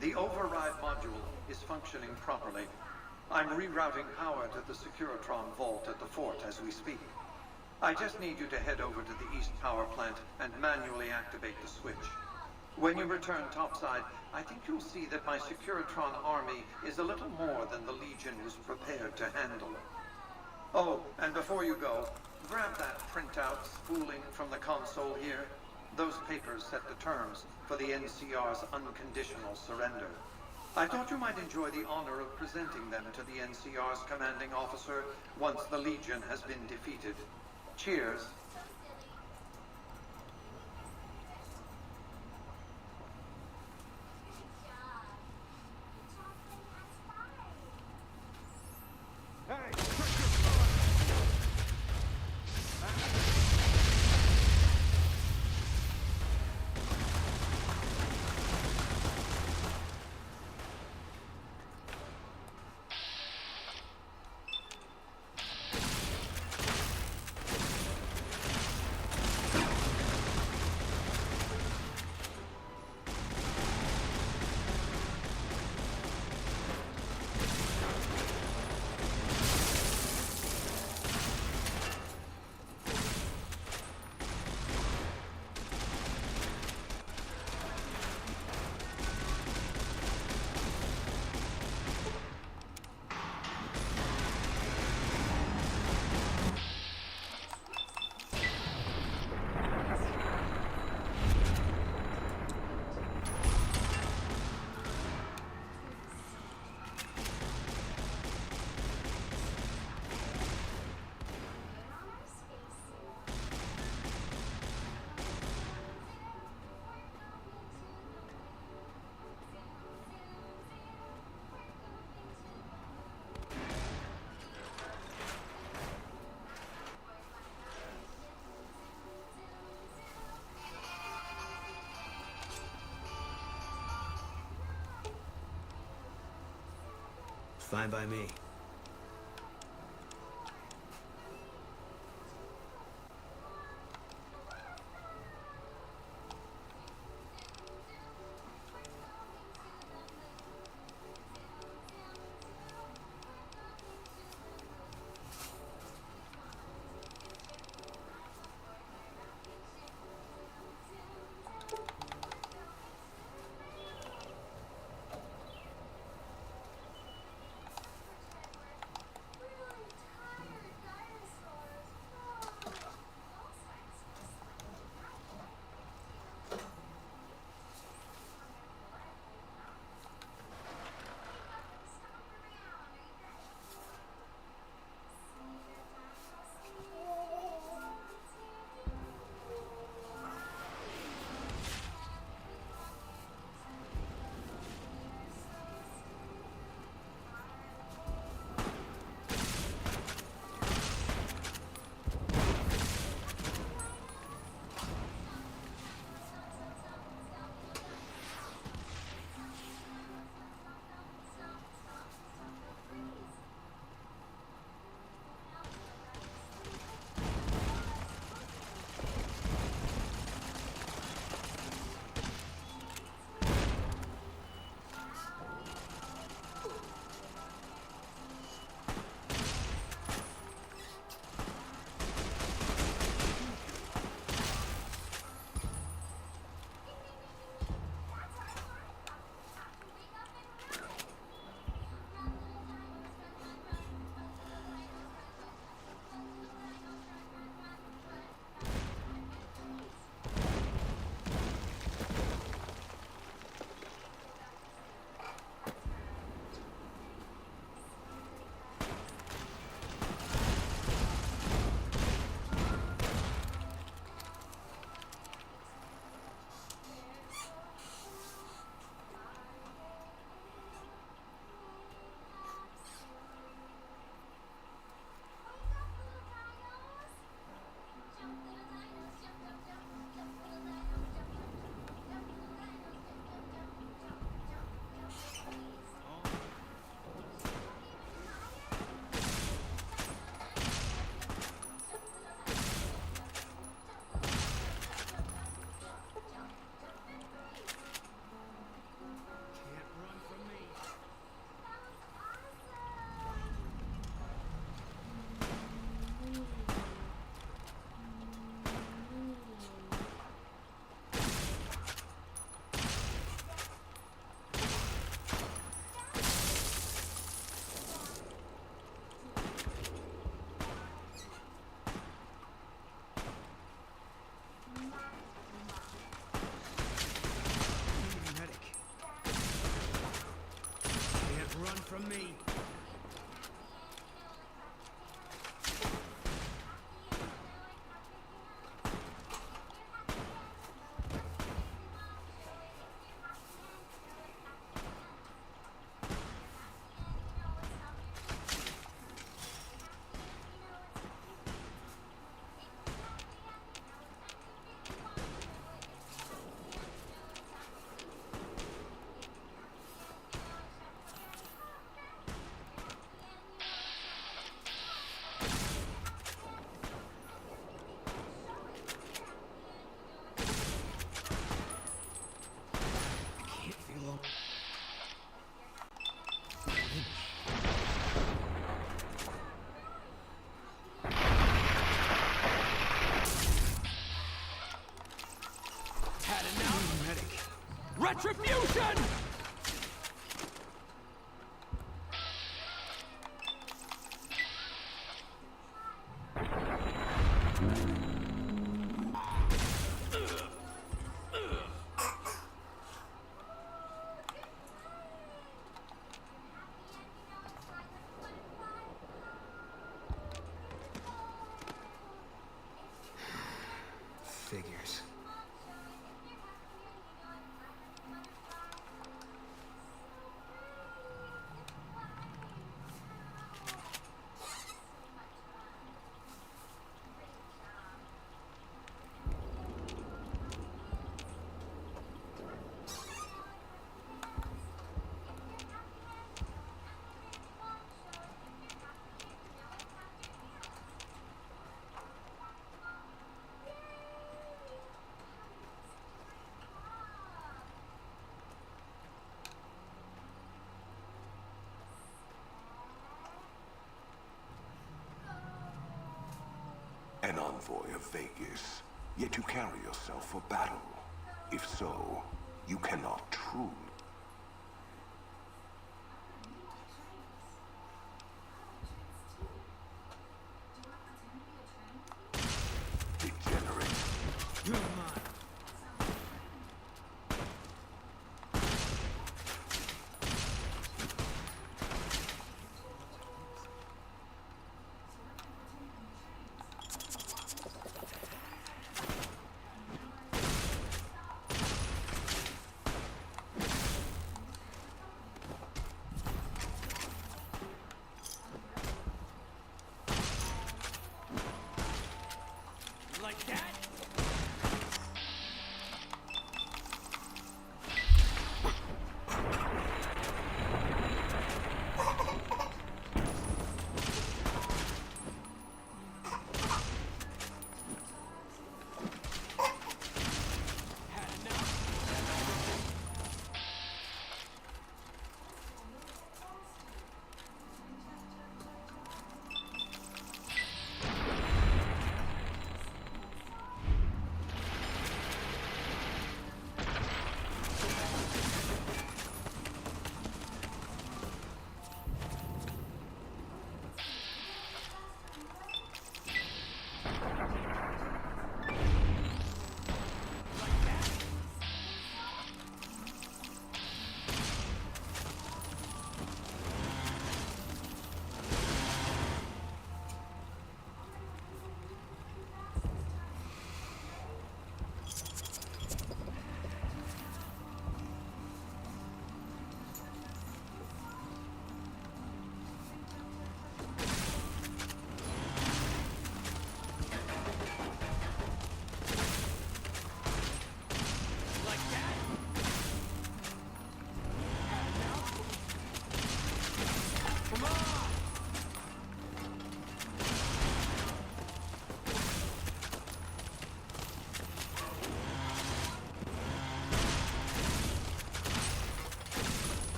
The override module is functioning properly. I'm rerouting power to the Securitron vault at the fort as we speak. I just need you to head over to the East Power Plant and manually activate the switch. When you return topside, I think you'll see that my Securitron army is a little more than the Legion was prepared to handle. Oh, and before you go, grab that printout spooling from the console here. Those papers set the terms for the NCR's unconditional surrender. I thought you might enjoy the honor of presenting them to the NCR's commanding officer once the Legion has been defeated. Cheers. Fine by me. run from me. Had enough? Retribution! Figures. An envoy of Vegas, yet you carry yourself for battle. If so, you cannot truly. Degenerate. You're mine.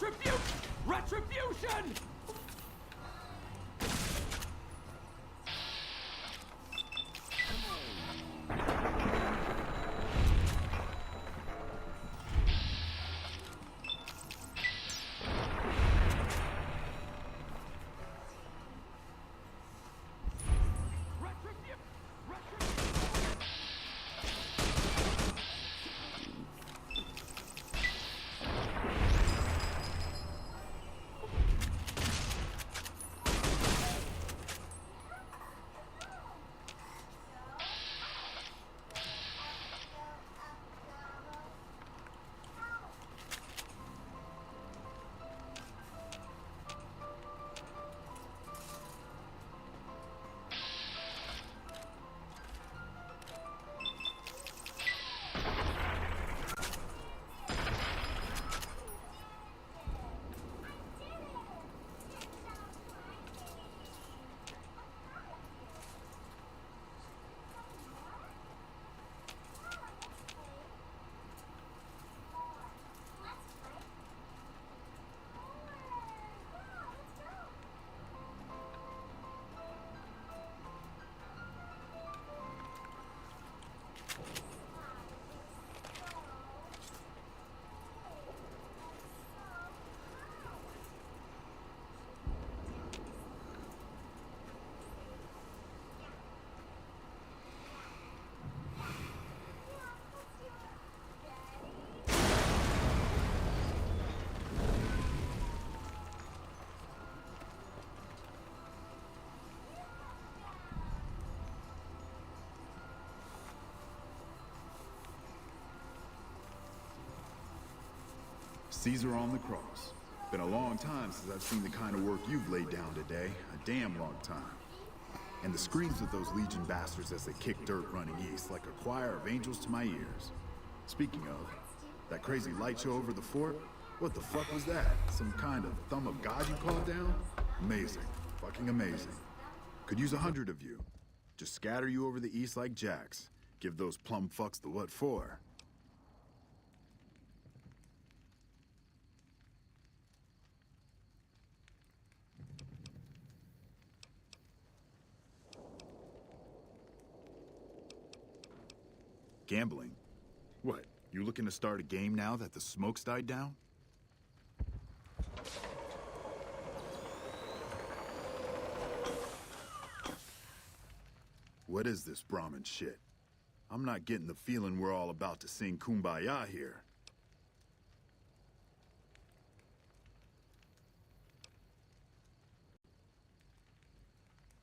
Retribution! Caesar on the cross. Been a long time since I've seen the kind of work you've laid down today. A damn long time. And the screams of those Legion bastards as they kick dirt running east like a choir of angels to my ears. Speaking of, that crazy light show over the fort? What the fuck was that? Some kind of thumb of God you called down? Amazing. Fucking amazing. Could use 100 of you. Just scatter you over the east like jacks. Give those plum fucks the what for. Gambling? What, you looking to start a game now that the smoke's died down? What is this Brahmin shit? I'm not getting the feeling we're all about to sing Kumbaya here.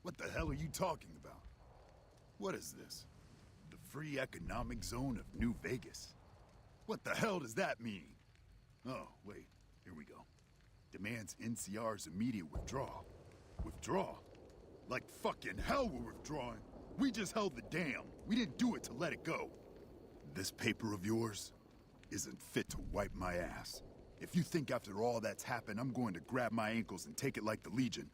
What the hell are you talking about? What is this? Free economic zone of New Vegas. What the hell does that mean? Oh, wait, here we go. Demands NCR's immediate withdrawal. Withdraw? Like fucking hell we're withdrawing. We just held the dam. We didn't do it to let it go. This paper of yours isn't fit to wipe my ass. If you think after all that's happened, I'm going to grab my ankles and take it like the Legion,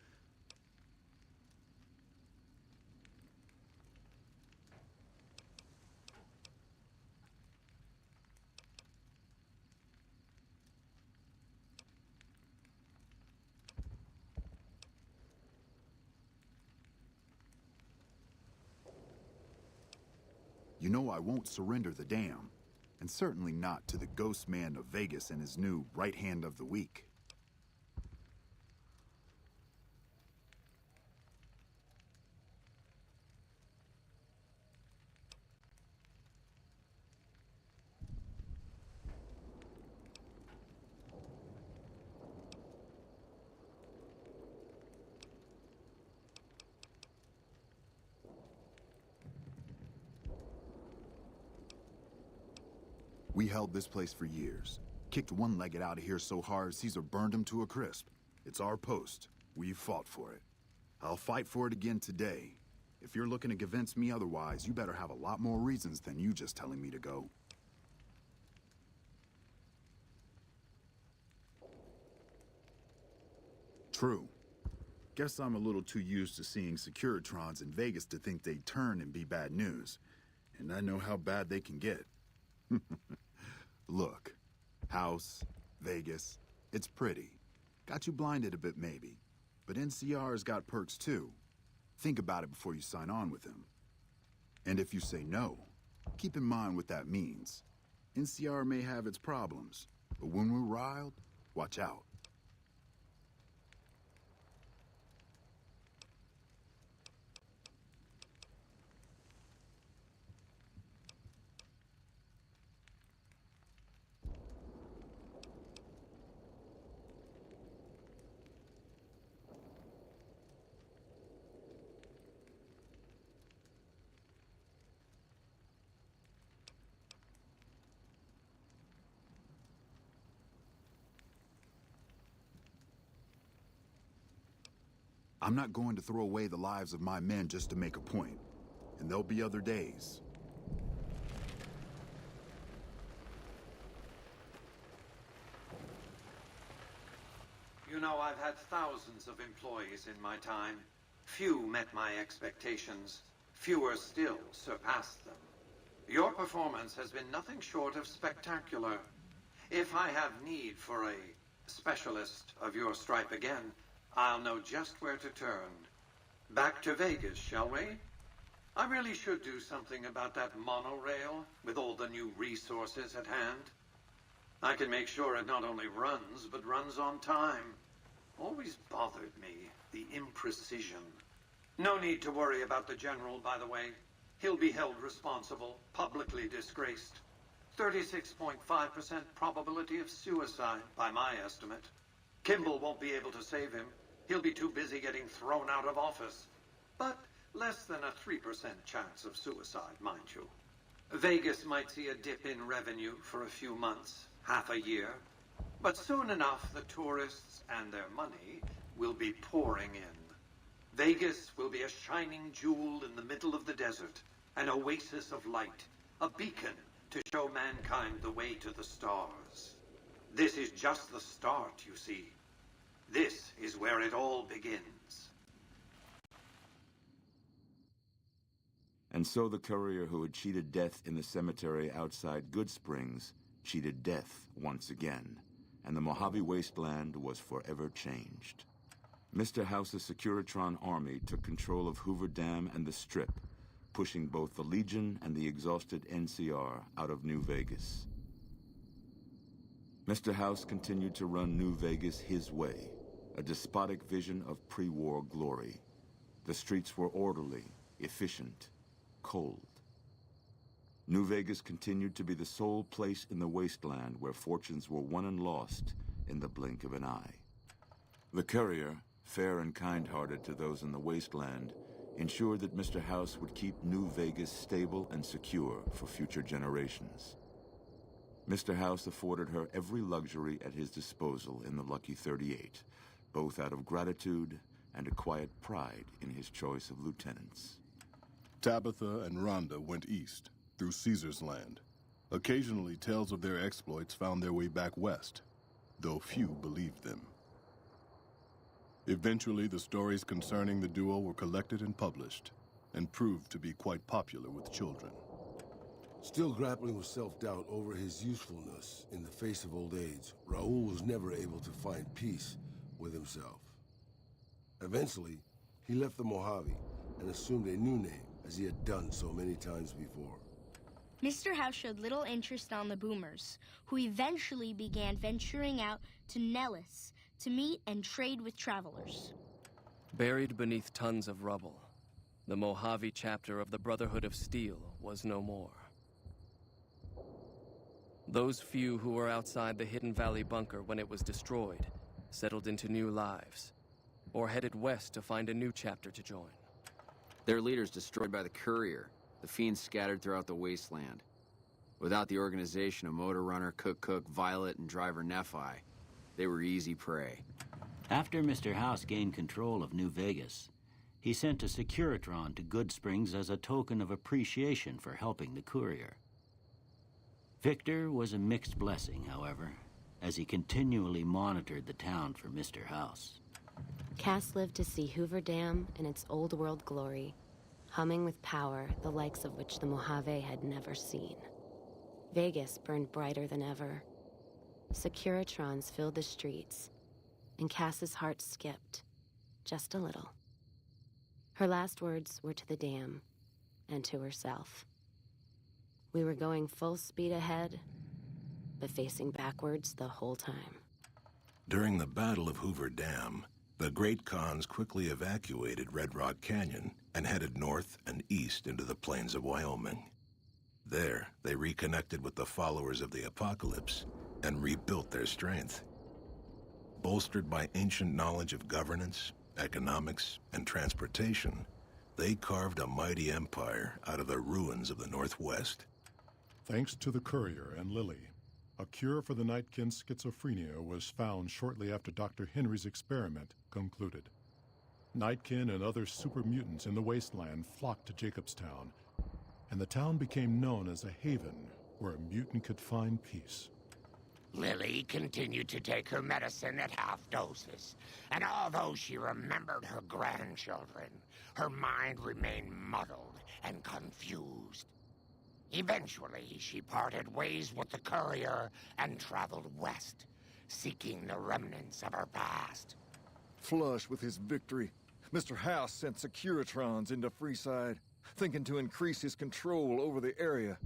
you know I won't surrender the dam, and certainly not to the ghost man of Vegas and his new right hand of the week. We held this place for years. Kicked one-legged out of here so hard, Caesar burned him to a crisp. It's our post. We fought for it. I'll fight for it again today. If you're looking to convince me otherwise, you better have a lot more reasons than you just telling me to go. True. Guess I'm a little too used to seeing Securitrons in Vegas to think they'd turn and be bad news. And I know how bad they can get. Look, House, Vegas, It's pretty. Got you blinded a bit, maybe. But NCR's got perks, too. Think about it before you sign on with him. And if you say no, keep in mind what that means. NCR may have its problems, but when we're riled, watch out. I'm not going to throw away the lives of my men just to make a point. And there'll be other days. You know, I've had thousands of employees in my time. Few met my expectations. Fewer still surpassed them. Your performance has been nothing short of spectacular. If I have need for a specialist of your stripe again, I'll know just where to turn. Back to Vegas, shall we? I really should do something about that monorail with all the new resources at hand. I can make sure it not only runs, but runs on time. Always bothered me, the imprecision. No need to worry about the General, by the way. He'll be held responsible, publicly disgraced. 36.5% probability of suicide, by my estimate. Kimball won't be able to save him. He'll be too busy getting thrown out of office. But less than a 3% chance of suicide, mind you. Vegas might see a dip in revenue for a few months, half a year. But soon enough, the tourists and their money will be pouring in. Vegas will be a shining jewel in the middle of the desert, an oasis of light, a beacon to show mankind the way to the stars. This is just the start, you see. This is where it all begins. And so the courier who had cheated death in the cemetery outside Goodsprings cheated death once again, and the Mojave Wasteland was forever changed. Mr. House's Securitron army took control of Hoover Dam and the Strip, pushing both the Legion and the exhausted NCR out of New Vegas. Mr. House continued to run New Vegas his way, a despotic vision of pre-war glory. The streets were orderly, efficient, cold. New Vegas continued to be the sole place in the wasteland where fortunes were won and lost in the blink of an eye. The courier, fair and kind-hearted to those in the wasteland, ensured that Mr. House would keep New Vegas stable and secure for future generations. Mr. House afforded her every luxury at his disposal in the Lucky 38, both out of gratitude and a quiet pride in his choice of lieutenants. Tabitha and Rhonda went east, through Caesar's land. Occasionally, tales of their exploits found their way back west, though few believed them. Eventually, the stories concerning the duo were collected and published, and proved to be quite popular with children. Still grappling with self-doubt over his usefulness in the face of old age, Raul was never able to find peace with himself. Eventually, he left the Mojave and assumed a new name, as he had done so many times before. Mr. House showed little interest on the Boomers, who eventually began venturing out to Nellis to meet and trade with travelers. Buried beneath tons of rubble, the Mojave chapter of the Brotherhood of Steel was no more. Those few who were outside the Hidden Valley bunker when it was destroyed settled into new lives, or headed west to find a new chapter to join. Their leaders destroyed by the courier, the fiends scattered throughout the wasteland. Without the organization of Motor Runner, Cook, Violet, and Driver Nephi, they were easy prey. After Mr. House gained control of New Vegas, he sent a Securitron to Goodsprings as a token of appreciation for helping the courier. Victor was a mixed blessing, however, as he continually monitored the town for Mr. House. Cass lived to see Hoover Dam in its old world glory, humming with power the likes of which the Mojave had never seen. Vegas burned brighter than ever. Securitrons filled the streets, and Cass's heart skipped, just a little. Her last words were to the dam, and to herself. We were going full speed ahead, but facing backwards the whole time. During the Battle of Hoover Dam, the Great Khans quickly evacuated Red Rock Canyon and headed north and east into the plains of Wyoming. There, they reconnected with the followers of the Apocalypse and rebuilt their strength. Bolstered by ancient knowledge of governance, economics, and transportation, they carved a mighty empire out of the ruins of the Northwest. Thanks to the Courier and Lily, a cure for the Nightkin's schizophrenia was found shortly after Dr. Henry's experiment concluded. Nightkin and other super mutants in the wasteland flocked to Jacobstown, and the town became known as a haven where a mutant could find peace. Lily continued to take her medicine at half doses, and although she remembered her grandchildren, her mind remained muddled and confused. Eventually, she parted ways with the Courier and traveled west, seeking the remnants of her past. Flush with his victory, Mr. House sent Securitrons into Freeside, thinking to increase his control over the area.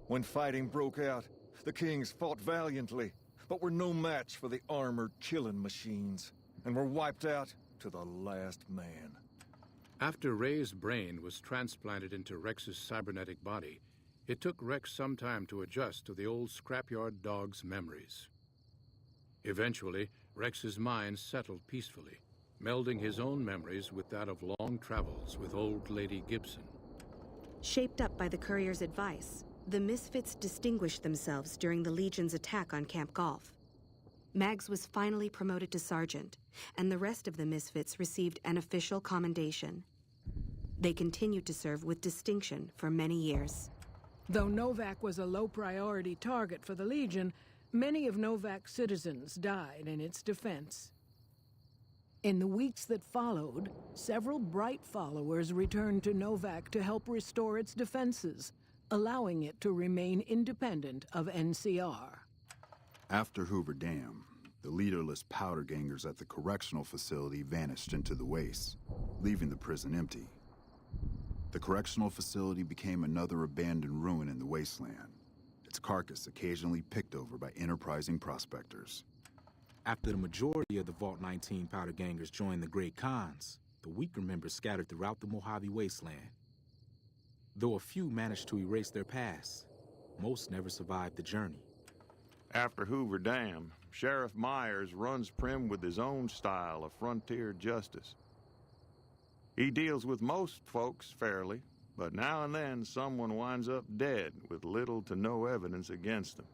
When fighting broke out, the Kings fought valiantly, but were no match for the armored killing machines, and were wiped out to the last man. After Ray's brain was transplanted into Rex's cybernetic body, it took Rex some time to adjust to the old scrapyard dog's memories. Eventually, Rex's mind settled peacefully, melding his own memories with that of long travels with Old Lady Gibson. Shaped up by the Courier's advice, the Misfits distinguished themselves during the Legion's attack on Camp Golf. Mags was finally promoted to sergeant, and the rest of the Misfits received an official commendation. They continued to serve with distinction for many years. Though Novak was a low-priority target for the Legion, many of Novak's citizens died in its defense. In the weeks that followed, several Bright followers returned to Novak to help restore its defenses, allowing it to remain independent of NCR. After Hoover Dam, the leaderless powder gangers at the correctional facility vanished into the wastes, leaving the prison empty. The correctional facility became another abandoned ruin in the wasteland, its carcass occasionally picked over by enterprising prospectors. After the majority of the Vault 19 powder gangers joined the Great Khans, the weaker members scattered throughout the Mojave wasteland. Though a few managed to erase their past, most never survived the journey. After Hoover Dam, Sheriff Myers runs Primm with his own style of frontier justice. He deals with most folks fairly, but now and then someone winds up dead with little to no evidence against them.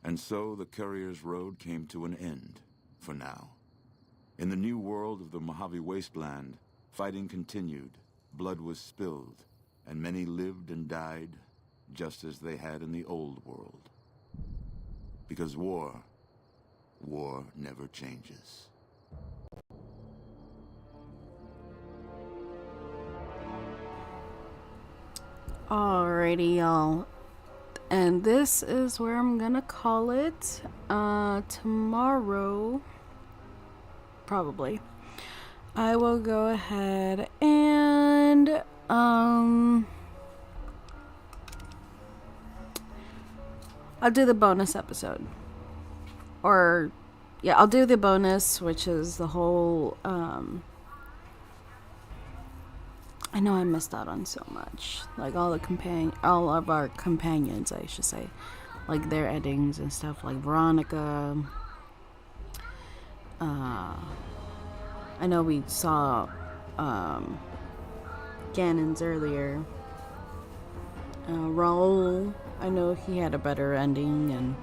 And so the Courier's road came to an end, for now. In the new world of the Mojave Wasteland, fighting continued, blood was spilled, and many lived and died just as they had in the old world. Because war never changes. Alrighty, y'all. And this is where I'm gonna call it. Tomorrow, probably, I will go ahead and I'll do the bonus episode. Or yeah, I'll do the bonus, which is the whole I know I missed out on so much. Like all of our companions, I should say. Like their endings and stuff, like Veronica. I know we saw Ganon's earlier. Raul, I know he had a better ending, and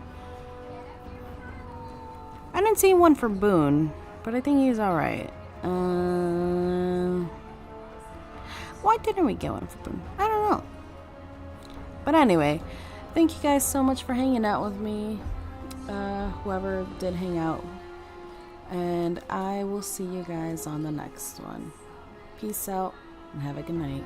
I didn't see one for Boone, but I think he's alright. Why didn't we get one for Boone? I don't know. But anyway, thank you guys so much for hanging out with me. Whoever did hang out. And I will see you guys on the next one. Peace out and have a good night.